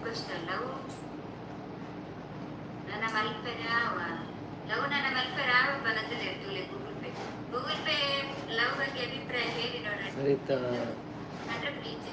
Love ನನ್ನ ಮಲ್ಪೆರಾವ love ನನ್ನ ಮಲ್ಪೆರಾವ ಬನದಲ್ಲಿ ಇರ್ತೂಲೆ ಗೂಗಲ್ ಪೇ ಲವ್ ಬಗ್ಗೆ ಅಭಿಪ್ರಾಯ ಹೇಳಿ ನೋಡೋಣ ಸರಿತಾ ಅಂದ್ರೆ please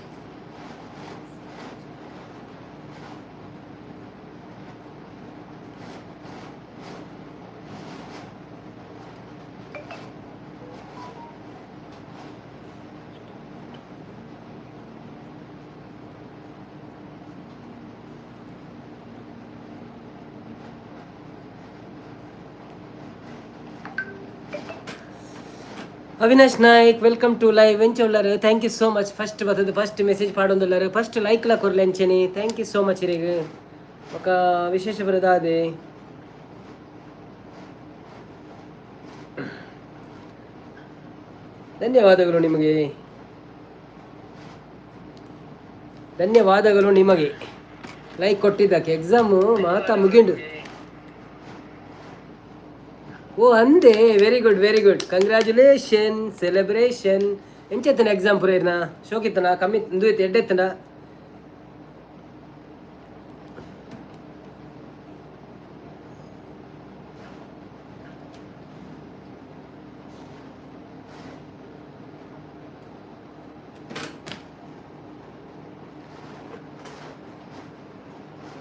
Avinash Naik welcome to live ಎಂಚುಳ್ಳರು thank you so much first ಬರ್ತದೆ ಫಸ್ಟ್ ಮೆಸೇಜ್ ಪಾಡೊಂದುಳ್ಳರು ಫಸ್ಟ್ ಲೈಕ್ಲ ಕೊರ್ಲೆ ಎಂಚೆನಿ ಥ್ಯಾಂಕ್ ಯು ಸೋ ಮಚ್ ಇರಿಗೆ ఒక ವಿಶೇಷ ಬರದಾದೆ ಧನ್ಯವಾದಗಳು ನಿಮಗೆ ಧನ್ಯವಾದಗಳು ನಿಮಗೆ ಲೈಕ್ ಕೊಟ್ಟಿದ್ದಕ್ಕೆ ಎಕ್ಸಾಮು ಮಾತಾ ಮುಗಿಂಡು ಓ ಅಂದೆ ವೆರಿ ಗುಡ್ ಕಂಗ್ರ್ಯಾಚುಲೇಷನ್ ಸೆಲೆಬ್ರೇಷನ್ ಎಂಚೆತ್ತನ ಎಕ್ಸಾಮ್ ಪುರೇರ್ನ ಶೋಕಿತ್ತನ ಕಮ್ಮಿ ಇಂದು ಇತ್ತು ಎಡ್ಡೆತ್ತನ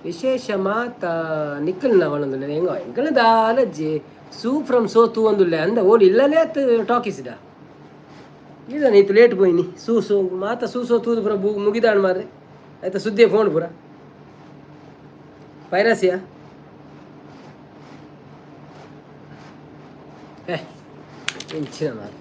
ವಿಶೇಷ ಮಾತ ನಿಕ್ಕಲ್ನ ಅವನೊಂದು ಹೆಂಗೋ ಎಂಕಲದ ಅಲಜ್ಜಿ ಸೂ ಫ್ರಮ್ ಸೋ ತೂ ಒಂದುಲ್ಲೆ ಅಂದ ಓಲಿ ಇಲ್ಲಲೇ ಅತ್ ಟಾಕಿಸಿದ ಈಗ ನೀತು ಲೇಟ್ ಪೋಯ್ನಿ ಸೂ ಮಾತ ಸೂ ತೂದು ಪುರ ಮುಗಿದಾಣ ಮಾರ್ರೆ ಆಯ್ತಾ ಸುದ್ದಿಯ ಫೋನ್ ಪುರ ಪೈರಸಿಯಾ ಇಂಚಿನ ಮಾರ್ರೆ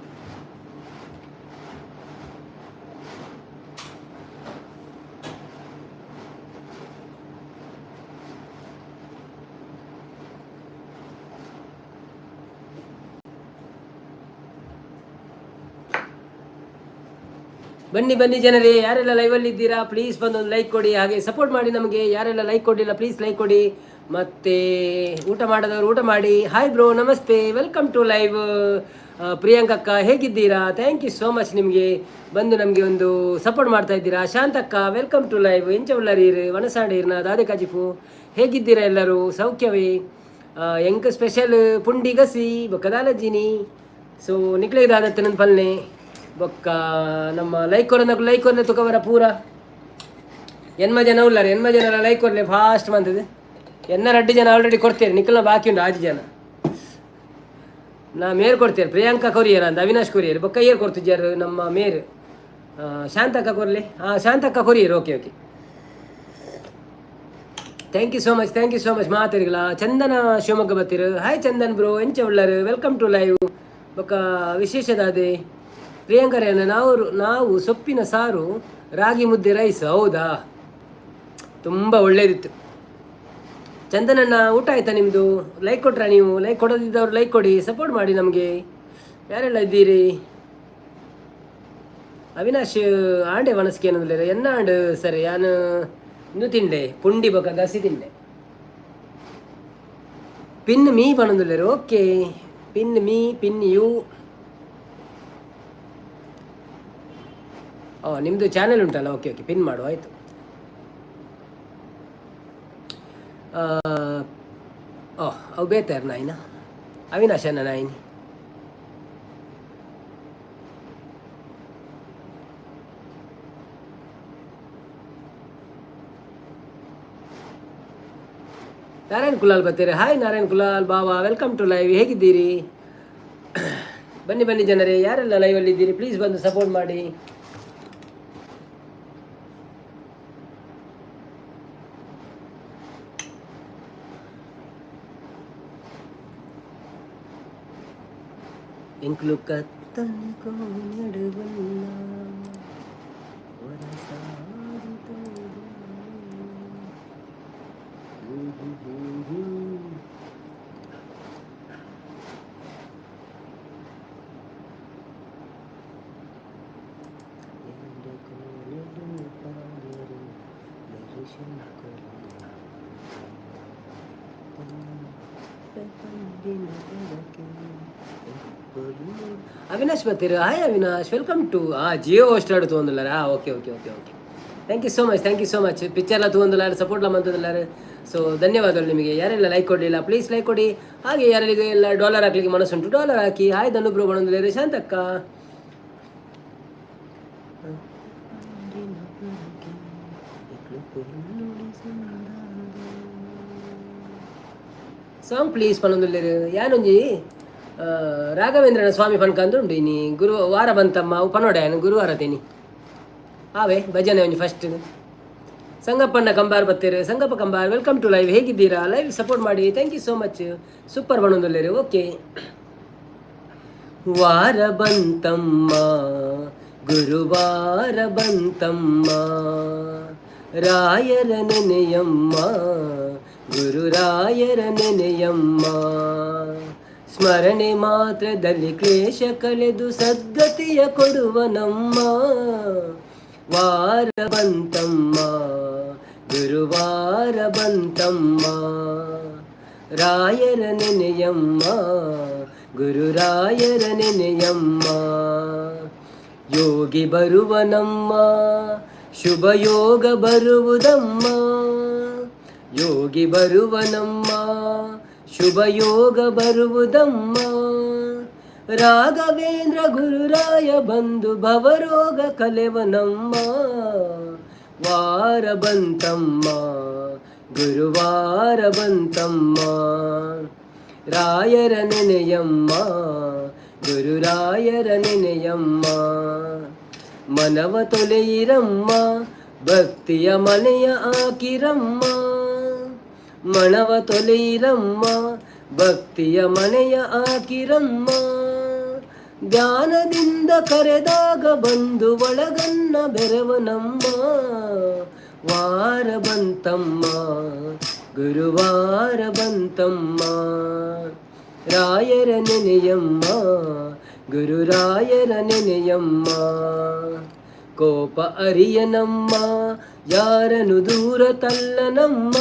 ಬನ್ನಿ ಜನರೇ, ಯಾರೆಲ್ಲ ಲೈವಲ್ಲಿ ಇದ್ದೀರಾ ಪ್ಲೀಸ್ ಬಂದೊಂದು ಲೈಕ್ ಕೊಡಿ, ಹಾಗೆ ಸಪೋರ್ಟ್ ಮಾಡಿ ನಮಗೆ. ಯಾರೆಲ್ಲ ಲೈಕ್ ಕೊಟ್ಟಿಲ್ಲ ಪ್ಲೀಸ್ ಲೈಕ್ ಕೊಡಿ. ಮತ್ತೆ ಊಟ ಮಾಡೋದವ್ರು ಊಟ ಮಾಡಿ. ಹಾಯ್ ಬ್ರೋ, ನಮಸ್ತೆ, ವೆಲ್ಕಮ್ ಟು ಲೈವ್. ಪ್ರಿಯಾಂಕಕ್ಕ ಹೇಗಿದ್ದೀರಾ? ಥ್ಯಾಂಕ್ ಯು ಸೋ ಮಚ್, ನಿಮಗೆ ಬಂದು ನಮಗೆ ಒಂದು ಸಪೋರ್ಟ್ ಮಾಡ್ತಾ ಇದ್ದೀರಾ. Shantakka welcome to live. ಎಂಚ ಉಳ್ಳರೀರ್ ವನಸಾಡೀರ್ನ ದಾದೆ ಕಾಜಿಪು, ಹೇಗಿದ್ದೀರಾ ಎಲ್ಲರೂ? ಸೌಖ್ಯವೇ? ಎಂಕ ಸ್ಪೆಷಲ್ ಪುಂಡಿ ಗಸಿ ಬೊಕ್ಕದಾಲಜ್ಜಿನಿ. ಸೊ ನಿಕ್ಲೆ ಇದಾದತ್ತೆ ನನ್ನ ಪಲ್ನೆ ಬೊಕ್ಕ ನಮ್ಮ ಲೈಕ್ ಕೊರಲೆ ತುಕವರ ಪೂರ ಎನ್ಮ ಜನ ಉಳ್ಳಾರೆ. ಎನ್ಮ ಜನ ಲೈಕ್ ಕೊರಲೆ ಫಾಸ್ಟ್ ಬಂತದೆ. ಎನ್ನ 2 ಜನ ಆಲ್ರೆಡಿ ಕೊಡ್ತೇನೆ, ನಿಖಲ್ನ ಬಾಕಿ ಉಂಟು 6 ಜನ. ನಾ ಮೇರ್ ಕೊಡ್ತೇನೆ, ಪ್ರಿಯಾಂಕಾ ಕೊರಿಯರ್ ಅಂತ, ಅವಿನಾಶ್ ಕೊರಿಯರ್ ಬೊಕ್ಕ ಏರ್ ಕೊಡ್ತಿದ್ದಾರೆ ನಮ್ಮ ಮೇರ್. ಶಾಂತಕ್ಕ ಕೊರ್ಲೆ, ಶಾಂತಕ್ಕ ಕೊರಿಯರ್. Okay thank you so much ಮಾತಾಡಿಗಳ. ಚಂದನ ಶಿವಮೊಗ್ಗ ಬತ್ತೀರು. ಹಾಯ್ ಚಂದನ್ ಬ್ರೋ, ಎಂಚ ಉಳ್ಳಾರು? Welcome to live. ಬೊಕ್ಕ ವಿಶೇಷದಾದೆ ಪ್ರಿಯಾಂಕರೇನ ನಾವು ಸೊಪ್ಪಿನ ಸಾರು ರಾಗಿ ಮುದ್ದೆ ರೈಸ್. ಹೌದಾ, ತುಂಬ ಒಳ್ಳೇದಿತ್ತು. ಚಂದನಣ್ಣ ಊಟ ಆಯ್ತಾ ನಿಮ್ಮದು? ಲೈಕ್ ಕೊಟ್ರಾ ನೀವು? ಲೈಕ್ ಕೊಡೋದಿದ್ದವ್ರು ಲೈಕ್ ಕೊಡಿ, ಸಪೋರ್ಟ್ ಮಾಡಿ ನಮಗೆ. ಯಾರೆಲ್ಲ ಇದ್ದೀರಿ? ಅವಿನಾಶ್ ಆಂಡೆ ಮನಸ್ಸಿಗೆ ಏನಂದ್ರೆ ಎನ್ನ ಆಂಡು ಸರಿ. ನಾನು ಇನ್ನೂ ತಿಂಡೆ ಪುಂಡಿ ಬೊಕ್ಕ ಗಸಿ ತಿಂಡೆ. ಪಿನ್ ಮೀ ಪಣಂದುಳ್ಳರು. Okay, pin me, pin you. ನಿಮ್ಮದು ಚಾನೆಲ್ ಉಂಟಲ್ಲ? ಓಕೆ ಪಿನ್ ಮಾಡು, ಆಯಿತು. ಅವು ಬೇತಾರ ನಾಯಿನ ಅವಿನಾಶನ ನಾಯಿನಿ. ನಾರಾಯಣ್ ಕುಲಾಲ್ ಬರ್ತೀರಿ. ಹಾಯ್ ನಾರಾಯಣ್ ಕುಲಾಲ್ ಬಾಬಾ, ವೆಲ್ಕಮ್ ಟು ಲೈವ್. ಹೇಗಿದ್ದೀರಿ? ಬನ್ನಿ ಜನರೇ, ಯಾರೆಲ್ಲ ಲೈವಲ್ಲಿ ಇದ್ದೀರಿ ಪ್ಲೀಸ್ ಬಂದು ಸಪೋರ್ಟ್ ಮಾಡಿ. ಎಂಕ್ಲು ಕತ್ತನಿಕೋ ನಡುವಲ್ಲ ಅವಿನಾಶ್ ಬರ್ತೀರಾ? Hi Avinash, welcome to Jio host ಆಡ್ತು ಒಂದಲ್ಲ. Okay thank you so much ಪಿಕ್ಚರ್ಲ ತಗೊಂಡಿಲ್ಲಾರು ಸಪೋರ್ಟ್ಲ ಮಂತದಿಲ್ಲಾರು. ಸೊ ಧನ್ಯವಾದಗಳು ನಿಮಗೆ. ಯಾರೆಲ್ಲ ಲೈಕ್ ಕೊಡಲಿಲ್ಲ ಪ್ಲೀಸ್ ಲೈಕ್ ಕೊಡಿ. ಹಾಗೆ ಯಾರಿಗೆ ಎಲ್ಲ ಡಾಲರ್ ಹಾಕ್ಲಿಕ್ಕೆ ಮನಸ್ಸುಂಟು ಡಾಲರ್ ಹಾಕಿ. ಹಾಯ್ ಧನುಬ್ರು ಬಣಂದಿಲ್ಲ ಶಾಂತಕ್ಕ. ಸಾಂಗ್ ಪ್ಲೀಸ್ ಪನ್ನೊಂದುಲ್ಲೇರು ಯಾನೊಂಜಿ ರಾಘವೇಂದ್ರನ ಸ್ವಾಮಿ ಪನ್ಕಂದು ಉಂಡು ಇನಿ ಗುರು ವಾರ ಬಂತಮ್ಮ ಅವು ಪನ್ನೋಡೆ ಗುರುವಾರ ತೇನಿ ಆವೆ ಭಜನೆ ಒಂಜಿ ಫಸ್ಟ್ ಸಂಗಪ್ಪಣ್ಣ ಕಂಬಾರ್ ಬತ್ತೇರು. Sangappa Kambar welcome to live. ಹೇಗಿದ್ದೀರಾ? ಲೈವ್ ಸಪೋರ್ಟ್ ಮಾಡಿ. Thank you so much. Super ಬಣೊಂದುಲ್ಲೇರು. ಓಕೆ. ವಾರ ಬಂತಮ್ಮ ಗುರುವಾರ ಬಂತಮ್ಮ ರಾಯರ ನೆನೆಯಮ್ಮ ಗುರುರಾಯರ ನೆನೆಯಮ್ಮ ಸ್ಮರಣೆ ಮಾತ್ರದಲ್ಲಿ ಕ್ಲೇಶ ಕಳೆದು ಸದ್ಗತಿಯ ಕೊಡುವನಮ್ಮ. ವಾರ ಬಂತಮ್ಮ ಗುರುವಾರ ಬಂತಮ್ಮ ರಾಯರ ನೆನೆಯಮ್ಮ ಗುರುರಾಯರ ನೆನೆಯಮ್ಮ. ಯೋಗಿ ಬರುವನಮ್ಮ ಶುಭ ಯೋಗ ಬರುವುದಮ್ಮ. ಯೋಗಿ ಬರುವನಮ್ಮ ಶುಭ ಯೋಗ ಬರುವುದಮ್ಮ. ರಾಘವೇಂದ್ರ ಗುರುರಾಯ ಬಂದು ಭವರೋಗ ಕಲೆವನಮ್ಮ. ವಾರ ಬಂತಮ್ಮ ಗುರುವಾರ ಬಂತಮ್ಮ ರಾಯರ ನೆನೆಯಮ್ಮ ಗುರುರಾಯರ ನೆನೆಯಮ್ಮ. ಮನವ ತೊಲೆಯಿರಮ್ಮ ಭಕ್ತಿಯ ಮನೆಯ ಆಕಿರಮ್ಮ. ಮನವ ತೊಲೆಯಿರಮ್ಮ ಭಕ್ತಿಯ ಮನೆಯ ಆಕಿರಮ್ಮ. ಧ್ಯಾನದಿಂದ ಕರೆದಾಗ ಬಂದು ಒಳಗನ್ನ ಬೆರವನಮ್ಮ. ವಾರ ಬಂತಮ್ಮ ಗುರುವಾರ ಬಂತಮ್ಮ ರಾಯರ ನೆನೆಯಮ್ಮ ಗುರುರಾಯರ ನೆನೆಯಮ್ಮ. ಕೋಪ ಅರಿಯನಮ್ಮ ಯಾರನು ದೂರ ತಲ್ಲನಮ್ಮ.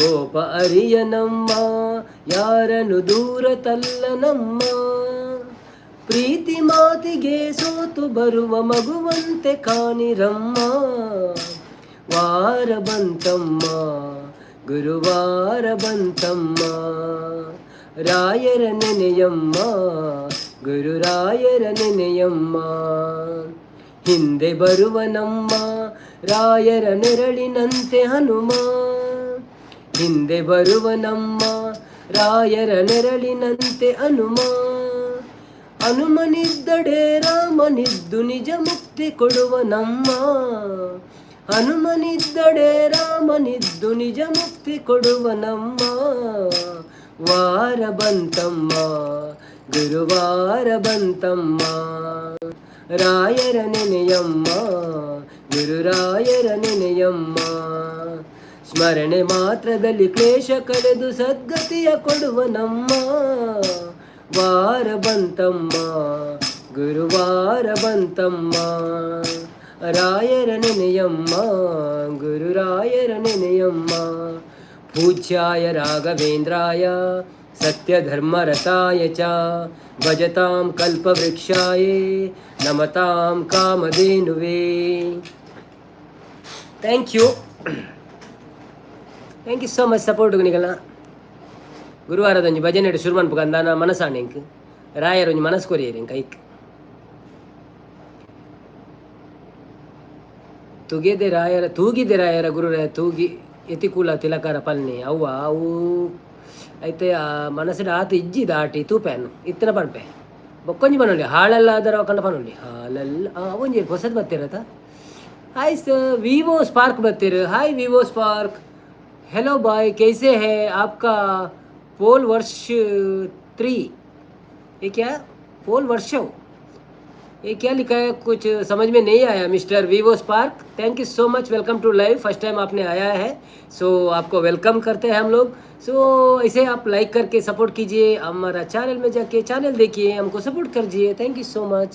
ಕೋಪ ಅರಿಯನಮ್ಮ ಯಾರನು ದೂರ ತಲ್ಲನಮ್ಮ. ಪ್ರೀತಿ ಮಾತಿಗೆ ಸೋತು ಬರುವ ಮಗುವಂತೆ ಕಾಣಿರಮ್ಮ. ವಾರ ಬಂತಮ್ಮ ಗುರುವಾರ ಬಂತಮ್ಮ ರಾಯರ ನೆನೆಯಮ್ಮ ಗುರುರಾಯರ ನೆನೆಯಮ್ಮ. ಹಿಂದೆ ಬರುವನಮ್ಮ ರಾಯರ ನೆರಳಿನಂತೆ ಹನುಮ. ಹಿಂದೆ ಬರುವನಮ್ಮ ರಾಯರ ನೆರಳಿನಂತೆ ಹನುಮ. ಹನುಮನಿದ್ದಡೆ ರಾಮನಿದ್ದು ನಿಜ ಮುಕ್ತಿ ಕೊಡುವನಮ್ಮ. ಹನುಮನಿದ್ದಡೆ ರಾಮನಿದ್ದು ನಿಜ ಮುಕ್ತಿ ಕೊಡುವನಮ್ಮ. ವಾರ ಬಂತಮ್ಮ ಗುರುವಾರ ಬಂತಮ್ಮ ರಾಯರ ನೆನೆಯಮ್ಮ ಗುರುರಾಯರ ನೆನೆಯಮ್ಮ. ಸ್ಮರಣೆ ಮಾತ್ರದಲ್ಲಿ ಕ್ಲೇಶ ಕಳೆದು ಸದ್ಗತಿಯ ಕೊಡುವನಮ್ಮ. ವಾರ ಬಂತಮ್ಮ ಗುರುವಾರ ಬಂತಮ್ಮ ರಾಯರ ನೆನೆಯಮ್ಮ ಗುರುರಾಯರ ನೆನೆಯಮ್ಮ. ಪೂಜ್ಯಾಯ ರಾಘವೇಂದ್ರಾಯ ಸತ್ಯಧರ್ಮರತಾಯ ಚ ಭಜತಾಂ ಕಲ್ಪವೃಕ್ಷಾಯ ನಮತಾಂ ಕಾಮಧೇನುವೇ. Thank you so much support ನಿಗಲ್ಲ. ಗುರುವಾರದೊಂಜಿ ಭಜನೆ ಶುರು ಮನ್ಪುಗ ಅಂದಾನ ಮನಸ್ಸಾಣೆ ಇಂಕ್ ರಾಯರ ಒಂಜಿ ಮನಸ್ಸು ಕೊರಿಯರಿ ಇಂಕ ಐಕ್ ತೂಗಿದೆ ರಾಯರ ಗುರುರಾಯ ತೂಗಿ ಎತಿಕೂಲ ತಿಲಕಾರ ಪಲ್ನಿ ಅವ್ವ ಅವು ಐತೆ ಆ ಮನಸ್ಸಿನ ಆತ ಇಜ್ಜಿ ದಾಟಿ ತೂಪೆಯನ್ನು ಇತ್ತನ ಪನ್ಪೆ ಬೊಕ್ಕೊಂಜಿ ಪನೊಳ್ಳಿ ಹಾಳೆಲ್ಲ ಅದರ ಕಂಡ ಪನೊಳ್ಳಿ ಹಾಲೆಲ್ಲ ಒಂಜಿ ಹೊಸದು ಬರ್ತಿರತ್ತ. ಹಾಯ್ ಸರ್ ವಿವೋ स्पार्क बत्तीर. Hi Vivo spark. हेलो भाई कैसे है आपका पोल वर्ष 3 ये क्या पोल वर्ष ये क्या लिखा है कुछ समझ में नहीं आया mister Vivo Spark. Thank you so much. Welcome to live. First time आपने आया है सो आपको वेलकम करते हैं हम लोग. सो इसे आप लाइक करके सपोर्ट कीजिए. हमारा चैनल में जाके चैनल देखिए हमको सपोर्ट कीजिए. Thank you so much.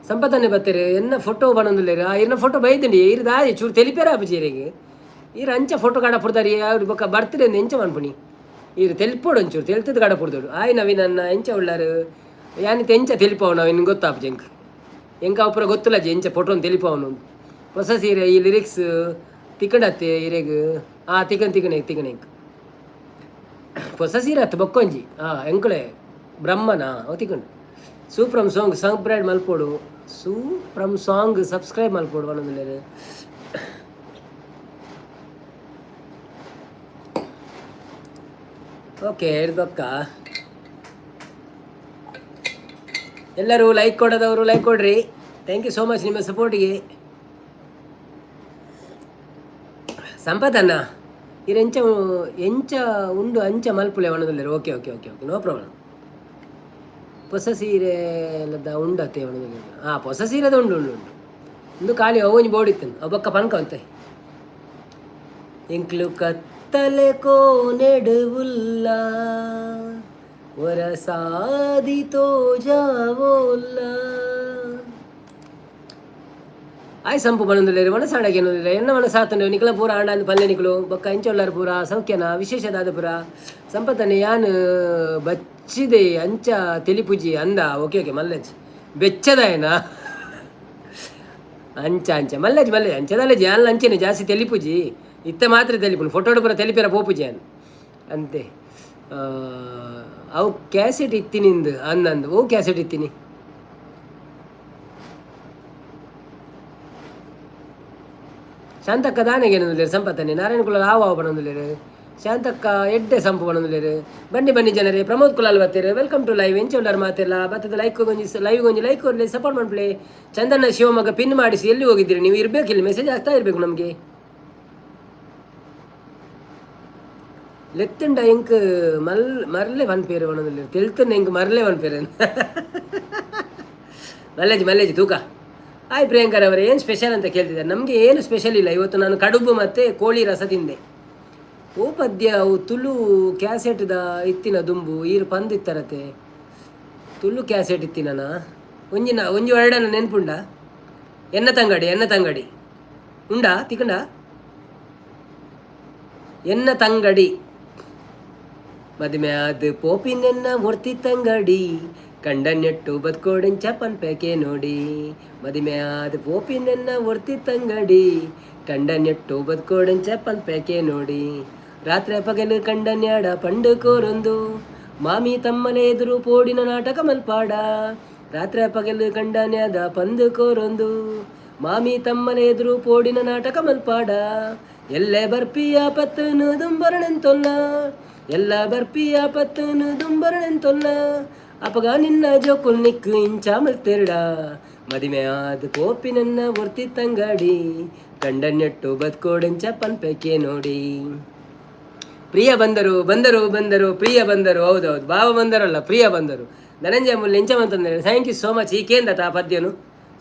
ಸಂಪತ್ತನ್ನೇ ಬರ್ತಾರೆ ಎನ್ನ ಫೋಟೋ ಬಣ್ಣದಿಲ್ಲ ಇನ್ನ ಫೋಟೋ ಬೈದಂಡಿ ಇರ್ದ ಚೂರು ತೆಲಿಪೇರ ಅಪ್ಪಜಿಯರಿಗೆ ಇರ ಅಂಚ ಫೋಟೋ ಕಾಣ ಪುಡ್ದಾರಿ ಅವ್ರು ಬೊಕ್ಕ ಬರ್ತಾರೆ ಎಂಚ ಮನ್ಪುಣಿ ಇದು ತೆಲ್ಪೋಡು ಒಂಚೂರು ತೆಲ್ತದ ಕಡಪುಡ್ದೋಡು ಆಯ್ ನವೀನನ್ನ ಎಂಚ ಉಳ್ಳಾರು ಯಾನಿತ ಎಂಚ ತೆಲಿಪವ್ ನಾವು ಇನ್ನು ಗೊತ್ತಾಪ ಜಂಕ್ ಎಂಕ ಅಪುರ ಗೊತ್ತಿಲ್ಲ ಎಂಚ ಫೋಟೋನ್ ತೆಲಿಪವನು ಹೊಸ ಸೀರೆ ಈ ಲಿರಿಕ್ಸ್ ತಿಕ್ಕಡತ್ತೆ ಇರೆಗ್ ತಿಕ್ಕಣೆಂಕ್ ಹೊಸ ಸೀರೆ ಹತ್ತು ಬಕ್ಕೊಂಜಿ ಎಂಕಳೆ ಬ್ರಹ್ಮನ ತಿಕ್ಕಂಡು ಸೂಪ್ರಮ್ ಸಾಂಗ್ ಸಬ್ಸ್ಕ್ರೈಬ್ ಮಲ್ಪೋಡು ಸಬ್ಸ್ಕ್ರೈಬ್ ಮಲ್ಪೋಡು ಒಂದೊಂದು ಓಕೆ ಹಿಡ್ದಕ್ಕ ಎಲ್ಲರೂ ಲೈಕ್ ಕೊಡೋದವರು ಲೈಕ್ ಕೊಡ್ರಿ. ಥ್ಯಾಂಕ್ ಯು ಸೋ ಮಚ್ ನಿಮ್ಮ ಸಪೋರ್ಟಿಗೆ. ಸಂಪದನ್ನ ಇರೆಂಚ ಎಂಚ ಉಂಡು ಅಂಚ ಮಲ್ಪುಲೆ ಒಣದಲ್ಲಿರು. Okay okay okay okay no problem. ಹೊಸ ಸೀರೆ ಎಲ್ಲದ ಉಂಡತ್ತೆ ಒಣದಲ್ಲಿ ಹೊಸ ಸೀರೆದ ಉಂಡು ಉಂಡು ಉಂಡು ಒಂದು ಖಾಲಿ ಅವನಿ ಬೋಡಿತ್ತು ಅವಕ್ಕ ಪನ್ಕ ಅಂತೆ ಎಂಕ್ಲು ಕತ್ತಲೆ ಕೋನೆಡುವುಲ್ಲ ಒರಸಾದಿತೋ ಜಾವೋಲ್ಲ ಆಯ್ ಸಂಪು ಬಣ್ಣದಲ್ಲಿ ಮನಸಾಡಗೆ ಅನ್ನೋದಿಲ್ಲ ಎನ್ನ ಮನಸಾತಂಡು ನಿಖಲ ಪೂರ ಆಂಡ ಪಲ್ಲೆ ನಿಖಲು ಬೊಕ್ಕ ಇಂಚೊಳ್ಳಾರ ಪೂರ ಸೌಖ್ಯನ ವಿಶೇಷದಾದ ಪೂರ ಸಂಪತ್ತನೆ ಯಾನು ಬಚ್ಚಿದೆ ಅಂಚ ತೆಲಿಪುಜಿ ಅಂದ. ಓಕೆ ಓಕೆ ಮಲ್ಲೇಜ್ ಬೆಚ್ಚದಾಯನ ಅಂಚ ಅಂಚ ಮಲ್ಲೇಜ್ ಅಂಚದಲ್ಲಜಿ ಅಲ್ಲ ಅಂಚೆನೆ ಜಾಸ್ತಿ ತೆಲಿಪುಜಿ ಇತ್ತ ಮಾತ್ರ ತೆಲಿಪುನು ಫೋಟೋಡು ಪೂರ ತೆಲಿಪಿರ ಪೋಪುಜಿ ಅನ್ ಅಂತೆ ಅವು ಕ್ಯಾಸೆಟ್ ಇತ್ತಿನಿಂದು ಅಂದಂದು ಓ ಕ್ಯಾಸೆಟ್ ಇತ್ತೀನಿ ಶಾಂತಕ್ಕ ದಾನೆಗೆ ಏನಂದಿಲ್ಲ ಸಂಪತ್ತನೆ ನಾರಾಯಣ ಕುಲಾಲ್ ಆವ ಬಣ್ಣಂದಿಲ್ಲ ಶಾಂತಕ್ಕ ಎಡ್ಡೆ ಸಂಪು ಬಣ್ಣಂದಿಲ್ಲ. ಬನ್ನಿ ಜನರೇ ಪ್ರಮೋದ್ ಕುಲಾಲ್ ಬರ್ತೀರಿ. ವೆಲ್ಕಮ್ ಟು ಲೈವ್ ಎಂಚೊಳ್ಳಾರು ಮಾತೆಲ್ಲ ಬತ್ತದ ಲೈವ್ ಗೊಂಜಿ ಲೈಕ್ ಕೊಡಲಿ ಸಪೋರ್ಟ್ ಮಾಡ್ಲಿ. ಚಂದನ್ನ ಶಿವಮೊಗ್ಗ ಪಿನ್ ಮಾಡಿಸಿ ಎಲ್ಲಿ ಹೋಗಿದ್ದೀರಿ ನೀವು ಇರಬೇಕಿಲ್ಲ ಮೆಸೇಜ್ ಆಗ್ತಾ ಇರಬೇಕು ನಮಗೆ. ಲೆತ್ತಂಡ ಎಂಕ್ ಮರಲೆ ಒನ್ ಪೇರು ಬಣ್ಣದಲ್ಲಿ ತೆಲ್ತಂಡ ಎಂಕ್ ಮರಲೆ ಒನ್ ಪೇರು ಮಲ್ಲೇಜ್ ತೂಕ. ಹಾಯ್ ಪ್ರಿಯಾಂಕರ್ ಅವರೇ ಏನು ಸ್ಪೆಷಲ್ ಅಂತ ಕೇಳ್ತಿದ್ದಾರೆ. ನಮಗೆ ಏನು ಸ್ಪೆಷಲ್ ಇಲ್ಲ. ಇವತ್ತು ನಾನು ಕಡುಬು ಮತ್ತು ಕೋಳಿ ರಸ ತಿಂದೆ. ಓ ಪದ್ಯ ಅವು ತುಳು ಕ್ಯಾಸೆಟ್ದ ಇತ್ತಿನ ದುಂಬು ಈರು ಪಂದಿತ್ತರತೆ ತುಳು ಕ್ಯಾಸೆಟ್ ಇತ್ತಿನ ಒಂಜಿ ವರ್ಡನ ನೆನ್ಪುಂಡ ಎನ್ನ ತಂಗಡಿ ಉಂಡಾ ತಿಕ್ಕಂಡ ಎನ್ನ ತಂಗಡಿ ಮದುವೆ ಅದು ಪೋಪಿನೆನ್ನ ಹೊರ್ತಿ ತಂಗಡಿ ಕಂಡನ್ನೆಟ್ಟು ಬದ್ಕೋಡೆಂಚ ಪನ್ಪೇಕೆ ನೋಡಿ ಮದುವೆ ಅದು ಪೋಪಿನೆನ್ನ ಹೊರ್ತಿ ತಂಗಡಿ ಕಂಡನ್ನೆಟ್ಟು ಬದ್ಕೋಡೆಂಚ ಪನ್ಪೇಕೆ ನೋಡಿ ರಾತ್ರಿ ಪಗಲು ಕಂಡನ್ಯಾಡ ಪಂಡು ಕೋರೊಂದು ಮಾಮಿ ತಮ್ಮನೆ ಎದುರು ಪೋಡಿನ ನಾಟಕ ಮಲ್ಪಾಡ ರಾತ್ರಿ ಪಗಲು ಕಂಡನ್ಯಾದ ಪಂದು ಕೋರೊಂದು ಮಾಮಿ ತಮ್ಮನೆ ಎದುರು ಪೋಡಿನ ನಾಟಕ ಮಲ್ಪಾಡ ಎಲ್ಲೆ ಬರ್ಪಿಯ ಪತ್ತನು ದುಂಬರಣೆಂತೊಲ್ಲ ಎಲ್ಲ ಬರ್ಪಿಯ ಪತ್ತನು ದುಂಬರಣೆಂತೊಲ್ಲ ಅಪಗ ನಿನ್ನ ಜೋಕುಲ್ ನಿಕ್ಕು ಇಂಚ ಮಲ್ತೆರಡ ಮದಿಮೆ ಆದ ಕೋಪಿ ನನ್ನ ಹೊರ್ತಿ ತಂಗಾಡಿ ಕಂಡನ್ನೆಟ್ಟು ಬದ್ಕೋಡೆಂಚ ಪನ್ಪೇಕೆ ನೋಡಿ. ಪ್ರಿಯ ಬಂದರು ಪ್ರಿಯ ಬಂದರು ಹೌದೌದು ಭಾವ ಬಂದರಲ್ಲ ಪ್ರಿಯ ಬಂದರು ಧನಂಜಯ ಮುಲ್ಲ ಎಂಚ ಅಂತಂದ್ರೆ ಥ್ಯಾಂಕ್ ಯು ಸೋ ಮಚ್. ಈಕೇಂದತ ಆ ಪದ್ಯನು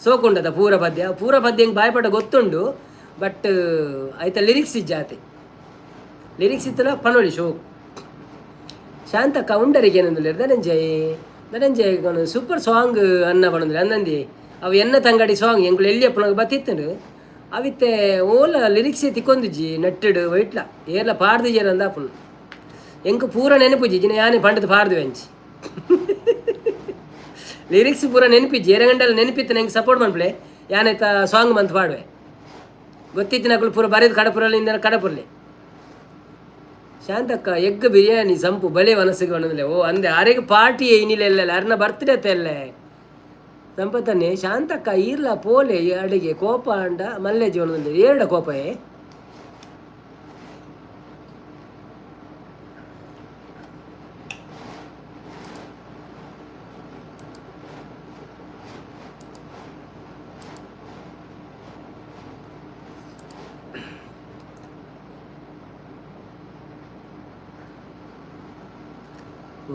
ಸೋಕುಂಡತ ಪೂರ ಪದ್ಯ ಹೆಂಗೆ ಬಾಯ್ಪಟ ಗೊತ್ತುಂಡು ಬಟ್ ಆಯ್ತಾ ಲಿರಿಕ್ಸ್ ಜಾತಿ ಲಿರಿಕ್ಸ್ ಇತ್ತಲ್ಲ ಪನೋಳಿ ಶೋ ಶಾಂತಕ್ಕ ಉಂಡರಿಗೆ ಏನಂದ್ರೆ ಧನಂಜಯ ಸೂಪರ್ ಸಾಂಗ್ ಅನ್ನ ಬಣ್ಣಂದ್ರೆ ಅನ್ನಂದಿ ಅವು ಎನ್ನ ತಂಗಡಿ ಸಾಂಗ್ ಎಂಗಳು ಎಲ್ಲಿ ಪುನಃ ಬತ್ತಿತ್ತಂಡು ಅವಿತ್ತೆ ಓಲ ಲಿರಿಕ್ಸ್ ತಿಕ್ಕೊಂದುಜಿ ನಟ್ಟಡು ವೈಟ್ಲ ಏರ್ಲ ಪಾಡ್ದಿಜೇರ ಅಂದ ಪುನಃ ಎಂಕ್ ಪೂರ ನೆನಪುಜಿ ಜಿನ ಯಾನೆ ಪಂಡದ ಪಾಡ್ದು ವೆಂಚಿ ಲಿರಿಕ್ಸ್ ಪೂರ ನೆನಪಿಜ್ಜಿ ಎರಗಂಡಲ್ಲಿ ನೆನಪಿತ್ತು ನಂಗೆ ಸಪೋರ್ಟ್ ಮಾಡ್ಬಿಳೆ ಯಾನೈತ ಸಾಂಗ್ ಬಂತು ಪಾಡುವೆ ಗೊತ್ತಿತ್ತು ನಕಲು ಪೂರ ಬರೆದು ಕಡಪುರಲ್ಲಿಂದ ಕಡಪುರಲಿ. ಶಾಂತಕ್ಕ ಎಗ್ ಬಿರಿಯಾನಿ ಸಂಪು ಬಲೆ ಮನಸ್ಸಿಗೆ ಬಣ್ಣದಲ್ಲೇ ಓ ಅಂದೆ ಆರೆಗೆ ಪಾರ್ಟಿ ಏನಿಲ್ಲ ಇಲ್ಲ ಅರ್ನ ಬರ್ತ್ಡೇ ಅತ್ತಲ್ಲೇ ಸಂಪತ್ತನ್ನೇ ಶಾಂತಕ್ಕ ಇರ್ಲ ಪೋಲೆ ಅಡಿಗೆ ಕೋಪ ಅಂಡ ಮಲ್ಲೆ ಜೀವನದಲ್ಲಿ ಏರಡ ಕೋಪಯೇ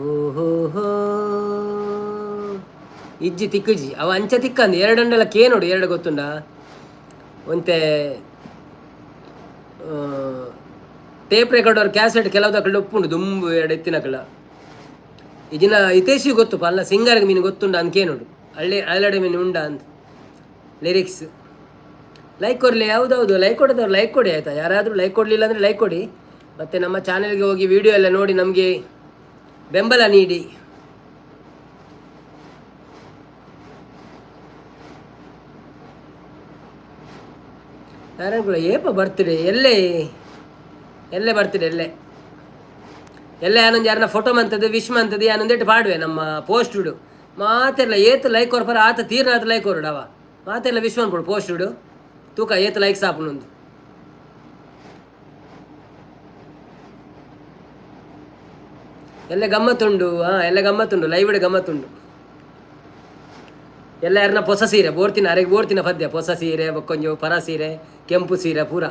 ಓಹೋ ಇಜ್ಜಿ ತಿಕ್ಕುಜಿ ಅವ ಅಂಚ ತಿಕ್ಕಂದು ಎರಡಂಡಲ ಕೇನೋಡು ಎರಡು ಗೊತ್ತುಂಡ ಒಂತೆ ಟೇಪ್ ರೆಕಾರ್ಡರ್ ಕ್ಯಾಸೆಟ್ ಕೆಲವುದಕ್ಕಳು ಒಪ್ಪುಂಡು ದುಂಬು ಎರಡು ಎತ್ತಿನಕಳ ಈಗಿನ ಹಿತೇಶಿ ಗೊತ್ತು ಅಲ್ಲ ಸಿಂಗರ್ಗೆ ಮೀನು ಗೊತ್ತುಂಡ ಅಂತ ಕೇನೋಡು ಅಲ್ಲಡೆ ಮೀನು ಉಂಡ ಅಂತ ಲಿರಿಕ್ಸ್ ಲೈಕ್ ಕೊಡಲಿ ಯಾವುದೌದು ಲೈಕ್ ಕೊಡೋದವ್ರು ಲೈಕ್ ಕೊಡಿ ಆಯಿತಾ. ಯಾರಾದರೂ ಲೈಕ್ ಕೊಡಲಿಲ್ಲ ಅಂದರೆ ಲೈಕ್ ಕೊಡಿ. ಮತ್ತು ನಮ್ಮ ಚಾನೆಲ್ಗೆ ಹೋಗಿ ವಿಡಿಯೋ ಎಲ್ಲ ನೋಡಿ ನಮಗೆ ಬೆಂಬಲ ನೀಡಿ. ನಾರಾಯಣಗುಳ ಏಪ ಬರ್ತಿಡೆ ಎಲ್ಲೇ ಬರ್ತಿಡೆ ಎಲ್ಲೇ ಆನೊಂದು ಯಾರನ್ನ ಫೋಟೋ ಮಂತದ್ದು ವಿಶ್ ಮಂತದ್ದು ಆನೊಂದೇಟು ಪಾಡುವೆ ನಮ್ಮ ಪೋಸ್ಟುಡು ಮಾತೆಲ್ಲ ಏತು ಲೈಕ್ ಕೊರ್ಪರ ಆತ ತೀರ್ನಾಥ ಲೈಕ್ ಕೊರಡು ಅವ ಮಾತೆಲ್ಲ ವಿಶ್ ಅನ್ಕೊಡು ಪೋಸ್ಟುಡು ತೂಕ ಏತು ಲೈಕ್ ಸಾಪುನೊಂದು ಎಲ್ಲ ಗಮ್ಮತ್ತುಂಡು. ಎಲ್ಲ ಗಮ್ಮತ್ತುಂಡು, ಲೈವ್ಡ್ ಗಮ್ಮತ್ತುಂಡು. ಎಲ್ಲ ಯಾರನ್ನ ಹೊಸ ಸೀರೆ ಬೋರ್ತಿನ ಅರೆಗೆ ಬೋರ್ತಿನ ಪದ್ಯ ಹೊಸ ಸೀರೆ ಕೊಂಚ ಪರ ಸೀರೆ ಕೆಂಪು ಸೀರೆ ಪೂರ.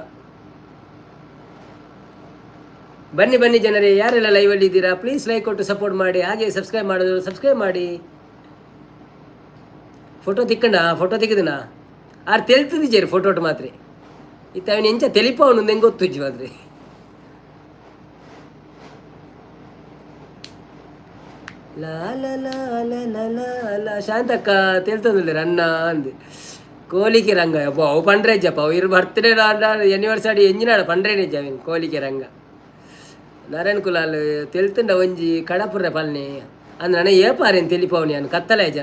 ಬನ್ನಿ ಜನರೇ, ಯಾರೆಲ್ಲ ಲೈವಲ್ಲಿ ಇದ್ದೀರಾ ಪ್ಲೀಸ್ ಲೈಕ್ ಕೊಟ್ಟು ಸಪೋರ್ಟ್ ಮಾಡಿ. ಹಾಗೆ ಸಬ್ಸ್ಕ್ರೈಬ್ ಮಾಡೋದು ಸಬ್ಸ್ಕ್ರೈಬ್ ಮಾಡಿ. ಫೋಟೋ ಫೋಟೋ ತೆಗೆದನಾ ಆರು ತೆಲ್ತದಿಜೇರಿ ಫೋಟೋಟ್ ಮಾತ್ರ ಇತ್ತ ಅವನು ಎಂಚ ತೆಲಿಪವನು ಹೆಂಗೆ ಗೊತ್ತುಜ್ಜಿ ಮಾದ್ರೆ. ಲ ಶಾಂತಕ್ಕ ತೆಲ್ತಂದಿಲ್ಲ ಅನ್ನ ಅಂದು ಕೋಲಿಕೆ ರಂಗ ಅಪ್ಪ ಅವು ಪಂಡ್ರೇಜಪ್ಪ ಅವು ಇರು ಬರ್ತಡೇ ಎನಿವರ್ಸರಿ ಎಂಜಿನಾಡ ಪಂಡ್ರೇನೇಜ್ ಅವೇನು ಕೋಲಿಕೆ ರಂಗ ನಾರಾಯಣ ಕುಲಾಲ್ ತೆಲ್ತುಂಡ ಒಂಜಿ ಕಡಪುರ ಪಲ್ನೆ ಅಂದ್ ನನಗೆ ಏಪಾರೇನು ತೆಲಿಪವನಿ ಅನ್ನು ಕತ್ತಲೇಜ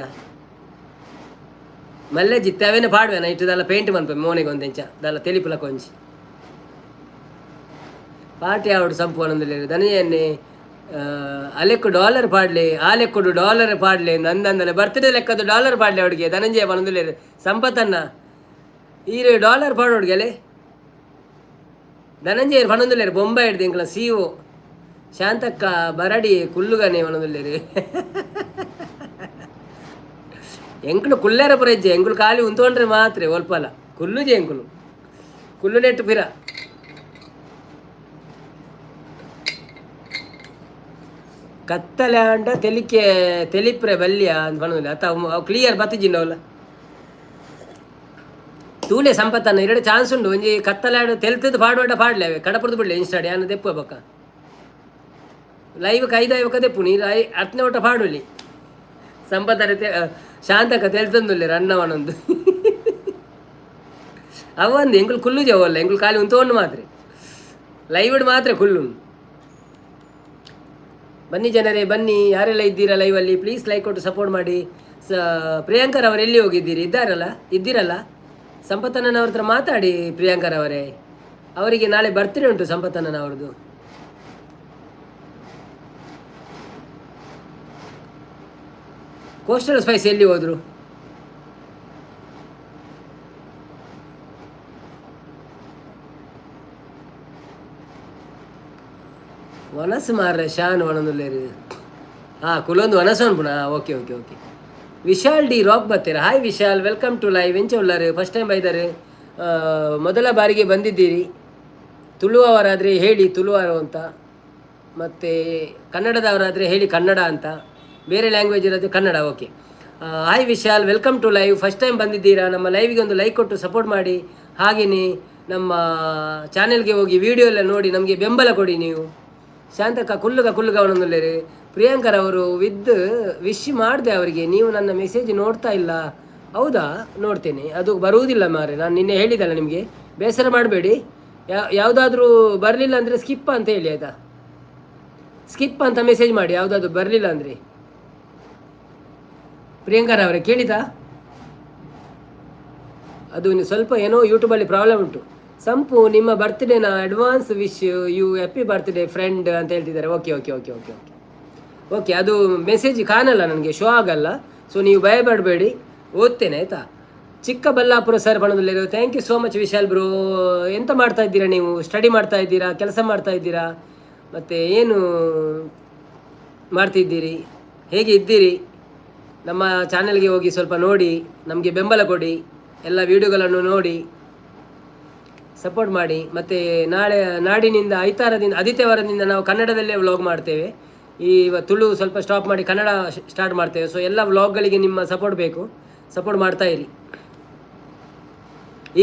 ಮಲ್ಲೆ ಜಿತ್ತೆ ಅವೇನೆ ಪಾಡುವೆನ ಇಟ್ಟದಲ್ಲ ಪೇಂಟ್ ಮನ್ಪೆ ಮೋನಿಗೆ ಒಂದೆಂಚ ದಲ್ಲ ತೆಲಿಪುಲ ಕೊಂಚಿ ಪಾಟಿ ಆವಡು ಸಂಪೂರ್ಣದಲ್ಲಿ ದನೆಯನ್ನೇ ಅಲೆಕ್ಕು ಡಾಲರ್ ಪಾಡ್ಲೆ ಆ ಲೆಕ್ಕಡು ಡಾಲರ್ ಪಾಡ್ಲೆ ನಂದಂದಲೆ ಬರ್ತ್ಡೇ ಲೆಕ್ಕದು ಡಾಲರ್ ಪಾಡ್ಲೆ ಅವಡಿಗೆ ಧನಂಜಯ ಪನೊಂದುಲೆ ಸಂಪತ್ತನ್ನ ಈರು ಡಾಲರ್ ಪಾಡೋಡ್ಗೆ ಅಲೆ ಧನಂಜಯ ಪನೊಂದುಲೇರು ಬೊಂಬೈ ಹಿಡ್ದು ಎಂಕಲ ಸಿಒ ಶಾಂತಕ್ಕ ಬರಡಿ ಕುಲ್ಲುಗನೆ ಪನೊಂದುಲೇರು ಎಂಕುಲು ಕುಲ್ಲೇರ ಪುರಜ್ಜೆ ಎಂಕುಲು ಖಾಲಿ ಉಂತೊಂಡ್ರೆ ಮಾತ್ರ ಒಲ್ಪಲ ಕುಲ್ಲುಜೆ ಎಂಕುಲು ಕುಲ್ಲು ನೆಟ್ಟು ಪಿರ ಕತ್ತಲೆ ಅಂಟ ತೆಲಿಪ್ರೆ ಬಲ್ಯ ಅಂತ ಪನೊಂದುಲೆ ಅತ್ತ ಅವು ಕ್ಲಿಯರ್ ಬತ್ತಿಜಿಂಡವಲ್ಲ ತೂಲೆ ಸಂಪತ್ತನ್ನ ಎರಡು ಚಾನ್ಸ್ ಉಂಡು ಒಂಜಿ ಕತ್ತಲಾಡು ತೆಲ್ತದ್ದು ಪಾಡುವಾಡ ಪಾಡ್ಲೇವೆ ಕಡಪುರದು ಬಿಡ್ಲೆ ಇನ್ಸ್ಟಾಡ್ ಯಾನು ದೆಪ್ಪು ಬಕ್ಕ ಲೈವ್ ಕೈದಾಯ್ವಕ ದೆಪ್ಪು ನೀರು ಹತ್ತನೇ ಊಟ ಪಾಡುಲಿ ಸಂಪತ್ತರ ಶಾಂತಕ ತೆಲ್ತಂದುಲ್ಲೆ ರನ್ನವನೊಂದು ಅವಂದು ಎಂಕುಲು ಕುಲ್ಲು ಜವಲ್ಲ ಎಂಕುಲು ಖಾಲಿ ಉಂತೊಂಡು ಮಾತ್ರ ಲೈವ್ಡ್ ಮಾತ್ರ ಕುಲ್ಲು. ಬನ್ನಿ ಜನರೇ ಬನ್ನಿ, ಯಾರೆಲ್ಲ ಇದ್ದೀರಾ ಲೈವಲ್ಲಿ ಪ್ಲೀಸ್ ಲೈಕ್ ಕೊಟ್ಟು ಸಪೋರ್ಟ್ ಮಾಡಿ. ಪ್ರಿಯಾಂಕರ್ ಅವರು ಎಲ್ಲಿ ಹೋಗಿದ್ದೀರಿ? ಇದ್ದೀರಲ್ಲ ಸಂಪತ್ತಣ್ಣನವ್ರ ಹತ್ರ ಮಾತಾಡಿ. ಪ್ರಿಯಾಂಕರ್ ಅವರೇ, ಅವರಿಗೆ ನಾಳೆ ಬರ್ತ್ಡೇ ಉಂಟು ಸಂಪತ್ತಣ್ಣನವ್ರದ್ದು. ಕೋಸ್ಟಲ್ ಸ್ಪೈಸ್ ಎಲ್ಲಿ ಹೋದ್ರು? ವನಸ್ ಮಾರ್ರೆ ಶಾನ್ ಒಣಂದುಲ್ಲೇರು ಕುಲೊಂದು ವನಸ್ ಅನ್ಪುಣ. ಓಕೆ ವಿಶಾಲ್ ಡಿ ರಾಕ್ ಬರ್ತೀರಾ? Hi Vishal, welcome to live. ಎಂಚ ಉಳ್ಳಾರು ಫಸ್ಟ್ ಟೈಮ್ ಬೈದಾರೆ, ಮೊದಲ ಬಾರಿಗೆ ಬಂದಿದ್ದೀರಿ. ತುಳುವವರಾದರೆ ಹೇಳಿ ತುಳುವಾರು ಅಂತ, ಮತ್ತು ಕನ್ನಡದವರಾದರೆ ಹೇಳಿ ಕನ್ನಡ ಅಂತ, ಬೇರೆ ಲ್ಯಾಂಗ್ವೇಜ್ ಇರೋದು Kannada. Okay, hi Vishal, welcome to live. First time ಬಂದಿದ್ದೀರಾ, ನಮ್ಮ ಲೈವಿಗೆ ಒಂದು ಲೈಕ್ ಕೊಟ್ಟು ಸಪೋರ್ಟ್ ಮಾಡಿ. ಹಾಗೆಯೇ ನಮ್ಮ ಚಾನೆಲ್ಗೆ ಹೋಗಿ ವಿಡಿಯೋ ಎಲ್ಲ ನೋಡಿ ನಮಗೆ ಬೆಂಬಲ ಕೊಡಿ ನೀವು. ಶಾಂತಕ್ಕ ಕುಲ್ಲುಗ ಅವನೊಂದುಲ್ಲೇರಿ. ಪ್ರಿಯಾಂಕರ್ ಅವರು ವಿಶ್ ಮಾಡಿದೆ ಅವರಿಗೆ, ನೀವು ನನ್ನ ಮೆಸೇಜ್ ನೋಡ್ತಾ ಇಲ್ಲ. ಹೌದಾ, ನೋಡ್ತೇನೆ, ಅದು ಬರುವುದಿಲ್ಲ ಮಾರೆ. ನಾನು ನಿನ್ನೆ ಹೇಳಿದ್ದಲ್ಲ ನಿಮಗೆ, ಬೇಸರ ಮಾಡಬೇಡಿ. ಯಾವುದಾದ್ರೂ ಬರಲಿಲ್ಲ ಅಂದರೆ ಸ್ಕಿಪ್ ಅಂತ ಹೇಳಿ ಆಯಿತಾ, ಸ್ಕಿಪ್ ಅಂತ ಮೆಸೇಜ್ ಮಾಡಿ ಯಾವುದಾದ್ರೂ ಬರಲಿಲ್ಲ ಅಂದರೆ. ಪ್ರಿಯಾಂಕರ್ ಅವರೇ ಕೇಳಿತಾ? ಅದು ಸ್ವಲ್ಪ ಏನೋ ಯೂಟ್ಯೂಬಲ್ಲಿ ಪ್ರಾಬ್ಲಮ್ ಉಂಟು. ಸಂಪು, ನಿಮ್ಮ ಬರ್ತ್ಡೇನ advance wish you happy birthday friend ಅಂತ ಹೇಳ್ತಿದ್ದಾರೆ. ಓಕೆ, ಅದು ಮೆಸೇಜ್ ಕಾಣಲ್ಲ ನನಗೆ, ಶೋ ಆಗಲ್ಲ. ಸೊ ನೀವು ಭಯಪಡಬೇಡಿ, ಓದ್ತೇನೆ ಆಯಿತಾ. ಚಿಕ್ಕಬಳ್ಳಾಪುರ ಸರ್ ಬಣದಲ್ಲಿರೋ thank you so much Vishal bro. ಎಂತ ಮಾಡ್ತಾ ಇದ್ದೀರಾ ನೀವು? ಸ್ಟಡಿ ಮಾಡ್ತಾ ಇದ್ದೀರಾ, ಕೆಲಸ ಮಾಡ್ತಾ ಇದ್ದೀರಾ, ಮತ್ತು ಏನು ಮಾಡ್ತಿದ್ದೀರಿ, ಹೇಗೆ ಇದ್ದೀರಿ? ನಮ್ಮ ಚಾನೆಲ್ಗೆ ಹೋಗಿ ಸ್ವಲ್ಪ ನೋಡಿ, ನಮಗೆ ಬೆಂಬಲ ಕೊಡಿ, ಎಲ್ಲ ವೀಡಿಯೋಗಳನ್ನು ನೋಡಿ ಸಪೋರ್ಟ್ ಮಾಡಿ. ಮತ್ತು ನಾಡಿನಿಂದ ಆದಿತ್ಯವಾರದಿಂದ ನಾವು ಕನ್ನಡದಲ್ಲೇ ವ್ಲಾಗ್ ಮಾಡ್ತೇವೆ. ತುಳು ಸ್ವಲ್ಪ ಸ್ಟಾಪ್ ಮಾಡಿ ಕನ್ನಡ ಸ್ಟಾರ್ಟ್ ಮಾಡ್ತೇವೆ. ಸೊ ಎಲ್ಲ ವ್ಲಾಗ್ಗಳಿಗೆ ನಿಮ್ಮ ಸಪೋರ್ಟ್ ಬೇಕು, ಸಪೋರ್ಟ್ ಮಾಡ್ತಾ ಇರಿ.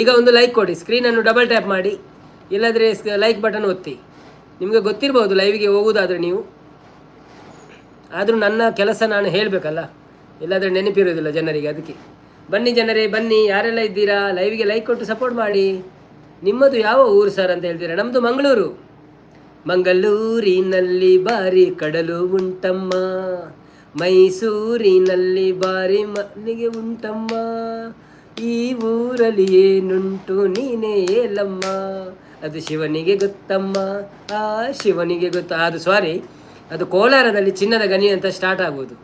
ಈಗ ಒಂದು ಲೈಕ್ ಕೊಡಿ, ಸ್ಕ್ರೀನನ್ನು ಡಬಲ್ ಟ್ಯಾಪ್ ಮಾಡಿ, ಇಲ್ಲದ್ರೆ ಲೈಕ್ ಬಟನ್ ಒತ್ತಿ. ನಿಮಗೆ ಗೊತ್ತಿರ್ಬೋದು ಲೈವಿಗೆ ಹೋಗುವುದಾದರೆ ನೀವು, ಆದರೂ ನನ್ನ ಕೆಲಸ ನಾನು ಹೇಳಬೇಕಲ್ಲ, ಇಲ್ಲಾದರೆ ನೆನಪಿರೋದಿಲ್ಲ ಜನರಿಗೆ. ಅದಕ್ಕೆ ಬನ್ನಿ ಜನರೇ ಬನ್ನಿ, ಯಾರೆಲ್ಲ ಇದ್ದೀರಾ ಲೈವಿಗೆ ಲೈಕ್ ಕೊಟ್ಟು ಸಪೋರ್ಟ್ ಮಾಡಿ. ನಿಮ್ಮದು ಯಾವ ಊರು ಸರ್ ಅಂತ ಹೇಳ್ತೀರಾ? ನಮ್ಮದು ಮಂಗಳೂರು. ಮಂಗಳೂರಿನಲ್ಲಿ ಬಾರಿ ಕಡಲು ಉಂಟಮ್ಮ, ಮೈಸೂರಿನಲ್ಲಿ ಬಾರಿ ಮಲ್ಲಿಗೆ ಉಂಟಮ್ಮ, ಈ ಊರಲ್ಲಿ ಏನುಂಟು ನೀನೇ ಹೇಳಮ್ಮ, ಅದು ಶಿವನಿಗೆ ಗೊತ್ತಮ್ಮ, ಆ ಶಿವನಿಗೆ ಗೊತ್ತ. ಅದು ಸಾರಿ, ಅದು ಕೋಲಾರದಲ್ಲಿ ಚಿನ್ನದ ಗನಿ ಅಂತ ಸ್ಟಾರ್ಟ್ ಆಗುವುದು.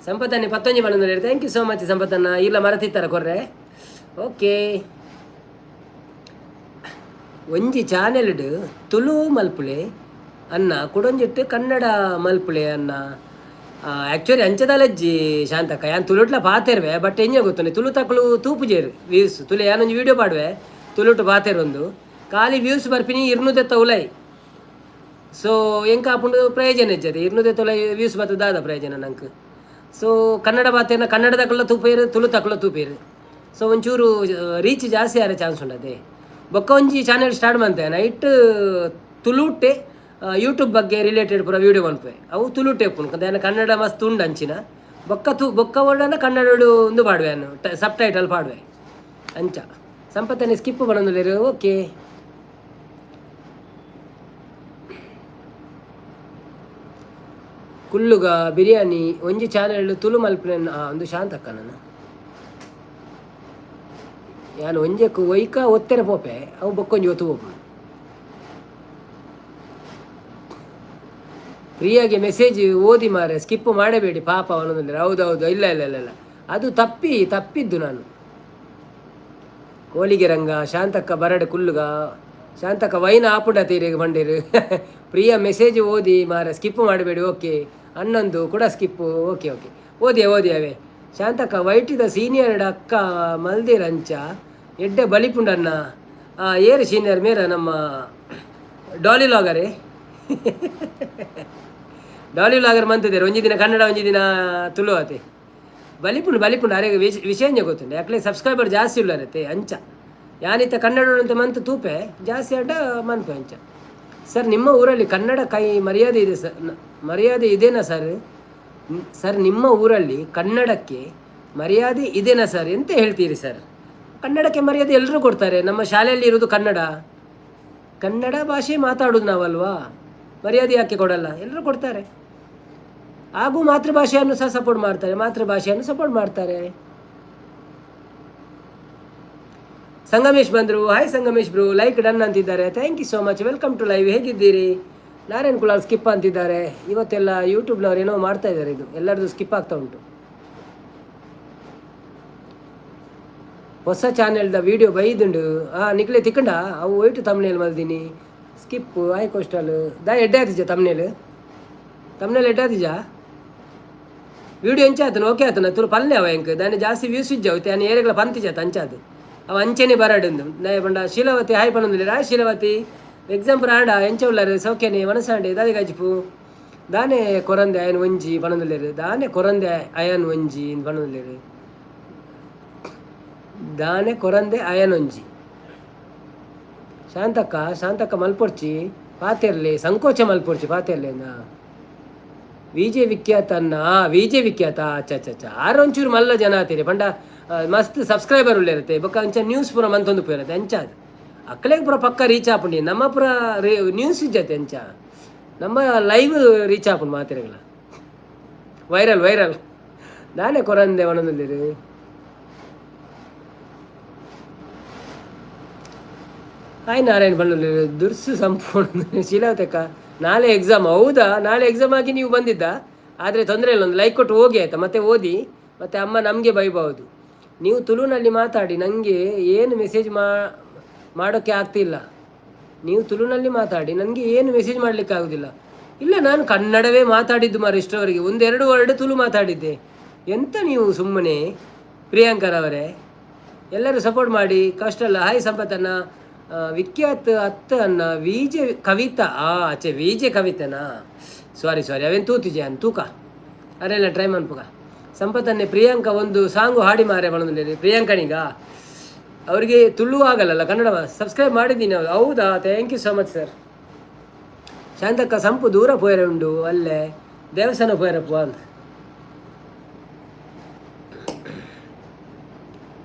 ಸಂಪತ್ತನ್ನೇ ಪತ್ತೊಂಜಿ ಬಣ್ಣದಲ್ಲಿ ಥ್ಯಾಂಕ್ ಯು ಸೋ ಮಚ್ ಸಂಪತ್ತನ್ನ. ಇಲ್ಲ ಮರತಿತ್ತರ ಕೊರ್ರೆ. ಓಕೆ, ಒಂಜಿ ಚಾನೆಲ್ಡ್ ತುಳು ಮಲ್ಪುಳೆ ಅನ್ನ ಕುಡೊಂಜಿಟ್ಟು ಕನ್ನಡ ಮಲ್ಪುಳೆ ಅನ್ನ. ಆ್ಯಕ್ಚುಲಿ ಅಂಚದಲಜ್ಜಿ ಶಾಂತಕ್ಕ ಯಾನ್ ತುಳುಟ್ಲ ಪಾತೆರ್ವೆ, ಬಟ್ ಎಂಜ ಗೊತ್ತುಂಡೆ ತುಳು ತಕ್ಕಳು ತೂಪುಜೇರು ವ್ಯೂಸ್ ತುಳು ಯಾನೊಂದು ವೀಡಿಯೋ ಪಾಡುವೆ ತುಳುಟು ಪಾತೆರೊಂದು ಖಾಲಿ ವ್ಯೂಸ್ ಬರ್ಪಿನಿ 200 ಉಲೈ. ಸೊ ಎಂಕ ಆಪುಂಡು ಪ್ರಯೋಜನ ಇಜ್ಜದೆ 200 ಉಲೈ ವ್ಯೂಸ್ ಬರ್ತದಾದ ಪ್ರಯೋಜನ ನಂಗೆ. ಸೊ ಕನ್ನಡ ಬಾತೇನ ಕನ್ನಡ ತಕ್ಕಳ ತೂಪೇರು ತುಳು ತಕ್ಕಳ ತೂಪೇರು. ಸೊ ಒಂಚೂರು ರೀಚ್ ಜಾಸ್ತಿ ಆರೆ ಚಾನ್ಸ್ ಉಂಡದೆ. ಬೊಕ್ಕ ಒಂಜಿ ಚಾನೆಲ್ ಸ್ಟಾರ್ಟ್ ಮಾಡ್ತೇನೆ ನೈಟ್ ತುಳುಟೆ ಯೂಟ್ಯೂಬ್ ಬಗ್ಗೆ ರಿಲೇಟೆಡ್ ಪೂರ ವೀಡಿಯೋ ಮನ್ಪೆ. ಅವು ತುಳುಟೆ ಉಪ್ಪುನು ಕಂದ ಕನ್ನಡ ಮಸ್ತ್ ಉಂಡು ಅಂಚಿನ ಬೊಕ್ಕ ವರ್ಡನ್ನ ಕನ್ನಡ ಒಂದು ಪಾಡುವೆ ಅನ್ನು ಸಬ್ ಟೈಟಲ್ ಪಾಡುವೆ ಅಂಚ. ಸಂಪತ್ತನೆ ಸ್ಕಿಪ್ ಬರೋದಿಲ್ಲ. ಓಕೆ, ಕುಲ್ಲುಗ ಬಿರಿಯಾನಿ ಒಂಜಿ ಚಾನೆಲ್ ತುಳು ಮಲ್ಪನೆ ಒಂದು ಶಾಂತಕ್ಕ ನಾನು ಯಾನು ಒಂಜಕ್ಕೂ ಒಯ್ಕ ಒತ್ತೆರೆ ಪೋಪೆ ಅವು ಬೊಕ್ಕೊಂಜಿ ಒತ್ತು ಹೋಗು. ಫ್ರೀಯಾಗಿ ಮೆಸೇಜ್ ಓದಿ ಮಾರೆ ಸ್ಕಿಪ್ ಮಾಡಬೇಡಿ ಪಾಪ ಅನ್ನೋದಿಲ್ಲ. ಹೌದೌದು, ಇಲ್ಲ ಇಲ್ಲ ಇಲ್ಲ ಇಲ್ಲ, ಅದು ತಪ್ಪಿದ್ದು ನಾನು. ಕೋಲಿಗೆ ರಂಗ ಶಾಂತಕ್ಕ ಬರಡೆ ಕುಲ್ಲುಗ ಶಾಂತಕ್ಕ ವೈನ ಆಪುಡ ತೀರಿಗೆ ಬಂಡೇರು ಪ್ರಿಯ ಮೆಸೇಜ್ ಓದಿ ಮಾರೆ ಸ್ಕಿಪ್ ಮಾಡಬೇಡಿ. ಓಕೆ, ಹನ್ನೊಂದು ಕೂಡ ಸ್ಕಿಪ್ಪು. ಓಕೆ ಓಕೆ, ಓದಿ ಅವೇ ಶಾಂತಕ್ಕ ವೈಟಿದ ಸೀನಿಯರ್ ಅಕ್ಕ ಮಲ್ದಿರಂಚ ಎಡ್ಡೆ ಬಲಿಪುಂಡನ್ನ ಏರು ಸೀನಿಯರ್ ಮೇರ ನಮ್ಮ ಡಾಲಿ ಲಾಗರೇ ಡಾಲಿ ಲಾಗರ್ ಮಂತಿದ್ದಾರೆ. ಒಂಜಿ ದಿನ ಕನ್ನಡ ಒಂಜಿ ದಿನ ತುಳು ಆತೆ ಬಲಿಪುಂಡು ಅರೆ ವಿಷಯ ಗೊತ್ತುಂಡು. ಯಾಕಲೆ ಸಬ್ಸ್ಕ್ರೈಬರ್ ಜಾಸ್ತಿ ಉಳ್ಳರತ್ತೆ ಅಂಚ ಯಾನಿತ್ತ ಕನ್ನಡ ಅಂತ ಮಂತ್ ತೂಪೆ ಜಾಸ್ತಿ ಅಡ್ಡ ಮನ್ಪೆ ಅಂಚ. ಸರ್ ನಿಮ್ಮ ಊರಲ್ಲಿ ಕನ್ನಡ ಕೈ ಮರ್ಯಾದೆ ಇದೆ ಸರ್, ಮರ್ಯಾದೆ ಇದೆನಾ ಸರ್? ಸರ್ ನಿಮ್ಮ ಊರಲ್ಲಿ ಕನ್ನಡಕ್ಕೆ ಮರ್ಯಾದೆ ಇದೆನಾ ಸರ್ ಎಂತ ಹೇಳ್ತೀರಿ ಸರ್? ಕನ್ನಡಕ್ಕೆ ಮರ್ಯಾದೆ ಎಲ್ಲರೂ ಕೊಡ್ತಾರೆ. ನಮ್ಮ ಶಾಲೆಯಲ್ಲಿ ಇರೋದು ಕನ್ನಡ ಭಾಷೆ ಮಾತಾಡೋದು ನಾವಲ್ವಾ, ಮರ್ಯಾದೆ ಯಾಕೆ ಕೊಡಲ್ಲ? ಎಲ್ಲರೂ ಕೊಡ್ತಾರೆ. ಹಾಗೂ ಮಾತೃಭಾಷೆಯನ್ನು ಸಹ ಸಪೋರ್ಟ್ ಮಾಡ್ತಾರೆ. ಸಂಗಮೇಶ್ ಬಂದರು. Hi Sangamesh bro, like done ಅಂತಿದ್ದಾರೆ. Thank you so much, welcome to live. ಹೇಗಿದ್ದೀರಿ? ನಾರಾಯಣ್ ಕುಲಾಲ್ ಸ್ಕಿಪ್ ಅಂತಿದ್ದಾರೆ. ಇವತ್ತೆಲ್ಲ ಯೂಟ್ಯೂಬ್ನವ್ರು ಏನೋ ಮಾಡ್ತಾ ಇದ್ದಾರೆ, ಇದು ಎಲ್ಲರದು ಸ್ಕಿಪ್ ಆಗ್ತಾ ಉಂಟು. ಹೊಸ ಚಾನೆಲ್ದ ವೀಡಿಯೋ ಬೈದುಂಡು ನಿಕ್ಲೆ ತಿಕ್ಕಂಡ ಅವು ಒಯ್ಟು ತಮ್ನೇಲ್ ಮಲ್ದಿನಿ ಸ್ಕಿಪ್ ಆಯ್ ಕೋಸ್ಟಲ್ ದಾ ಎಡ್ಡೆ ಆತಿಜ ತಮ್ನೇಲ್ ಎಡ್ಡೆ ವೀಡಿಯೋ ಎಂಚ ಆತನ ಓಕೆ ಆತನ ತುಳು ಪಲ್ಲೆ ಅವ ಎಂಕ್ ದಾನಿ ಜಾಸ್ತಿ ವ್ಯೂಸ್ ಇಜ್ಜಾವತ್ತೆ ಅನ್ನ ಏರೆಗಳ ಪಂತಿಜಾತ ಅಂಚಾದು ಅವ ಅಂಚೆನೆ ಬರಡಂದು ನಯ ಬಂಡ ಶೀಲವತಿ ಹಾಯ್ ಪನ್ನೊಂದಿಲ್ಲ ರಾಯ್ ಶೀಲವತಿ ಎಕ್ಸಾಂಪಲ್ ಆಂಡ ಎಂಚ ಉಳ್ಳಾರು ಸೌಖ್ಯನೆ ಮನಸಾಂಡೆ ದಾದಿ ಗಜ್ಪು ದಾನೆ ಕೊರಂದೆ ಅಯನ್ ಒಂಜಿ ಪನ್ನೊಂದಿಲ್ಲೇರು ದಾನೆ ಕೊರಂದೆ ಅಯನ್ ಒಂಜಿ ಪನ್ನೊಂದಿಲ್ಲೇರು ದಾನೆ ಕೊರಂದೆ ಅಯನೊಂಜಿ ಶಾಂತಕ್ಕ ಮಲ್ಪೊರ್ಚಿ ಪಾತೆರ್ಲೆ ಸಂಕೋಚ ಮಲ್ಪೊರ್ಚಿ ಪಾತೆರ್ಲೆ ವಿಜೆ ವಿಖ್ಯಾತ ಅಚ್ಚ ಆರೊಂಚೂರು ಮಲ್ಲ ಜನ ಆತೀರಿ ಪಂಡ ಮಸ್ತ್ ಸಬ್ಸ್ಕ್ರೈಬರ್ ಉಳ್ಳೇರತ್ತೆ ಬೊಕ್ಕ ಅಂಚ ನ್ಯೂಸ್ ಪೂರ ಮಂತೊಂದು ಪೋಯಿರತ್ತೆ ಅಂಚ ಅದು ಅಕ್ಕಲೆಗೆ ಪೂರ ಪಕ್ಕ ರೀಚ್ ಆಪುಂಡಿ ನಮ್ಮ ಪೂರ ನ್ಯೂಸ್ ಇಜ್ಜತೆ ಅಂಚ ನಮ್ಮ ಲೈವ್ ರೀಚ್ ಆಪುಂಡು ಮಾತಿರಗಳ ವೈರಲ್ ದಾನೆ ಕೊರಂದೆ ಒಣಂದಿರು ಹಾಯ್ ನಾರಾಯಣ್ ಬಣ್ಣಲ್ಲಿ ದುರ್ಸು ಸಂಪೂರ್ಣ ಶೀಲಾವತಕ್ಕ ನಾಳೆ ಎಕ್ಸಾಮ್. ಹೌದಾ, ನಾಳೆ ಎಕ್ಸಾಮ್ ಆಗಿ ನೀವು ಬಂದಿದ್ದ? ಆದರೆ ತೊಂದರೆ ಇಲ್ಲ, ಒಂದು ಲೈಕ್ ಕೊಟ್ಟು ಹೋಗಿ ಆಯಿತಾ, ಮತ್ತೆ ಓದಿ, ಮತ್ತು ಅಮ್ಮ ನಮಗೆ ಬೈಬಹುದು. ನೀವು ತುಳುನಲ್ಲಿ ಮಾತಾಡಿ, ನನಗೆ ಏನು ಮೆಸೇಜ್ ಮಾಡೋಕ್ಕೆ ಆಗ್ತಿಲ್ಲ. ನೀವು ತುಳುನಲ್ಲಿ ಮಾತಾಡಿ, ನನಗೆ ಏನು ಮೆಸೇಜ್ ಮಾಡಲಿಕ್ಕೆ ಆಗೋದಿಲ್ಲ. ಇಲ್ಲ, ನಾನು ಕನ್ನಡವೇ ಮಾತಾಡಿದ್ದು ಮಾರು ಇಷ್ಟರವರೆಗೆ, 1-2 ವರ್ಡ್ ತುಳು ಮಾತಾಡಿದ್ದೆ. ಎಂತ ನೀವು ಸುಮ್ಮನೆ ಪ್ರಿಯಾಂಕರವರೇ, ಎಲ್ಲರೂ ಸಪೋರ್ಟ್ ಮಾಡಿ. ಕಷ್ಟ ಅಲ್ಲ. ಹಾಯ್ ಸಂಪತ್ತನ್ನ ವಿಖ್ಯಾತ ಅನ್ನ ವಿಜೆ ಕವಿತಾ ಆಚೆ ವಿಜೆ ಕವಿತನಾ ಸಾರಿ ಅವೇನು ತೂತಿಜೆ ಅನ್ ತೂಕ ಅರೆಲ್ಲ ಟ್ರೈ ಮನ್ಪುಗ ಸಂಪತ್ತನ್ನೇ ಪ್ರಿಯಾಂಕಾ ಒಂದು ಸಾಂಗು ಹಾಡಿ ಮಾರೆ ಮಾಡೋದಿಲ್ಲ ಪ್ರಿಯಾಂಕನಿಗ ಅವರಿಗೆ ತುಳು ಆಗಲ್ಲ ಕನ್ನಡ ಸಬ್ಸ್ಕ್ರೈಬ್ ಮಾಡಿದ್ದೀನಿ. ಹೌದಾ, thank you so much sir. ಶಾಂತಕ್ಕ ಸಂಪು ದೂರ ಪೋಯರೆ ಉಂಡು ಅಲ್ಲೇ ದೇವಸ್ಥಾನ ಪೋಯರಪ್ಪ ಅಂತ.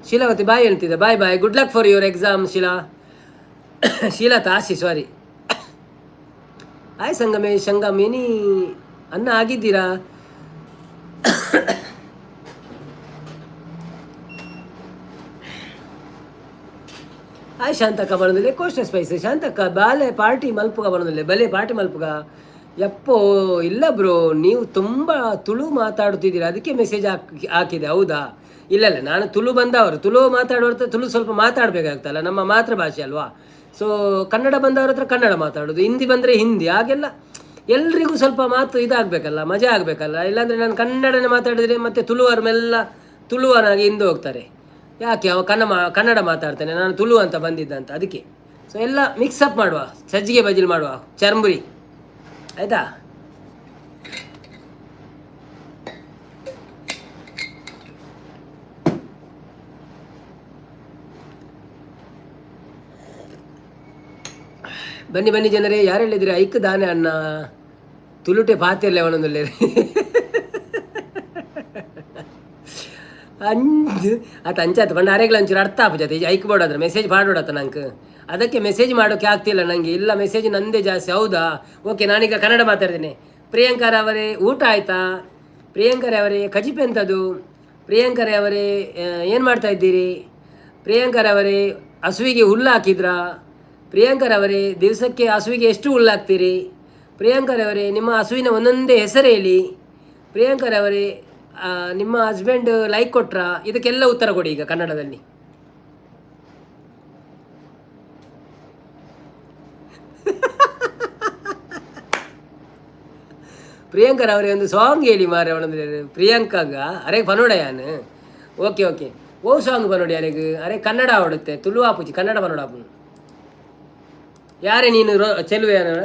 ಶೀಲಾವತಿ ಬಾಯ್ ಹೇಳ್ತಿದ್ದೆ. Bye good luck for your exam Sheela ತಾಸಿ ಸಾರಿ. ಹಾಯ್ ಸಂಗಮೇಶ್ ಸಂಗಮೇನಿ, ಅನ್ನ ಆಗಿದ್ದೀರಾ? ಹಾಯ್ ಶಾಂತಕ್ಕ ಬರೋದಿಲ್ಲ ಕೋಷ್ಟ ಸ್ಪೈಸ್. ಶಾಂತಕ್ಕ ಬಾಲೆ ಪಾರ್ಟಿ ಮಲ್ಪುಗ ಬರೋದಿಲ್ಲ, ಬಲೆ ಪಾರ್ಟಿ ಮಲ್ಪುಗ. ಯಪ್ಪೋ ಇಲ್ಲ ಬ್ರೋ, ನೀವು ತುಂಬ ತುಳು ಮಾತಾಡುತ್ತಿದ್ದೀರಾ, ಅದಕ್ಕೆ ಮೆಸೇಜ್ ಹಾಕಿದೆ. ಹೌದಾ? ಇಲ್ಲ ಇಲ್ಲ, ನಾನು ತುಳು ಬಂದವರು, ತುಳು ಮಾತಾಡುವ ತುಳು ಸ್ವಲ್ಪ ಮಾತಾಡಬೇಕಾಗ್ತಲ್ಲ, ನಮ್ಮ ಮಾತೃಭಾಷೆ ಅಲ್ವಾ. ಸೊ ಕನ್ನಡ ಬಂದವ್ರ ಹತ್ರ ಕನ್ನಡ ಮಾತಾಡೋದು, ಹಿಂದಿ ಬಂದರೆ ಹಿಂದಿ, ಹಾಗೆಲ್ಲ ಎಲ್ರಿಗೂ ಸ್ವಲ್ಪ ಮಾತು ಇದಾಗಬೇಕಲ್ಲ, ಮಜಾ ಆಗಬೇಕಲ್ಲ. ಇಲ್ಲಾಂದರೆ ನಾನು ಕನ್ನಡನೇ ಮಾತಾಡಿದರೆ ಮತ್ತೆ ತುಳುವರ್ಮೆಲ್ಲ ತುಳುವನಾಗಿ ಹಿಂದೆ ಹೋಗ್ತಾರೆ. ಯಾಕೆ ಅವ ಕನ್ನಡ ಮಾತಾಡ್ತಾನೆ, ನಾನು ತುಳು ಅಂತ ಬಂದಿದ್ದಂತ, ಅದಕ್ಕೆ. ಸೊ ಎಲ್ಲ ಮಿಕ್ಸಪ್ ಮಾಡುವ, ಸಜ್ಜಿಗೆ ಬಜಿಲ್ ಮಾಡುವ, ಚರ್ಮುರಿ ಆಯಿತಾ? ಬನ್ನಿ ಬನ್ನಿ ಜನರೇ, ಯಾರು ಹೇಳಿದ್ರಿ ಐಕ್ ದಾನೆ ಅನ್ನ ತುಳುಟೆ ಪಾತಿಯಲ್ಲೇ ಅವನೊಂದಲ್ಲೇ ಅಂಜು ಆತ ಅಂಚಾತ ಪಂಡ ಅರೆಗ್ಲ ಅಂಚೂರು ಅರ್ಥ ಆಪುಜಾತ ಈಗ ಐಕ್ ಬೋಡಾದ್ರೆ ಮೆಸೇಜ್ ಪಾಡೋಡತ್ತ ನಂಗೆ, ಅದಕ್ಕೆ ಮೆಸೇಜ್ ಮಾಡೋಕ್ಕೆ ಆಗ್ತಿಲ್ಲ ನನಗೆ. ಇಲ್ಲ ಮೆಸೇಜ್ ನಂದೇ ಜಾಸ್ತಿ. ಹೌದಾ? ಓಕೆ, ನಾನೀಗ ಕನ್ನಡ ಮಾತಾಡ್ತೇನೆ. ಪ್ರಿಯಾಂಕರ್ ಅವರೇ ಊಟ ಆಯಿತಾ? ಪ್ರಿಯಾಂಕರ್ ಅವರೇ ಕಜಿಪೆ ಎಂಥದ್ದು? ಪ್ರಿಯಾಂಕರ್ ಅವರೇ ಏನು ಮಾಡ್ತಾ ಇದ್ದೀರಿ? ಪ್ರಿಯಾಂಕರ್ ಅವರೇ ಹಸುವಿಗೆ ಹುಲ್ಲು ಹಾಕಿದ್ರಾ? ಪ್ರಿಯಾಂಕರ್ ಅವರೇ ದಿವಸಕ್ಕೆ ಹಸುವಿಗೆ ಎಷ್ಟು ಹುಲ್ಲು ಹಾಕ್ತೀರಿ? ಪ್ರಿಯಾಂಕರ್ ಅವರೇ ನಿಮ್ಮ ಹಸುವಿನ ಒಂದೊಂದೇ ಹೆಸರು ಹೇಳಿ. ಪ್ರಿಯಾಂಕರ್ ಅವರೇ ನಿಮ್ಮ ಹಸ್ಬೆಂಡ್ ಲೈಕ್ ಕೊಟ್ರಾ? ಇದಕ್ಕೆಲ್ಲ ಉತ್ತರ ಕೊಡಿ ಈಗ ಕನ್ನಡದಲ್ಲಿ. ಪ್ರಿಯಾಂಕರ್ ಅವರೇ ಒಂದು ಸಾಂಗ್ ಹೇಳಿ ಮಾರೆ ಅವನಂದ್ರೆ ಪ್ರಿಯಾಂಕಾಗ ಅರೆ ಪನೋಡಯಾನ್. ಓಕೆ ಓಕೆ, ಓ ಸಾಂಗ್ ಪನೋಡಿ ಅರೆಗೆ. ಅರೆ ಕನ್ನಡ ಆವಡುತ್ತೆ, ತುಳು ಆಪುಜಿ ಕನ್ನಡ ಪನೋಡ ಆಪು. ಯಾರೇ ನೀನು ಚೆಲುವೆ ಅನ್ನ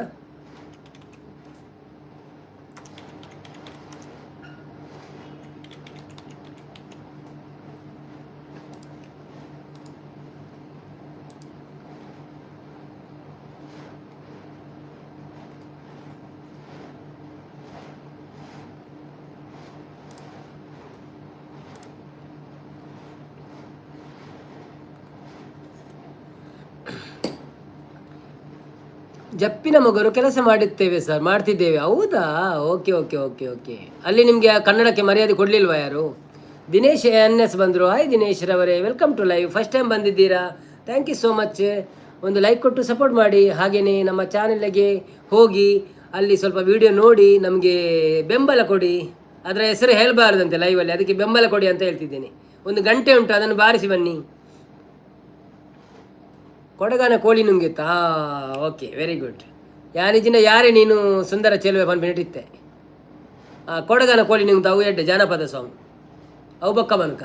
ಜಪ್ಪಿನ ಮಗರು ಕೆಲಸ ಮಾಡುತ್ತೇವೆ ಸರ್, ಮಾಡ್ತಿದ್ದೇವೆ. ಹೌದಾ? Okay okay okay okay. ಅಲ್ಲಿ ನಿಮಗೆ ಕನ್ನಡಕ್ಕೆ ಮರ್ಯಾದೆ ಕೊಡಲಿಲ್ವಾ ಯಾರು? ದಿನೇಶ್ NS ಬಂದರು. ಹಾಯ್ ದಿನೇಶ್ ರವರೇ, welcome to live. First time ಬಂದಿದ್ದೀರಾ, ಥ್ಯಾಂಕ್ ಯು ಸೋ ಮಚ್. ಒಂದು ಲೈಕ್ ಕೊಟ್ಟು ಸಪೋರ್ಟ್ ಮಾಡಿ. ಹಾಗೆಯೇ ನಮ್ಮ ಚಾನೆಲ್ಗೆ ಹೋಗಿ ಅಲ್ಲಿ ಸ್ವಲ್ಪ ವಿಡಿಯೋ ನೋಡಿ ನಮಗೆ ಬೆಂಬಲ ಕೊಡಿ. ಅದರ ಹೆಸರು ಹೇಳಬಾರ್ದಂತೆ ಲೈವಲ್ಲಿ, ಅದಕ್ಕೆ ಬೆಂಬಲ ಕೊಡಿ ಅಂತ ಹೇಳ್ತಿದ್ದೇನೆ. ಒಂದು ಗಂಟೆ ಉಂಟು, ಅದನ್ನು ಬಾರಿಸಿ ಬನ್ನಿ. ಕೊಡಗನ ಕೋಳಿ ನುಂಗಿತ್ತಾ? Okay, very good. ಯಾನಿಜಿನ ಯಾರೇ ನೀನು ಸುಂದರ ಚೆಲುವೆ ಪನ್ಪಿನಿಟ್ಟಿತ್ತೆ. ಕೊಡಗನ ಕೋಳಿ ನುಂಗ್ತಾ ಅವು ಎಡ್ಡೆ ಜಾನಪದ ಸಾಂಗ್ ಅವು ಬೊಕ್ಕ ಬನ್ಕ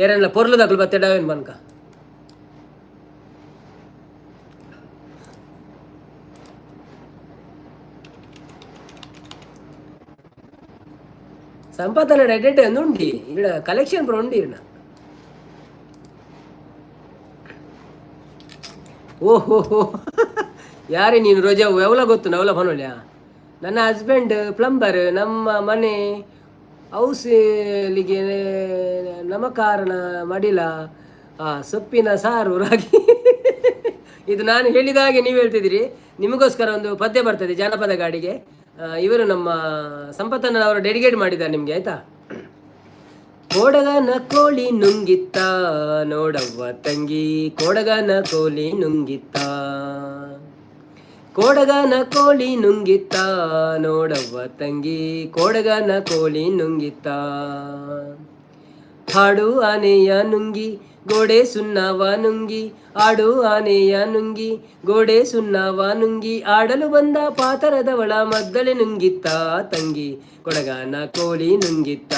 ಏರೆಲ್ಲ ಪೊರ್ಲು ದಕ್ಕಲು ಬತ್ತೆ ಡವೇನ್ ಬನ್ಕ. ಸಂಪಾದನೆ ಎಡ್ಡೆ ಒಂದು ಉಂಡಿ ಇಡ ಕಲೆಕ್ಷನ್ ಪುರ ಉಂಡಿ ಇರ್ನ. ಓಹೋ ಯಾರೇ ನೀನು ರೋಜಾ ಅವಲ ಗೊತ್ತು ನವಲ ಪನೋಳ್ಯ. ನನ್ನ ಹಸ್ಬೆಂಡ್ ಪ್ಲಂಬರ್, ನಮ್ಮ ಮನೆ ಔಸಲಿಗೆ ನಮಕಾರಣ ಮಡಿಲ ಸೊಪ್ಪಿನ ಸಾರು ರಾಗಿ. ಇದು ನಾನು ಹೇಳಿದ ಹಾಗೆ ನೀವು ಹೇಳ್ತಿದ್ದೀರಿ. ನಿಮಗೋಸ್ಕರ ಒಂದು ಪದ್ಯ ಬರ್ತದೆ ಜಾನಪದ ಗಾಡಿಗೆ. ಇವರು ನಮ್ಮ ಸಂಪತ್ತನವರು ಡೆಡಿಕೇಟ್ ಮಾಡಿದ್ದಾರೆ ನಿಮಗೆ, ಆಯಿತಾ? ಕೊಡಗನ ಕೋಳಿ ನುಂಗಿತ್ತ ನೋಡವ್ವ ತಂಗಿ, ಕೊಡಗನ ಕೋಳಿ ನುಂಗಿತ್ತ, ಕೊಡಗನ ಕೋಳಿ ನುಂಗಿತ್ತ ನೋಡವ್ವ ತಂಗಿ, ಕೊಡಗನ ಕೋಳಿ ನುಂಗಿತ್ತ. ಹಾಡು ಆನೆಯ ನುಂಗಿ ಗೋಡೆ ಸುಣ್ಣವ ನುಂಗಿ, ಆಡು ಆನೆಯ ನುಂಗಿ ಗೋಡೆ ಸುಣ್ಣವ ನುಂಗಿ, ಆಡಲು ಬಂದ ಪಾತರದವಳ ಮದ್ದಳೆ ನುಂಗಿತ್ತ ತಂಗಿ, ಕೊಡಗನ ಕೋಳಿ ನುಂಗಿತ್ತ,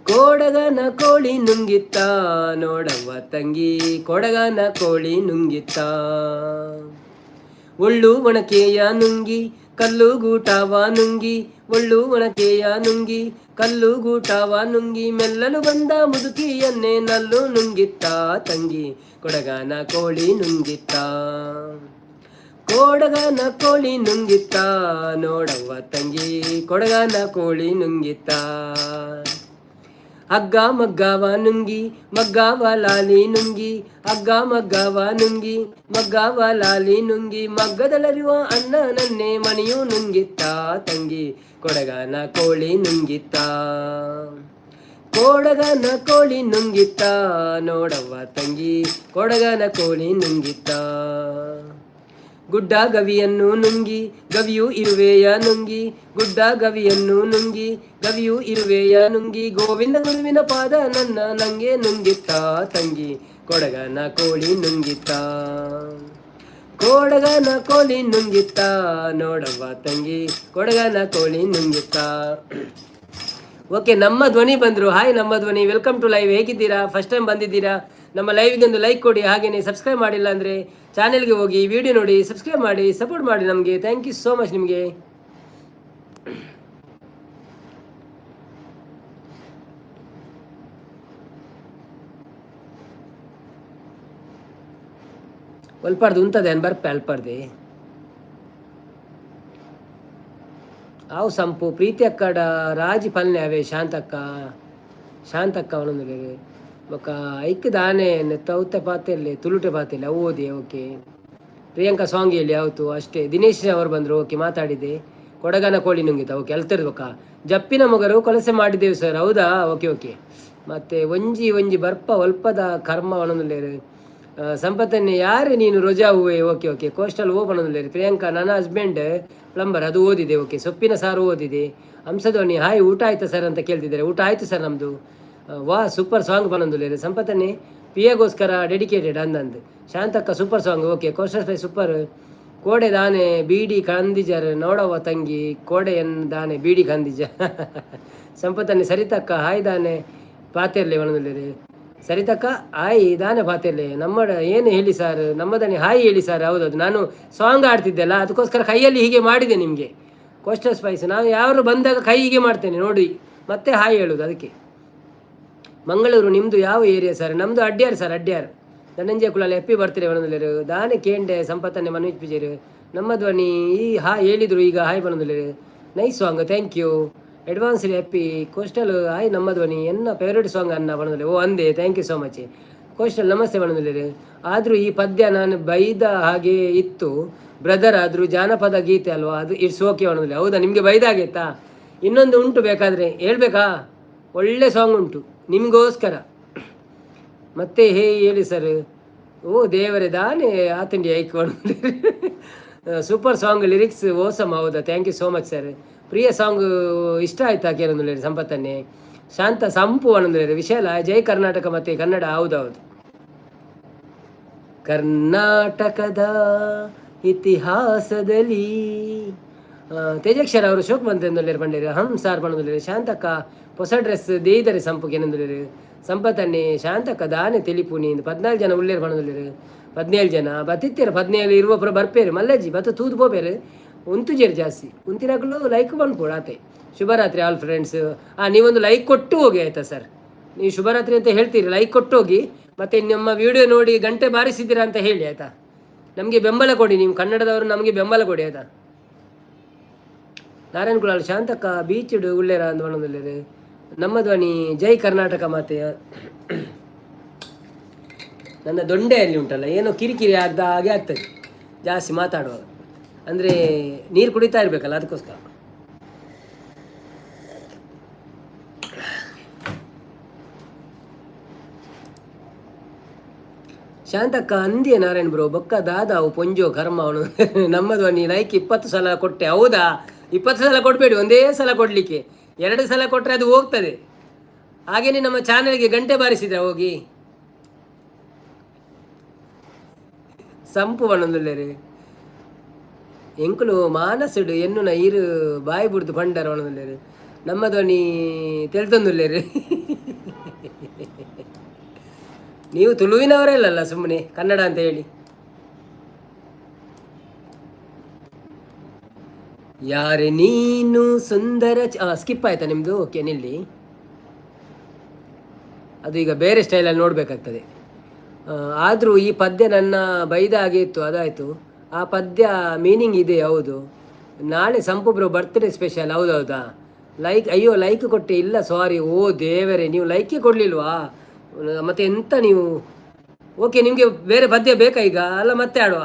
ಕೊಡಗನ ಕೋಳಿ ನುಂಗಿತ್ತ ನೋಡವ್ವ ತಂಗಿ, ಕೊಡಗನ ಕೋಳಿ ನುಂಗಿತ್ತ. ಒಳ್ಳು ಒಣಕೆಯ ನುಂಗಿ ಕಲ್ಲು ಗೂಟವ ನುಂಗಿ, ಒಳ್ಳು ಒಣಕೆಯ ನುಂಗಿ ಕಲ್ಲು ಗೂಟವ ನುಂಗಿ, ಮೆಲ್ಲಲು ಬಂದ ಮುದುಕಿಯನ್ನೇ ನಲ್ಲು ನುಂಗಿತ್ತ ತಂಗಿ, ಕೊಡಗನ ಕೋಳಿ ನುಂಗಿತ್ತ, ಕೊಡಗನ ಕೋಳಿ ನುಂಗಿತ್ತ ನೋಡವ್ವ ತಂಗಿ, ಕೊಡಗನ ಕೋಳಿ ನುಂಗಿತ್ತ. ಹಗ್ಗ ಮಗ್ಗವ ನುಂಗಿ ಮಗ್ಗವ ಲಾಲಿ ನುಂಗಿ ಹಗ್ಗ ಮಗ್ಗವ ನುಂಗಿ ಮಗ್ಗವ ಲಾಲಿ ನುಂಗಿ ಮಗ್ಗದಲ್ಲಿರುವ ಅನ್ನ ನನ್ನೆ ಮಣಿಯು ನುಂಗಿತ್ತ ತಂಗಿ ಕೊಡಗನ ಕೋಳಿ ನುಂಗಿತ್ತ ಕೊಡಗನ ಕೋಳಿ ನುಂಗಿತ್ತ ನೋಡವ್ವ ತಂಗಿ ಕೊಡಗನ ಕೋಳಿ ನುಂಗಿತ್ತ ಗುಡ್ಡ ಗವಿಯನ್ನು ನುಂಗಿ ಗವಿಯು ಇರುವೆಯ ನುಂಗಿ ಗುಡ್ಡ ಗವಿಯನ್ನು ನುಂಗಿ ಗವಿಯು ಇರುವೆಯ ನುಂಗಿ ಗೋವಿಂದ ಗುರುವಿನ ಪಾದ ನನ್ನ ನಂಗೆ ನುಂಗಿತ್ತ ತಂಗಿ ಕೊಡಗನ ಕೋಳಿ ನುಂಗಿತ್ತ ಕೊಡಗನ ಕೋಳಿ ನುಂಗಿತ್ತ ನೋಡವ್ವ ತಂಗಿ ಕೊಡಗನ ಕೋಳಿ ನುಂಗಿತ್ತ. ಓಕೆ, ನಮ್ಮ ಧ್ವನಿ ಬಂದರು. ಹಾಯ್ ನಮ್ಮ ಧ್ವನಿ, ವೆಲ್ಕಮ್ ಟು ಲೈವ್. ಹೇಗಿದ್ದೀರಾ? ಫಸ್ಟ್ ಟೈಮ್ ಬಂದಿದ್ದೀರಾ? ನಮ್ಮ ಲೈವ್ಗೆ ಒಂದು ಲೈಕ್ ಕೊಡಿ. ಹಾಗೆಯೇ ಸಬ್ಸ್ಕ್ರೈಬ್ ಮಾಡಿಲ್ಲ ಅಂದರೆ ಚಾನೆಲ್ಗೆ ಹೋಗಿ ವಿಡಿಯೋ ನೋಡಿ ಸಬ್ಸ್ಕ್ರೈಬ್ ಮಾಡಿ ಸಪೋರ್ಟ್ ಮಾಡಿ ನಮಗೆ. ಥ್ಯಾಂಕ್ ಯು ಸೋ ಮಚ್ ನಿಮಗೆ. ಒಲ್ಪಾರ್ದು ಉಂಟದೆ ಅನ್ ಬರ್ಪೆ ಅಲ್ಪಾರ್ದೆ ಆವು ಸಂಪು ಪ್ರೀತಿ ಅಕ್ಕಡ ರಾಜಿ ಪಲ್ನೆ ಅವೇ ಶಾಂತಕ್ಕ ಅವನೊಂದು ಬೊಕ್ಕ ಐಕ್ ದಾನೆ ತೌತೆ ಪಾತೆಲ್ಲೆ ತುಳುಟೆ ಪಾತೆಲ್ಲೆ ಅವು ಓದಿ. ಓಕೆ, ಪ್ರಿಯಾಂಕಾ ಸಾಂಗ್ ಹೇಳಿ ಯಾವತ್ತು ಅಷ್ಟೇ. ದಿನೇಶ್ ಅವರು ಬಂದರು. ಓಕೆ, ಮಾತಾಡಿದೆ. ಕೊಡಗನ ಕೋಳಿ ನುಂಗಿತ. ಓಕೆ, ಅಲ್ತಿರ್ಬೇಕ. ಜಪ್ಪಿನ ಮೊಗರು ಕೊಲಸೆ ಮಾಡಿದ್ದೇವೆ ಸರ್. ಹೌದಾ? Okay okay. ಮತ್ತು ಒಂಜಿ ಬರ್ಪ ಒಲ್ಪದ ಕರ್ಮ ಅವನೊಂದು ಸಂಪತ್ತನ್ನೇ ಯಾರೇ ನೀನು ರೋಜಾ ಹೂವೆ. Okay okay. ಕೋಸ್ಟಲ್ ಓ ಬಂದಿಲ್ಲ. ಪ್ರಿಯಾಂಕಾ ನನ್ನ ಹಸ್ಬೆಂಡ್ ಪ್ಲಂಬರ್, ಅದು ಓದಿದೆ. ಓಕೆ, ಸೊಪ್ಪಿನ ಸಾರು ಓದಿದೆ. ಹಂಸಧ್ವನಿ ಹಾಯ್ ಊಟ ಆಯ್ತಾ ಸರ್ ಅಂತ ಕೇಳ್ತಿದ್ದಾರೆ. ಊಟ ಆಯಿತು ಸರ್ ನಮ್ಮದು. ವಾ ಸೂಪರ್ ಸಾಂಗ್ ಬಂದಿಲ್ಲ. ಸಂಪತ್ತನ್ನೇ ಪಿಯಾಗೋಸ್ಕರ ಡೆಡಿಕೇಟೆಡ್ ಅಂದಂದು. ಶಾಂತಕ್ಕ super song. Okay, coastal spice super. ಕೋಡೆ ದಾನೆ ಬೀಡಿ ಕಂದಿಜರ್ ನೋಡವ್ವ ತಂಗಿ ಕೋಡೆ ದಾನೆ ಬೀಡಿ ಕಂದಿಜ. ಸಂಪತ್ತನ್ನೇ ಸರಿತಕ್ಕ ಹಾಯ್ ದಾನೆ ಪಾತೆರ್ಲೆ ಒಣದಲ್ಲಿ ಸರಿತಕ್ಕ ಹಾಯ್ ದಾನೆ ಪಾತೆರ್ಲೆ ನಮ್ಮ ಏನು ಹೇಳಿ ಸರ್ ನಮ್ಮದನ್ನೇ ಹಾಯ್ ಹೇಳಿ ಸರ್. ಹೌದೌದು, ನಾನು ಸಾಂಗ್ ಆಡ್ತಿದ್ದೆಲ್ಲ ಅದಕ್ಕೋಸ್ಕರ ಕೈಯಲ್ಲಿ ಹೀಗೆ ಮಾಡಿದೆ ನಿಮಗೆ. ಕೋಸ್ಟಲ್ ಸ್ಪೈಸ್ ನಾನು ಯಾರು ಬಂದಾಗ ಕೈ ಹೀಗೆ ಮಾಡ್ತೇನೆ ನೋಡಿ, ಮತ್ತೆ ಹಾಯ್ ಹೇಳೋದು ಅದಕ್ಕೆ. ಮಂಗಳೂರು ನಿಮ್ಮದು ಯಾವ ಏರಿಯಾ ಸರ್? ನಮ್ಮದು ಅಡ್ಯಾರ್ ಸರ್, ಅಡ್ಯಾರ್. ಧನಂಜಯ ಕುಲಾಲ್ ಹೆಪ್ಪಿ ಬರ್ತೀರಿ ಒಣದಲ್ಲಿರು. ದಾನೆ ಕೇಂಡೆ ಸಂಪತ್ತನ್ನೇ ಮನೋಜ್ ಪಿಜೇರು. ನಮ್ಮ ಧ್ವನಿ ಈ ಹಾಯ್ ಹೇಳಿದರು ಈಗ ಹಾಯ್ ಬಂದಿಲ್ಲ. Nice song, thank you. Advance happy. Coastal hi ನಮ್ಮ ಧ್ವನಿ ಎನ್ನ ಫೇವ್ರೇಟ್ ಸಾಂಗ್ ಅನ್ನ ಬಣದಲ್ಲಿ. ಓ ಅಂದೆ, thank you so much. Coastal ನಮಸ್ತೆ ಬಣದಲ್ಲಿ. ಆದರೂ ಈ ಪದ್ಯ ನಾನು ಬೈದ ಹಾಗೆ ಇತ್ತು ಬ್ರದರ್, ಆದರೂ ಜಾನಪದ ಗೀತೆ ಅಲ್ವಾ, ಅದು ಇಟ್ಸ್ ಓಕೆ ಬಣದಲ್ಲಿ. ಹೌದಾ, ನಿಮಗೆ ಬೈದಾಗೈತಾ? ಇನ್ನೊಂದು ಉಂಟು, ಬೇಕಾದರೆ ಹೇಳ್ಬೇಕಾ? ಒಳ್ಳೆ ಸಾಂಗ್ ಉಂಟು ನಿಮಗೋಸ್ಕರ. ಮತ್ತೆ ಹೇಳಿ ಸರ್. ಓ ದೇವರೇ ದಾನೆ ಆತಂಡಿ ಐಕೊಂಡು ಸೂಪರ್ ಸಾಂಗ್, ಲಿರಿಕ್ಸ್ ಓಸಮ್. ಹೌದಾ, thank you so much sir. ಪ್ರಿಯ ಸಾಂಗ್ ಇಷ್ಟ ಆಯ್ತಾ ಕೇಳೊಂದು ಸಂಪತ್ತನ್ನೇ. ಶಾಂತ ಸಂಪು ಅನ್ನೊಂದು ವಿಶಾಲ ಜೈ ಕರ್ನಾಟಕ ಮತ್ತು ಕನ್ನಡ. ಹೌದೌದು, ಕರ್ನಾಟಕದ ಇತಿಹಾಸದಲ್ಲಿ ತೇಜಕ್ಷರ ಅವರು ಶೋಕ್ ಬಂತಂದೊಳ್ಳೆ ಬಂದಿರಿ. ಸಾರ್ ಬಂದಿರಿ. ಶಾಂತಕ್ಕ ಹೊಸ ಡ್ರೆಸ್ ದೇಯಿದರೆ ಸಂಪುಗೆ ಏನಂದಿರಿ. ಸಂಪತ್ತನ್ನೇ ಶಾಂತಕ್ಕ ದಾನೆ ತಿಳಿಪುನಿ 14 ಜನ ಉಳ್ಳೇರು ಬಂದಿರಿ. 17 ಜನ ಬತ್ತಿತ್ತೀರ. 17 ಇರುವಪುರ ಬರ್ಪೇರು ಮಲ್ಲಜ್ಜಿ ಬತ್ತು ತೂದು ಹೋಗ್ಬೇರು. ಉಂತುಜೇರು ಜಾಸ್ತಿ ಉಂತಿನಾಗಲು ಲೈಕ್ ಬಂದ್ಕೊಡು ಆತೆ. ಶುಭರಾತ್ರಿ ಆಲ್ ಫ್ರೆಂಡ್ಸ್. ನೀವೊಂದು ಲೈಕ್ ಕೊಟ್ಟು ಹೋಗಿ ಆಯಿತಾ ಸರ್? ನೀವು ಶುಭರಾತ್ರಿ ಅಂತ ಹೇಳ್ತೀರಿ, ಲೈಕ್ ಕೊಟ್ಟು ಹೋಗಿ. ಮತ್ತು ನಮ್ಮ ವಿಡಿಯೋ ನೋಡಿ ಗಂಟೆ ಬಾರಿಸಿದ್ದೀರಾ ಅಂತ ಹೇಳಿ ಆಯಿತಾ? ನಮಗೆ ಬೆಂಬಲ ಕೊಡಿ, ನೀವು ಕನ್ನಡದವರು ನಮಗೆ ಬೆಂಬಲ ಕೊಡಿ ಆಯಿತಾ? ನಾರಾಯಣ ಕುಲಾಲ್ ಶಾಂತಕ್ಕ ಬೀಚುಡು ಉಳ್ಳೇರ ಅಂತ ಬಣ್ಣದಲ್ಲಿ. ನಮ್ಮ ಧ್ವನಿ ಜೈ ಕರ್ನಾಟಕ ಮಾತೆ. ನನ್ನ ದೊಂಡೆಯಲ್ಲಿ ಉಂಟಲ್ಲ ಏನೋ ಕಿರಿಕಿರಿ ಆಗ್ದ ಹಾಗೆ ಆಗ್ತದೆ ಜಾಸ್ತಿ ಮಾತಾಡುವಾಗ. ಅಂದರೆ ನೀರು ಕುಡಿತಾ ಇರಬೇಕಲ್ಲ, ಅದಕ್ಕೋಸ್ಕರ. ಶಾಂತಕ್ಕ ಅಂದಿಯ ನಾರಾಯಣ ಬ್ರೋ ಬೊಕ್ಕ ದಾದಾವು ಪೊಂಜೋ ಕರ್ಮ ಅವನು. ನಮ್ಮ ಧ್ವನಿ ಲೈಕ್ 20 ಸಲ ಕೊಟ್ಟೆ. ಹೌದಾ? 20 ಸಲ ಕೊಡಬೇಡಿ, ಒಂದೇ ಸಲ ಕೊಡಲಿಕ್ಕೆ. 2 ಸಲ ಕೊಟ್ಟರೆ ಅದು ಹೋಗ್ತದೆ. ಹಾಗೆಯೇ ನಮ್ಮ ಚಾನೆಲ್ಗೆ ಗಂಟೆ ಬಾರಿಸಿದ್ರೆ ಹೋಗಿ. ಸಂಪು ಬಣ್ಣದಲ್ಲೇ ಎಂಕುಲು ಮಾನಸುಡು ಎನ್ನು ಇರು ಬಾಯಿ ಬುಡ್ದು ಪಂಡರ ಒಣದಲ್ಲೇರು. ನಮ್ಮ ಧ್ವನಿ ತೆಳ್ತೊಂದುಲ್ಲೇರು. ನೀವು ತುಳುವಿನವರೇ ಇಲ್ಲಲ್ಲ, ಸುಮ್ಮನೆ ಕನ್ನಡ ಅಂತ ಹೇಳಿ. ಯಾರೇ ನೀನು ಸುಂದರ ಸ್ಕಿಪ್ ಆಯ್ತಾ ನಿಮ್ಮದು? ಓಕೆ, ನಿಲ್ಲಿ. ಅದು ಈಗ ಬೇರೆ ಸ್ಟೈಲಲ್ಲಿ ನೋಡಬೇಕಾಗ್ತದೆ. ಆದರೂ ಈ ಪದ್ಯ ನನ್ನ ಬೈದ ಹಾಗೆ ಇತ್ತು, ಅದಾಯಿತು. ಆ ಪದ್ಯ ಮೀನಿಂಗ್ ಇದೆ. ಹೌದು, ನಾಳೆ ಸಂಪು ಬ್ರೋ ಬರ್ತ್ಡೇ ಸ್ಪೆಷಲ್. ಹೌದೌದಾ? ಲೈಕ್, ಅಯ್ಯೋ ಲೈಕ್ ಕೊಟ್ಟೆ ಇಲ್ಲ, ಸಾರಿ. ಓ ದೇವರೇ, ನೀವು ಲೈಕೇ ಕೊಡಲಿಲ್ವಾ? ಮತ್ತೆ ಎಂತ ನೀವು? ಓಕೆ, ನಿಮಗೆ ಬೇರೆ ಪದ್ಯ ಬೇಕಾ ಈಗ? ಅಲ್ಲ ಮತ್ತೆ ಆಡುವ.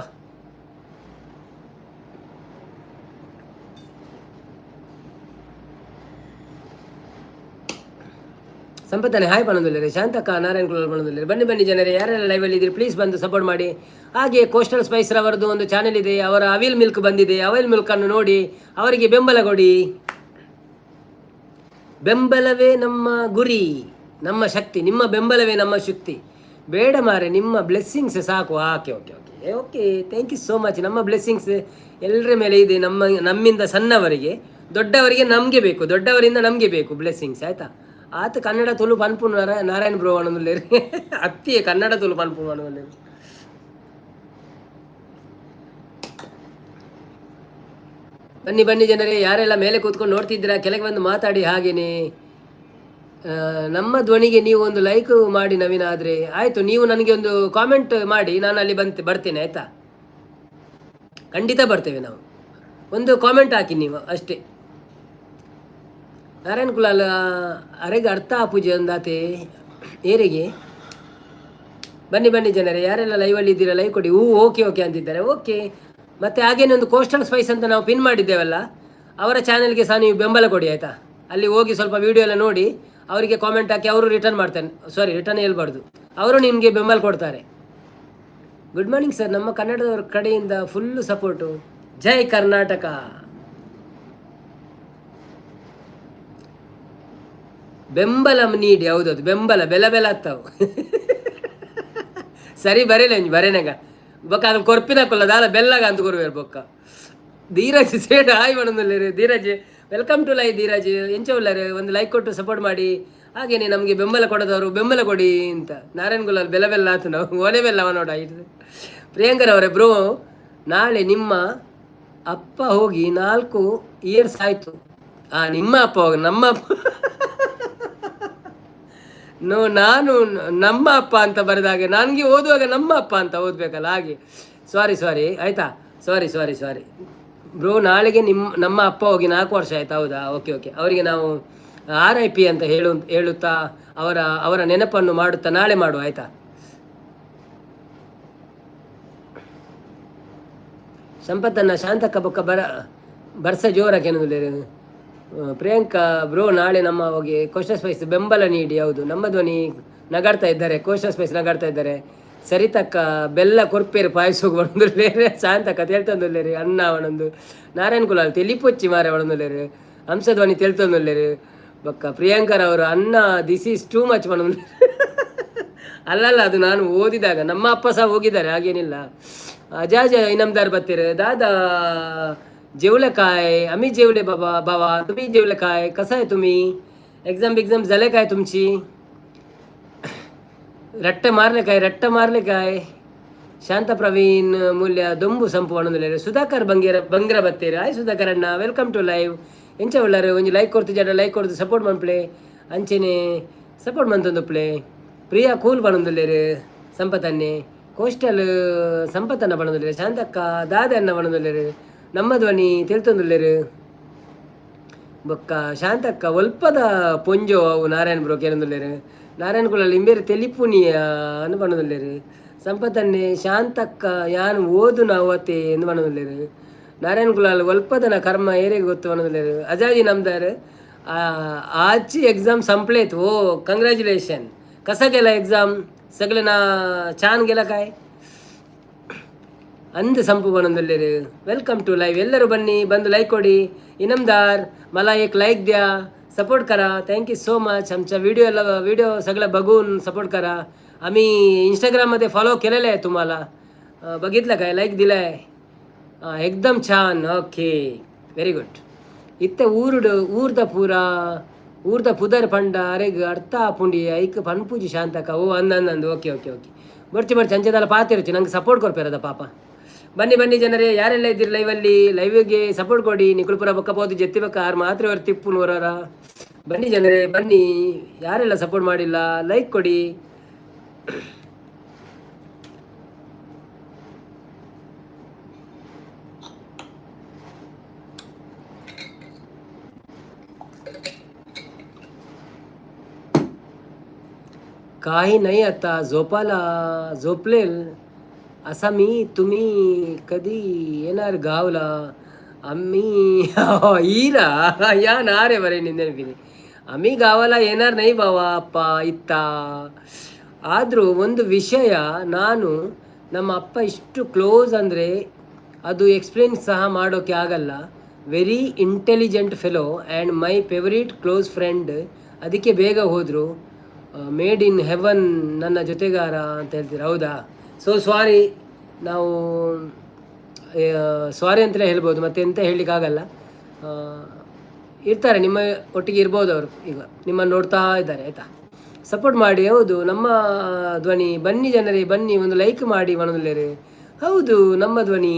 ಸಂಪತ್ತಾನೆ ಹಾಯ್ ಪಣದಲ್ಲಿ, ಶಾಂತಕ್ಕ ನಾರಾಯಣ ಕುಲಾಲ್ ಪಣದಲ್ಲಿ. ಬನ್ನಿ ಬನ್ನಿ ಜನರೇ, ಯಾರೆಲ್ಲ ಲೈವಲ್ಲಿ ಇದ್ದೀರಿ ಪ್ಲೀಸ್ ಬಂದು ಸಪೋರ್ಟ್ ಮಾಡಿ. ಹಾಗೆ ಕೋಸ್ಟಲ್ ಸ್ಪೈಸ್ ರವರದ್ದು ಒಂದು ಚಾನೆಲ್ ಇದೆ, ಅವರ ಅವಿಲ್ ಮಿಲ್ಕ್ ಬಂದಿದೆ, ಅವಿಲ್ ಮಿಲ್ಕನ್ನು ನೋಡಿ ಅವರಿಗೆ ಬೆಂಬಲ ಕೊಡಿ. ಬೆಂಬಲವೇ ನಮ್ಮ ಗುರಿ, ನಮ್ಮ ಶಕ್ತಿ. ನಿಮ್ಮ ಬೆಂಬಲವೇ ನಮ್ಮ ಶಕ್ತಿ. ಬೇಡ ಮಾರೆ, ನಿಮ್ಮ ಬ್ಲೆಸ್ಸಿಂಗ್ಸ್ ಸಾಕು. Okay okay okay okay, thank you so much. ನಮ್ಮ ಬ್ಲೆಸ್ಸಿಂಗ್ಸ್ ಎಲ್ಲರ ಮೇಲೆ ಇದೆ, ನಮ್ಮಿಂದ ಸಣ್ಣವರಿಗೆ, ದೊಡ್ಡವರಿಗೆ ನಮಗೆ ಬೇಕು, ದೊಡ್ಡವರಿಂದ ನಮಗೆ ಬೇಕು ಬ್ಲೆಸ್ಸಿಂಗ್ಸ್, ಆಯಿತಾ? ಆತ ಕನ್ನಡ ತುಳು ಪನ್ಪು ನಾರಾಯಣ ಬ್ರೋ ಅನ್ನೋದಿಲ್ಲ ಅತ್ತಿ ಕನ್ನಡ ತುಳು ಪನ್ಪು ಅನ್ನೋದಿಲ್ಲ. ಬನ್ನಿ ಬನ್ನಿ ಜನರೇ, ಯಾರೆಲ್ಲ ಮೇಲೆ ಕೂತ್ಕೊಂಡು ನೋಡ್ತಿದ್ದೀರಾ ಕೆಳಗೆ ಬಂದು ಮಾತಾಡಿ. ಹಾಗೇನೆ ನಮ್ಮ ಧ್ವನಿಗೆ ನೀವು ಒಂದು ಲೈಕ್ ಮಾಡಿ ನವೀನ. ಆದರೆ ಆಯಿತು, ನೀವು ನನಗೆ ಒಂದು ಕಾಮೆಂಟ್ ಮಾಡಿ, ನಾನು ಅಲ್ಲಿ ಬರ್ತೇನೆ, ಆಯಿತಾ? ಖಂಡಿತ ಬರ್ತೇವೆ ನಾವು. ಒಂದು ಕಾಮೆಂಟ್ ಹಾಕಿ ನೀವು ಅಷ್ಟೇ. ನಾರಾಯಣ ಕುಲಾಲ್ ಅರೆಗೆ ಅರ್ಥ ಪೂಜೆ ಒಂದಾತೆ ಏರಿಗೆ. ಬನ್ನಿ ಬನ್ನಿ ಜನರೇ, ಯಾರೆಲ್ಲ ಲೈವಲ್ಲಿ ಇದ್ದೀರಾ ಲೈವ್ ಕೊಡಿ. ಓಕೆ ಓಕೆ ಅಂತಿದ್ದಾರೆ. ಓಕೆ, ಮತ್ತು ಹಾಗೇನೆ ಒಂದು ಕೋಸ್ಟಲ್ ಸ್ಪೈಸ್ ಅಂತ ನಾವು ಪಿನ್ ಮಾಡಿದ್ದೇವಲ್ಲ, ಅವರ ಚಾನೆಲ್ಗೆ ಸಹ ನೀವು ಬೆಂಬಲ ಕೊಡಿ, ಆಯಿತಾ? ಅಲ್ಲಿ ಹೋಗಿ ಸ್ವಲ್ಪ ವೀಡಿಯೋ ಎಲ್ಲ ನೋಡಿ ಅವರಿಗೆ ಕಾಮೆಂಟ್ ಹಾಕಿ, ಅವರು ರಿಟರ್ನ್ ಮಾಡ್ತಾರೆ. ಸಾರಿ, ರಿಟರ್ನ್ ಹೇಳ್ಬಾರ್ದು, ಅವರು ನಿಮಗೆ ಬೆಂಬಲ ಕೊಡ್ತಾರೆ. ಗುಡ್ ಮಾರ್ನಿಂಗ್ ಸರ್, ನಮ್ಮ ಕನ್ನಡದವ್ರ ಕಡೆಯಿಂದ ಫುಲ್ಲು ಸಪೋರ್ಟು. ಜೈ ಕರ್ನಾಟಕ. ಬೆಂಬಲ ನೀಡಿ, ಹೌದೌದು, ಬೆಂಬಲ ಬೆಲ ಬೆಲ ಹತ್ತವು ಸರಿ ಬರೀಲ್ಲ ಬರೇನಾಗ ಬೊಕ್ಕ ಅದು ಕೊರ್ಪಿನ ಕೊಲ್ಲದಾಲ ಬೆಲ್ಲಾಗ ಅಂತ ಕೊರುವೇರು ಬೊಕ್ಕ. ಧೀರಜ್ ಸೇಡ್ ಹಾಯ್ ಮಾಡೋದಿಲ್ಲ Dheeraj, welcome to live Dheeraj. ಎಂಚ ಉಳ್ಳಾರೆ, ಒಂದು ಲೈಕ್ ಕೊಟ್ಟು ಸಪೋರ್ಟ್ ಮಾಡಿ. ಹಾಗೇನೆ ನಮಗೆ ಬೆಂಬಲ ಕೊಡೋದವರು ಬೆಂಬಲ ಕೊಡಿ ಅಂತ. ನಾರಾಯಣ ಗುಲಾಲ್ ಬೆಲ್ಲ ಬೆಲ್ಲ ಆತು, ನಾವು ಒಲೆ ಬೆಲ್ಲವ ನೋಡ ಇದು. ಪ್ರಿಯಾಂಕರ್ ಅವರೇ, ಬ್ರೋ ನಾಳೆ ನಿಮ್ಮ ಅಪ್ಪ ಹೋಗಿ 4 ಇಯರ್ಸ್ ಆಯಿತು. ನಿಮ್ಮ ಅಪ್ಪ ಹೋಗಿ ನಮ್ಮ ಅಪ್ಪ ನಾನು ನಮ್ಮ ಅಪ್ಪ ಅಂತ ಬರೆದಾಗೆ ನನಗೆ ಓದುವಾಗ ನಮ್ಮ ಅಪ್ಪ ಅಂತ ಓದಬೇಕಲ್ಲ, ಹಾಗೆ. ಸಾರಿ ಆಯಿತಾ, ಸಾರಿ ಬ್ರೋ. ನಾಳೆಗೆ ನಮ್ಮ ಅಪ್ಪ ಹೋಗಿ 4 ವರ್ಷ ಆಯ್ತು, ಹೌದಾ? ಓಕೆ ಓಕೆ, ಅವರಿಗೆ ನಾವು RIP ಅಂತ ಹೇಳುತ್ತಾ ಅವರ ನೆನಪನ್ನು ಮಾಡುತ್ತಾ ನಾಳೆ ಮಾಡುವ, ಆಯಿತಾ? ಸಂಪತ್ತನ್ನ ಶಾಂತಕ್ಕ ಬೊಕ್ಕ ಬರ್ಸ ಜೋರಕ್ಕೆ ಅನ್ನೋದಿಲ್ಲ. ಪ್ರಿಯಾಂಕಾ ಬ್ರೋ, ನಾಳೆ ನಮ್ಮ ಹೋಗಿ ಕೋಸ್ಟಲ್ ಸ್ಪೈಸ್ ಬೆಂಬಲ ನೀಡಿ. ಹೌದು, ನಮ್ಮ ಧ್ವನಿ ನಗಾಡ್ತಾ ಇದ್ದಾರೆ, ಕೋಸ್ಟಲ್ ಸ್ಪೈಸ್ ನಗಾಡ್ತಾ ಇದ್ದಾರೆ. ಸರಿತಕ್ಕ ಬೆಲ್ಲ ಕೊರ್ಪೇರು ಪಾಯಸೋಗಿ ಬಂದುಲ್ಲೇರಿ, ಶಾಂತಕ್ಕ ತೇಳ್ತಂದುಲ್ಲೇರಿ, ಅನ್ನ ಅವನೊಂದು. ನಾರಾಯಣ ಕುಲಾಲ್ ತೆಲಿಪೊಚ್ಚಿ ಮಾರೆ ಅವಳೊಂದುಲ್ಲೇರಿ, ಹಂಸಧ್ವನಿ ತೇಳ್ತಂದುಲ್ಲೇರಿ ಬೊಕ್ಕ. ಪ್ರಿಯಾಂಕರ್ ಅವರು ಅನ್ನ ದಿಸ್ ಈಸ್ ಟೂ ಮಚ್ ಮಾಡೋದು ಅಲ್ಲಲ್ಲ, ಅದು ನಾನು ಓದಿದಾಗ. ನಮ್ಮ ಅಪ್ಪ ಸಹ ಹೋಗಿದ್ದಾರೆ, ಹಾಗೇನಿಲ್ಲ. ಅಜಾಜ ಇನಮ್ದಾರ್ ಬತ್ತೀರಿ ದಾದಾ जेवले काय? आम्ही जेवले बाबा. बाबा तुम्ही जेवले काय? कसं आहे तुम्ही? एक्झाम झाले काय तुमची? रट्टे मारले काय? शांत प्रवीण मूल्य दೊಂಬು ಸಂಪು ಅನ್ನೋದಿಲ್ಲ. ಸುಧಾಕರ್ ಬಂಗರ ಬತ್ತೀರಿ. ಹಾಯ್ ಸುಧಾಕರ್ ಅಣ್ಣ, ವೆಲ್ಕಮ್ ಟು ಲೈವ್. ಎಂಚ ಉಳ್ಳಾರೆ ಒಂಜಿ ಲೈಕ್ ಕೊಡ್ತು ಜಡ, ಲೈಕ್ ಕೊಡ್ತು ಸಪೋರ್ಟ್ ಮನ್ಪ್ಲೆ ಅಂಚೆನೆ ಸಪೋರ್ಟ್ ಮಂತೊಂದು ಪ್ಲೇ. ಪ್ರಿಯಾ ಕೂಲ್ ಬಣ್ಣದಿಲ್ಲೇರಿ. ಸಂಪತ್ತನ್ನೇ ಕೋಸ್ಟಲ್ ಸಂಪತ್ತನ್ನ ಬಣ್ಣದಿಲ್ಲ. ಶಾಂತಕ್ಕ ದಾದೆ ಅನ್ನ ಬಣ್ಣದಿಲ್ಲೇರಿ. ನಮ್ಮ ಧ್ವನಿ ತಿಳ್ತಂದುಲ್ಲೇರು ಬೊಕ್ಕ. ಶಾಂತಕ್ಕ ಒಲ್ಪದ ಪೊಂಜೋ ಅವು ನಾರಾಯಣ ಬ್ರೋ ಕೇಳಂದುಲ್ಲೇರು. ನಾರಾಯಣ ಕುಲಾಲ್ ಇಂಬೇರು ತೆಲಿಪುನಿಯ ಅನ್ನು ಬಣ್ಣದಿಲ್ಲೇರು. ಸಂಪತ್ತನ್ನೇ ಶಾಂತಕ್ಕ ಯಾನು ಓದು ನಾವತ್ತೆ ಎಂದು ಬಣ್ಣದಿಲ್ಲೇರು. ನಾರಾಯಣ ಕುಲಾಲ್ ಒಲ್ಪದನ ಕರ್ಮ ಏರಿಗೆ ಗೊತ್ತು ಬಣ್ಣದಿಲ್ಲೇರು. ಅಜಾಜಿ ನಮ್ದಾರ್ ಆಚಿ ಎಕ್ಸಾಮ್ ಸಂಪ್ಲೇತು. ಓ ಕಂಗ್ರ್ಯಾಚುಲೇಷನ್. कसा गेला एक्झाम? सगळे ना छान गेला काय? अंध संपू बनवलेले रे. Welcome to live. ಎಲ್ಲರೂ ಬನ್ನಿ, ಬಂದು ಲೈಕ್ ಕೊಡಿ. इनामदार मला एक लाईक द्या, सपोर्ट करा. Thank you so much. आमचा व्हिडिओ सगळं बघून सपोर्ट करा. आम्ही इंस्टाग्राममध्ये फॉलो केलेलं आहे, तुम्हाला बघितलं काय? लाईक दिलं आहे. एकदम छान. Okay, very good. इथे ಊರ್ದ ಪುದರ್ ಪಂಡ ಅರೆಗ್ ಅರ್ಥ ಪುಂಡಿ ಐಕ್ ಪನ್ಪೂಜಿ ಶಾಂತಕ. ಓ ಅಂದಂದು. ಓಕೆ ಓಕೆ ಓಕೆ, ಬರ್ಚಿ ಅಂಚೆದಲ್ಲ ಪಾತಿರುಚಿ, ನಂಗೆ ಸಪೋರ್ಟ್ ಕೊಡ್ಪೇರದ ಪಾಪ. ಬನ್ನಿ ಜನರೇ, ಯಾರೆಲ್ಲ ಇದ್ದೀರಿ ಲೈವಲ್ಲಿ? ಲೈವ್ಗೆ ಸಪೋರ್ಟ್ ಕೊಡಿ. ನಿಕುಲ್ಪುರ ಬೊಕ್కపోతే ಜೆತ್ತಿಬೇಕ ಆರು ಮಾತ್ರ ಅವ್ರು ತಿಪ್ಪುನೂರರ. ಬನ್ನಿ ಜನರೇ ಬನ್ನಿ, ಯಾರೆಲ್ಲ ಸಪೋರ್ಟ್ ಮಾಡಿಲ್ಲ ಲೈಕ್ ಕೊಡಿ. काही नाही आता झोपलेल असा मी. तुम्ही कधी येणार गावला? आम्ही ईरा या ना रे बरे ನೆನಪಿದೆ. आम्ही गावाला येणार नाही ಬಾವಾ ಅಪ್ಪ ಇತ್ತ. ಆದರೂ ಒಂದು ವಿಷಯ, ನಾನು ನಮ್ಮ ಅಪ್ಪ ಇಷ್ಟು ಕ್ಲೋಸ್ ಅಂದರೆ ಅದು ಎಕ್ಸ್ಪ್ಲೇನ್ ಸಹ ಮಾಡೋಕ್ಕೆ ಆಗಲ್ಲ. Very intelligent fellow and my favourite close friend. ಅದಕ್ಕೆ ಬೇಗ ಹೋದರು. ಮೇಡ್ ಇನ್ ಹೆವನ್ ನನ್ನ ಜೊತೆಗಾರ ಅಂತ ಹೇಳ್ತೀರಾ? ಹೌದಾ? ಸೊ ಸಾರಿ, ನಾವು ಸಾರಿ ಅಂತಲೇ ಹೇಳ್ಬೋದು, ಮತ್ತೆ ಎಂತ ಹೇಳಲಿಕ್ಕಾಗಲ್ಲ. ಇರ್ತಾರೆ, ನಿಮ್ಮ ಒಟ್ಟಿಗೆ ಇರ್ಬೋದು ಅವರು. ಈಗ ನಿಮ್ಮನ್ನು ನೋಡ್ತಾ ಇದ್ದಾರೆ, ಆಯಿತಾ? ಸಪೋರ್ಟ್ ಮಾಡಿ. ಹೌದು, ನಮ್ಮ ಧ್ವನಿ. ಬನ್ನಿ ಜನರೇ, ಬನ್ನಿ ಒಂದು ಲೈಕ್ ಮಾಡಿ ಮನದಲ್ಲೇ. ಹೌದು, ನಮ್ಮ ಧ್ವನಿ.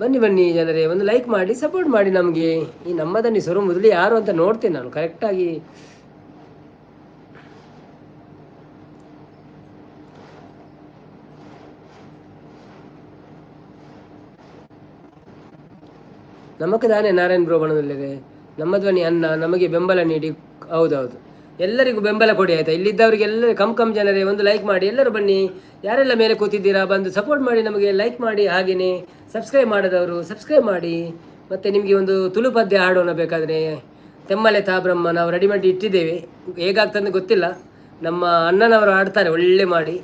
ಬನ್ನಿ ಬನ್ನಿ ಜನರೇ, ಒಂದು ಲೈಕ್ ಮಾಡಿ, ಸಪೋರ್ಟ್ ಮಾಡಿ ನಮಗೆ. ಈ ನಮ್ಮ ಧ್ವನಿ ಸ್ವರ ಮೊದಲು ಯಾರು ಅಂತ ನೋಡ್ತೇನೆ ನಾನು ಕರೆಕ್ಟಾಗಿ. ನಮಕ್ಕೆ ತಾನೇ ನಾರಾಯಣ್ ಬ್ರೋ ಬಣದಲ್ಲಿದೆ. ನಮ್ಮ ಧ್ವನಿ ಅನ್ನ ನಮಗೆ ಬೆಂಬಲ ನೀಡಿ. ಹೌದೌದು, ಎಲ್ಲರಿಗೂ ಬೆಂಬಲ ಕೊಡಿ ಆಯಿತಾ? ಇಲ್ಲಿದ್ದವರಿಗೆ ಎಲ್ಲರೂ ಕಮ್ ಜನರೇ ಒಂದು ಲೈಕ್ ಮಾಡಿ. ಎಲ್ಲರೂ ಬನ್ನಿ, ಯಾರೆಲ್ಲ ಮೇಲೆ ಕೂತಿದ್ದೀರಾ ಬಂದು ಸಪೋರ್ಟ್ ಮಾಡಿ ನಮಗೆ, ಲೈಕ್ ಮಾಡಿ. ಹಾಗೆಯೇ ಸಬ್ಸ್ಕ್ರೈಬ್ ಮಾಡಿದವರು ಸಬ್ಸ್ಕ್ರೈಬ್ ಮಾಡಿ. ಮತ್ತು ನಿಮಗೆ ಒಂದು ತುಳು ಪದ್ಯ ಹಾಡೋಣ ಬೇಕಾದರೆ. ತೆಮ್ಮಲೆ ತಾ ಬ್ರಹ್ಮ ನಾವು ರೆಡಿ ಮಾಡಿ ಇಟ್ಟಿದ್ದೇವೆ, ಹೇಗಾಗ್ತದೆ ಗೊತ್ತಿಲ್ಲ. ನಮ್ಮ ಅಣ್ಣನವರು ಆಡ್ತಾರೆ ಒಳ್ಳೆ ಮಾಡಿ.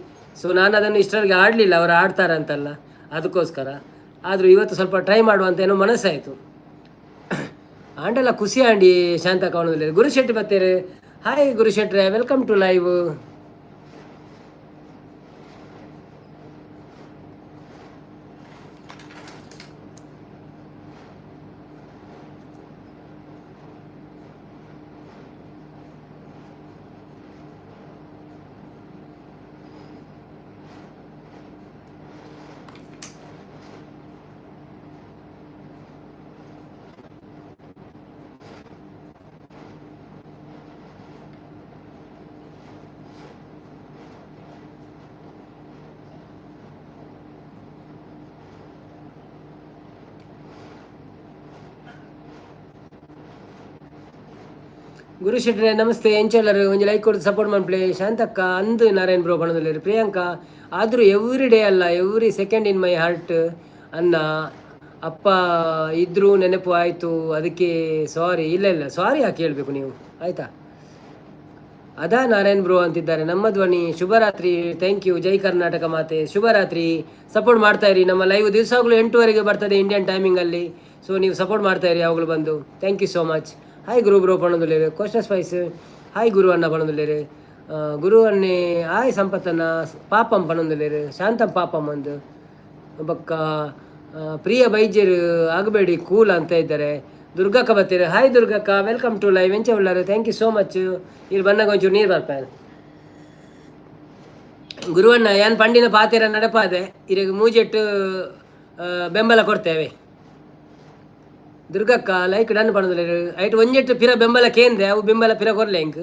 ಸೊ ನಾನು ಅದನ್ನು ಇಷ್ಟರಿಗೆ ಆಡಲಿಲ್ಲ, ಅವರು ಆಡ್ತಾರಂತಲ್ಲ, ಅದಕ್ಕೋಸ್ಕರ. ಆದರೂ ಇವತ್ತು ಸ್ವಲ್ಪ ಟ್ರೈ ಮಾಡುವಂತ ಏನೋ ಮನಸ್ಸಾಯಿತು. ಆಂಡಲ್ಲ ಖುಷಿ ಆಂಡಿ ಶಾಂತ ಕಾಣೋದಿಲ್ಲ. ಗುರುಶೆಟ್ಟಿ ಬರ್ತಾರೆ. ಹಾಯ್ ಗುರುಶೆಟ್ರೆ, ವೆಲ್ಕಮ್ ಟು ಲೈವ್. ಗುರು ಶೆಟ್ರೆ ನಮಸ್ತೆ. ಎಂಚೆಲ್ಲರು ಒಂಜಿ ಲೈಕ್ ಕೊಟ್ಟು ಸಪೋರ್ಟ್ ಮಾಡ್ಪ್ಲೆ. ಶಾಂತಕ್ಕ ಅಂದು ನಾರಾಯಣ್ ಬ್ರೋ ಬಣದಲ್ಲಿ. ಪ್ರಿಯಾಂಕಾ ಆದರೂ ಎವ್ರಿ ಡೇ ಅಲ್ಲ, every second in my heart ಅನ್ನ. ಅಪ್ಪ ಇದ್ದರೂ ನೆನಪು ಆಯಿತು, ಅದಕ್ಕೆ ಸಾರಿ. ಇಲ್ಲ ಸಾರಿ ಯಾಕೆ ಹೇಳಬೇಕು ನೀವು, ಆಯಿತಾ? ಅದಾ ನಾರಾಯಣ್ ಬ್ರೋ ಅಂತಿದ್ದಾರೆ. ನಮ್ಮ ಧ್ವನಿ ಶುಭರಾತ್ರಿ. Thank you. ಜೈ ಕರ್ನಾಟಕ ಮಾತೆ. ಶುಭರಾತ್ರಿ. ಸಪೋರ್ಟ್ ಮಾಡ್ತಾ ಇರಿ. ನಮ್ಮ ಲೈವ್ ದಿವಸಗಳು 8:00 ಬರ್ತದೆ ಇಂಡಿಯನ್ ಟೈಮಿಂಗಲ್ಲಿ. ಸೊ ನೀವು ಸಪೋರ್ಟ್ ಮಾಡ್ತಾ ಇರಿ ಯಾವಾಗಲೂ ಬಂದು. Thank you so much. Hi Guru bro ಪಣದಲ್ಲಿರು. ಕೋಸ್ಟ ಸ್ಪೈಸ್ ಹಾಯ್ ಗುರು ಅಣ್ಣ ಪಣದಲ್ಲಿರು. ಗುರು ಅನ್ನೆ ಹಾಯ್ ಸಂಪತ್ತನ್ನ ಪಾಪಂ ಪಣದಲ್ಲಿರು. ಶಾಂತಂ ಪಾಪಂ ಒಂದು ಬಕ್ಕ ಪ್ರಿಯ ಬೈಜ್ಯರು ಆಗಬೇಡಿ ಕೂಲ್ ಅಂತ ಇದ್ದಾರೆ. ದುರ್ಗಕ್ಕ ಬರ್ತೀರಿ. ಹಾಯ್ ದುರ್ಗಕ್ಕ, ವೆಲ್ಕಮ್ ಟು ಲೈವ್. ಎಂಚ ಉಳ್ಳಾರು, ಥ್ಯಾಂಕ್ ಯು ಸೋ ಮಚ್. ಇಲ್ಲಿ ಬಂದಾಗ ಒಂಚೂರು ನೀರು ಬರ್ಪಾನೆ. ಗುರುವಣ್ಣ ಏನು ಪಂಡಿನ ಪಾತಿರ ನಡಪಾದೆ ಇರಿಗೆ ಮೂಜೆಟ್ಟು ಬೆಂಬಲ ಕೊಡ್ತೇವೆ. ದುರ್ಗಕ್ಕ ಲೈಕ್ ಡನ್ ಪಣದಲೇರು. ಐಟ್ ಒಂಜೆಟ್ಟು ಪಿರ ಬೆಂಬಲ ಕೇಂದ್ರೆ ಅವು ಬೆಂಬಲ ಪಿರ ಕೊರ್ಲೆ ಇಂಕ್.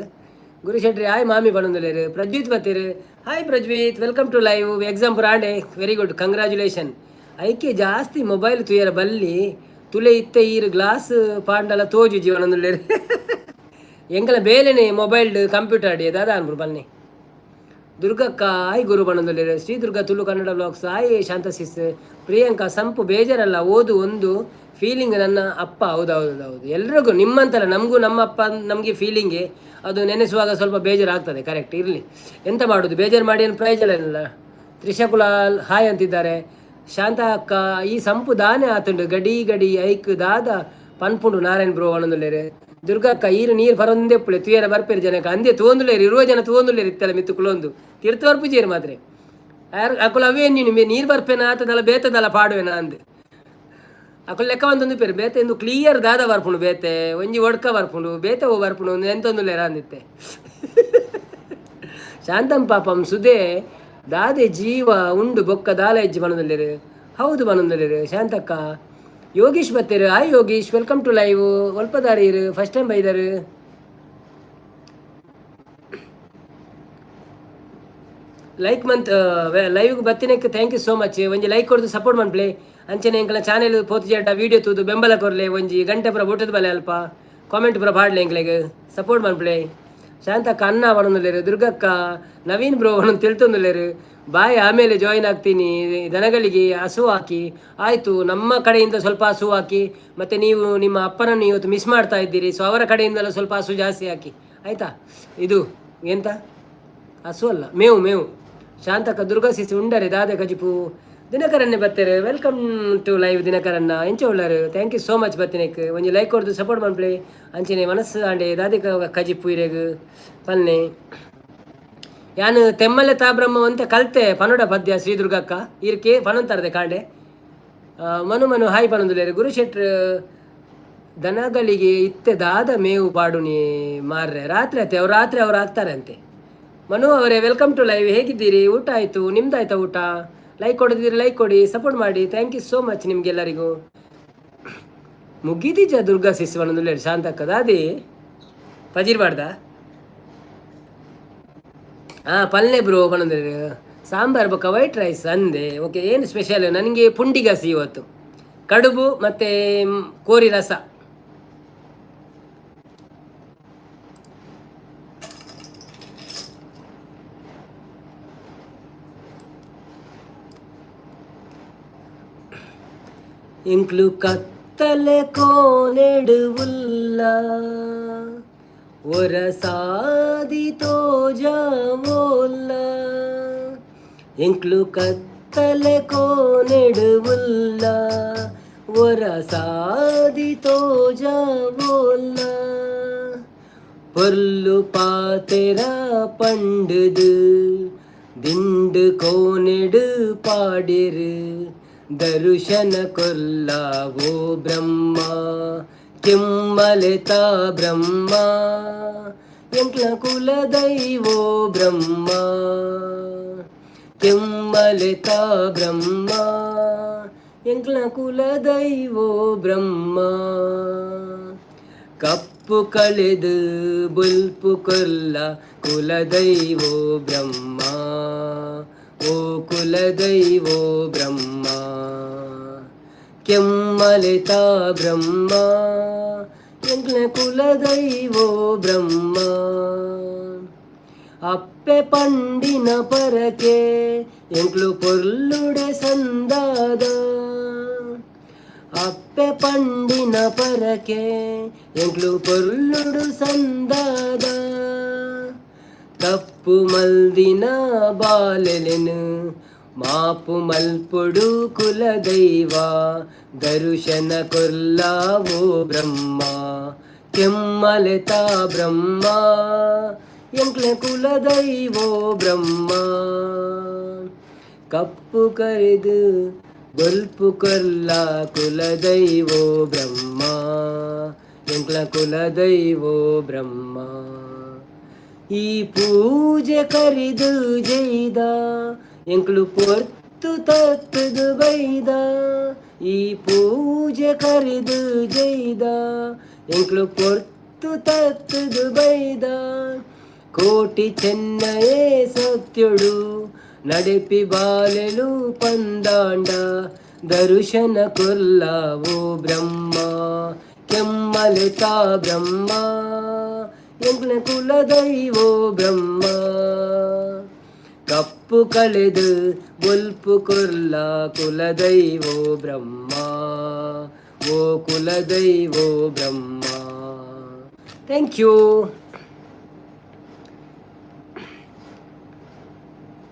ಗುರು ಶೆಟ್ರಿ ಹಾಯ್ ಮಾಮಿ ಪಣದಲೇರು. ಪ್ರಜ್ವೀತ್ ಬತ್ತೀರು. Hi Prajveeth, welcome to live. Exam ಪುರಾಂಡೆ ವೆರಿ ಗುಡ್, ಕಂಗ್ರ್ಯಾಚುಲೇಷನ್. ಐಕೆ ಜಾಸ್ತಿ ಮೊಬೈಲ್ ತುಯರ ಬಲ್ಲಿ ತುಲೆ ಇತ್ತೆ ಈರು ಗ್ಲಾಸ್ ಪಾಂಡಲ ತೋಜು ಜೀವನದಲ್ಲೇರು. ಎಂಕಲ ಬೇಲೆನೆ ಮೊಬೈಲ್ ಕಂಪ್ಯೂಟರ್ ಅಡಿ ದಾದ ಅನ್ಬಿಡು ಬನ್ನಿ. ದುರ್ಗಕ್ಕ ಹಾಯ್ ಗುರು ಬಣದಲ್ಲಿರು. ಶ್ರೀ ದುರ್ಗ ತುಳು ಕನ್ನಡ ಬ್ಲಾಗ್ಸ್ ಹಾಯ್ ಶಾಂತಸಿಸ್. ಪ್ರಿಯಾಂಕಾ ಸಂಪು ಬೇಜಾರಲ್ಲ, ಓದು ಒಂದು ಫೀಲಿಂಗ್ ನನ್ನ ಅಪ್ಪ. ಹೌದೌದೌದು, ಎಲ್ರಿಗೂ ನಿಮ್ಮಂತಲ್ಲ, ನಮಗೂ ನಮ್ಮ ಅಪ್ಪ ನಮಗೆ ಫೀಲಿಂಗೇ. ಅದು ನೆನೆಸುವಾಗ ಸ್ವಲ್ಪ ಬೇಜಾರಾಗ್ತದೆ, ಕರೆಕ್ಟ್. ಇರಲಿ, ಎಂತ ಮಾಡೋದು, ಬೇಜಾರು ಮಾಡಿ ಏನು ಪ್ರಯೋಜನ ಇಲ್ಲ. ತ್ರಿಶಕುಲಾಲ್ ಹಾಯ್ ಅಂತಿದ್ದಾರೆ. ಶಾಂತ ಅಕ್ಕ ಈ ಸಂಪು ದಾನೆ ಆತುಂಡು ಗಡಿ ಗಡಿ ಐಕ್ ದಾದ ಪನ್ಪುಂಡು ನಾರಾಯಣ್ ಬ್ರೋ ಅಣ್ಣಂದುಲ್ಲೇರು. ದುರ್ಗಕ್ಕ ಈರು ನೀರು ಬರೊಂದೇ ಪುಳೆ ತುಯರ ಬರ್ಪೇರು ಜನಕ್ಕೆ ಅಂದೇ ತೋಂದುಲೇರು. ಇರುವ ಜನ ತೋಂದುಲೇರು ಇತ್ತಲ್ಲ ಮಿತ್ತು ಕುಲೊಂದು ತೀರ್ಥವರ್ಪುಜೇರು ಮಾತ್ರ ಯಾರು ಅಕುಲು ಅವೇ ನೀರು ಬರ್ಪೇನ ಆತದಲ್ಲ ಬೇತದಲ್ಲ ಪಾಡುವೆನ ಅಂದು ಅಕುಲು ಲೆಕ್ಕ ಒಂದೊಂದು ಪೇರು ಬೇತೆ ಎಂದು ಕ್ಲಿಯರ್ ದಾದ ಬರ್ಪುಂಡು. ಬೇತೆ ಒಂಜಿ ಒಡ್ಕ ಬರ್ಪುಂಡು, ಬೇತೆ ಓ ಬರ್ಪುಂಡು ಒಂದು ಎಂತೊಂದುಲೇರ ಅಂದಿತ್ತೆ. ಶಾಂತಂ ಪಾಪಂ ಸುದೇ ದಾದೆ ಜೀವ ಉಂಡು ಬೊಕ್ಕ ದಾಲ ಹೆಜ್ಜೆ ಬನದಲ್ಲಿರು. ಹೌದು ಬನದಲ್ಲಿರು. ಶಾಂತಕ್ಕ ಯೋಗೀಶ್ ಬತ್ತೇರು. Hi Yogish, welcome to live. ಒಲ್ಪದಾರಿ ಇರು, ಫಸ್ಟ್ ಟೈಮ್ ಬೈದರು. ಲೈಕ್ ಮಂತ್ ಲೈವ್ಗೆ ಬತ್ತಿನಕ್ಕೆ ಥ್ಯಾಂಕ್ ಯು ಸೋ ಮಚ್. ಒಂಜಿ ಲೈಕ್ ಕೊಡ್ದು ಸಪೋರ್ಟ್ ಮಾಡ್ಪ್ಲೆ. ಅಂಚನೆ ಎಂಕಲ ಚಾನೆಲ್ ಪೋತು ಜೇಟ ವೀಡಿಯೋ ತೂದು ಬೆಂಬಲ ಕೊರ್ಲೆ. ಒಂಜಿ ಗಂಟೆ ಪುರ ಊಟದ ಬಲೆ ಅಲ್ಪ ಕಾಮೆಂಟ್ ಪೂರ ಪಾಡ್ಲೆ ಎಂಕ್ಲೆಗ್ ಸಪೋರ್ಟ್ ಮನ್ಪ್ಲೆ. ಶಾಂತಕ್ಕ ಅನ್ನ ಬಣಂದುಲ್ಲೇರು, ದುರ್ಗಕ್ಕ ನವೀನ್ ಬ್ರೋ ಬಣ ತಿಳ್ತೊಂದುಲ್ಲೇರು. ಬಾಯ್ ಆಮೇಲೆ ಜಾಯಿನ್ ಆಗ್ತೀನಿ, ದನಗಳಿಗೆ ಹಸು ಹಾಕಿ ಆಯಿತು. ನಮ್ಮ ಕಡೆಯಿಂದ ಸ್ವಲ್ಪ ಹಸು ಹಾಕಿ, ಮತ್ತು ನೀವು ನಿಮ್ಮ ಅಪ್ಪನನ್ನು ಇವತ್ತು ಮಿಸ್ ಮಾಡ್ತಾ ಇದ್ದೀರಿ, ಸೊ ಅವರ ಕಡೆಯಿಂದಲೂ ಸ್ವಲ್ಪ ಹಸು ಜಾಸ್ತಿ ಹಾಕಿ ಆಯಿತಾ. ಇದು ಎಂತ ಹಸು ಅಲ್ಲ, ಮೇವು ಮೇವು. ಶಾಂತಕ್ಕ ದುರ್ಗಾ ಸಿಸಿ ಉಂಡರೆ ದಾದೆ ಕಜಿಪು ದಿನಕರನ್ನೇ ಬರ್ತಾರೆ. ವೆಲ್ಕಮ್ ಟು ಲೈವ್ ದಿನಕರನ್ನ ಎಂಚ ಉಳ್ಳಾರು. ಥ್ಯಾಂಕ್ ಯು ಸೋ ಮಚ್ ಬರ್ತೀನಿಕ್ ಒಂಜಿ ಲೈಕ್ ಹೊಡೆದು ಸಪೋರ್ಟ್ ಮಾಡ್ಪ್ಲೆ. ಅಂಚನೆ ಮನಸ್ಸು ಆಂಡೆ ದಾದೆ ಕಜಿಪು ಇರೆಗ್ ಪನ್ನೆ ಯಾನು ತೆಮ್ಮಲೆ ತಾಬ್ರಹ್ಮ ಅಂತ ಕಲ್ತೆ ಪನೋಡ ಪದ್ಯ ಶ್ರೀ ದುರ್ಗಕ್ಕ ಇರ್ಕೆ ಪನಂತಾರದೆ ಕಾಂಡೆ. ಮನು ಮನು ಹಾಯ್ ಪನೊಂದುಲೇರು. ಗುರುಶೆಟ್ರ್ ದನಗಳಿಗೆ ಇತ್ತೆ ದಾದ ಮೇವು ಪಾಡುನಿ ಮಾರ್ರೆ ರಾತ್ರಿ ಆಯ್ತೆ ಅವ್ರು ರಾತ್ರಿ ಅವ್ರು ಹಾಕ್ತಾರೆ ಅಂತೆ. ಮನು ಅವರೇ ವೆಲ್ಕಮ್ ಟು ಲೈವ್, ಹೇಗಿದ್ದೀರಿ? ಊಟ ಆಯಿತು, ನಿಮ್ದಾಯ್ತಾ ಊಟ? ಲೈಕ್ ಕೊಡಿದ್ದೀರಿ, ಲೈಕ್ ಕೊಡಿ, ಸಪೋರ್ಟ್ ಮಾಡಿ. ಥ್ಯಾಂಕ್ ಯು ಸೋ ಮಚ್ ನಿಮ್ಗೆಲ್ಲರಿಗೂ. ಮುಗಿದೀಜ ದುರ್ಗಾ ಶಿಸ್ವನೊಂದು ಶಾಂತಕ್ಕ ದಾದಿ ಪಜಿರ್ಬಾರ್ದ. ಪಲ್ಲೆ ಬ್ರೋ ಬಂದ್ರೆ ಸಾಂಬಾರು ಬೊಕ್ಕ ವೈಟ್ ರೈಸ್ ಅಂದೆ. ಓಕೆ, ಏನು ಸ್ಪೆಷಲ್? ನನಗೆ ಪುಂಡಿಗಸಿ ಇವತ್ತು, ಕಡುಬು ಮತ್ತು ಕೋರಿ ರಸ. ಎಂಕ್ಲು ಕತ್ತಲೆ ಕೋನೆಡು ಉಲ್ಲ ಒರ ಸಾದಿ ತೋಜಾವೋಲ್ಲ. ಎಂಕ್ಲು ಕತ್ತಲೆ ಕೋನೆಡು ಉಲ್ಲ ಒರ ಸಾದಿ ತೋಜಾವೋಲ್ಲ. பொல்லு பாத்திர பண்டுது திண்டு கோனெடு பாடிரு ದರುಶನ ಕೊಲ್ಲಾವೋ ಬ್ರಹ್ಮ ಕೆಮ್ಮಲೆತ ಬ್ರಹ್ಮ ಎಂಕ್ಲ ಕುಲದೈವೋ ಬ್ರಹ್ಮ ಕೆಮ್ಮಲೆತ ಬ್ರಹ್ಮ ಎಂಕ್ಲ ಕುಲದೈವೋ ಬ್ರಹ್ಮ. ಕಪ್ಪು ಕಳೆದು ಬುಲ್ಪು ಕೊಲ್ಲ ಕುಲದೈವೋ ಬ್ರಹ್ಮ ಓ ಕುಲದೈವೋ ಬ್ರಹ್ಮ ಕೆಮ್ಮಲೆತ ಬ್ರಹ್ಮ ಎಂಕ್ಲ ಕುಲದೈವೋ ಬ್ರಹ್ಮ. ಅಪ್ಪೆ ಪಂಡಿನ ಪರಕೆ ಎಂಕ್ಲು ಪೊರ್ಲುಡೆ ಸಂದಾದ. ಅಪ್ಪೆ ಪಂಡಿನ ಪರಕೆ ಎಂಕ್ಲು ಪೊರ್ಲುಡು ಸಂದಾದ. ತಪ್ಪು ಮಲ್ದಿನ ಬಾಲೆಲೆನು ಮಾಪು ಮಲ್ಪೊಡು ಕುಲದೈವ ದರುಶನ ಕೊಲ್ಲಾವೋ ಬ್ರಹ್ಮ ಕೆಮ್ಮಲೆತ ಬ್ರಹ್ಮ ಎಂಕ್ಲ ಕುಲದೈವೋ ಬ್ರಹ್ಮ. ಕಪ್ಪು ಕರೆದು ಬಲ್ಪು ಕೊಲ್ಲ ಕುಲದೈವೋ ಬ್ರಹ್ಮ ಎಂಕ್ಲ ಕುಲದೈವೋ ಬ್ರಹ್ಮ. ಈ ಪೂಜೆ ಕರಿದು ಜೈದ ಎಂಕ್ಲು ಪೊರ್ತು ತತ್ತದು ಬೈದ. ಈ ಪೂಜೆ ಕರಿದು ಜೈದ ಎಂಕ್ಲು ಪೊರ್ತು ತತ್ತದು ಬೈದ. ಕೋಟಿ ಚೆನ್ನಯೇ ಸತ್ಯೊಡು ನಡೆಪಿ ಬಾಲೆಲು ಪಂದಾಂಡ ದರುಶನ ಕೊಲ್ಲಾವೋ ಬ್ರಹ್ಮ ಕೆಮ್ಮಲೆತ ಬ್ರಹ್ಮ ಎಂಕ್ಲ ಕುಲದೈವೋ ಬ್ರಹ್ಮ. ಕಪ್ಪು ಕಳೆದು ಬೊಲ್ಪು ಕೊಲ್ಲ ಕುಲದೈವೋ ಬ್ರಹ್ಮ ಓ ಕುಲದೈವೋ ಬ್ರಹ್ಮ. Thank you.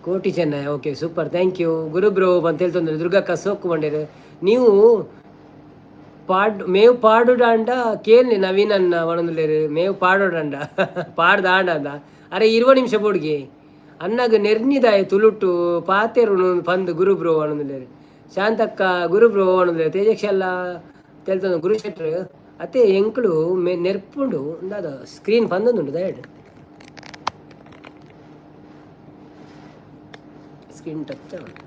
ಕೋಟಿ Chennai, okay super, thank you. Guru bro ಅಂತ ಹೇಳ್ತಂದ್ರೆ ದುರ್ಗಕ್ಕ ಸೋಕು ಬಂಡಿರು ನೀವು ಮೇವು ಪಾಡುಡಾಂಡ ಕೇಳಿ ನವೀನನ್ನ ಒಣಂದುಲೇರು ಮೇವು ಪಾಡೋಡಾಂಡ ಪಾಡ್ದಾಂಡ ಅಂದ. ಅರೆ 20 ನಿಮಿಷ ಬೋಡ್ಗೆ ಅನ್ನಗ ನೆರ್ನಿದಾಯ ತುಳುಟು ಪಾತೆರು ಪಂದು ಗುರುಬ್ರೋ ಒಣಂದುಲೇರು. ಶಾಂತಕ್ಕ ಗುರುಬ್ರೋ ಒಣಂದುಲೇರು. ತೇಜಕ್ಷಲ್ಲ ತೆಲ್ತಂದು ಗುರುಶೆಟ್ರು ಅತ್ತೆ ಎಂಕ್ಳು ನೆರ್ಪುಂಡು ಅಂದಾದ ಸ್ಕ್ರೀನ್ ಪಂದೊಂದುಂಡು ದಯಡ್ ಸ್ಕ್ರೀನ್ ಟಚ್ ಉಂಟು.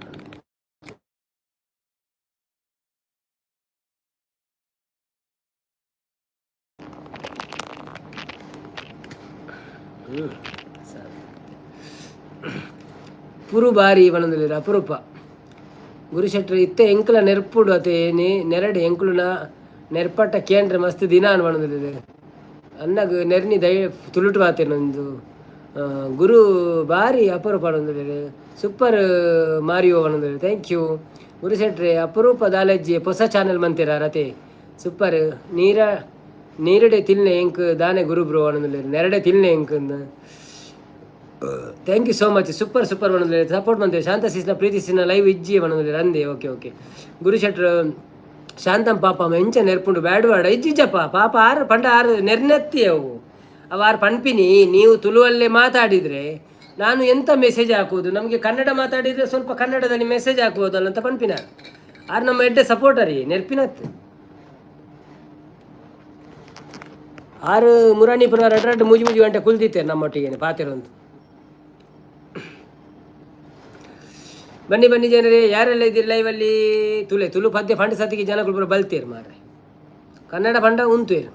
ಪುರು ಬಾರಿ ಬಣದಲ್ಲಿರ ಅಪರೂಪ ಗುರುಶೆಟ್ರು ಇತ್ತೆ ಎಂಕ್ಲ ನೆರ್ಪುಡು ಅತೆ ನೆರಡು ಎಂಕ್ಲುನ ನೆರ್ಪಟ್ಟ ಕೇಂದ್ರ ಮಸ್ತ್ ದಿನ ಬಣದಲ್ಲಿದೆ. ಅನ್ನಗ ನೆರ್ನಿ ದಯ ತುಳುಟು ಬಾತೇನೊಂದು ಗುರು ಭಾರಿ ಅಪರೂಪ ಅನ್ನೊಂದು ಸೂಪರ್ ಮಾರಿಯೋ ಅನ್ನೊಂದು ಥ್ಯಾಂಕ್ ಯು ಗುರು ಶೆಟ್ರೆ ಅಪರೂಪ ದಾಲಜ್ಜಿ ಹೊಸ ಚಾನಲ್ ಮಂತೀರ ರತೆ ಸೂಪರ್ ನೀರಡೆ ತಿಲ್ನೆ ಎಂಕ್ ದಾನೆ ಗುರು ಬ್ರೋ ಅನ್ನೊಂದು ನೆರಡೆ ತಿಲ್ನೆ ಎಂಕ್ thank you so much super ಅನ್ನೊಂದು ಸಪೋರ್ಟ್ ಮಂತೀರಿ ಶಾಂತ ಸಿಸ್ನ ಪ್ರೀತಿಸಿನ ಲೈವ್ ಇಜ್ಜಿ ಅನ್ನೊಂದು ಅಂದೆ ಓಕೆ ಓಕೆ ಗುರು ಶೆಟ್ರು ಶಾಂತಂ ಪಾಪ ಎಂಚ ನೆರ್ಪುಂಡು ಬ್ಯಾಡ್ವಾಡ ಇಜ್ಜಿಜ್ಜಪ್ಪ ಪಾಪ ಆರು ನೆರ್ನೆತ್ತಿ ಅವು ಆರು ಪಣ್ಪಿನಿ ನೀವು ತುಳುವಲ್ಲೇ ಮಾತಾಡಿದರೆ ನಾನು ಎಂಥ ಮೆಸೇಜ್ ಹಾಕುವುದು ನಮಗೆ ಕನ್ನಡ ಮಾತಾಡಿದರೆ ಸ್ವಲ್ಪ ಕನ್ನಡದಲ್ಲಿ ಮೆಸೇಜ್ ಹಾಕುವುದಲ್ಲ ಅಂತ ಪಣ್ಪಿನ ಆರು ನಮ್ಮ ಎಡ್ಡೆ ಸಪೋರ್ಟರಿ ನೆರ್ಪಿನತ್ತು ಆರು ಮುರಾಣಿಪುರ ರಡ್ರಡ್ ಮುಜಿ ಗಂಟೆ ಕುಲ್ದಿತ್ತೇನೆ ನಮ್ಮೊಟ್ಟಿಗೆ ಪಾತಿರೋಂದು ಬನ್ನಿ ಜನರೇ ಯಾರೆಲ್ಲ ಇದ್ದೀರಿ ಲೈವಲ್ಲಿ ತುಳು ಪದ್ಯ ಫಂಡ್ ಸತಿಗೆ ಜನಗಳು ಬಲ್ತೀರಿ ಮಾರ್ರೆ ಕನ್ನಡ ಫಂಡ ಉಂತುರು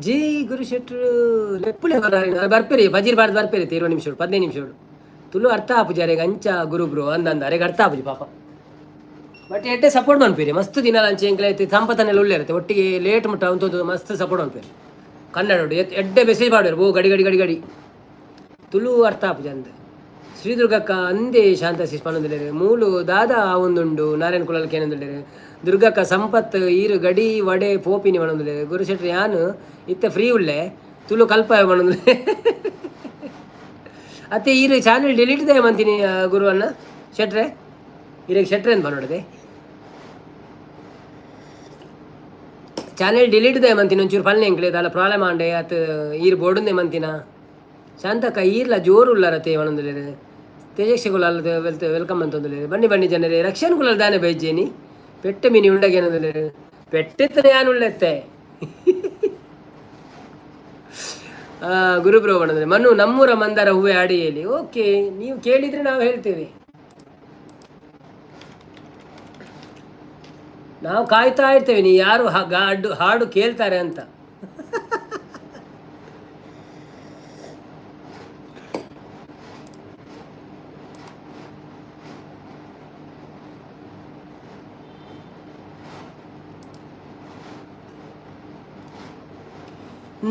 ಜಿ ಗುರು ಶೆಟ್ರು ಲೆಪ್ಪುಳೆ ಬರ್ಪೇರಿ ಬಜೀರ್ ಬಾರ್ದು ಬರ್ಪೇರಿ 20 ನಿಮಿಷ 15 ನಿಮಿಷ ತುಳು ಅರ್ಥ ಆಪುಜಿ ಅರೆಗೆ ಅಂಚ ಗುರು ಬ್ರೋ ಅಂದ ಅರೆಗೆ ಅರ್ಥ ಆಪುಜಿ ಪಾಪ ಬಟ್ ಎಡ್ಡೆ ಸಪೋರ್ಟ್ ಮಾಡ್ಪೇರಿ ಮಸ್ತ್ ದಿನ ಅಂಚೆ ಎಂಕ್ಲ ಐತಿ ಸಂಪತ್ತನೆಲ್ಲ ಒಳ್ಳೆ ಇರುತ್ತೆ ಒಟ್ಟಿಗೆ ಲೇಟ್ ಮುಟ್ಟ ಅಂತದ್ದು ಮಸ್ತ್ ಸಪೋರ್ಟ್ ಮಾಡ್ಪೇರಿ ಕನ್ನಡ ಎಡ್ಡೆ ಮೆಸೇಜ್ ಮಾಡೋರು ಓ ಗಡಿ ತುಳು ಅರ್ಥ ಆಪುಜಿ ಅಂದೆ ಶ್ರೀದುರ್ಗಕ್ಕ ಅಂದೇ ಶಾಂತ ಶಿಸ್ಪನೊಂದಿದ್ದಾರೆ ಮೂಲು ದಾದ ಒಂದುಂಡು ನಾರಾಯಣ ಕುಲಲ್ಕೆ ಏನಂದಿದ್ದಾರೆ ದುರ್ಗಕ್ಕ ಸಂಪತ್ ಈರು ಗಡಿ ವಡೆ ಪೋಪಿನಿ ಮಣೊಂದಿದ್ದಾರೆ ಗುರು ಶೆಟ್ರಿ ಯಾನು ಇತ್ತ ಫ್ರೀ ಉಳ್ಳೆ ತುಳು ಕಲ್ಪ ಮಣೊಂದಿಲ್ಲ ಅತ್ತೆ ಈರು ಚಾನಲ್ ಡಿಲೀಟ್ ದೇ ಮಂತೀನಿ ಗುರು ಅಣ್ಣ ಶೆಟ್ರೆ ಈರಿಗೆ ಶೆಟ್ರೆ ಅಂತ ಬಂದೋಡದೆ ಚಾನಲ್ ಡಿಲೀಟ್ ದೇ ಮಂತೀನಿ ಒಂಚೂರು ಪಲ್ಲೆ ಎಂಕ್ಲೆ ಅಲ್ಲ ಪ್ರಾಬ್ಲಮ್ ಆಂಡೆ ಅತ್ ಈರು ಬೋಡುಂದೆ ಮಂತಿನ ಶಾಂತಕ್ಕ ಈರ್ಲ ಜೋರು ಉಳ್ಳರತೆ ಮಣೊಂದಿಲ್ಲ ತೇಜಸ್ವಿಗುಲ ವೆಲ್ಕಮ್ ಅಂತ ಬನ್ನಿ ಜನರೇ ರಕ್ಷಣ್ ಕುಲಲ್ ದಾನೆ ಬೈಜೇನಿ ಪೆಟ್ಟ ಮೀನಿ ಉಂಡಗೆ ಏನಂದ್ರೆ ಪೆಟ್ಟೆತ್ತನೆ ಯಾನು ಉಳ್ಳೆತ್ತೆ ಗುರುಬ್ರೋ ಅಂದ್ರೆ ಮನು ನಮ್ಮೂರ ಮಂದಾರ ಹೂವೆ ಅಡಿಯಲ್ಲಿ ಓಕೆ ನೀವು ಕೇಳಿದ್ರೆ ನಾವು ಹೇಳ್ತೇವೆ ನಾವು ಕಾಯ್ತಾ ಇರ್ತೇವೆ ನೀ ಯಾರು ಹಾಡು ಕೇಳ್ತಾರೆ ಅಂತ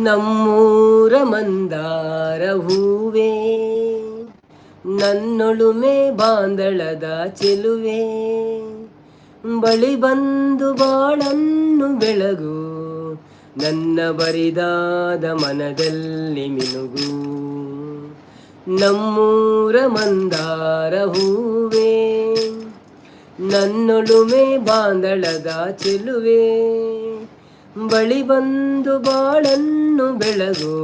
ನಮ್ಮೂರ ಮಂದಾರ ಹೂವೇ ನನ್ನೊಳುಮೆ ಬಾಂದಳದ ಚೆಲುವೆ ಬಳಿ ಬಂದು ಬಾಳನ್ನು ಬೆಳಗು ನನ್ನ ಬರಿದಾದ ಮನದಲ್ಲಿ ಮಿನುಗು ನಮ್ಮೂರ ಮಂದಾರ ಹೂವೇ ನನ್ನೊಳುಮೆ ಬಾಂದಳದ ಚೆಲುವೆ ಬಳಿ ಬಂದು ಬಾಳನ್ನು ಬೆಳಗು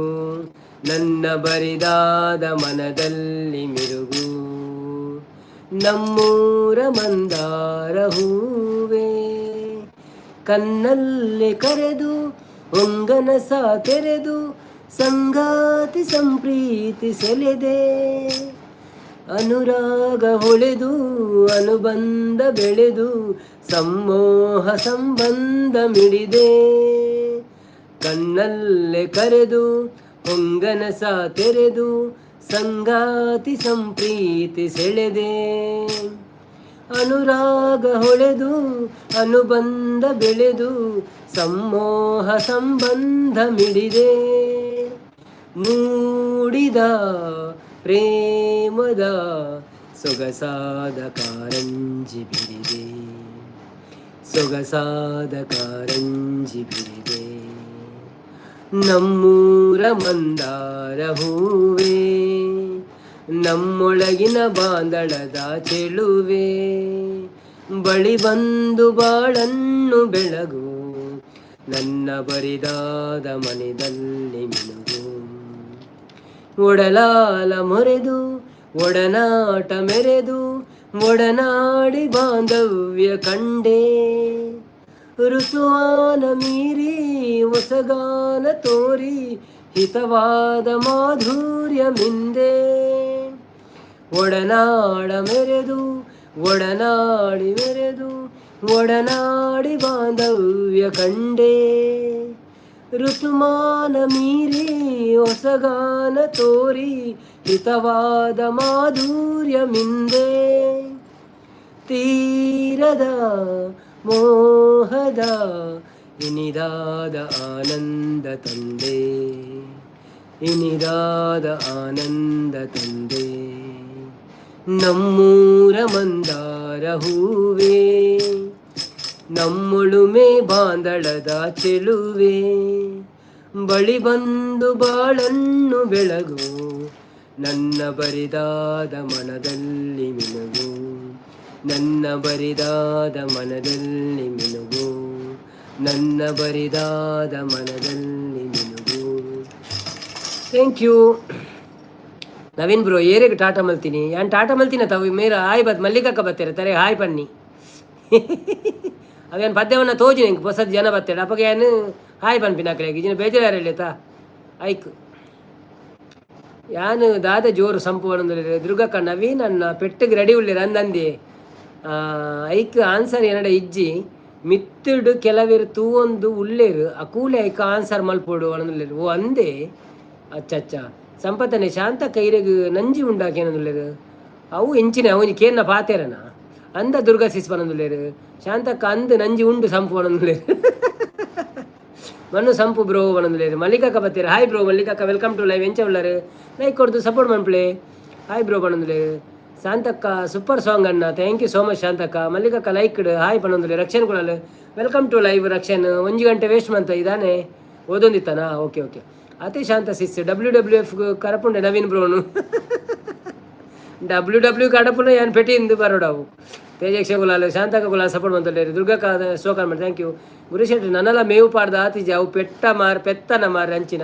ನನ್ನ ಬರಿದಾದ ಮನದಲ್ಲಿ ಮಿರುಗು ನಮ್ಮೂರ ಮಂದಾರ ಹೂವೇ ಕಣ್ಣಲ್ಲಿ ಕರೆದು ಹೊಂಗನಸ ತೆರೆದು ಸಂಗಾತಿ ಸಂಪ್ರೀತಿ ಸೆಳೆದೆ ಅನುರಾಗ ಹೊಳೆದು ಅನುಬಂಧ ಬೆಳೆದು ಸಮೋಹ ಸಂಬಂಧ ಮಿಡಿದೆ ಕಣ್ಣಲ್ಲೇ ಕರೆದು ಹೊಂಗನಸ ತೆರೆದು ಸಂಗಾತಿ ಸಂಪ್ರೀತಿ ಸೆಳೆದೆ ಅನುರಾಗ ಹೊಳೆದು ಅನುಬಂಧ ಬೆಳೆದು ಸಮೋಹ ಸಂಬಂಧ ಮಿಡಿದೆ ಮೂಡಿದ ಪ್ರೇಮದ ಸೊಗಸಾದ ಕಾರಂಜಿ ಬಿರಿದೆ ಸೊಗಸಾದ ಕಾರಂಜಿ ಬಿರಿದೆ ನಮ್ಮೂರ ಮಂದಾರ ಹೂವೇ ನಮ್ಮೊಳಗಿನ ಬಾಂದಳದ ಚೆಲುವೆ ಬಳಿ ಬಂದು ಬಾಳನ್ನು ಬೆಳಗು ನನ್ನ ಬರಿದಾದ ಮನೆಯಲ್ಲಿ ಮಿನುಗು ಒಡಲಾಲ ಮೊರೆದು ಒಡನಾಟ ಮೆರೆದು ಒಡನಾಡಿ ಬಾಂಧವ್ಯ ಕಂಡೆ ಋತುವಾನ ಮೀರಿ ಹೊಸಗಾನ ತೋರಿ ಹಿತವಾದ ಮಾಧುರ್ಯ ಮಿಂದೆ ಒಡನಾಡ ಮೆರೆದು ಒಡನಾಡಿ ಮೆರೆದು ಒಡನಾಡಿ ಬಾಂಧವ್ಯ ಕಂಡೆ ಋತುಮಾನ ಮೀರಿ ಹೊಸಗಾನ ತೋರಿ ಹಿತವಾದ ಮಾಧುರ್ಯ ಮಿಂದೆ ತೀರದ ಮೋಹದ ಇನಿದಾದ ಆನಂದ ತಂದೆ ಇನಿದಾದ ಆನಂದ ತಂದೆ ನಮ್ಮೂರ ಮಂದಾರ ಹೂವೇ ನಮ್ಮುಳುಮೆ ಬಾಂದಳದ ಚೆಲುವೆ ಬಳಿ ಬಂದು ಬಾಳನ್ನು ಬೆಳಗು ನನ್ನ ಬರಿದಾದ ಮನದಲ್ಲಿ ಮಿನುಗು ನನ್ನ ಬರಿದಾದ ಮನದಲ್ಲಿ ಮಿನುಗು ನನ್ನ ಬರಿದಾದ ಮನದಲ್ಲಿ ಮಿನುಗು. Thank you Naveen bro. ಏರಿಗೆ ಟಾಟಾ ಮಲ್ತೀನಿ ಯಾನ್ ಟಾಟಾ ಮಲ್ತಿನ ತಾವು ಮೇರ ಹಾಯ್ ಬತ್ ಮಲ್ಲಿಕಕ್ಕ ಬತ್ತೇರೆ ತಾರೆ ಹಾಯ್ ಪನ್ನಿ ಅವೇನು ಪದ್ಯವನ್ನು ತೋಜಿ ನಿಂಗೆ ಹೊಸದು ಜನ ಬತ್ತೇಡ ಅಪ್ಪಗೆ ಏನು ಹಾಯ್ ಪನ್ಪಿನ ಕಡೆಗೆ ಇಜಿನ ಬೇಜಾರು ಹೇಳತಾ ಐಕ್ ಯಾನು ದಾದ ಜೋರು ಸಂಪು ಅನ್ನೋದು ದುರ್ಗಕ್ಕ ನವೀನ್ ನನ್ನ ಪೆಟ್ಟಿಗೆ ರೆಡಿ ಉಳ್ಳಿರ ಅಂದಂದಿ ಐಕ್ ಆನ್ಸರ್ ಏನಡ ಇಜ್ಜಿ ಮಿತ್ತಿಡು ಕೆಲವೇರು ತೂವೊಂದು ಉಳ್ಳೇರು ಆ ಕೂಲೆ ಐಕ ಆನ್ಸರ್ ಮಲ್ಪೋಡು ಅನ್ನೋದು ಓ ಅಂದೆ ಅಚ್ಚ ಸಂಪತ್ತನೆ ಶಾಂತ ಕೈರೆಗೆ ನಂಜಿ ಉಂಡಾಕಿ ಅನ್ನೋದು ಅವು ಇಂಚಿನ ಅವನಿ ಕೇನ್ನ ಪಾತೇರನ ಅಂದ ದುರ್ಗಾ ಸಿಸ್ ಬನ್ನೊಂದುಲ್ಲೇರು ಶಾಂತಕ್ಕ ಅಂದು ನಂಜಿ ಉಂಡು ಸಂಪು ಬನ್ನೊಂದುಲ್ಲೇರು ಮಣ್ಣು ಸಂಪು ಬ್ರೋ ಬನ್ನೊಂದುಲ್ಲೇರು ಮಲ್ಲಿಕಕ್ಕ ಬತ್ತೀರ ಹಾಯ್ ಬ್ರೋ ಮಲ್ಲಿಕಕ್ಕ ವೆಲ್ಕಮ್ ಟು ಲೈವ್ ಎಂಚ ಉಳ್ಳಾರು ಲೈಕ್ ಕೊಡ್ದು ಸಪೋರ್ಟ್ ಮನ್ಪ್ಲೆ ಹಾಯ್ ಬ್ರೋ ಬನ್ನೊಂದುಲ್ಲೇರು ಶಾಂತಕ್ಕ ಸೂಪರ್ ಸಾಂಗ್ ಅಣ್ಣ ಥ್ಯಾಂಕ್ ಯು ಸೋ ಮಚ್ ಶಾಂತಕ್ಕ ಮಲ್ಲಿಕಕ್ಕ ಲೈಕ್ ಹಾಯ್ ಬನ್ನೊಂದುಲ್ಲೇರು ರಕ್ಷನ್ ಕೊಡಲು ವೆಲ್ಕಮ್ ಟು ಲೈವ್ ರಕ್ಷನ್ 1 ಗಂಟೆ ವೇಸ್ಟ್ ಮಂತ ಇದಾನೆ ಓದೊಂದಿತ್ತಾನಾ ಓಕೆ ಅತಿ ಶಾಂತ ಸಿಸ್ WWF ಕರಪುಂಡೆ ನವೀನ್ ಬ್ರೋನು WW ಕಡಪುನ ಏನು ಪೆಟಿ ಇಂದು ಬರೋಡವು ತೇಜಕ್ಷ ಗುಲಾಲು ಶಾಂತಕ ಗುಲಾಲ್ ಸಪೋರ್ಟ್ ಬಂತಲ್ಲೇರಿ ದುರ್ಗಕ್ಕ ಸೋಕಾಲ್ ಮಾಡಿ ಥ್ಯಾಂಕ್ ಯು ಗುರುಶೆಟ್ಟಿ ನನ್ನೆಲ್ಲ ಮೇವು ಪಾಡ್ದ ಆತಿಜ ಅವು ಪೆತ್ತನ ಮಾರು ಅಂಚಿನ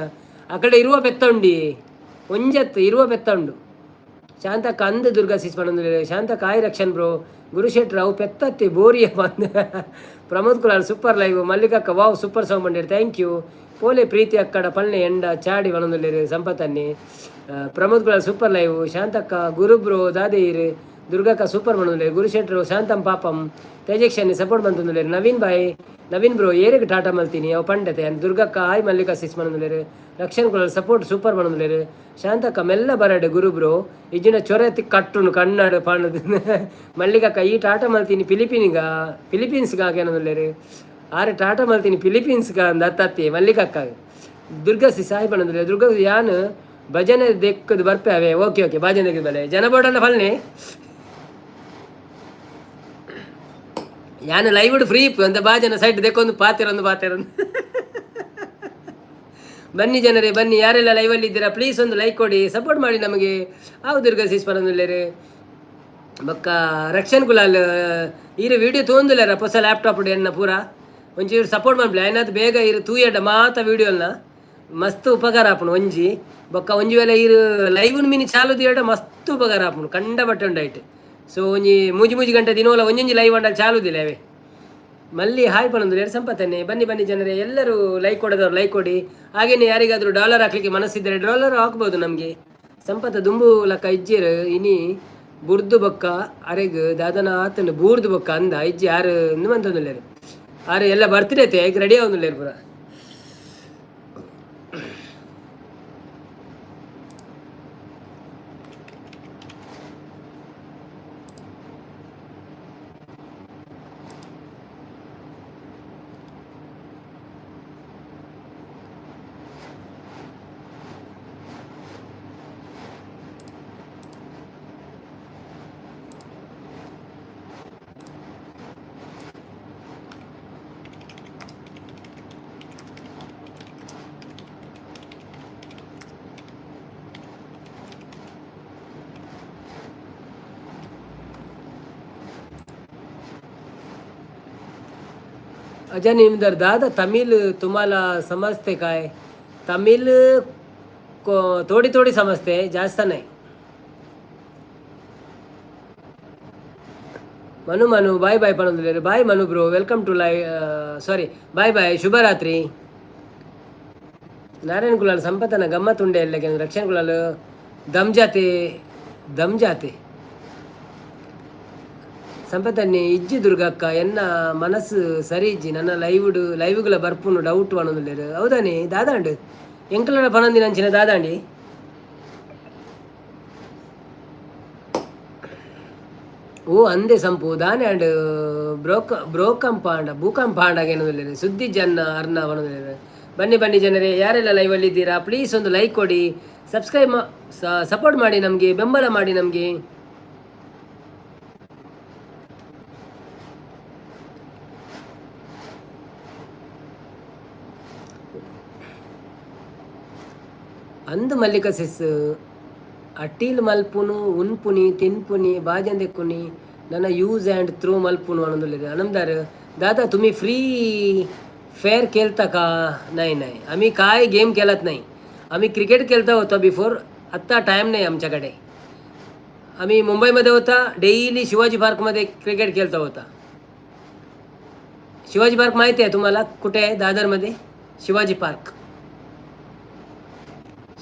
ಆ ಕಡೆ ಇರುವ ಪೆತ್ತ ಉಂಡಿ ಒಂಜತ್ತು ಇರುವ ಪೆತ್ತ ಉಂಡು ಶಾಂತಕ್ಕ ಅಂದು ದುರ್ಗಾ ಸಿಸ್ ಬಂದಿಲ್ಲ ಶಾಂತಕ್ಕ ಆಯ್ ರಕ್ಷನ್ ಬ್ರೋ ಗುರುಶೆಟ್ರು ಅವು ಪೆತ್ತತ್ತಿ ಬೋರಿಯ ಬಂದ ಪ್ರಮೋದ್ ಕುಲಾಲ್ ಸೂಪರ್ ಲೈವ್ ಮಲ್ಲಿಕಕ್ಕ ವಾವ್ ಸೂಪರ್ ಸಾಂಗ್ ಬಂದಿರಿ ಥ್ಯಾಂಕ್ ಯು ಪೋಲೆ ಪ್ರೀತಿ ಅಕ್ಕಡ ಪಲ್ಲೆ ಎಂಡ ಚಾಡಿ ಬನೊಂದುಲ್ಲೇರು ಸಂಪತ್ತನ್ನಿ ಪ್ರಮೋದ್ ಕುಲಾಲ್ ಸೂಪರ್ ಲೈವ್ ಶಾಂತಕ್ಕ ಗುರು ಬ್ರೋ ದಾದೇರು ದುರ್ಗಕ್ಕ ಸೂಪರ್ ಬನೊಂದುಲ್ಲೇರು ಗುರುಶೆಟ್ರು ಶಾಂತಂ ಪಾಪಂ ತೇಜಕ್ಷನಿ ಸಪೋರ್ಟ್ ಬಂತೊಂದುಲ್ಲೇರು ನವೀನ್ ಬ್ರೋ ಏರಿಗೆ ಟಾಟಾ ಮಲ್ತೀನಿ ಅವು ಪಂಡತೆ ದುರ್ಗಕ್ಕ ಹಾಯ್ ಮಲ್ಲಿಕಾ ಸಿಸ್ ಬನೊಂದುಲ್ಲೇರು ರಕ್ಷನ್ ಕುಲಾಲ್ ಸಪೋರ್ಟ್ ಸೂಪರ್ ಬನೊಂದುಲ್ಲೇರು ಶಾಂತಕ್ಕ ಮೆಲ್ಲ ಬರಡು ಗುರು ಬ್ರೋ ಇಜ್ಜಿನ ಚೊರೆತಿ ಕಟ್ಟುನು ಕಣ್ಣಾಡು ಪಾಣದು ಮಲ್ಲಿಕಕ್ಕ ಈ ಟಾಟಾ ಮಲ್ತೀನಿ ಫಿಲಿಪೀನ್ಸ್ಗೆ ಏನೊಂದುಲ್ಲೇರು ಆರೆ ಟಾಟಾ ಮಲ್ತೀನಿ ಫಿಲಿಪೀನ್ಸ್ಗ ಅಂದ ಅತ್ತತ್ತಿ ಮಲ್ಲಿಕಕ್ಕ ದುರ್ಗಾ ಸಿ ಸಾಯಿ ಬಂದಿಲ್ಲ ದುರ್ಗಾ ಯಾನು ಭಜನೆ ದೆಕ್ಕದು ಬರ್ಪೆ ಅವೇ ಓಕೆ ಭಜನೆಗೆ ಬಲೆ ಜನ ಬೋರ್ಡಲ್ಲ ಫಲ್ನೆ ಯಾನು ಲೈವ್ ಫ್ರೀ ಅಂತ ಭಾಜನ ಸೈಡ್ ದೆಕ್ಕೊಂದು ಪಾತಿರೊಂದು ಬನ್ನಿ ಜನರೇ ಬನ್ನಿ ಯಾರೆಲ್ಲ ಲೈವಲ್ಲಿ ಇದ್ದೀರಾ ಪ್ಲೀಸ್ ಒಂದು ಲೈಕ್ ಕೊಡಿ ಸಪೋರ್ಟ್ ಮಾಡಿ ನಮಗೆ ಆವು ದುರ್ಗಾ ಸಿಸ್ ಬಂದಿಲ್ಲೇರಿ ಬೊಕ್ಕ ರಕ್ಷನ್ ಕುಲಾಲ್ ಈರು ವಿಡಿಯೋ ತೊಂದಿಲ್ಲಾರ ಹೊಸ ಲ್ಯಾಪ್ಟಾಪ್ ಎನ್ನ ಪೂರ ಒಂಚೂರು ಸಪೋರ್ಟ್ ಮಾಡ್ಬಿಲ್ಲ ಏನಾದ್ರು ಬೇಗ ಇರು ತೂಯಡ್ಡ ಮಾತ ವೀಡಿಯೋನ ಮಸ್ತ್ ಉಪಕಾರ ಆಪುಣು ಒಂಜಿ ಬೊಕ್ಕ ಒಂಜಿ ವೇಳೆ ಇರು ಲೈವ್ ಮಿನಿ ಚಾಲು ದಿಯಡ ಮಸ್ತ್ ಉಪಕಾರ ಆಪುಣು ಕಂಡ ಬಟ್ಟೆ ಉಂಡಾಯ್ತು ಸೊ ಒಂಜಿ ಮೂಜಿ ಗಂಟೆ ದಿನೋಲ ಒಂಜೊಂಜಿ ಲೈವ್ ಅಂಡಲ್ಲಿ ಚಾಲುದಿಲ್ಲ ಅವೇ ಮಲ್ಲಿ ಹಾಯ್ ಪಣಂದು ಎರಡು ಸಂಪತ್ತನ್ನೇ ಬನ್ನಿ ಜನರೇ ಎಲ್ಲರೂ ಲೈಕ್ ಕೊಡೋದವ್ರು ಲೈಕ್ ಕೊಡಿ ಹಾಗೇನೆ ಯಾರಿಗಾದರೂ ಡಾಲರ್ ಹಾಕ್ಲಿಕ್ಕೆ ಮನಸ್ಸಿದ್ದರೆ ಡಾಲರ್ ಹಾಕ್ಬೋದು ನಮಗೆ ಸಂಪತ್ತ ದುಂಬು ಲಕ್ಕ ಇಜ್ಜಿರು ಇನಿ ಬುರ್ದು ಬೊಕ್ಕ ಅರೆಗ್ ದಾದನ ಆತನ ಬೂರ್ದು ಬೊಕ್ಕ ಅಂದ ಇಜ್ಜಿ ಯಾರು ಅಂತಂದಿಲ್ಲೇರು ಆರು ಎಲ್ಲ ಬರ್ತಿರೈತೆ ಈಗ ರೆಡಿ ಆಗೋದಿಲ್ಲೇರು ಪೂರ अजय निमदर दादा तमिल तुम्हाला समजते काय तमिल को थोड़ी थोड़ी समझते जास्त नहीं मनु बाय बाय पणंदुलेर bye Manu bro welcome to live sorry bye शुभ रात्रि नारायण कुलाल संपतन गम्मत उंडे ಎಲ್ಲಕ್ಕೆ ರಕ್ಷಣ್ ಕುಲಾಲ್ ದಮ್ ಜಾತೆ ಸಂಪತ್ತನ್ನೇ ಇಜ್ಜಿ ದುರ್ಗಕ್ಕ ಎನ್ನ ಮನಸ್ಸು ಸರಿ ಇಜ್ಜಿ ನನ್ನ ಲೈವ್ಗಳ ಬರ್ಪುನು ಡೌಟ್ ಅನ್ನೋದಿಲ್ಲ ಹೌದಾನೆ ದಾದಾಂಡು ಎಂಕಲ ಪನಂದಿನ ಅಂಚಿನ ದಾದಾಂಡಿ ಓ ಅಂದೆ ಸಂಪು ದಾನೆ ಅಂಡ್ ಬ್ರೋಕಂಪ ಅಂಡ ಭೂಕಂಪ ಅಂಡಾಗ ಏನೋದಿಲ್ಲ ಸುದ್ದಿ ಜನ್ನ ಅರ್ನ ಅನ್ನೋದಿಲ್ಲ. ಬನ್ನಿ ಬನ್ನಿ ಜನರೇ, ಯಾರೆಲ್ಲ ಲೈವಲ್ಲಿ ಇದ್ದೀರಾ ಪ್ಲೀಸ್ ಒಂದು ಲೈಕ್ ಕೊಡಿ, ಸಬ್ಸ್ಕ್ರೈಬ್ ಸಪೋರ್ಟ್ ಮಾಡಿ, ನಮಗೆ ಬೆಂಬಲ ಮಾಡಿ. ನಮಗೆ ಅಂದು ಮಲ್ಲಿಕ ಸಿಸ್ ಅಟ್ಟೀಲ್ ಮಲ್ಪುನು ಉನ್ಪುನಿ ತಿನ್ಪುನಿ ಬಾಜಂದೆಕ್ಕುನಿ ನನ್ನ ಯೂಸ್ ಆ್ಯಂಡ್ ಥ್ರೂ ಮಲ್ಪುನು ಅನ್ನೋದಿಲ್ಲ ಅನಮ್ದಾರ್ दादा तुम्ही फ्री फेअर केलता का? नाही नाही, आम्ही काय गेम केलात नाही. आम्ही क्रिकेट खेळता होतो बिफोर, आत्ता टाईम नाही आमच्याकडे. आम्ही मुंबईमध्ये होता, डेली शिवाजी पार्कमध्ये क्रिकेट खेळता होता. शिवाजी पार्क माहिती आहे तुम्हाला कुठे आहे? दादरमध्ये शिवाजी पार्क.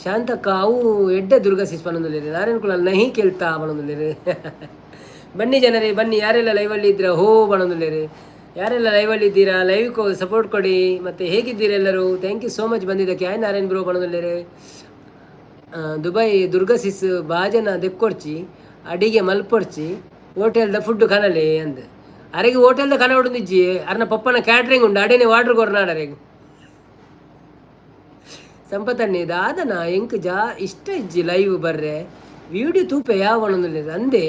ಶಾಂತ ಕಾವು ಎಡ್ಡೆ ದುರ್ಗಾ ಸಿಸ್ ಅನ್ನೋದಿಲ್ಲ ನಾರಾಯಣ ಕುಲಾಲ್ ನಹಿ ಕೇಳ್ತಾ ಅನ್ನೋದಿಲ್ಲ. ಬನ್ನಿ ಜನರೇ ಬನ್ನಿ, ಯಾರೆಲ್ಲ ಲೈವಲ್ಲಿ ಇದ್ದೀರಾ ಹೋ ಅನ್ನೋದಿಲ್ಲ. ಯಾರೆಲ್ಲ ಲೈವಲ್ಲಿ ಇದ್ದೀರಾ ಲೈವ್ಗೆ ಸಪೋರ್ಟ್ ಕೊಡಿ. ಮತ್ತು ಹೇಗಿದ್ದೀರಾ ಎಲ್ಲರೂ? ಥ್ಯಾಂಕ್ ಯು ಸೋ ಮಚ್ ಬಂದಿದ್ದಕ್ಕೆ. ಆಯ್ ನಾರಾಯಣ್ ಬ್ರೋ ಅನ್ನೋದಿಲ್ಲ. ದುಬೈ ದುರ್ಗಾ ಸಿಸ್ ಬಾಜನ ದೆಕ್ಕೊಡ್ಚಿ ಅಡಿಗೆ ಮಲ್ಪೊಡ್ಚಿ ಹೋಟೆಲ್ದ ಫುಡ್ ಕನಲೆ ಅಂದ ಅರೆಗೆ ಹೋಟೆಲ್ದ ಕನ ಹೊಡೆದಿಜ್ಜಿ ಅರ್ನ ಪಪ್ಪನ ಕ್ಯಾಟ್ರಿಂಗ್ ಉಂಡು ಅಡೇನೆ ವಾಟ್ರ್ ಕೊರ್ನಾಡರೆಗೆ ಸಂಪತ್ತನ್ನೇ ದಾದನ ಎಂಕ್ ಇಷ್ಟ ಇಜ್ಜಿ ಲೈವ್ ಬರ್ರೆ ವೀಡಿಯೋ ತೂಪೆ ಯಾವ ಅನ್ನೋದಿಲ್ಲ ಅಂದೆ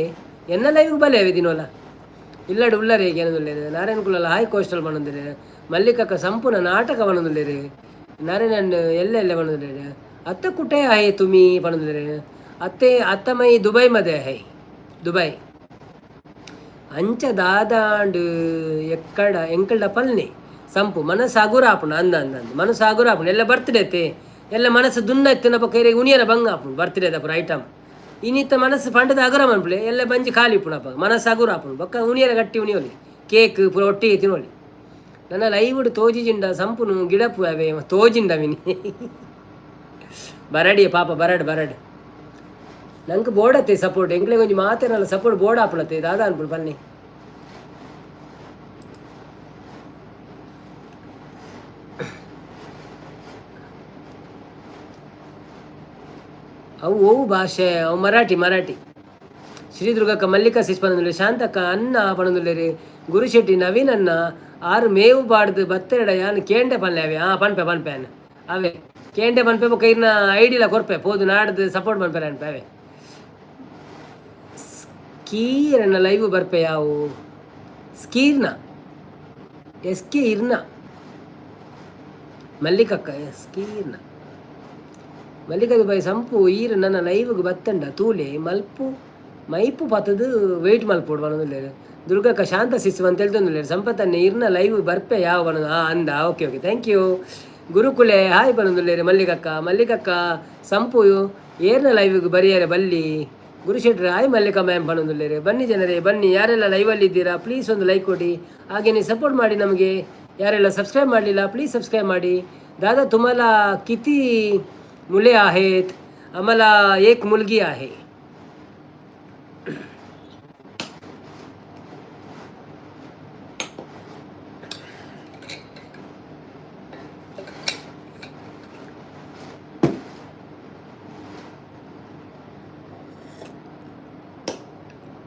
ಎನ್ನ ಲೈವ್ ಬಲೆ ದಿನೋಲ್ಲ ಇಲ್ಲಡು ಉಳ್ಳರೇಗೆ ಅನ್ನೋದಿಲ್ಲ. ನಾರಾಯಣ ಕುಲಾಲ್ ಹಾಯ್ ಕೋಸ್ಟಲ್ ಬಣ್ಣದಿಲ್ಲ. ಮಲ್ಲಿಕಕ್ಕ ಸಂಪೂರ್ಣ ನಾಟಕ ಬಣ್ಣದಿಲ್ಲ. ನಾರಾಯಣನ್ ಎಲ್ಲ ಬಣ್ಣದಿಲ್ಲ. ಅತ್ತ ಕುಟೆ ಆಯೆ ತುಮಿ ಬಣ್ಣದಿಲ್ಲ. ಅತ್ತ ಮೈ ದುಬೈ ಮದೆ ಹೈ ದುಬೈ ಅಂಚ ದಾದಾಂಡು ಎಕ್ಕಡ ಎಂಕಲ್ಡ ಪಲ್ನೆ ಸಂಪು ಮನಸ್ಸು ಆಗುರ ಆಪುಣ ಅಂದ ಮನಸ್ಸು ಆಗುರ ಆಪುಣ ಎಲ್ಲ ಬರ್ತ್ಡೇತೆ ಎಲ್ಲ ಮನಸ್ಸು ದುಂಡ ಎತ್ತಿನಪ್ಪ ಕೈರಿಗೆ ಉನಿಯರ ಬಂಗ ಆಪುಣ ಬರ್ತ್ಡೇದಪ್ಪ ಐಟಮ್ ಇನ್ನಿತ್ತ ಮನಸ್ಸು ಪಂಡದ ಅಗರ ಮನ್ಪುಲೆ ಎಲ್ಲ ಬಂಜಿ ಖಾಲಿ ಪುಣಪ್ಪ ಮನಸ್ಸು ಆಗುರ ಆಪುಣ ಬೊಕ್ಕ ಉನಿಯರ ಗಟ್ಟಿ ಉಣಿಯೋಲಿ ಕೇಕ್ ಪೂರ ಒಟ್ಟಿಗೆ ತಿನ್ನೋಲಿ. ನನ್ನ ಲೈವ್ಡು ತೋಜಿಜಿಂಡ ಸಂಪುನು ಗಿಡಪು ಅವೇ ತೋಜಿಂಡ ವಿನಿ ಬರಡಿ ಪಾಪ ಬರಡ್ ನಂಗೆ ಬೋಡತ್ತೆ ಸಪೋರ್ಟ್ ಎಂಕ್ಲೆ ಕೊಂಚ ಮಾತೇನಲ್ಲ ಸಪೋರ್ಟ್ ಬೋರ್ಡ್ ಆಪುಣತ್ತೆ ದಾದಾ ಅನ್ಪುಡು ಬನ್ನಿ. ಅವು ಭಾಷೆ ಅವು ಮರಾಠಿ ಶ್ರೀದುರ್ಗಕ್ಕ ಮಲ್ಲಿಕಾ ಸಿಸ್ ಪನೊಂದುಲ್ಲೆ ಶಾಂತಕ್ಕ ಅನ್ನ ಪನೊಂದುಲ್ಲೆರಿ ಗುರುಶೆಟ್ಟಿ ನವೀನ್ ಅನ್ನ ಆರು ಮೇವು ಬಾಡ್ದು ಬತ್ತೆರಡ ಯಾನ್ ಕೇಂಡೆ ಪನ್ಲೆ ಅವೆ ಪನ್ಪೆ ಅನ್ನ ಅವೇ ಕೇಂಡೆ ಪನ್ಪೆ ಬೊಕ್ಕ ಇರ್ನ ಐಡಿಲ ಕೊರ್ಪೆ ಪೋದು ನಾಡ್ದು ಸಪೋರ್ಟ್ ಪನ್ಪೆರ ಅನ್ಪೆ ಅವೇ ಸ್ಕೀರನ್ನ ಲೈವ್ ಬರ್ಪೆ ಯಾವು ಸ್ಕೀರ್ನ ಎಸ್ಕೆ ಇರ್ನ ಮಲ್ಲಿಕಕ್ಕ ಸ್ಕೀರ್ನ ಮಲ್ಲಿಕ ದುಬೈ ಸಂಪು ಈರು ನನ್ನ ಲೈವ್ಗೆ ಬತ್ತಂಡ ತೂಲೆ ಮಲ್ಪು ಮೈಪು ಪತ್ತದು ವೆಯ್ಟ್ ಮಲ್ಪೋಡು ಅನ್ನೋದಿಲ್ಲ. ದುರ್ಗಕ್ಕ ಶಾಂತ ಸಿಸ್ಸು ಅಂತ ಹೇಳ್ತಂದಿಲ್ಲ. ಸಂಪತ್ತನ್ನೇ ಇರ್ನ ಲೈವ್ ಬರ್ಪೆ ಯಾವ ಅನ್ನೋದು ಅಂದ ಓಕೆ ಥ್ಯಾಂಕ್ ಯು. ಗುರುಕುಲೆ ಹಾಯ್ ಬನ್ನೊಂದಿಲ್ಲ ಮಲ್ಲಿಕಕ್ಕ ಸಂಪು ಏರ್ನ ಲೈವ್ಗೆ ಬರಿಯಾರೆ ಬಲ್ಲಿ ಗುರುಶೆಟ್ರಿ ಹಾಯ್ ಮಲ್ಲಿಕಾ ಮ್ಯಾಮ್ ಬನ್ನೊಂದಿಲ್ಲ. ಬನ್ನಿ ಜನರೇ ಬನ್ನಿ, ಯಾರೆಲ್ಲ ಲೈವಲ್ಲಿ ಇದ್ದೀರಾ ಪ್ಲೀಸ್ ಒಂದು ಲೈಕ್ ಕೊಡಿ, ಹಾಗೆಯೇ ಸಪೋರ್ಟ್ ಮಾಡಿ ನಮಗೆ. ಯಾರೆಲ್ಲ ಸಬ್ಸ್ಕ್ರೈಬ್ ಮಾಡಲಿಲ್ಲ ಪ್ಲೀಸ್ ಸಬ್ಸ್ಕ್ರೈಬ್ ಮಾಡಿ. दादा तुम्हाला किती मुले आहेत? आम्हाला एक मुलगी आहे.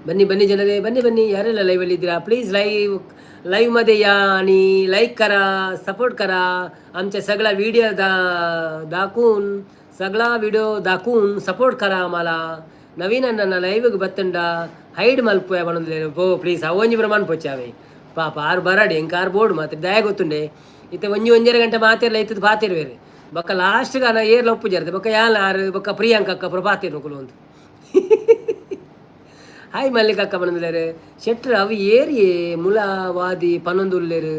बन्नी बन्नी जनरे बन्नी यारेला लाईव्हली इದ್ದೀರಾ प्लीज लाईव्हमध्ये या आणि लाईक करा, सपोर्ट करा. आमच्या सगळा व्हिडिओ दाखवून सपोर्ट करा आम्हाला. ನವೀನನ್ನ ಲೈವ್ಗೆ ಬತ್ತಂಡ ಹೈಡ್ ಮಲ್ಪುಯ ಬಣ್ಣದ ಪೋ ಪ್ಲೀಸ್ ಒಂಜಿ ಪ್ರಮಾಣ ಪೊಚ್ಚಾವೆ ಪಾಪ ಆರು ಬರಾಡಿ ಎಂಕ ಆರು ಬೋರ್ಡು ಮಾತ್ರ ದಯ ಗೊತ್ತುಂಡೆ ಇತ್ತೆ ಒಂಜರ ಗಂಟೆ ಮಾತಿರ್ಲ ಇತ್ತದ ಪಾತಿರ್ವೇರಿ ಬೊಕ್ಕ ಲಾಸ್ಟ್ಗೆ ನಾ ಏರ್ಲ ಒಪ್ಪು ಜರ್ದೆ ಬೊಕ್ಕ ಯಾಲ ಆರು ಬೊಕ್ಕ ಪ್ರಿಯಾಂಕ ಅಕ್ಕ ಪುರ ಪಾತಿರ್ ನಕುಲು ಅಂತ ಹಾಯ್ ಮಲ್ಲಿಕ ಅಕ್ಕ ಬಣ್ಣದಿಲ್ಲೇರು ಶೆಟ್ರ್ ಅವು ಏರಿ ಮುಲಾವಾದಿ ಪನ್ನೊಂದುಲ್ಲೇರು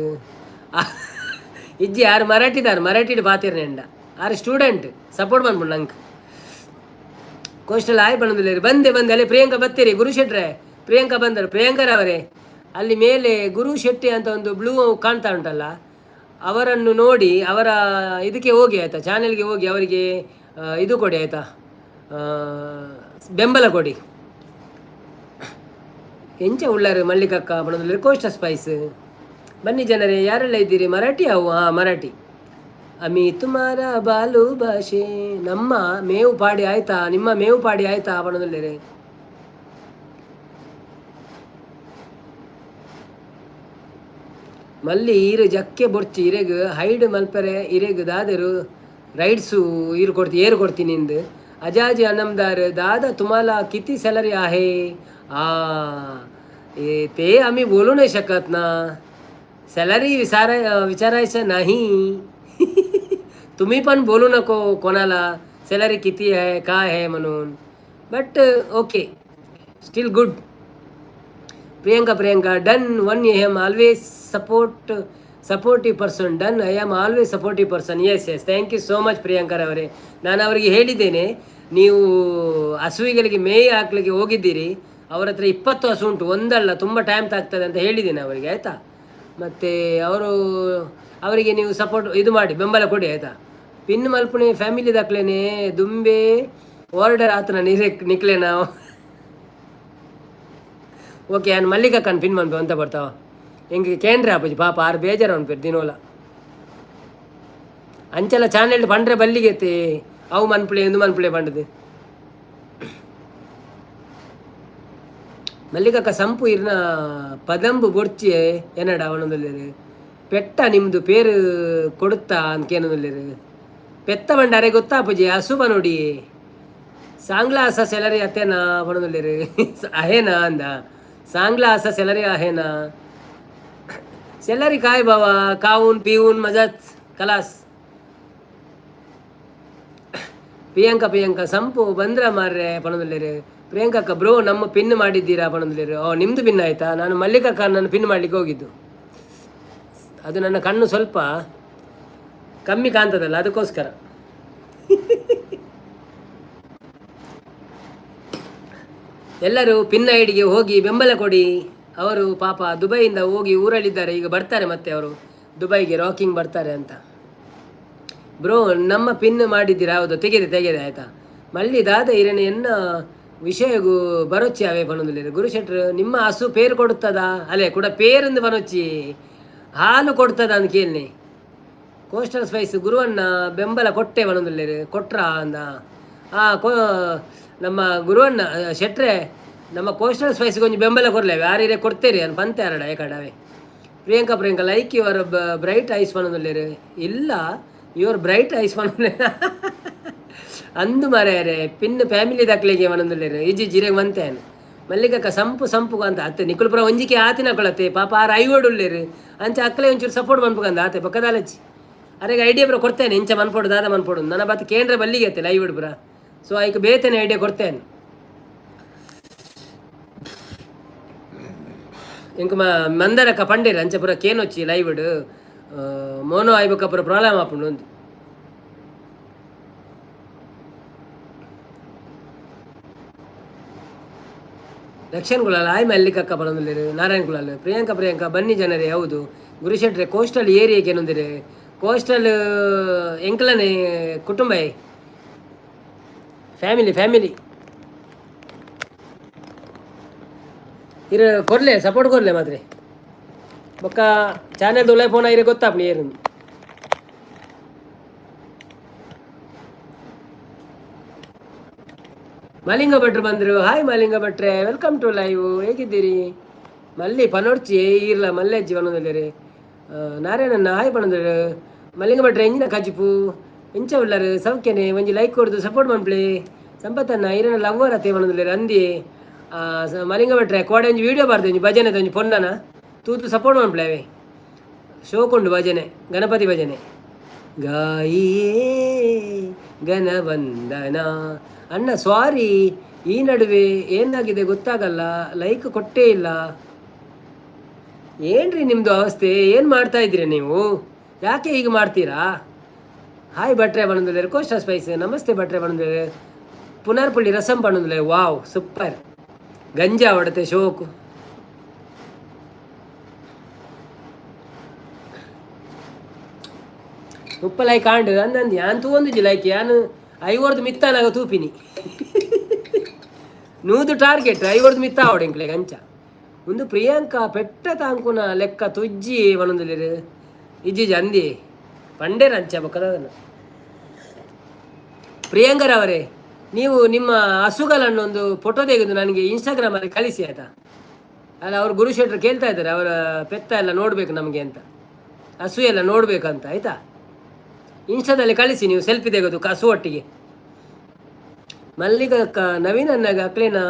ಇಜ್ಜಿ ಆರು ಮರಾಠಿಡ್ ಪಾತಿರ್ನೆ ಎಂಡ ಆರು ಸ್ಟೂಡೆಂಟ್ ಸಪೋರ್ಟ್ ಮಾಡ್ಬಿಡು ನಂಗೆ ಕೋಸ್ಟಲ್ ಆಯ್ ಬಣ್ಣದಿಲ್ಲೇರು ಬಂದೆ ಅಲ್ಲೇ ಪ್ರಿಯಾಂಕಾ ಬತ್ತೀರಿ ಗುರು ಶೆಟ್ರೆ ಪ್ರಿಯಾಂಕಾ ಬಂದರು ಪ್ರಿಯಾಂಕರವರೇ ಅಲ್ಲಿ ಮೇಲೆ ಗುರು ಶೆಟ್ಟಿ ಅಂತ ಒಂದು ಬ್ಲೂ ಕಾಣ್ತಾ ಉಂಟಲ್ಲ ಅವರನ್ನು ನೋಡಿ ಅವರ ಇದಕ್ಕೆ ಹೋಗಿ ಆಯಿತಾ ಚಾನೆಲ್ಗೆ ಹೋಗಿ ಅವರಿಗೆ ಇದು ಕೊಡಿ ಆಯಿತಾ ಬೆಂಬಲ ಕೊಡಿ ಎಂಚ ಉಳ್ಳಾರು ಮಲ್ಲಿಕಕ್ಕ ಬಣದಲ್ಲಿ ಕೋಸ್ಟ ಸ್ಪೈಸ್. ಬನ್ನಿ ಜನರೇ, ಯಾರೆಲ್ಲ ಇದ್ದೀರಿ? ಮರಾಠಿ ಅವು? ಹಾಂ, ಮರಾಠಿ. ಅಮಿ ತುಮಾರ ಬಾಲು ಭಾಷೆ. ನಮ್ಮ ಮೇವು ಪಾಡಿ ಆಯ್ತಾ? ನಿಮ್ಮ ಮೇವು ಪಾಡಿ ಆಯ್ತಾ ಬಣದಲ್ಲಿ? ಮಲ್ಲಿ ಈರು ಜಕ್ಕೆ ಬೊಡ್ಚಿ ಇರೆಗ್ ಹೈಡ್ ಮಲ್ಪರೆ ಇರೆಗ್ ದಾದರು ರೈಡ್ಸು ಈರು ಕೊಡ್ತಿ ಏರು ಕೊಡ್ತೀನಿ ಇಂದು ಅಜಾಜಿ ಅನಮ್ದಾರ್ दादा तुम्हाला किती सॅलरी आहे? ते आम्ही बोलू नाही शकत ना. सॅलरी विचारायचं नाही. तुम्ही पण बोलू नको कोणाला सॅलरी किती आहे काय आहे म्हणून. But okay, still good. Priyanka done. 1 AM always supportive person. Done. I am always supportive person. Yes thank you so much ಪ್ರಿಯಾಂಕರವರೇ. ನಾನು ಅವರಿಗೆ ಹೇಳಿದ್ದೇನೆ, ನೀವು ಹಸುವಿಗಳಿಗೆ ಮೇಯಿ ಹಾಕ್ಲಿಕ್ಕೆ ಹೋಗಿದ್ದೀರಿ, ಅವರ ಹತ್ರ 20 ಹಸು ಉಂಟು, ಒಂದಲ್ಲ, ತುಂಬ ಟೈಮ್ ತಾಗ್ತದೆ ಅಂತ ಹೇಳಿದ್ದೇನೆ ಅವರಿಗೆ, ಆಯಿತಾ. ಮತ್ತು ಅವರಿಗೆ ನೀವು ಸಪೋರ್ಟ್ ಇದು ಮಾಡಿ, ಬೆಂಬಲ ಕೊಡಿ, ಆಯಿತಾ. ಪಿನ್ ಮಲ್ಪಣೆ ಫ್ಯಾಮಿಲಿ ದಾಕ್ಲೇನೆ ದುಂಬೆ ಆರ್ಡರ್ ಆತನ ನಿಕ್ಲೆ ನಾವು. ಓಕೆ, ನಾನು ಮಲ್ಲಿಕಕ್ಕನ ಪಿನ್ ಮಲ್ಪೆ ಅಂತ ಬರ್ತಾವ ಹೆಂಗೆ ಕೇಂದ್ರ ಅಪ್ಪಾಜಿ ಪಾಪ ಆರು ಬೇಜಾರು ಅನ್ಪೇರು ದಿನೋಲ ಅಂಚೆಲ್ಲ ಚಾನೆಲ್ ಪಂಡ್ರೆ ಬಲ್ಲಿಗೆತ್ತೆ ಅವು ಮನ್ಪುಳೆ ಎಂದು ಮನ್ಪುಳೆ ಪಂಡದು ಮಲ್ಲಿಕಕ್ಕ ಸಂಪು ಇರ್ನ ಪದಂಬು ಬೊಡ್ಚಿ ಏನಡ ಅವನೊಂದಲ್ಲೇರು ಪೆಟ್ಟ ನಿಮ್ಮದು ಪೇರು ಕೊಡುತ್ತಾ ಅನ್ಕೇನೊಂದಲ್ಲೇರು ಪೆತ್ತ ಬಂಡಾರೆ ಗೊತ್ತಾ ಅಪ್ಪಾಜಿ ಹಸುಬ ನೋಡಿ ಸಾಂಗ್ಲಾ ಹಸ ಸೆಲರಿ ಅತ್ತೇನಾ ಅವನೊಂದಲ್ಲೇರು ಅಹೇನಾ ಅಂದ ಸಾಂಗ್ಲಾ ಹಸ ಸೆಲರಿ ಅಹೇನಾ सॅलरी काय बाबा, खाऊन पिऊन मजाच कलास. ಪ್ರಿಯಾಂಕಾ ಸಂಪು ಬಂದ್ರ ಮಾರ್ರೆ ಪಣದಲ್ಲಿರಿ. ಪ್ರಿಯಾಂಕಕ್ಕ ಬ್ರೋ ನಮ್ಮ ಪಿನ್ ಮಾಡಿದ್ದೀರಾ ಪಣದಲ್ಲಿರಿ? ನಿಮ್ಮದು ಪಿನ್ ಆಯಿತಾ? ನಾನು ಮಲ್ಲಿಕಕ್ಕ ನನ್ನ ಪಿನ್ ಮಾಡಲಿಕ್ಕೆ ಹೋಗಿದ್ದು, ಅದು ನನ್ನ ಕಣ್ಣು ಸ್ವಲ್ಪ ಕಮ್ಮಿ ಕಾಣ್ತದಲ್ಲ ಅದಕ್ಕೋಸ್ಕರ. ಎಲ್ಲರೂ ಪಿನ್ ಐಡಿಗೆ ಹೋಗಿ ಬೆಂಬಲ ಕೊಡಿ. ಅವರು ಪಾಪ ದುಬೈಯಿಂದ ಹೋಗಿ ಊರಲ್ಲಿದ್ದಾರೆ, ಈಗ ಬರ್ತಾರೆ ಮತ್ತೆ ಅವರು ದುಬೈಗೆ ರಾಕಿಂಗ್ ಬರ್ತಾರೆ ಅಂತ. ಬ್ರೋ ನಮ್ಮ ಪಿನ್ ಮಾಡಿದ್ದೀರಾ? ಹೌದು, ತೆಗೆದೆ ಆಯಿತಾ. ಮಲ್ಲಿ ದಾದ ಇರೇನೆ ಎನ್ನ ವಿಷಯಗೂ ಬರೊಚ್ಚಿ ಅವೇ ಪಣದಲ್ಲಿ ಗುರುಶೆಟ್ರು ನಿಮ್ಮ ಹಸು ಪೇರು ಕೊಡುತ್ತದಾ? ಅಲ್ಲೇ ಕೂಡ ಪೇರಿಂದ ಬರೊಚ್ಚಿ ಹಾಲು ಕೊಡ್ತದ ಅಂತ ಕೇಳಿ. ಕೋಸ್ಟಲ್ ಸ್ಪೈಸ್ ಗುರುವನ್ನ ಬೆಂಬಲ ಕೊಟ್ಟೆ ಬಣದಲ್ಲಿ ಕೊಟ್ರ ಅಂದ. ನಮ್ಮ ಗುರುವಣ್ಣ ಶೆಟ್ರೆ ನಮ್ಮ ಕೋಸ್ಟಲ್ ಸ್ಪೈಸ್ಗೆ ಒಂದು ಬೆಂಬಲ ಕೊಡಲೇವೆ ಯಾರೇ ಕೊಡ್ತೇರಿ ಅನ್ ಪಂತೆ ಎರಡ ಏಕಡವೆ. Priyanka like your bright eyes ಪಣದಲ್ಲಿ ಇಲ್ಲ ಯುವರ್ ಬ್ರೈಟ್ ಐಸ್ ಪಣದಲ್ಲಿ ಅಂದು ಮರೆಯರೆ ಪಿನ್ ಫ್ಯಾಮಿಲಿ ದಾಖಲೆಗೆ ಮನದಲ್ಲಿ ಈಜಿ ಜಿರೆಗೆ ಮಂತೇನು ಮಲ್ಲಿಕಕ್ಕ ಸಂಪು ಅಂತ ಅತ್ತೆ ನಿಕುಲ್ಪುರ ಒಂಜಿಕೆ ಆತಿನ ಕೊಳತ್ತೆ ಪಾಪ ಆರು ಐವೋಡು ಉಳ್ಳೇರು ಅಂಚೆ ಅಕ್ಕಲೆ ಒಂಚೂರು ಸಪೋರ್ಟ್ ಮನ್ಪುಗಂದ ಆತೆ ಪಕ್ಕದಾಲಚ್ಚಿ ಅರೆಗೆ ಐಡಿಯಾ ಪುರ ಕೊಡ್ತೇನೆ ಇಂಚ ಮನ್ಪೋಡು ದಾದ ಮನ್ಪೋಡು ನನ್ನ ಬತ್ತು ಕೇಂದ್ರ ಬಲ್ಲಿಗೆ ಐತೆ ಲೈವ್ ಪುರ. ಸೊ ಐಕ್ ಬೇತೇನೆ ಐಡಿಯಾ ಕೊಡ್ತೇನೆ. ಇಂಕ ಮಂದರಕ್ಕ ಪಂಡೇರು ಅಂಚೆ ಪುರ ಕೇನೊಚ್ಚಿ ಲೈವ್ ಮೋನೋ ಆಯ್ಬೇಕ ಪುರ ಪ್ರಾಬ್ಲಮ್ ಆಪುಂಡು ಒಂದು. ದಕ್ಷಿಣ ಕುಲಾಲ್ ಆಯ್ ಮಲ್ಲಿಕಕ್ಕ ಪಣಂದಿರು ನಾರಾಯಣ ಕುಲಾಲ್ ಪ್ರಿಯಾಂಕಾ ಬನ್ನಿ ಜನರೇ. ಹೌದು ಗುರುಶೆಟ್ರೆ ಕೋಸ್ಟಲ್ ಏರಿಯಾಗೆ ಏನಂದಿರಿ ಕೋಸ್ಟಲ್ ಎಂಕ್ಲನೇ ಕುಟುಂಬ ಫ್ಯಾಮಿಲಿ ಇರು ಕೊಡ್ಲೆ ಸಪೋರ್ಟ್ ಕೊಡ್ಲೆ ಮಾತ್ರೆ ಬೊಕ್ಕ ಚಾನೆಲ್ ದೊಲೆ ಫೋನ್ ಇರೋ ಗೊತ್ತಾಪ್ನಿ ಏನು. ಮಲಿಂಗ ಭಟ್ರು ಬಂದರು. ಹಾಯ್ ಮಲಿಂಗ ಭಟ್ರೆ, ವೆಲ್ಕಮ್ ಟು ಲೈವ್. ಹೇಗಿದ್ದೀರಿ? ಮಲ್ಲಿ ಪನೋಡ್ಚಿ ಇರ್ಲ ಮಲ್ಲೆ ಜೀವನದಲ್ಲಿ ರೀ ನಾರಾಯಣನ್ನ ಹಾಯ್ ಪಣಂದರು. ಮಲಿಂಗ ಭಟ್ರೆ ಎಂಜಿನ ಕಜಿಪು ಎಂಚ ಉಳ್ಳರು ಸೌಖ್ಯನೇ ಒಂಜಿ ಲೈಕ್ ಕೊಡ್ದು ಸಪೋರ್ಟ್ ಮಾಡ್ಪ್ಲೆ. ಸಂಪತ್ತನ್ನ ಇರನ ಲವ್ವರ್ ಅತ್ತೆ ಪಣಂದಲ್ಲಿ ಅಂದಿ ಮಲಿಂಗ ಭಟ್ರೆ ಕೋಡೆ ಒಂಜಿ ವೀಡಿಯೋ ಬಾರ್ದು ಒಂಜಿ ಭಜನೆದ ಒಂಜಿ ಪೊನ್ನನ ತೂತು ಸಪೋರ್ಟ್ ಮಾಡ್ಪ್ಲೇವೆ. ಶೋಕುಂಡು ಭಜನೆ, ಗಣಪತಿ ಭಜನೆ. ಗಾಯಿಯೇ ಗಣವಂದನ ಅಣ್ಣ ಸಾರಿ, ಈ ನಡುವೆ ಏನಾಗಿದೆ ಗೊತ್ತಾಗಲ್ಲ, ಲೈಕ್ ಕೊಟ್ಟೇ ಇಲ್ಲ. ಏನ್ರಿ ನಿಮ್ಮದು ಅವಸ್ಥೆ? ಏನು ಮಾಡ್ತಾ ಇದ್ದೀರಿ ನೀವು? ಯಾಕೆ ಹೀಗೆ ಮಾಡ್ತೀರಾ? ಹಾಯ್ ಭಟ್ರೆ ಬಣ್ಣದಲ್ಲಿ ಕೋಸ್ಟಾ ಸ್ಪೈಸ್. ನಮಸ್ತೆ ಭಟ್ರೆ ಬಣ್ಣದಲ್ಲಿ. ಪುನರ್ಪುಳ್ಳಿ ರಸಂ ಬಣ್ಣದಲ್ಲಿ. Wow super. ಗಂಜಾ ಹೊಡತೆ ಶೋಕು. ಮುಪ್ಪ ಲೈಕ್ ಆಂಡು ಅಂದಂದು ಯಾನ್ ತೂಂದು ಲೈಕ್ ಯಾನು 5 ಮಿತ್ತಾನಾಗ ತೂಪಿನಿ 100 ಟಾರ್ಗೆಟ್ 5 ಮಿತ್ತ ಆವಡೆಂಕ್ಲೆ ಗಂಚ ಒಂದು ಪ್ರಿಯಾಂಕಾ ಪೆಟ್ಟ ತಾಂಕುನ ಲೆಕ್ಕ ತುಜ್ಜಿ ಮನೊಂದುಲ್ಲೆರ್ ಇಜ್ಜಿಜಿ ಅಂದಿ ಪಂಡೆ ರಂಚ ಬಕ್ಕದನ್ನು. ಪ್ರಿಯಾಂಕರವರೇ, ನೀವು ನಿಮ್ಮ ಹಸುಗಳನ್ನು ಒಂದು ಫೋಟೋ ತೆಗೆದು ನನಗೆ ಇನ್ಸ್ಟಾಗ್ರಾಮಲ್ಲಿ ಕಳಿಸಿ ಆಯಿತಾ. ಅಲ್ಲ, ಅವರು ಗುರುಶೆಟ್ರು ಕೇಳ್ತಾ ಇದ್ದಾರೆ, ಅವರ ಪೆತ್ತ ಎಲ್ಲ ನೋಡಬೇಕು ನಮಗೆ ಅಂತ, ಹಸು ಎಲ್ಲ ನೋಡಬೇಕಂತ ಆಯಿತಾ. ಇನ್ಸ್ಟಾದಲ್ಲಿ ಕಳಿಸಿ ನೀವು ಸೆಲ್ಫಿ ತೆಗೆದು ಹಸು ಒಟ್ಟಿಗೆ. ಮಲ್ಲಿಗ ನವೀನ್ ಅನ್ನಾಗ ಅಕ್ಲೇನ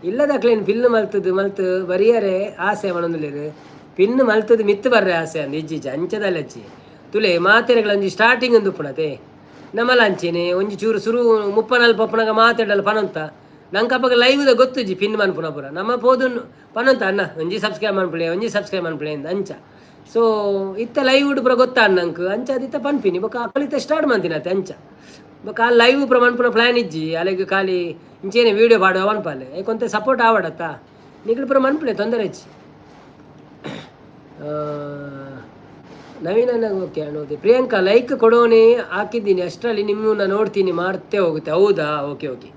ಇಲ್ಲದ ಅಕ್ಲೇನು ಪಿನ್ನು ಮಲ್ತು ಬರಿಯರೆ ಆಸೆ ಮನೊಂದುಲ್ಲೇರು ಪಿನ್ನು ಮಲ್ತದ್ದು ಮಿತ್ತು ಬರ್ರೆ ಆಸೆ ಅಂದು ಇಜ್ಜಿಜ್ಜಿ ಅಂಚದಲ್ಲಿ ಹಚ್ಚಿ ತುಲೆ ಮಾತೆರೆಗಳಂಜಿ ಸ್ಟಾರ್ಟಿಂಗ್ ಅಂದು ಉಪ್ಪುಣತೆ ನಮ್ಮಲ್ಲ ಅಂಚೇನೆ ಒಂಜಿ ಚೂರು ಸುರು 30-40 ಪಪ್ಪನಾಗ ಮಾತಾಡಲ್ಲ ಪನಂತ ನಂಗೆ ಅಪ್ಪಾಗ ಲೈವ್ದ ಗೊತ್ತುಜ್ಜಿ ಪಿನ್ ಮನ್ಪುನ ಪುರ ನಮ್ಮ ಪೋದು ಪನಂತ ಅಣ್ಣ ಒಂಜಿ ಸಬ್ಸ್ಕ್ರೈಬ್ ಮನ್ಪುಳೆ ಅಂದ ಅಂಚ. ಸೊ ಇತ್ತ ಲೈವ್ ಉಡು ಪುರ ಗೊತ್ತಾ ನಂಗೆ ಅಂಚ ಅದಿತ್ತ ಪನ್ಪಿನಿ ಬೊಕ್ಕ ಅಕ್ಕಳಿತ್ತ ಸ್ಟಾರ್ಟ್ ಮಾಡ್ತೀನತ್ತೆ ಅಂಚ ಬೊಕ್ಕ ಆ ಲೈವ್ ಪುರ ಮನ್ಪುನ ಪ್ಲ್ಯಾನ್ ಇಜ್ಜಿ ಅಲ್ಲಿಗೆ ಖಾಲಿ ಇಂಚೇನೆ ವೀಡಿಯೋ ಪಾಡುವ ಮನ್ಪಾಲೆ ಏಕೊಂತೆ ಸಪೋರ್ಟ್ ಆವಡತ್ತ ನಿಗಳು ಪುರ ಮನ್ಪುಳೆ ತೊಂದರೆ ಹೆಚ್ಚಿ. ನವೀನ ಓಕೆ ಅನ್ನೋದು. ಪ್ರಿಯಾಂಕಾ ಲೈಕ್ ಕೊಡೋನೇ ಹಾಕಿದ್ದೀನಿ ಅಷ್ಟರಲ್ಲಿ ನಿಮ್ಮನ್ನ ನೋಡ್ತೀನಿ ಮಾಡ್ತೇ ಹೋಗುತ್ತೆ. ಹೌದಾ, okay okay.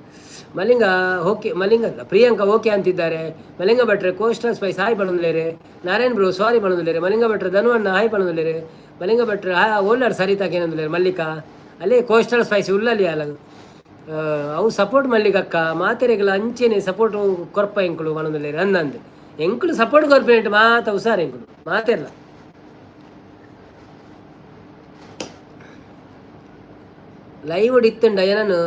Malinga okay, Malinga ಅಲ್ಲ ಪ್ರಿಯಾಂಕಾ ಓಕೆ ಅಂತಿದ್ದಾರೆ. ಮಲಿಂಗ ಭಟ್ರೆ ಕೋಸ್ಟರ್ ಸ್ಪೈಸ್ ಹಾಯ್ ಪಣೊಂದುಲೇರೆ. ನಾರಾಯಣ್ ಬ್ರೋ ಸಾರಿ ಪಣೊಂದುಲೇರೆ. ಮಲಿಂಗ ಭಟ್ರೆ ಧನುವಣ್ಣ ಹಾಯ್ ಪಣೊಂದುಲೇರೆ. ಮಲಿಂಗ ಭಟ್ರೆ ಓಲ್ಲಾಡ್ ಸರಿತಾಕೇನಂದುಲೇರೆ. ಮಲ್ಲಿಕಾ ಅಲ್ಲೇ ಕೋಸ್ಟಲ್ ಸ್ಪೈಸ್ ಉಲ್ಲಲ್ಲಿ ಅಲ್ಲ ಅವು ಸಪೋರ್ಟ್ ಮಲ್ಲಿಗಕ್ಕ ಮಾತೆರೆಗಳ ಅಂಚೆನೆ ಸಪೋರ್ಟ್ ಕೊರ್ಪ ಎಂಕುಳು ಮನೊಂದುಲೇರೆ ಅಂದಂದು ಎಂಕುಳು ಸಪೋರ್ಟ್ ಕೊರ್ಪೇಂಟ್ ಮಾತ ಉಸಾರ ಎಂಕುಳು ಮಾತೆರ್ಲ. ಲೈವ್ ಇತ್ತುಂಡ ಏನನು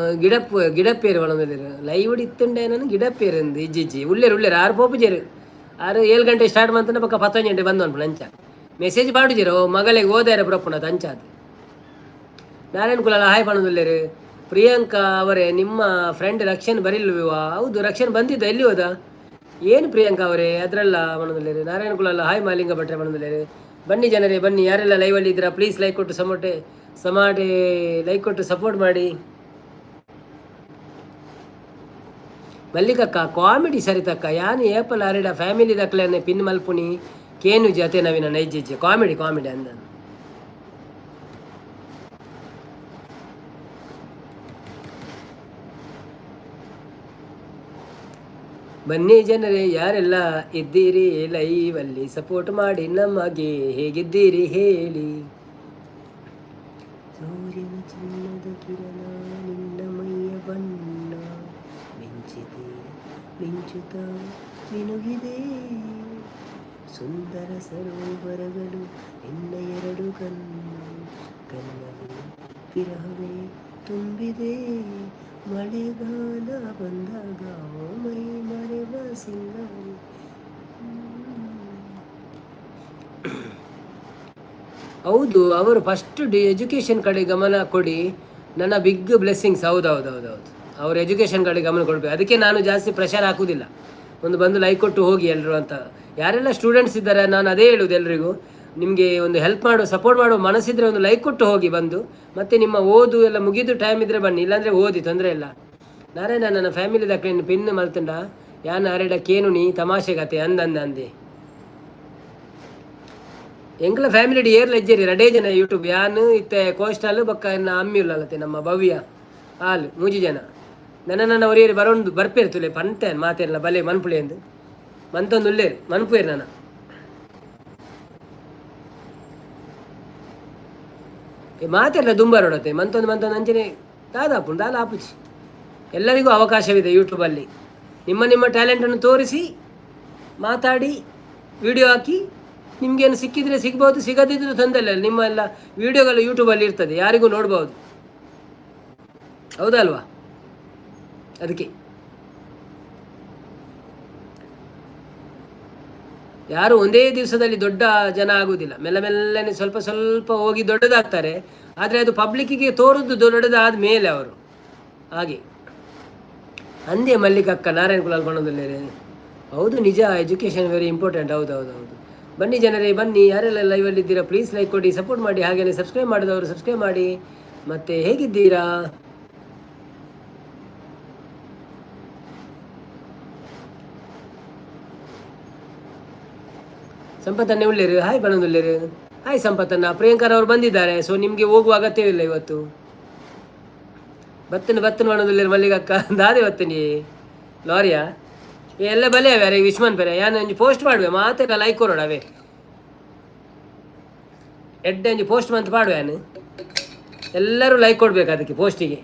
ಗಿಡಪ್ಪೇರು ಮನೊಂದುಲೇರು ಲೈವ್ ಇತ್ತುಂಡ ಏನನು ಗಿಡಪ್ಪೇರು ಅಂದು ಇಜ್ಜಿಜ್ಜಿ ಉಳ್ಳೇರು 6 ಪೋಪುಜೇರು 7 ಗಂಟೆ ಸ್ಟಾರ್ಟ್ ಮಾಡ್ತಾನೆ ಪಕ್ಕ 11 ಗಂಟೆ ಬಂದು ಅನ್ಪು ಅಂಚ ಮೆಸೇಜ್ ಪಾಡುಜೇರು ಮಗಳಿಗೆ ಓದಾರ ಪ್ರೊಪ್ಪುನದ ಅಂಚ ಅದು. ನಾರಾಯಣ್ ಕುಲಾಲ ಹಾಯ್ ಪಣೊಂದುಲ್ಲೇರು. ಪ್ರಿಯಾಂಕಾ ಅವರೇ, ನಿಮ್ಮ ಫ್ರೆಂಡ್ ರಕ್ಷಣ್ ಬರಿಲ್ವಾ? ಹೌದು, ರಕ್ಷಣ್ ಬಂದಿದ್ದ, ಎಲ್ಲಿ ಹೋದ ಏನು ಪ್ರಿಯಾಂಕಾ ಅವರೇ ಅದರೆಲ್ಲ ಮನೊಂದುಲ್ಲೇರು. ನಾರಾಯಣ ಕುಲಾಲ ಹಾಯ್ ಮಾಲಿಂಗ ಭಟ್ರೆ ಮನೊಂದುಲ್ಲೇರು. ಬನ್ನಿ ಜನರೇ ಬನ್ನಿ, ಯಾರೆಲ್ಲ ಲೈವಲ್ಲಿ ಇದ್ದೀರಾ ಪ್ಲೀಸ್ ಲೈಕ್ ಕೊಟ್ಟು ಸಮಾಟೆ ಲೈಕ್ ಕೊಟ್ಟು ಸಪೋರ್ಟ್ ಮಾಡಿ. ಮಲ್ಲಿಕಕ್ಕ ಕಾಮಿಡಿ ಸರಿತಕ್ಕ ಯಾನು ಏಪಲ್ ಆರಿಡ ಫ್ಯಾಮಿಲಿ ದಕ್ಲನೆ ಪಿನ್ ಮಲ್ಪುನಿ ಕೇನು ಜತೆ ನವೀನ ನೈಜ್ಜೆ ಕಾಮಿಡಿ ಅಂದ. ಬನ್ನಿ ಜನರೇ ಯಾರೆಲ್ಲ ಇದ್ದೀರಿ ಲೈವಲ್ಲಿ ಸಪೋರ್ಟ್ ಮಾಡಿ ನಮಗೆ, ಹೇಗಿದ್ದೀರಿ ಹೇಳಿ. ಸೂರ್ಯನ ಚಿನ್ನದ ಕಿರಣ ನಿನ್ನ ಮೈಯ ಬಣ್ಣ ಮಿಂಚುತ್ತ ಮಿನುಗಿದೆ. ಸುಂದರ ಸರೋವರಗಳು ನಿನ್ನ 2 ಕಣ್ಣಲ್ಲಿ ವಿರಹವೇ ತುಂಬಿದೆ. ಮಳೆಗಾಲ ಬಂದಾಗ ಮೈ ಮರೆವ ಸಿಂಗಾರಿ. ಹೌದು, ಅವರು ಫಸ್ಟ್ ಎಜುಕೇಷನ್ ಕಡೆ ಗಮನ ಕೊಡಿ, ನನ್ನ ಬಿಗ್ ಬ್ಲೆಸ್ಸಿಂಗ್ಸ್. ಹೌದೌದೌದೌದು, ಅವ್ರ ಎಜುಕೇಷನ್ ಕಡೆ ಗಮನ ಕೊಡಬೇಕು. ಅದಕ್ಕೆ ನಾನು ಜಾಸ್ತಿ ಪ್ರೆಷರ್ ಹಾಕುವುದಿಲ್ಲ, ಒಂದು ಬಂದು ಲೈಕ್ ಕೊಟ್ಟು ಹೋಗಿ ಎಲ್ಲರೂ ಅಂತ. ಯಾರೆಲ್ಲ ಸ್ಟೂಡೆಂಟ್ಸ್ ಇದ್ದಾರೆ ನಾನು ಅದೇ ಹೇಳುವುದು ಎಲ್ರಿಗೂ, ನಿಮಗೆ ಒಂದು ಹೆಲ್ಪ್ ಮಾಡೋ ಸಪೋರ್ಟ್ ಮಾಡೋ ಮನಸ್ಸಿದ್ರೆ ಒಂದು ಲೈಕ್ ಕೊಟ್ಟು ಹೋಗಿ ಬಂದು, ಮತ್ತು ನಿಮ್ಮ ಓದು ಎಲ್ಲ ಮುಗಿದು ಟೈಮ್ ಇದ್ದರೆ ಬನ್ನಿ, ಇಲ್ಲಾಂದರೆ ಓದಿ ತೊಂದರೆ ಇಲ್ಲ. ನಾರಾಯಣ ನನ್ನ ಫ್ಯಾಮಿಲಿ ದಕ್ಕಲಿನ ಪಿನ್ ಮಲ್ತಂಡ ಯಾನ್ ಆರೇಡ ಕೇನು ನೀ ತಮಾಷೆಗತೆ ಅಂದೆ ಎಂಕ್ಲ ಫ್ಯಾಮಿಲಿ ಏರ್ಲ ಇಜ್ಜೇರಿ 2 ಜನ ಯೂಟ್ಯೂಬ್ ಯಾನು ಇತ್ತೆ ಕೋಸ್ಟಲ್ ಬೊಕ್ಕ ಎನ್ನ ಅಮ್ಮಿ ಉಲ್ಲತ್ತೆ ನಮ್ಮ ಭವ್ಯ ಹಾಲು 3 ಜನ ನನ್ನ ಒರಿಯರಿ ಬರೋಂದು ಬರ್ಪೇರು ತುಲೆ ಪಂತೆ ಮಾತೇರಲ್ಲ ಬಲೆ ಮನ್ಪುಳಿ ಎಂದು ಮಂತೊಂದು ಉಳ್ಳೇರು ಮನ್ಪುಯರು ನನ್ನ ಮಾತೆಲ್ಲ ದುಂಬಾರೋಡತ್ತೆ ಮಂತೊಂದು ಅಂಚನೆ ದಾದಾಪುಂಡು ದಾಲ ಆಪುಚಿ. ಎಲ್ಲರಿಗೂ ಅವಕಾಶವಿದೆ ಯೂಟ್ಯೂಬಲ್ಲಿ. ನಿಮ್ಮ ಟ್ಯಾಲೆಂಟನ್ನು ತೋರಿಸಿ ಮಾತಾಡಿ ವಿಡಿಯೋ ಹಾಕಿ, ನಿಮಗೇನು ಸಿಕ್ಕಿದರೆ ಸಿಗ್ಬೋದು, ಸಿಗದಿದ್ದರೂ ತೊಂದರೆ ಇಲ್ಲ. ನಿಮ್ಮ ಎಲ್ಲ ವಿಡಿಯೋಗಳು ಯೂಟ್ಯೂಬಲ್ಲಿ ಇರ್ತದೆ, ಯಾರಿಗೂ ನೋಡ್ಬೋದು, ಹೌದಲ್ವಾ? ಅದಕ್ಕೆ ಯಾರು ಒಂದೇ ದಿವಸದಲ್ಲಿ ದೊಡ್ಡ ಜನ ಆಗುವುದಿಲ್ಲ, ಮೆಲ್ಲನೆ ಸ್ವಲ್ಪ ಹೋಗಿ ದೊಡ್ಡದಾಗ್ತಾರೆ. ಆದರೆ ಅದು ಪಬ್ಲಿಕ್ಕಿಗೆ ತೋರುದು ದೊಡ್ಡದಾದ ಮೇಲೆ ಅವರು ಹಾಗೆ ಅಂದೇ ಮಲ್ಲಿಕಕ್ಕ ನಾರಾಯಣ ಕುಲಾಲ್ ಬಣ್ಣದಲ್ಲೇ. ಹೌದು ನಿಜ, ಎಜುಕೇಷನ್ ವೆರಿ ಇಂಪಾರ್ಟೆಂಟ್. ಹೌದು. ಬನ್ನಿ ಜನರೇ ಬನ್ನಿ, ಯಾರೆಲ್ಲ ಲೈವಲ್ಲಿ ಇದ್ದೀರಾ ಪ್ಲೀಸ್ ಲೈಕ್ ಕೊಡಿ, ಸಪೋರ್ಟ್ ಮಾಡಿ. ಹಾಗೆಯೇ ಸಬ್ಸ್ಕ್ರೈಬ್ ಮಾಡಿದವರು ಸಬ್ಸ್ಕ್ರೈಬ್ ಮಾಡಿ. ಮತ್ತು ಹೇಗಿದ್ದೀರಾ? ಸಂಪತ್ತನ್ನೇ ಉಳ್ಳೇರು ಹಾಯ್ ಬಣ್ಣದಲ್ಲೇರು ಹಾಯ್ ಸಂಪತ್ತನ್ನ. ಪ್ರಿಯಾಂಕರ್ ಅವರು ಬಂದಿದ್ದಾರೆ, ಸೊ ನಿಮಗೆ ಹೋಗುವ ಅಗತ್ಯವಿಲ್ಲ ಇವತ್ತು. ಬತ್ತನ ಬಣ್ಣದಲ್ಲೇರು ಮಲ್ಲಿಗಕ್ಕ ದಾದೆ ಬತ್ತನಿ ಲಾರಿಯಾ ಎಲ್ಲ ಬಲೆ ಅವೆ ವಿಶ್ಮನ್ ಪೇರೆ ಯಾನು ಒಂಜಿ ಪೋಸ್ಟ್ ಮಾಡುವೆ ಮಾತೆಲ್ಲ ಲೈಕ್ ಕೊರೋಡ ಅವೇ ಎಡ್ಡೆ ಒಂಜಿ ಪೋಸ್ಟ್ ಮಂತ್ ಮಾಡುವೆ ನಾನು ಎಲ್ಲರೂ ಲೈಕ್ ಕೊಡ್ಬೇಕು ಅದಕ್ಕೆ ಪೋಸ್ಟಿಗೆ.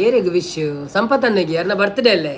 ಏರಿಗ ವಿಶ್ ಸಂಪತ್ತನ್ನೆಗೆ ಯಾರನ್ನ ಬರ್ತ್ಡೇ ಅಲ್ಲೇ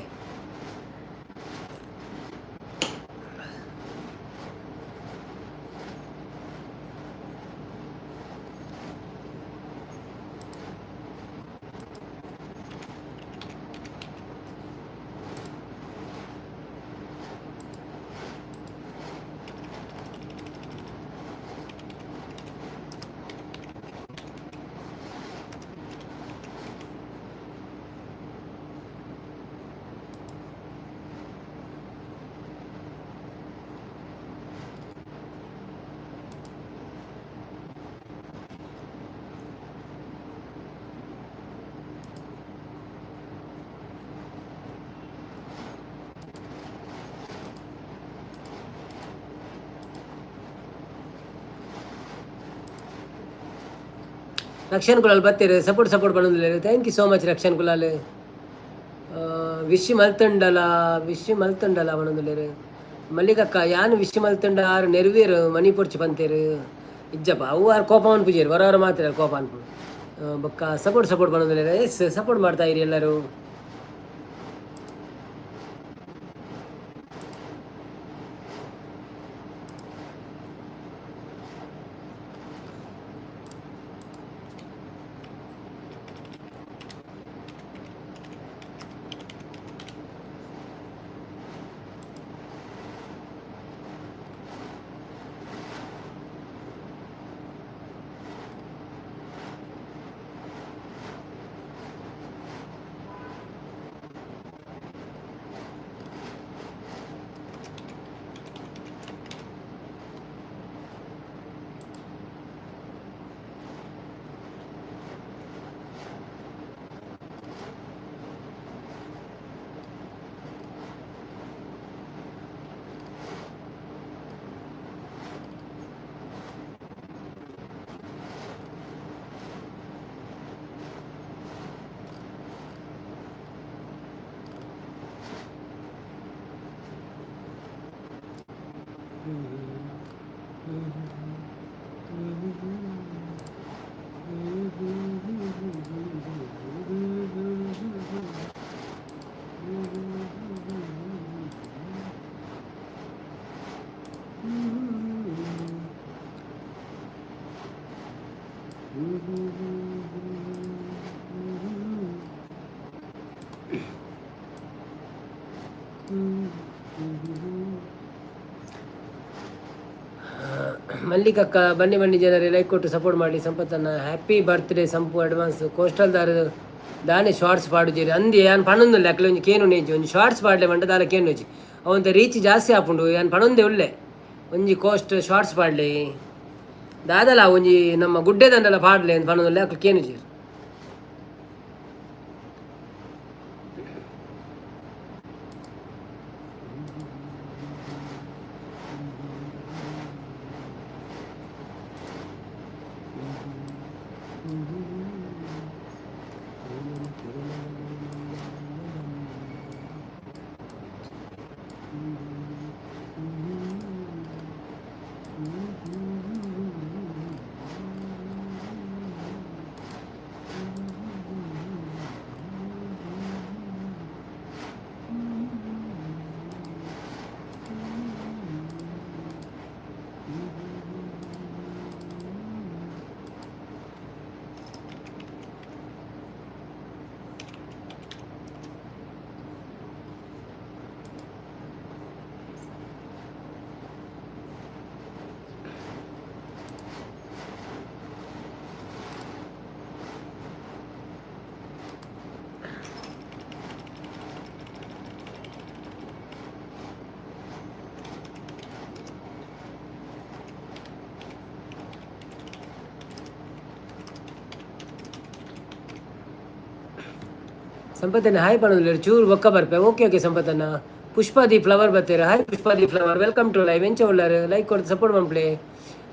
ರಕ್ಷನ್ ಕುಲಾಲ್ ಬರ್ತೀರಿ ಸಪೋರ್ಟ್ ಮಾಡೋದಿಲ್ಲ. Thank you so much Rakshan Kulal. Wish ಮಲ್ತಂಡಲ ಅವನೊಂದಿಲ್ಲ ಮಲ್ಲಿಕಕ್ಕ ಯಾನು ವಿಶ್ ಮಲ್ತಂಡ ಆರು ನೆರವೇರು ಮನಿ ಪೊರ್ಚಿ ಪಂತೇರು ಇಜ್ಜಪ್ಪ ಅವು ಆರು ಕೋಪವನ್ನು ಪೂಜೇರು ಬರೋರು ಮಾತ್ರ ಕೋಪ ಅನ್ಪು ಬೊಕ್ಕ ಸಪೋರ್ಟ್ ಮಾಡೋದಿಲ್ಲ. ಎಸ್ ಸಪೋರ್ಟ್ ಮಾಡ್ತಾ ಇರಿ ಎಲ್ಲರೂ. ಮಲ್ಲಿಕಕ್ಕ ಬನ್ನಿ ಜನರೇ ಲೈಕ್ ಕೊಟ್ಟು ಸಪೋರ್ಟ್ ಮಾಡಿ ಸಂಪತ್ತನ್ನ. ಹ್ಯಾಪಿ ಬರ್ತ್ಡೇ ಸಂಪು ಅಡ್ವಾನ್ಸ್ ಕೋಸ್ಟಲ್ದಾರ ದಾನೆ ಶಾರ್ಟ್ಸ್ ಪಾಡುಜೇರಿ ಅಂದಿ ಯಾನ್ ಪಣೊಂದುಲ್ಲೆ ಅಕ್ಲೆ ಒಂಜಿ ಕೇನು ನೇಜಿ ಒಂಜಿ ಶಾರ್ಟ್ಸ್ ಪಾಡ್ಲೆ ಮಂಟ ದಾಲ ಕೇನು ನೇಜಿ ಅವಂತ ರೀಚ್ ಜಾಸ್ತಿ ಆಪುಂಡು ಯಾನ್ ಪಣೊಂದೆ ಉಳ್ಳೆ ಒಂಜಿ ಕೋಸ್ಟ್ ಶಾರ್ಟ್ಸ್ ಪಾಡ್ಲೆ ದಾದಲ ಒಂಜಿ ನಮ್ಮ ಗುಡ್ಡೆ ದಂಡಲ ಪಾಡ್ಲೆ ಅಂತ ಪಣೊಂದುಲ್ಲೆ ಅಕ್ಲೆ ಕೇನು ಜೀರು. ಸಂಪತ್ತನ್ನ ಹಾಯ್ ಮಾಡೋದಿಲ್ಲ ಚೂರು ಬೊಕ್ಕ ಬರ್ಪೆ. ಓಕೆ ಸಂಪತ್ತನ್ನ. ಪುಷ್ಪಾದಿ ಫ್ಲವರ್ ಬರ್ತೀರ. ಹಾಯ್ ಪುಷ್ಪಾದಿ ಫ್ಲವರ್ ವೆಲ್ಕಮ್ ಟು ಲೈವ್ ಎಂಚ ಉಳ್ಳಾರು ಲೈಕ್ ಕೊಡ್ತು ಸಪೋರ್ಟ್ ಮಾಡ್ಪ್ಲೆ.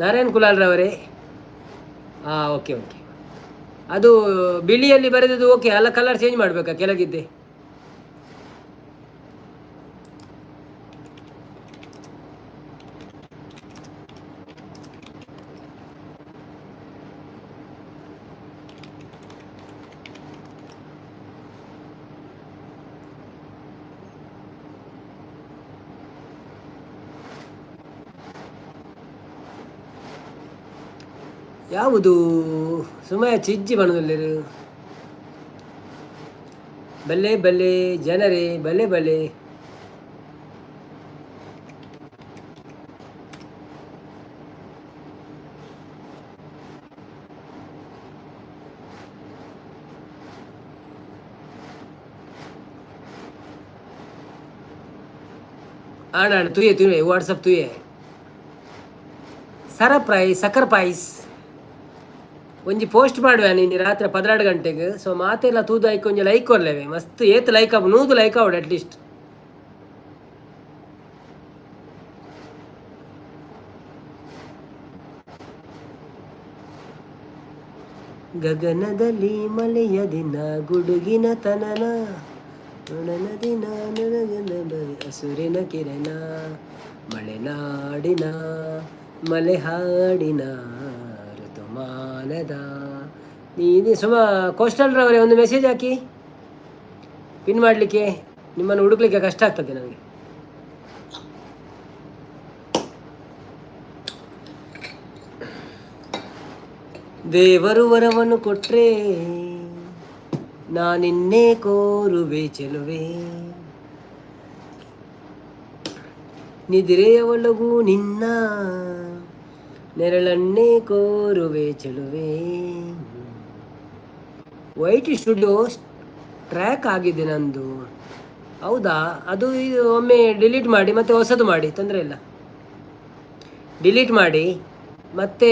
ನಾರಾಯಣ್ ಕುಲಾಲ್ರವರೇ, ಹಾಂ ಓಕೆ ಓಕೆ. ಅದು ಬಿಳಿಯಲ್ಲಿ ಬರೆದದ್ದು ಓಕೆ ಅಲ್ಲ, ಕಲರ್ ಚೇಂಜ್ ಮಾಡಬೇಕಾ ಕೆಳಗಿದ್ದೆ? ಯಾವುದು ಸುಮಯ ಚಿಜ್ಜಿ ಬಣ್ಣದಲ್ಲಿರು ಬಲ್ಲೆ ಬಲ್ಲೆ ಜನರೇ ಬಲ್ಲೆ ಬಲ್ಲೆ. ಆಡ ತುಯೆ ತುಯೆ ವಾಟ್ಸಪ್ ತುಯೆ ಸರ್ಪ್ರೈಸ್ ಸಕರ್ಪ್ರೈಸ್ ಒಂಜಿ ಪೋಸ್ಟ್ ಮಾಡುವೆ ನೀನು ರಾತ್ರಿ 12 ಗಂಟೆಗೆ. ಸೊ ಮಾತೆಲ್ಲ ತೂದು ಆಯ್ಕೆ ಒಂಜಿ ಲೈಕ್ ಕೊರ್ಲೇವೆ ಮಸ್ತ್ ಏತ್ ಲೈಕ್ ಆಗ 100 ಲೈಕ್ ಆವಡು ಅಟ್ಲೀಸ್ಟ್. ಗಗನದಲ್ಲಿ ಮಳೆಯ ದಿನ ಗುಡುಗಿನ ತನನ ದಿನ ಹಸುರಿನ ಕಿರಣ ಮಳೆನಾಡಿನ ಮಲೆ ಹಾಡಿನ ಋತುಮಾನದ ನೀನು ಕೋಸ್ಟಲ್ರವರೇ ಒಂದು ಮೆಸೇಜ್ ಹಾಕಿ ಪಿನ್ ಮಾಡಲಿಕ್ಕೆ, ನಿಮ್ಮನ್ನು ಹುಡುಕ್ಲಿಕ್ಕೆ ಕಷ್ಟ ಆಗ್ತದೆ ನನಗೆ. ದೇವರು ವರವನ್ನು ಕೊಟ್ರೆ ನಾನಿನ್ನೇ ಕೋರುವೆ ಚೆಲುವೆ, ನಿದಿರೆಯ ಒಳಗೂ ನಿನ್ನ ನೆರಳನ್ನೇ ಕೋರುವೆ ಚೆಲುವೆ. ವೈಟ್ ಸ್ಟುಡಿಯೋ ಟ್ರ್ಯಾಕ್ ಆಗಿದೆ ನಂದು, ಹೌದಾ? ಅದು ಇದು ಒಮ್ಮೆ ಡಿಲೀಟ್ ಮಾಡಿ ಮತ್ತೆ ಹೊಸದು ಮಾಡಿ, ತೊಂದರೆ ಇಲ್ಲ. ಡಿಲೀಟ್ ಮಾಡಿ ಮತ್ತೆ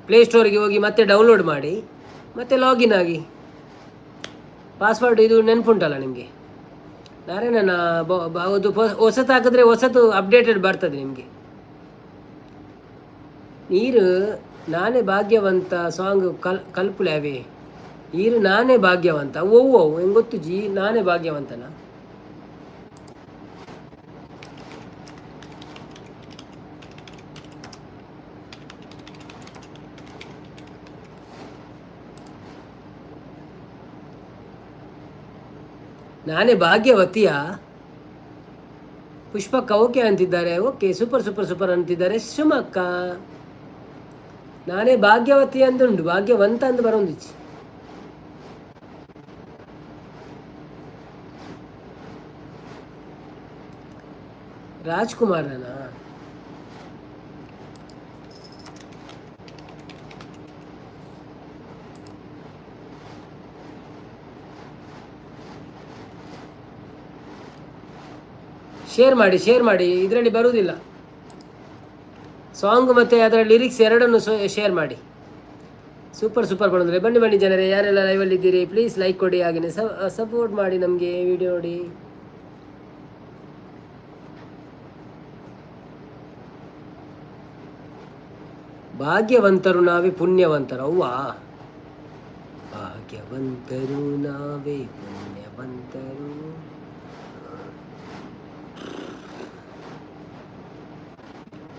ಪ್ಲೇಸ್ಟೋರಿಗೆ ಹೋಗಿ ಮತ್ತೆ ಡೌನ್ಲೋಡ್ ಮಾಡಿ ಮತ್ತೆ ಲಾಗಿನ್ ಆಗಿ. ಪಾಸ್ವರ್ಡ್ ಇದು ನೆನಪುಂಟಲ್ಲ ನಿಮಗೆ? ನಾರಾಯಣನ ಅದು ಹೊಸತು ಹಾಕಿದ್ರೆ ಹೊಸತು ಅಪ್ಡೇಟೆಡ್ ಬರ್ತದೆ ನಿಮಗೆ. ನೀರು ನಾನೇ ಭಾಗ್ಯವಂತ ಸಾಂಗ್ ಕಲ್ಪುಲ್ಯಾವೆ. ನೀರು ನಾನೇ ಭಾಗ್ಯವಂತ, ಓ ಹೆಂಗೆ ಗೊತ್ತು ಜಿ, ನಾನೇ ಭಾಗ್ಯವಂತನ. ನಾನೇ ಭಾಗ್ಯವತಿಯಾ? ಪುಷ್ಪಕ್ಕ ಓಕೆ ಅಂತಿದ್ದಾರೆ. ಓಕೆ, ಸೂಪರ್ ಸೂಪರ್ ಸೂಪರ್ ಅಂತಿದ್ದಾರೆ. ಸುಮಕ್ಕ ನಾನೇ ಭಾಗ್ಯವತಿ ಅಂದುಂಡು, ಭಾಗ್ಯವಂತ ಅಂದು ಬರೋಂದಿಚ್ಚಿ. ರಾಜ್ಕುಮಾರನ ಶೇರ್ ಮಾಡಿ ಇದರಲ್ಲಿ ಬರುವುದಿಲ್ಲ ಸಾಂಗ್ ಮತ್ತು ಅದರ ಲಿರಿಕ್ಸ್ ಎರಡನ್ನು ಶೇರ್ ಮಾಡಿ. ಸೂಪರ್ ಸೂಪರ್ ಬಂದರೆ ಬನ್ನಿ ಜನರೇ, ಯಾರೆಲ್ಲ ಲೈವಲ್ಲಿ ಇದ್ದೀರಿ ಪ್ಲೀಸ್ ಲೈಕ್ ಕೊಡಿ, ಹಾಗೆಯೇ ಸಪೋರ್ಟ್ ಮಾಡಿ ನಮಗೆ ವಿಡಿಯೋ ನೋಡಿ. ಭಾಗ್ಯವಂತರು ನಾವೇ ಪುಣ್ಯವಂತರು. ಅವ್ವಾ, ಭಾಗ್ಯವಂತರು ನಾವೇ ಪುಣ್ಯವಂತರು.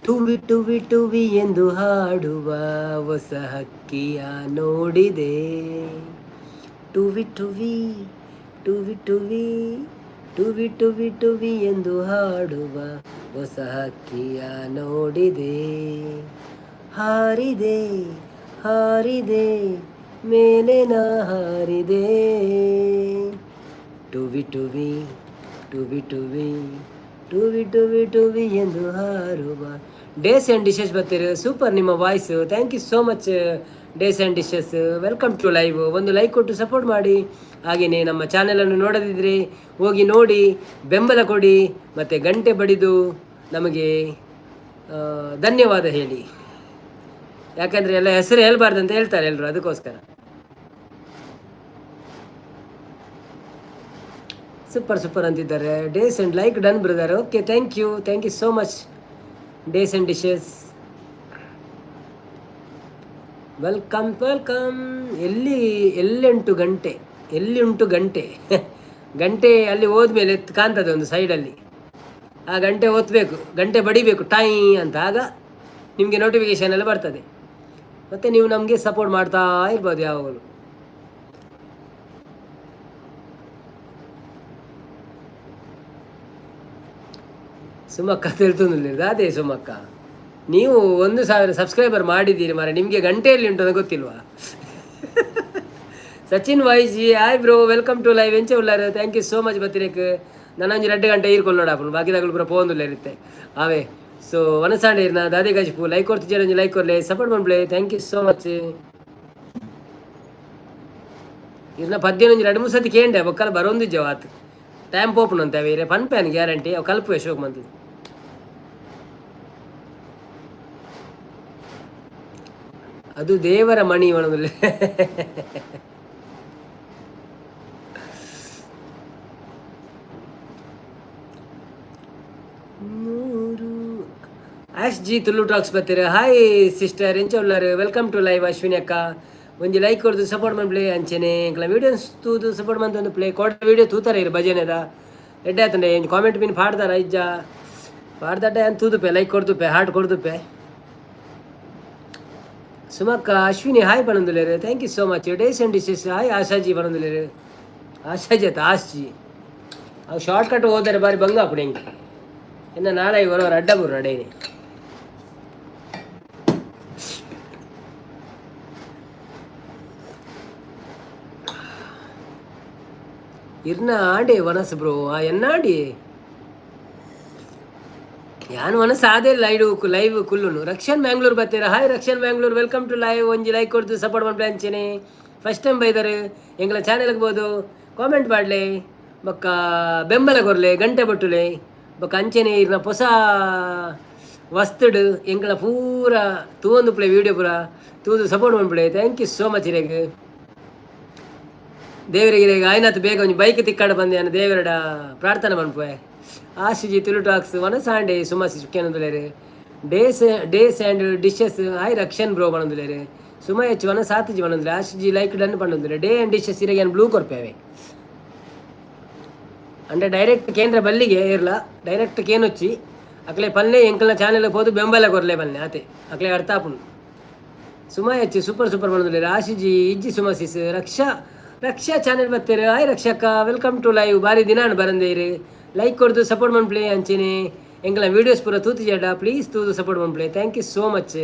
ಟುವಿ ಟುವಿ ಟುವಿ ಎಂದು ಹಾಡುವ ಹೊಸ ಹಕ್ಕಿಯ ನೋಡಿದೆ. ಟುವಿ ಟುವಿ ಟುವಿ ಟುವಿ ಟುವಿ ಟುವಿ ಟುವಿ ಎಂದು ಹಾಡುವ ಹೊಸ ಹಕ್ಕಿಯ ನೋಡಿದೆ. ಹಾರಿದೆ ಹಾರಿದೆ ಮೇಲೆ ನಾ ಹಾರಿದೆ. ಟುವಿ ಟುವಿ ಟುವಿ ಟುವಿ ಟುವಿ ಟುವಿ ಟುವಿ ಎಂದು ಹಾರುವ. ಡೇಸ್ ಆ್ಯಂಡ್ ಡಿಶಸ್ ಬರ್ತೀರಿ, ಸೂಪರ್ ನಿಮ್ಮ voice. Thank you so much days and dishes. Welcome to live. ಒಂದು ಲೈಕ್ ಕೊಟ್ಟು ಸಪೋರ್ಟ್ ಮಾಡಿ, ಹಾಗೆಯೇ ನಮ್ಮ ಚಾನಲನ್ನು ನೋಡದಿದ್ದರೆ ಹೋಗಿ ನೋಡಿ, ಬೆಂಬಲ ಕೊಡಿ, ಮತ್ತು ಗಂಟೆ ಬಡಿದು ನಮಗೆ ಧನ್ಯವಾದ ಹೇಳಿ. ಯಾಕಂದರೆ ಎಲ್ಲ ಹೆಸರು ಹೇಳ್ಬಾರ್ದು ಅಂತ ಹೇಳ್ತಾರೆ ಎಲ್ಲರೂ, ಅದಕ್ಕೋಸ್ಕರ. ಸೂಪರ್ ಸೂಪರ್ ಅಂತಿದ್ದಾರೆ. Days and like done brother. Okay, thank you so much days and dishes. Welcome welcome. ಎಲ್ಲಿ ಉಂಟು ಗಂಟೆ ಗಂಟೆ ಅಲ್ಲಿ ಹೋದ್ಮೇಲೆ ಕಾಣ್ತದೆ ಒಂದು ಸೈಡಲ್ಲಿ. ಆ ಗಂಟೆ ಒತ್ತಬೇಕು, ಗಂಟೆ ಬಡಿಬೇಕು ಟೈ ಅಂತ, ಆಗ ನಿಮಗೆ ನೋಟಿಫಿಕೇಶನ್ ಎಲ್ಲ ಬರ್ತದೆ. ಮತ್ತು ನೀವು ನಮಗೆ ಸಪೋರ್ಟ್ ಮಾಡ್ತಾ ಇರ್ಬೋದು ಯಾವಾಗಲೂ. ಸುಮಕ್ಕ ತಿಳ್ತುಂದಿಲ್ಲ ಅದೇ ಸುಮಕ್ಕ, ನೀವು 1000 ಸಬ್ಸ್ಕ್ರೈಬರ್ ಮಾಡಿದ್ದೀರಿ ಮಾರೆ, ನಿಮಗೆ ಗಂಟೆಯಲ್ಲಿ ಉಂಟು ಅಂತ ಗೊತ್ತಿಲ್ವಾ? ಸಚಿನ್ ವೈಜಿ hi bro, welcome to live ಎಂಚೆ ಉಳ್ಳಾರು, ಥ್ಯಾಂಕ್ ಯು ಸೋ ಮಚ್. ಬತ್ತಿರಕ್ಕೆ ನನಂಜು 2 ಗಂಟೆ ಈರ್ಕೊಂಡು ನೋಡಪ್ಪ, ಬಾಕಿದಾಗಲು ಪೂರ ಪೋಂದುಲ್ಲ ಇರುತ್ತೆ ಅವೇ. ಸೊ ವನಸಾಂಡೆ ಇರ್ನ ದಾದೆ ಗಜ್ಪು ಲೈಕ್ ಕೊಡ್ತಿದ್ದೀರ, ಲೈಕ್ ಕೊಡ್ಲೆ ಸಪೋರ್ಟ್ ಮಾಡ್ಬಳೆ, ಥ್ಯಾಂಕ್ ಯು ಸೋ ಮಚ್. ಇರ್ನ 18 2 ಸತಿ ಕೇಂಡೆ ಬೊಕ್ಕಲ್ಲ ಬರೋಂದು ಜವಾತ್ ಟೈಮ್ ಪೋಪನ್ ಅಂತ ಬೇರೆ ಪನ್ ಪ್ಯಾನ್ ಗ್ಯಾರಂಟಿ ಅವು ಕಲ್ಪುವೆ ಶೋಕ್ ಮಂತ್. ಅದು ದೇವರ ಮಣಿ ಒಣದಲ್ಲಿ. ಆಶ್ ಜಿ ತುಳು ಟಾಕ್ಸ್ ಬರ್ತೀರ. ಹಾಯ್ ಸಿಸ್ಟರ್ ಎಂಚ ಉಳ್ಳಾರು, ವೆಲ್ಕಮ್ ಟು ಲೈವ್ ಅಶ್ವಿನಿ ಅಕ್ಕ. ಒಂಜಿ ಲೈಕ್ ಕೊಡ್ದು ಸಪೋರ್ಟ್ ಮಾಡ್ಪ್ಲೇ ಅಂಚೆನೆ ಎಂಕಲ ವೀಡಿಯೋಸ್ ತೂದು ಸಪೋರ್ಟ್ ಮಂತ್ ಒಂದು ಪ್ಲೇ ಕೊಡ ವೀಡಿಯೋ ತೂತಾರೆ ಇರು ಭಜನೆದ ಎಡ್ಡೆ ಆತಂಡೆ ಎಂಜ್ ಕಾಮೆಂಟ್ ಪಿನ್ ಪಾಡ್ದಾರ ಇಜ್ಜ ಪಾಡ್ದಡ್ಡೆ ಅಂತ ತೂದುಪೆ ಲೈಕ್ ಕೊಡ್ದುಪೆ ಹಾರ್ಟ್ ಕೊಡ್ದುಪೆ. ಸುಮಕ್ಕ ಅಶ್ವಿನಿ ಹಾಯ್ ಪಣಂದುಲೇರು, thank you so much. Days and dishes hi ಆಶಾಜಿ ಪಣಂದುಲೇರು. ಆಶಾಜಿ ಆತ ಆಶ್ಜಿ ಅವು ಶಾರ್ಟ್ ಕಟ್ ಹೋದರೆ ಬಾರಿ ಬಂಗ ಅಪ್ಪಡೆ ಹೆಂಗೆ ಇನ್ನು ನಾಳೆ ಬರೋರು ಅಡ್ಡ ಬರು ಅಡೇನೆ. ಇರ್ನ ಆಡೆ ವನಸ್ ಬ್ರೋ ಆ ಎನ್ನಾಡಿ ಯಾನು ವನಸ್ ಆದೇ ಲೈವ್ ಕುಲ್ಲುನು. ರಕ್ಷನ್ ಬ್ಯಾಂಗ್ಳೂರ್ ಬರ್ತೀರ. Hi Rakshan Bangalore, welcome to live. ಒಂಜಿ ಲೈಕ್ ಕೊಡ್ದು ಸಪೋರ್ಟ್ ಮಾಡ್ಬೇ ಅಂಚೆನೆ. ಫಸ್ಟ್ ಟೈಮ್ ಬೈದಾರೆ ಎಂಗ್ಲ ಚಾನೆಲ್ಗೆ ಬೋದು ಕಾಮೆಂಟ್ ಮಾಡಲೆ ಬೊಕ್ಕ ಬೆಂಬಲ ಕೊರ್ಲೆ ಗಂಟೆ ಬಟ್ಟುಲೆ ಬೊಕ್ಕ ಅಂಚೆನೆ ಇರ್ನ ಹೊಸ ವಸ್ತುಡು ಎಂಗ್ಲ ಪೂರ ತೂವೊಂದು ಪ್ಲೇ ವೀಡಿಯೋ ಪೂರ ತೂದು ಸಪೋರ್ಟ್ ಮಾಡ್ಬಿಡೆ. Thank you so much. ಇರೇಗ ದೇವರಿಗೆ ಆಯ್ನಾತ್ ಬೇಗ ಒಂದು ಬೈಕ್ ತಿಕ್ಕಾಡ ಬಂದೆ ಅನ್ನೋ ದೇವರಡ ಪ್ರಾರ್ಥನೆ ಮಾಡ್ಪೋಯ್. ಆಶಿಜಿ ತುಳು ಟಾಕ್ಸ್ ವನಸಾಂಡೆ ಸುಮಾಸಿ ಸುಕ್ಕೇನಂದುಲೇರು. Days and dishes hi Rakshan bro ಪಣಂದುಲೇರು. ಸುಮ ಹೆಚ್ಚು ವನ ಸಾತಿಜಿ ಪಣಂದುಲೆ. ಆಶಿಜಿ ಲೈಕ್ ಡನ್ ಪಣಂದುಲೆ. ಡೇ ಆ್ಯಂಡ್ ಡಿಶಸ್ ಇರಗೆ ಬ್ಲೂ ಕೊರ್ಪೇವೆ ಅಂದ್ರೆ ಡೈರೆಕ್ಟ್ ಕೇಂದ್ರ ಬಲ್ಲಿಗೆ ಇರಲ್ಲ, ಡೈರೆಕ್ಟ್ ಕೇನೊಚ್ಚಿ ಅಕ್ಲೆ ಪಲ್ಲೆ ಎಂಕಲ್ನ ಚಾನೆಲ್ ಹೋದು ಬೆಂಬಲ ಕೊರ್ಲೆ ಬನ್ನೆ ಆತೆ ಅಕ್ಲೆ ಅರ್ಥ ಆಪುಂಡು. ಸುಮ ಹೆಚ್ಚು ಸೂಪರ್ ಪಣಂದುಲೇರು. ಆಶಿಜಿ ಇಜ್ಜಿ ಸುಮಸಿಸ್ ರಕ್ಷಾ ಚಾನೆಲ್ ಬರ್ತೀರ. ಹಾಯ್ ರಕ್ಷಕ್ಕ, ವೆಲ್ಕಮ್ ಟು ಲೈವ್. ಬಾರಿ ದಿನ ಬರಂದೇರಿ ಲೈಕ್ ಕೊಡ್ದು ಸಪೋರ್ಟ್ ಮಾಡ್ಪ್ಲೇ ಅಂಚೆನೆ ಎಂಗ್ಲ ವೀಡಿಯೋಸ್ ಪೂರ ತೂತು ಜಡ ಪ್ಲೀಸ್ ತೂದು ಸಪೋರ್ಟ್ ಮಾಡ್ಪ್ಲೇ. Thank you so much.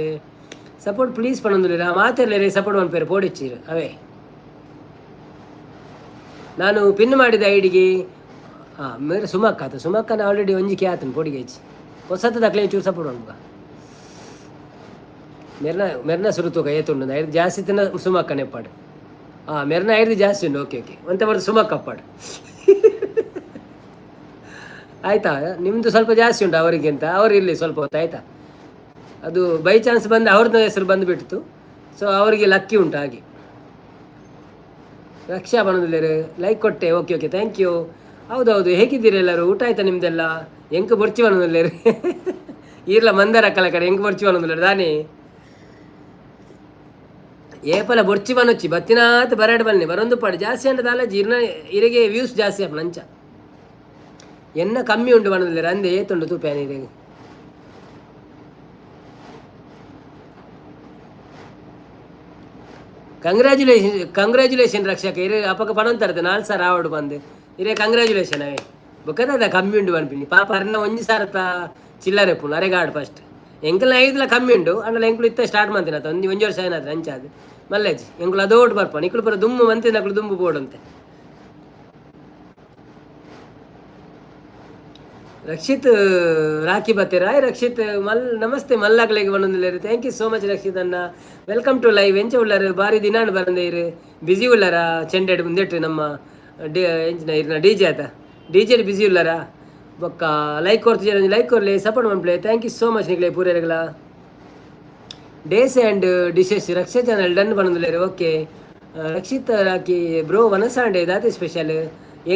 Support please ಪಣಂದುಲೇರ ಮಾತಾಡ್ಲೇರೆ ಸಪೋರ್ಟ್ ಮಾಡ್ಪೇರು ಪೋಡಿಚ್ಚಿರು ಅವೇ. ನಾನು ಪಿನ್ ಮಾಡಿದ ಐಡಿಗೆ ಮೇರೆ ಸುಮಕ್ಕ ಆತ ಸುಮಕ್ಕನ ಆಲ್ರೆಡಿ ಒಂಜಿಕೆ ಆತನು ಪೋಡಿಗೆ ಹೆಚ್ಚಿ ಹೊಸತದ ಅಕ್ಲೆ ಚೂರು ಸಪೋರ್ಟ್ ಮಾಡ್ಬ ಮೆರ್ನ ಸುರುತುಕ ಏತುಂಡು ಐದು ಜಾಸ್ತಿ ತಿನ್ನ ಸುಮಕ್ಕ ನೆಪ್ಪಾಡು. ಮೆರ್ನ ಐದು ಜಾಸ್ತಿ ಉಂಡು. ಓಕೆ ಒಂತೆ ಬರ್ದು ಸುಮಕ್ಕ ಅಪ್ಪಾಡು ಆಯಿತಾ. ನಿಮ್ಮದು ಸ್ವಲ್ಪ ಜಾಸ್ತಿ ಉಂಟು ಅವರಿಗೆ ಅಂತ ಅವ್ರು ಇರಲಿ ಸ್ವಲ್ಪ ಹೊತ್ತು ಆಯಿತಾ. ಅದು ಬೈ ಚಾನ್ಸ್ ಬಂದು ಅವ್ರದ್ದು ಹೆಸರು ಬಂದುಬಿಡ್ತು, ಸೊ ಅವರಿಗೆ ಲಕ್ಕಿ ಉಂಟು ಹಾಗೆ. ರಕ್ಷಾ ಬಣದಲ್ಲೇರು ಲೈಕ್ ಕೊಟ್ಟೆ. Okay thank you. ಹೌದೌದು, ಹೇಗಿದ್ದೀರಿ ಎಲ್ಲರೂ? ಊಟ ಆಯ್ತಾ ನಿಮ್ಮದೆಲ್ಲ? ಎಂಕ ಬೊರ್ಚಿ ಬಣದಲ್ಲೇರು ಇರ್ಲ ಮಂದಾರ ಅಕ್ಕಲ ಕಡೆ ಎಂಕ ಬೊರ್ಚಿ ಬಣದಲ್ಲೇರು ದಾನಿ ಏಪಲ ಬೊರ್ಚಿ ಬನೊಚ್ಚಿ ಬತ್ತಿನಾತ್ ಬರಾಡು ಬನ್ನಿ ಬರೊಂದು ಪಾಡು ಜಾಸ್ತಿ ಅಂಡ ದಾಲಜಿ ಇರ್ನ ಇರಿಗೆ ವ್ಯೂಸ್ ಜಾಸ್ತಿ ಅಪ್ಪ ನಂಚ ಎನ್ನ ಕಮ್ಮಿ ಉಂಟು ಬಣದಲ್ಲೇರು ಅಂದೆ ಏತುಂಡು ತೂಪ್ಯಾನ ಇರಿಗೆ. ಕಂಗ್ರ್ಯಾಚುಲೇಷನ್ ರಕ್ಷಕ ಇರೇ ಅಪ್ಪಕ ಪಣ ತರದೆ 4 ಸಾವಿರ ಆವಡು ಬಂದು ಇರೇ ಕಂಗ್ರ್ಯಾಚುಲೇಷನ್ ಅವೇ ಬೊಕ್ಕದ ಕಮ್ಮಿ ಉಂಡು ಬನ್ಪಿನಿ ಪಾಪ ಅರ್ನ 1 ಸಾವಿರ ಚಿಲ್ಲರೆ ಪುಣ್ ಅರೆಗಾಡು ಫಸ್ಟ್ ಎಂಕಲ್ನ 5 ಕಮ್ಮಿ ಉಂಡು ಅಂಡಲ ಎಂಕುಲು ಇತ್ತ ಸ್ಟಾರ್ಟ್ ಮಾಡ್ತೀನಿ ಆತ 1 ವರ್ಷ ಏನಾದ್ರೆ ಅಂಚಾದು ಮಲ್ಲೇಜಿ ಎಂಕುಲು ಅದೋಟು ಬರ್ಪಣ ಇಕ್ಕಳು ಪರ ದುಮ್ಮು ಮಂತಿನ ಅಕ್ಕಳು ದುಂಬು ಬೋಡಂತೆ. ರಕ್ಷಿತ್ ರಾಖಿ ಬರ್ತೀರಾ? ರಕ್ಷಿತ್ ನಮಸ್ತೆ ಮಲ್ಲಾಗ್ಲೆಗೆ ಬಂದಿಲ್ಲ. Thank you so much Rakshith ಅನ್ನ. Welcome to live. ಎಂಚ ಉಳ್ಳಾರು ಬಾರಿ ದಿನಾನು ಬಂದೇ ಇರು ಬಿಸಿ ಉಳ್ಳಾರ ಚೆಂಡೆಡ್ ಮುಂದೆಟ್ಟು ನಮ್ಮ ಎಂಚಿನ ಇರ್ನ ಡಿ ಜೆ ಆತ ಡಿ ಜೆ ಬಿಸಿ ಉಳ್ಳಾರ ಬೊಕ್ಕ ಲೈಕ್ ಕೊಡ್ತಿದ್ದೀರ ಲೈಕ್ ಕೊರ್ಲಿ ಸಪೋರ್ಟ್ ಮಾಡ್ಪ್ಲೇ. ಥ್ಯಾಂಕ್ ಯು ಸೋ ಮಚ್ ನಿಕ್ಲೆ ಪೂರೈಗಳ. Days and dishes Raksha channel done ಬಂದಿಲ್ಲ. ಓಕೆ ರಕ್ಷಿತ್ ರಾಕಿ ಬ್ರೋ ವನಸಾಂಡೆ ದಾತೆ ಸ್ಪೆಷಲ್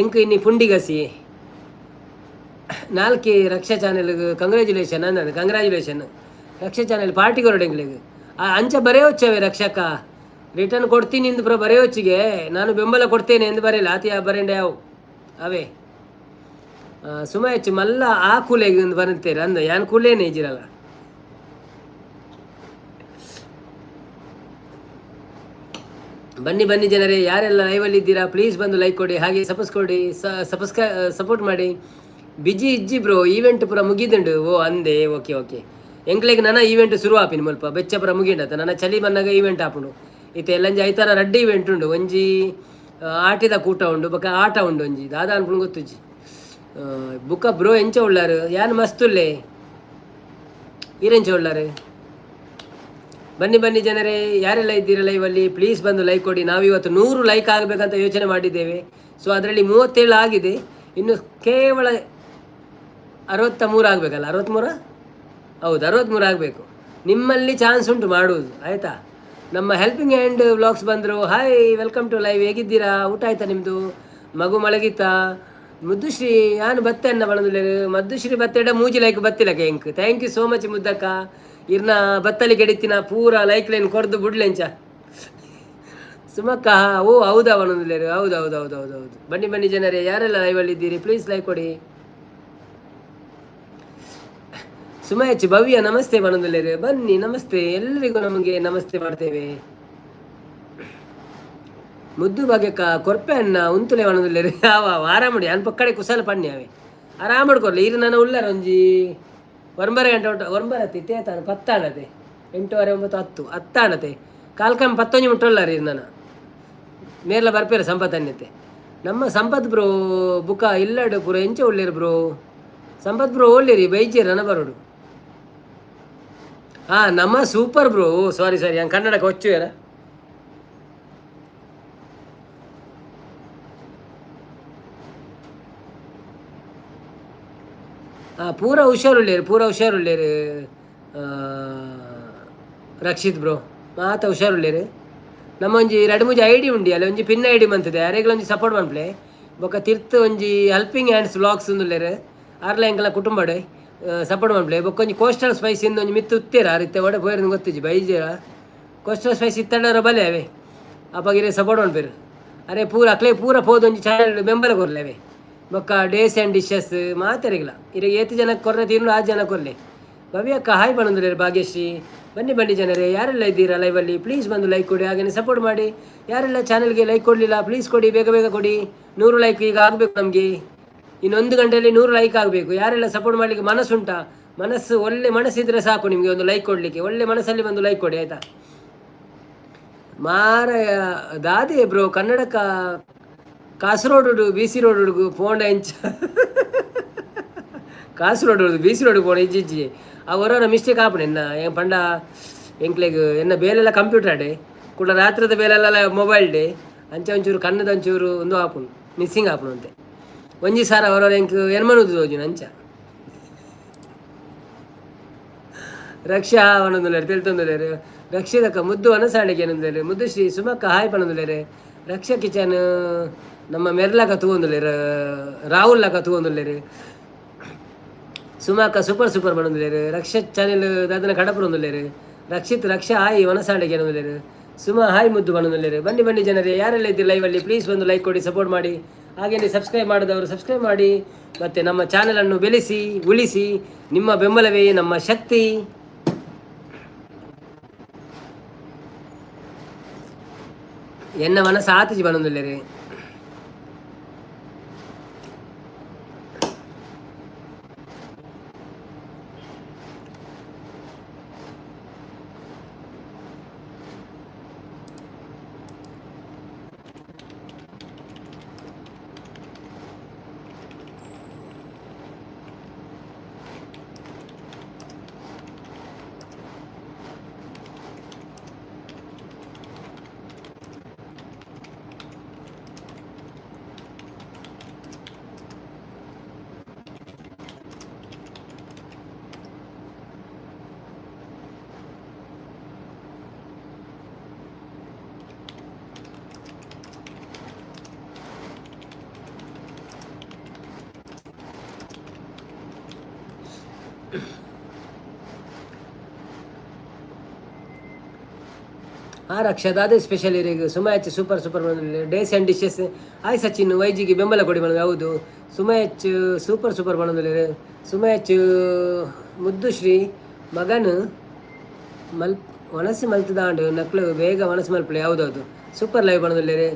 ಎಂಕ್ ಇನ್ನಿ ಪುಂಡಿಗಸಿ 4 ರಕ್ಷಾ ಚಾನೆಲ್ಗೆ ಕಂಗ್ರ್ಯಾಚುಲೇಷನ್ ಅಂದ ಕಂಗ್ರ್ಯಾಚುಲೇಷನ್ ರಕ್ಷಾ ಚಾನೆಲ್ ಪಾರ್ಟಿ ಕೊರಡು ಎಂಗ್ಲಿಗೆ ಅಂಚ ಬರೆಯೋಚ್ಚವೇ ರಕ್ಷಕ ರಿಟರ್ನ್ ಕೊಡ್ತೀನಿ ಇಂದು ಬರೆಯೋಚ್ಚಿಗೆ ನಾನು ಬೆಂಬಲ ಕೊಡ್ತೇನೆ ಎಂದು ಬರೆಯಲ್ಲ ಆತಿ ಬರೆಂಡ ಯಾವ ಅವೇ ಸುಮ ಹೆಚ್ಚು ಮಲ್ಲ ಆ ಕೂಲೆಗೆ ಒಂದು ಬರುತ್ತೇನೆ ಅಂದ ಯಾನ್ ಕೂಲೇನೆ ಇಜಿರಲ್ಲ. ಬನ್ನಿ ಬನ್ನಿ ಜನರೇ, ಯಾರೆಲ್ಲ ಲೈವಲ್ಲಿ ಇದ್ದೀರಾ ಪ್ಲೀಸ್ ಬಂದು ಲೈಕ್ ಕೊಡಿ, ಹಾಗೆ ಸಪೋರ್ಟ್ ಮಾಡಿ. ಬಿಜಿ ಇಜ್ಜಿ ಬ್ರೋ, ಈವೆಂಟ್ ಪೂರ ಮುಗಿದುಂಡು. ಓ ಅಂದೆ, ಓಕೆ ಓಕೆ. ಎಂಕ್ಲೆಗೆ ನನ್ನ ಈವೆಂಟ್ ಶುರು ಆಪಿನಿ ಮುಲ್ಪ ಬೆಚ್ಚ ಪೂರ ಮುಗಿಂಡತ ನನ್ನ ಚಳಿ ಬನ್ನಾಗ ಈವೆಂಟ್ ಆಪುಂಡು. ಇತ್ತೆ ಎಲ್ಲಂಜಿ ಐತಾರ ರಡ್ಡಿ ಈವೆಂಟ್ ಉಂಡು. ಒಂಜಿ ಆಟಿದ ಕೂಟ ಉಂಡು, ಬೊಕ್ಕ ಆಟ ಉಂಡು ಒಂಜಿ ದಾದಾ ಅನ್ಪುಂಡು ಗೊತ್ತುಜಿ. ಬುಕ್ಕ ಬ್ರೋ ಎಂಚ ಉಳ್ಳಾರು ಯಾನ್ ಮಸ್ತುಲ್ಲೆ ಈರೆಂಚ ಉಳ್ಳಾರು. ಬನ್ನಿ ಬನ್ನಿ ಜನರೇ, ಯಾರೆಲ್ಲ ಇದ್ದೀರಾ ಲೈವಲ್ಲಿ ಪ್ಲೀಸ್ ಬಂದು ಲೈಕ್ ಕೊಡಿ. ನಾವಿವತ್ತು 100 ಲೈಕ್ ಆಗಬೇಕಂತ ಯೋಚನೆ ಮಾಡಿದ್ದೇವೆ. ಸೊ ಅದರಲ್ಲಿ 37 ಆಗಿದೆ, ಇನ್ನು ಕೇವಲ 63 ಆಗಬೇಕಲ್ಲ. 63 ಹೌದು, 63 ಆಗಬೇಕು. ನಿಮ್ಮಲ್ಲಿ ಚಾನ್ಸ್ ಉಂಟು ಮಾಡುವುದು, ಆಯಿತಾ. ನಮ್ಮ ಹೆಲ್ಪಿಂಗ್ ಹ್ಯಾಂಡ್ ವ್ಲಾಗ್ಸ್ ಬಂದರು. Hi, welcome to live. ಹೇಗಿದ್ದೀರಾ? ಊಟ ಆಯ್ತಾ ನಿಮ್ಮದು? ಮಗು ಮಲಗಿತ್ತಾ? ಮುದ್ದುಶ್ರೀ ಯಾನು ಬತ್ತೆ ಅನ್ನ ಬಣದಿಲ್ಲ. ಮದ್ದುಶ್ರೀ ಬತ್ತೆಡ ಮೂಜಿ ಲೈಕ್ ಬತ್ತಿಲ್ಲ ಕೆಂಕ್. ಥ್ಯಾಂಕ್ ಯು ಸೋ ಮಚ್ ಮುದ್ದಕ್ಕ. ಇರ್ನ ಬತ್ತಲಿ ಕೆಡಿತಿನ ಪೂರ ಲೈಕ್ ಲೈನ್ ಕೊಡ್ದು ಬಿಡ್ಲೆಂಚ ಸುಮಕ್ಕ. ಓ ಹೌದಾ ಬಣದಿಲ್ಲ. ಹೌದು ಹೌದು ಹೌದು ಹೌದು ಹೌದು. ಬನ್ನಿ ಬನ್ನಿ ಜನರೇ, ಯಾರೆಲ್ಲ ಲೈವಲ್ಲಿ ಇದ್ದೀರಿ ಪ್ಲೀಸ್ ಲೈಕ್ ಕೊಡಿ. ಸುಮ ಹೆಚ್ಚು ಭವ್ಯ ನಮಸ್ತೆ ಬಣದಿಲ್ಲ. ಬನ್ನಿ ನಮಸ್ತೆ ಎಲ್ಲರಿಗೂ, ನಮಗೆ ನಮಸ್ತೆ ಮಾಡ್ತೇವೆ. ಮುದ್ದು ಭಾಗ್ಯಕ್ಕ ಕೊರ್ಪೆ ಅನ್ನ ಉಂತುಲೆ ಬಣದಿಲ್ಲ. ಆರಾಮಡಿ ಅನ್ ಪಕ್ಕಡೆ ಕುಸಲ ಪಣ್ಣಿ ಅವೇ ಆರಾಮಡ್ಕೊರ್ಲಿ. ಇರು ನನ್ನ ಉಳ್ಳಾರ ಒಂಜಿ 9 ಗಂಟೆ ಉಂಟು. 9 ತೇತಾನು 10 ಆಣತೆ 8:30 9 10 ಆಣತೆ ಕಾಲ್ಕಮ್ಮಿ 11 ಮುಟ್ಟೊಳ್ಳಾರ. ಇರು ನಾನು ಮೇರ್ಲ ಬರ್ಪೇರ ಸಂಪತ್ ಅನ್ನತೆ. ನಮ್ಮ ಸಂಪತ್ ಬ್ರೋ ಬುಕ್ಕ ಇಲ್ಲಡು ಪೂರ ಎಂಚ ಒಳ್ಳೆರು ಬ್ರೋ. ಸಂಪತ್ ಬ್ರೋ ಒಳ್ಳೆರಿ ಬೈಜೇರಿ ನನ್ನ ಬರೋಡು. ಹಾಂ ನಮ್ಮ ಸೂಪರ್ ಬ್ರೋ. ಸಾರಿ ಹಂಗೆ ಕನ್ನಡಕ್ಕೆ ಹೊಚ್ಚು ಏನ. ಹಾಂ ಪೂರ ಹುಷಾರುಳ್ಳೇರು ರಕ್ಷಿತ್ ಬ್ರೋ ಮಾತ ಹುಷಾರುಳ್ಳೇರು. ನಮ್ಮ ಒಂಜಿ 2-3 ಐಡಿ ಉಂಡಿ ಅಲ್ಲಿ ಒಂಜಿ ಪಿನ್ ಐಡಿ ಮಂತದೆ ಯಾರಿಗೆಲ್ಲ ಒಂಜಿ ಸಪೋರ್ಟ್ ಮನ್ಪ್ಲೆ ಬೊಕ್ಕ ತಿರ್ತ್ ಒಂಜಿ ಹೆಲ್ಪಿಂಗ್ ಹ್ಯಾಂಡ್ಸ್ ವ್ಲಾಗ್ಸ್ ಉಂದುಲ್ಲೇರು ಆರ್ಲ ಎಂಕಲ ಕುಟುಂಬಡೆ ಸಪೋರ್ಟ್ ಮನ್ಪ್ಲೆ ಬೊಕ್ಕ ಒಂಜಿ ಕೋಸ್ಟಲ್ ಸ್ಪೈಸ್ ಇಂದ ಒಂಜಿ ಮಿತ್ತು ಉತ್ತೇರ ಅರಿತ್ತೆ ಒಡೆ ಪೋಯ್ರ ಗೊತ್ತಿಜಿ ಬೈಜೇರ ಕೋಸ್ಟಲ್ ಸ್ಪೈಸ್ ಇತ್ತಡರ ಬಲೆ ಅವೇ ಅಪ್ಪಗಿರೇ ಸಪೋರ್ಟ್ ಮನ್ಪೇರು. ಅರೆ ಪೂರ ಅಕ್ಲೇ ಪೂರ ಪೋದು ಒಂಜಿ ಚಾನಲ್ ಬೆಂಬಲ ಕೊರ್ಲೆ ಅವೇ ಬೊಕ್ಕ ಡೇಸ್ ಆ್ಯಂಡ್ ಡಿಶಸ್ ಮಾತಾರಿಗಿಲ್ಲ. ಇರಿಗೆ 8 ಜನಕ್ಕೆ ಕೊರ್ರೆ ತೀರ್ನು 6 ಜನ ಕೊರ್ಲೆ. ಭವ್ಯಕ್ಕ ಹಾಯ್ ಬಂದ್ರೆ ಭಾಗ್ಯಶ್ರೀ. ಬನ್ನಿ ಬನ್ನಿ ಜನರೇ, ಯಾರೆಲ್ಲ ಇದ್ದೀರಾ ಲೈವಲ್ಲಿ ಪ್ಲೀಸ್ ಬಂದು ಲೈಕ್ ಕೊಡಿ, ಹಾಗೆಯೇ ಸಪೋರ್ಟ್ ಮಾಡಿ. ಯಾರೆಲ್ಲ ಚಾನಲ್ಗೆ ಲೈಕ್ ಕೊಡಲಿಲ್ಲ ಪ್ಲೀಸ್ ಕೊಡಿ, ಬೇಗ ಬೇಗ ಕೊಡಿ. 100 ಲೈಕ್ ಈಗ ಆಗಬೇಕು ನಮಗೆ. ಇನ್ನೊಂದು ಗಂಟೆಯಲ್ಲಿ 100 ಲೈಕ್ ಆಗಬೇಕು. ಯಾರೆಲ್ಲ ಸಪೋರ್ಟ್ ಮಾಡಲಿಕ್ಕೆ ಮನಸ್ಸುಂಟಾ? ಒಳ್ಳೆ ಮನಸ್ಸಿದ್ರೆ ಸಾಕು ನಿಮಗೆ ಒಂದು ಲೈಕ್ ಕೊಡಲಿಕ್ಕೆ. ಒಳ್ಳೆ ಮನಸ್ಸಲ್ಲಿ ಬಂದು ಲೈಕ್ ಕೊಡಿ ಆಯಿತಾ. ಮಾರ ದಾದೆ ಬ್ರೋ ಕನ್ನಡಕ್ಕ ಕಾಸರೋಡು BC ರೋಡ್ ಹುಡುಗು ಫೋನ್ ಎಂಚ ಕಾಸರೋಡು BC ರೋಡ್ ಫೋನ್ ಇಜ್ಜಿ ಅವರ ಮಿಸ್ಟೇಕ್ ಆಪಣ ಎನ್ನ ಏನು ಪಂಡ ಎಂಕ್ಲೆಗ್ ಎನ್ನ ಬೇಲೆಲ್ಲ ಕಂಪ್ಯೂಟರ್ ಡೇ ಕೂಡ ರಾತ್ರಿದ ಬೇಲೆಲ್ಲ ಮೊಬೈಲ್ ಡೇ ಅಂಚೆ ಒಂಚೂರು ಕಣ್ಣದ ಒಂಚೂರು ಒಂದು ಆಪುನು ಮಿಸ್ಸಿಂಗ್ ಆಪುನು ಅಂತೆ ಒಂಜಿ ಸಾರ ಅವರವ್ರ ಎಂಕ್ ಎನ್ಮನುದು ಜೋಜುನು ಅಂಚ ರಕ್ಷಾ ಅವನೊಂದುಲೇರು ತಿಳ್ತೊಂದುಲೇರು ರಕ್ಷಿದಕ್ಕ ಮುದ್ದು ಅನಸಾಳಿಗೆ ಏನೊಂದುಲೇರು ಮುದ್ದು ಶ್ರೀ ಸುಮಕ್ಕ ಹಾಯ್ ಪಣೊಂದುಲೇರು ರಕ್ಷಾ ಕಿಚನ್ ನಮ್ಮ ಮೆರ್ಲಕ ತೂವೊಂದುಲೇರು ರಾಹುಲ್ಲಕ ತೂವೊಂದುಲೇರು ಸುಮಕ್ಕ ಸೂಪರ್ ಬಂದಲೇರು ರಕ್ಷಾ ಚಾನೆಲ್ ದಾದನ ಕಡಪುರ ಒಂದುಲೇರು ರಕ್ಷಿತ್ ರಕ್ಷಾ ಹಾಯ್ ವನಸಾಂಡೆಗೆ ಏನೊಂದುಲೇರು ಸುಮ ಹಾಯ್ ಮುದ್ದು ಬಂದಲೇರು. ಬನ್ನಿ ಬನ್ನಿ ಜನರೇ, ಯಾರೆಲ್ಲ ಇದ್ದೀರಿ ಲೈವಲ್ಲಿ ಪ್ಲೀಸ್ ಬಂದು ಲೈಕ್ ಕೊಡಿ, ಸಪೋರ್ಟ್ ಮಾಡಿ. ಹಾಗೆಯೇ ಸಬ್ಸ್ಕ್ರೈಬ್ ಮಾಡಿದವರು ಸಬ್ಸ್ಕ್ರೈಬ್ ಮಾಡಿ. ಮತ್ತು ನಮ್ಮ ಚಾನಲನ್ನು ಬೆಳೆಸಿ ಉಳಿಸಿ. ನಿಮ್ಮ ಬೆಂಬಲವೇ ನಮ್ಮ ಶಕ್ತಿ. ಎನ್ನ ಮನಸ್ಸು ಆತಿಜಿ ಬಂದಲೇರು. ಹಾಂ ರಕ್ಷದ ಅದೇ ಸ್ಪೆಷಲ್ ಇರಿಗೆ ಸುಮಾ ಎಚ್ ಸೂಪರ್ ಸೂಪರ್ ಬಂದಿಲ್ಲ ಡೇಸ್ ಆ್ಯಂಡ್ ಡಿಶಸ್ ಆಯ್ ಸಚಿನ್ ವೈಜಿಗೆ ಬೆಂಬಲ ಕೊಡಿ ಬಂದ ಹೌದು ಸುಮಾ ಎಚ್ ಸೂಪರ್ ಸೂಪರ್ ಬಂದಿಲ್ಲ ಸುಮಾ ಎಚ್ ಮುದ್ದು ಶ್ರೀ ಮಗನು ಮಲ್ ಒಣಸಿ ಮಲ್ತದಾಂಡು ನಕ್ಳು ಬೇಗ ಒಣಸಿ ಮಲ್ಪಲೆ ಹೌದೌದು ಸೂಪರ್ ಲೈವ್ ಬಂದಿಲ್ಲ ರೀ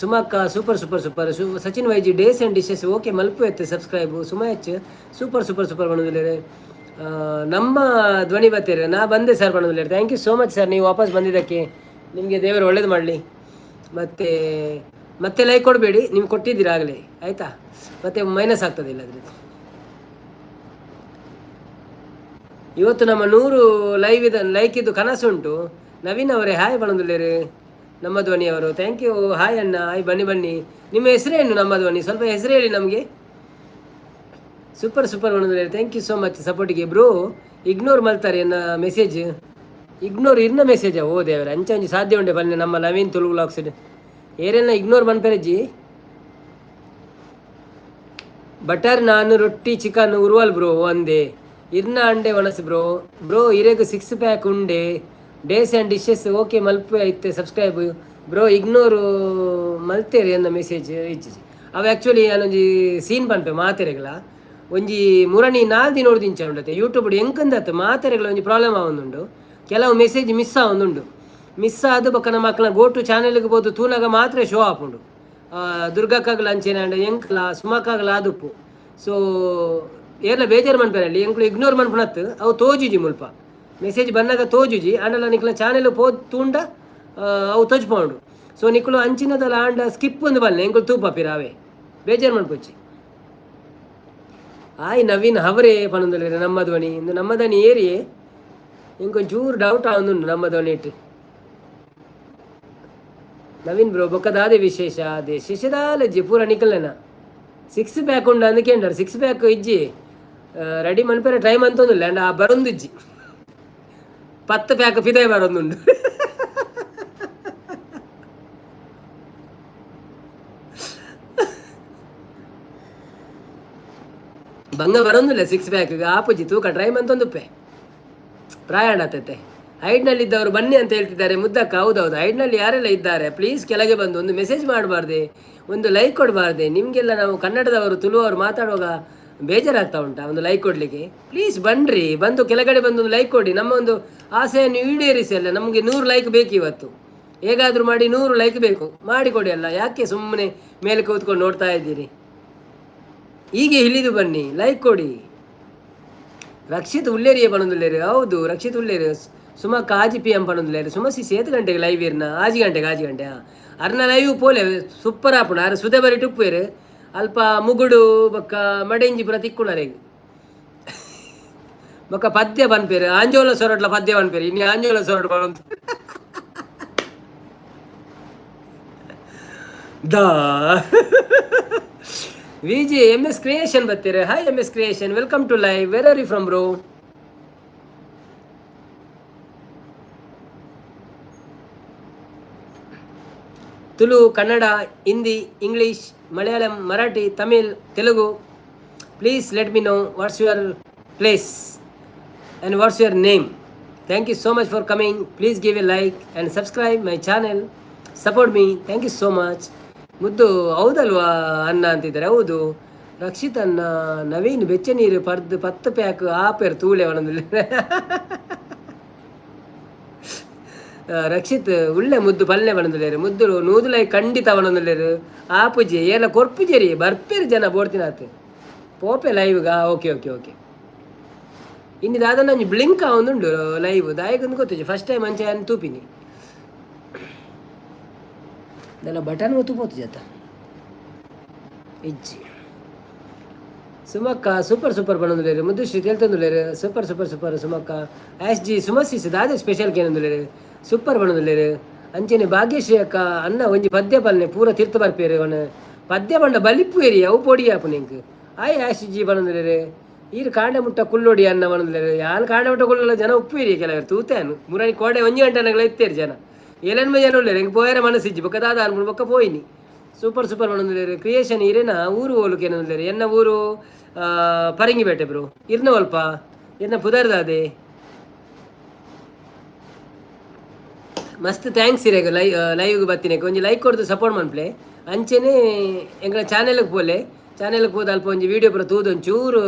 ಸುಮಕ್ಕ ಸೂಪರ್ ಸೂಪರ್ ಸೂಪರ್ ಸಚಿನ್ ವೈಜಿ ಡೇಸ್ ಆ್ಯಂಡ್ ಡಿಶಸ್ ಓಕೆ ಮಲ್ಪು ಎತ್ತೆ subscribe Suma H super super super ಬಂದಿಲ್ಲ ರೀ ನಮ್ಮ ಧ್ವನಿ ಬರ್ತೀರಿ ನಾ ಬಂದೆ ಸರ್ ಬಂದಿಲ್ಲ thank you so much sir ನೀವು ವಾಪಸ್ ಬಂದಿದ್ದಕ್ಕೆ ನಿಮಗೆ ದೇವರು ಒಳ್ಳೇದು ಮಾಡಲಿ ಮತ್ತೆ ಲೈಕ್ ಕೊಡಬೇಡಿ ನೀವು ಕೊಟ್ಟಿದ್ದೀರಾ ಆಗಲೇ ಆಯಿತಾ ಮತ್ತೆ ಮೈನಸ್ ಆಗ್ತದಿಲ್ಲ ಅದ್ರದ್ದು ಇವತ್ತು ನಮ್ಮ 100 ಲೈಕ್ ಇದು ಕನಸುಂಟು ನವೀನ್ ಅವರೇ ಹಾಯ್ ಬಣದುಲ್ಲೇರು ನಮ್ಮ ಧ್ವನಿಯವರು ಥ್ಯಾಂಕ್ ಯು ಹಾಯ್ ಅಣ್ಣ ಹಾಯ್ ಬನ್ನಿ ನಿಮ್ಮ ಹೆಸರೇನು ನಮ್ಮ ಧ್ವನಿ ಸ್ವಲ್ಪ ಹೆಸರು ಹೇಳಿ ನಮಗೆ ಸೂಪರ್ ಸೂಪರ್ ಬಣದುಲ್ಲೇರು ಥ್ಯಾಂಕ್ ಯು ಸೋ ಮಚ್ ಸಪೋರ್ಟಿಗೆ ಬ್ರೋ ಇಗ್ನೋರ್ ಮಾಡ್ತಾರೆ ಎನ್ನ ಮೆಸೇಜ್ ಇಗ್ನೋರ್ ಇರ್ನ ಮೆಸೇಜಾ ಓ ದೇವರ ಅಂಚಿ ಸಾಧ್ಯ ಉಂಡೆ ಬನ್ನಿ ನಮ್ಮ ನವೀನ್ ತುಳು ವ್ಲಾಗ್ಸ್ ಏರೆಲ್ಲ ಇಗ್ನೋರ್ ಬನ್ಪೆರಜ್ಜಿ ಬಟರ್ ನಾನು ರೊಟ್ಟಿ ಚಿಕನ್ ಉರುವಲ್ ಬ್ರೋ ಒಂದೇ ಇರ್ನ ಅಂಡೆ ಒಣಸಿ ಬ್ರೋ ಇರೆಗು 6 ಪ್ಯಾಕ್ ಉಂಡೆ ಡೇಸ್ ಆ್ಯಂಡ್ ಡಿಶಸ್ ಓಕೆ ಮಲ್ಪೆ ಐತೆ ಸಬ್ಸ್ಕ್ರೈಬ್ ಬ್ರೋ ಇಗ್ನೋರು ಮಲ್ತೇರಿ ಅನ್ನ ಮೆಸೇಜ್ ಇಜ್ಜಿ ಅವು ಆ್ಯಕ್ಚುಲಿ ನಾನೊಂಜಿ ಸೀನ್ ಪನ್ಪೆ ಮಾತೆರೆಗಳ ಒಂಜಿ ಮುರಣಿ 4 ದಿನ ನೋಡ್ದಿಂಚ ಉಂಡತೆ ಯೂಟ್ಯೂಬ್ ಎಂಕಂದತ್ತು ಮಾತೆರೆಗಳ ಒಂಜಿ ಪ್ರಾಬ್ಲಮ್ ಆವೊಂದುಂಡು ಕೆಲವು ಮೆಸೇಜ್ ಮಿಸ್ ಆವೊಂದುಂಡು ಮಿಸ್ ಆದ ಬಕ್ಕ ನಮ್ಮ ಮಕ್ಕಳ ಗೋಟು ಚಾನೆಲ್ಗೆ ಬೋದು ತೂನಾಗ ಮಾತ್ರ ಶೋ ಆಪುಂಡು ದುರ್ಗಕ್ಕಾಗಲ ಅಂಚೆನ ಎಂಕಲ ಸುಮಕ್ಕಾಗಲ ಆದುಪ್ಪು ಸೊ ಏರ್ಲ ಬೇಜಾರು ಮನ್ಪೇರಲ್ಲಿ ಎಂಕ್ಲು ಇಗ್ನೋರ್ ಮನ್ಪುನತ್ತು ಅವು ತೋಜುಜಿ ಮುಲ್ಪ ಮೆಸೇಜ್ ಬಂದಾಗ ತೋಜುಜಿ ಆಂಡಲ ನಿಕ್ಲ ಚಾನೆಲ್ ಪೋದ್ ತೂಂಡ ಅವು ತೋಜ್ಪೌಂಡು ಸೊ ನಿಕ್ಲು ಅಂಚಿನದಲ್ಲ ಆಂಡ ಸ್ಕಿಪ್ ಒಂದು ಬಲ್ಲೆ ಎಂಕ್ಲು ತೂಪ ಪಿರಾವೆ ಬೇಜಾರು ಮನ್ಪೊಚ್ಚಿ ಆಯ್ ನವೀನ್ ಅವರೇ ಪನೊಂದಲ್ಲ ನಮ್ಮ ಧ್ವನಿ ಇಂದು ನಮ್ಮ ಧ್ವನಿ ಏರಿಯೇ ಇಂಕೊಂಚೂರು ಡೌಟ್ ಆವೊಂದುಂಡು ನಮ್ಮ ಧ್ವನಿ ಇಟ್ಟು ನವೀನ್ ಬ್ರೋ ಬೊಕ್ಕದಾದೆ ವಿಶೇಷ ಅದೇ ಶಶದಾಲಜ್ಜಿ ಪೂರ ನಿಕಲ್ಲೇನ 6 ಪ್ಯಾಕ್ ಉಂಡು ಅಂದಕ್ಕೆ 6 ಪ್ಯಾಕ್ ಇಜ್ಜಿ ರೆಡಿ ಮನ್ಪೇರೆ ಟೈಮ್ ಅಂತಂದಿಲ್ಲ ಅಂಡ್ ಆ ಬರೊಂದು ಇಜ್ಜಿ 10 ಪ್ಯಾಕ್ ಪಿದಾಯ ಬರೊಂದುಂಡು ಬಂಗ ಬರೊಂದಿಲ್ಲ 6 ಪ್ಯಾಕ್ ಆಪುಜಿ ತೂಕ ಟ್ರೈ ಅಂತಂದುಪ್ಪೆ ಪ್ರಯಾಣ ಆತೈತೆ ಹೈಡ್ನಲ್ಲಿದ್ದವರು ಬನ್ನಿ ಅಂತ ಹೇಳ್ತಿದ್ದಾರೆ ಮುದ್ದಕ್ಕ ಹೌದೌದು ಹೈಡ್ನಲ್ಲಿ ಯಾರೆಲ್ಲ ಇದ್ದಾರೆ ಪ್ಲೀಸ್ ಕೆಳಗೆ ಬಂದು ಒಂದು ಮೆಸೇಜ್ ಮಾಡಬಾರ್ದೆ ಒಂದು ಲೈಕ್ ಕೊಡಬಾರ್ದೆ ನಿಮಗೆಲ್ಲ ನಾವು ಕನ್ನಡದವರು ತುಳುವವರು ಮಾತಾಡುವಾಗ ಬೇಜಾರಾಗ್ತಾ ಉಂಟಾ ಒಂದು ಲೈಕ್ ಕೊಡಲಿಕ್ಕೆ ಪ್ಲೀಸ್ ಬನ್ನಿರಿ ಬಂದು ಕೆಳಗಡೆ ಬಂದು ಒಂದು ಲೈಕ್ ಕೊಡಿ ನಮ್ಮ ಒಂದು ಆಸೆಯನ್ನು ಈಡೇರಿಸಿ ಅಲ್ಲ ನಮಗೆ 100 ಲೈಕ್ ಬೇಕು ಇವತ್ತು ಹೇಗಾದರೂ ಮಾಡಿ 100 ಲೈಕ್ ಬೇಕು ಮಾಡಿಕೊಡಿ ಅಲ್ಲ ಯಾಕೆ ಸುಮ್ಮನೆ ಮೇಲೆ ಕೂತ್ಕೊಂಡು ನೋಡ್ತಾ ಇದ್ದೀರಿ ಹೀಗೆ ಇಳಿದು ಬನ್ನಿ ಲೈಕ್ ಕೊಡಿ ರಕ್ಷಿತ್ ಉಳ್ಳೇರಿಯೇ ಬಣದುಲ್ಲೇರಿ ಹೌದು ರಕ್ಷಿತ್ ಉಳ್ಳೇರಿ ಸುಮಕ್ಕ ಆಜಿ ಪಿ ಎಂ ಪಣದುಲ್ಲೇರಿ ಸುಮಸಿ 7 ಗಂಟೆಗೆ ಲೈವ್ ಇರ್ನ ಆಜಿ ಗಂಟೆ ಅರ್ನ ಲೈವ್ ಪೋಲೆ ಸೂಪರ್ ಆಪುಣ ಅರ ಸುದೆ ಬರಿ ಟುಪ್ಪೇರು ಅಲ್ಪ ಮುಗುಡು ಬೊಕ್ಕ ಮಡೆಂಜಿ ಪುರ ತಿಕ್ಕುಣರೆಗ್ ಬೊಕ್ಕ ಪದ್ಯ ಬನ್ಪೇರು ಆಂಜೋಲ ಸೊರಟ್ಲ ಪದ್ಯ ಬನ್ಪೇರು ಇನ್ನು ಆಂಜೋಲ ಸೊರಟ್ ಬರೋಂತ ದಾ ವಿಜಿ MS ಕ್ರಿಯೇಷನ್ ಬರ್ತೀರ hi MS creation welcome to live where are you from bro Tulu Kannada Hindi English Malayalam Marathi Tamil Telugu please let me know what's your place and what's your name thank you so much for coming please give a like and subscribe my channel support me thank you so much ಮುದ್ದು ಹೌದಲ್ವಾ ಅನ್ನ ಅಂತಿದ್ದಾರೆ ಹೌದು ರಕ್ಷಿತ್ ಅನ್ನ ನವೀನ್ ಬೆಚ್ಚ ನೀರು 10 pack ಆಪೇರು ತೂಳೆ ಅವನೊಂದಿಲ್ಲ Rakshit ಉಳ್ಳೆ ಮುದ್ದು ಪಲ್ಲೆ ಬಣದುಲ್ಲೇರು ಮುದ್ದು 100 ಲೈಕ್ ಖಂಡಿತ ಬಣದುಲ್ಲೇರು ಆಪುಜಿ ಎಲ್ಲ ಕೊರ್ಪುಜೇರಿ ಬರ್ಪೇರಿ ಜನ ಬೋಡ್ತಿನಾತ್ ಪೋಪೆ ಲೈವ್ಗ ಓಕೆ ಇನ್ನು ದಾದ ನಂಜಿ ಬ್ಲಿಂಕ್ ಒಂದುಂಡು ಲೈವ್ ದಾಯಗೊಂದು ಗೊತ್ತಿಜ್ಜಿ ಫಸ್ಟ್ ಟೈಮ್ ಅಂಚೆ ಅನ್ನು ತೂಪಿನಿ ಇದೆಲ್ಲ ಬಟನ್ ತೂಪೋತು ಜತ ಇಜ್ಜಿ ಸುಮಕ್ಕ ಸೂಪರ್ ಬಣದುಲ್ಲೇರು ಮುದ್ದು ಶ್ರೀ ತೇಳ್ತಂದುಲ್ಲೇರು ಸೂಪರ್ ಸುಮಕ್ಕ ಆಸ್ ಜಿ ಸುಮಸಿಸ್ ದಾದ ಸ್ಪೆಷಲ್ ಕೇನಂದುಲ್ಲೇರು ಸೂಪರ್ ಬಣದುಲ್ಲೇರು ಅಂಚೆನೆ ಭಾಗ್ಯಶ್ರೀ ಅಕ್ಕ ಅನ್ನ ಒಂಜಿ ಪದ್ಯ ಪಲ್ನೆ ಪೂರ ತೀರ್ಥ ಬರ್ಪೇರು ಅವನ ಪದ್ಯ ಬಂಡ ಬಲಿಪ್ಪು ಏರಿ ಅವು ಪೊಡಿ ಆಪು ನಿಂಕ್ ಆಯ್ ಆಶ್ ಜಿ ಬಣದುಲ್ಲೇರು ಈರು ಕಾಂಡ ಮುಟ್ಟ ಕುಲ್ಲೊಡಿ ಅನ್ನ ಬಣದುಲ್ಲೇರು ಯಾನ್ ಕಾಂಡ ಮುಟ್ಟ ಕುಲ್ಲ ಜನ ಉಪ್ಪು ಏರಿ ಕೆಲವರು ತೂತಾನು ಮುರಾಣಿ ಕೋಡೆ 1 ಗಂಟೆನಗಳ ಇತ್ತೇರು ಜನ ಏಳನ್ಮೆ ಜನ ಉಳ್ಳೇರು ಹಿಂಗೆ ಪೋಯರ ಮನಸ್ಸಿಜ್ಜಿ ಬೊಕ್ಕದಾದ ಅನ್ಬಿಡು ಬೊಕ್ಕ ಪೋಯಿನಿ ಸೂಪರ್ ಬಣದುಲ್ಲೇರು ಕ್ರಿಯೇಷನ್ ಇರೇನ ಊರು ಹೋಲು ಕೇನದುಲ್ಲೇರು ಎನ್ನ ಊರು ಪರಂಗಿಪೇಟೆ ಬ್ರೋ ಇರ್ನ ಅಲ್ಪ ಎನ್ನ ಪುದರ್ದಾದೆ ಮಸ್ತ್ ಥ್ಯಾಂಕ್ಸ್ ಇರೇಗ ಲೈವ್ಗೆ ಬರ್ತೀನಿ ಒಂಜಿ ಲೈಕ್ ಕೊಡ್ದು ಸಪೋರ್ಟ್ ಮನ್ಪ್ಲೆ ಅಂಚೆನೆ ಎಂಗಳ ಚಾನೆಲ್ಗೆ ಪೋಲೆ ಚಾನೆಲ್ಗೆ ಹೋದ ಅಲ್ಪ ಒಂಜಿ ವೀಡಿಯೋ ಪೂರ ತೂದು ಒಂಚೂರು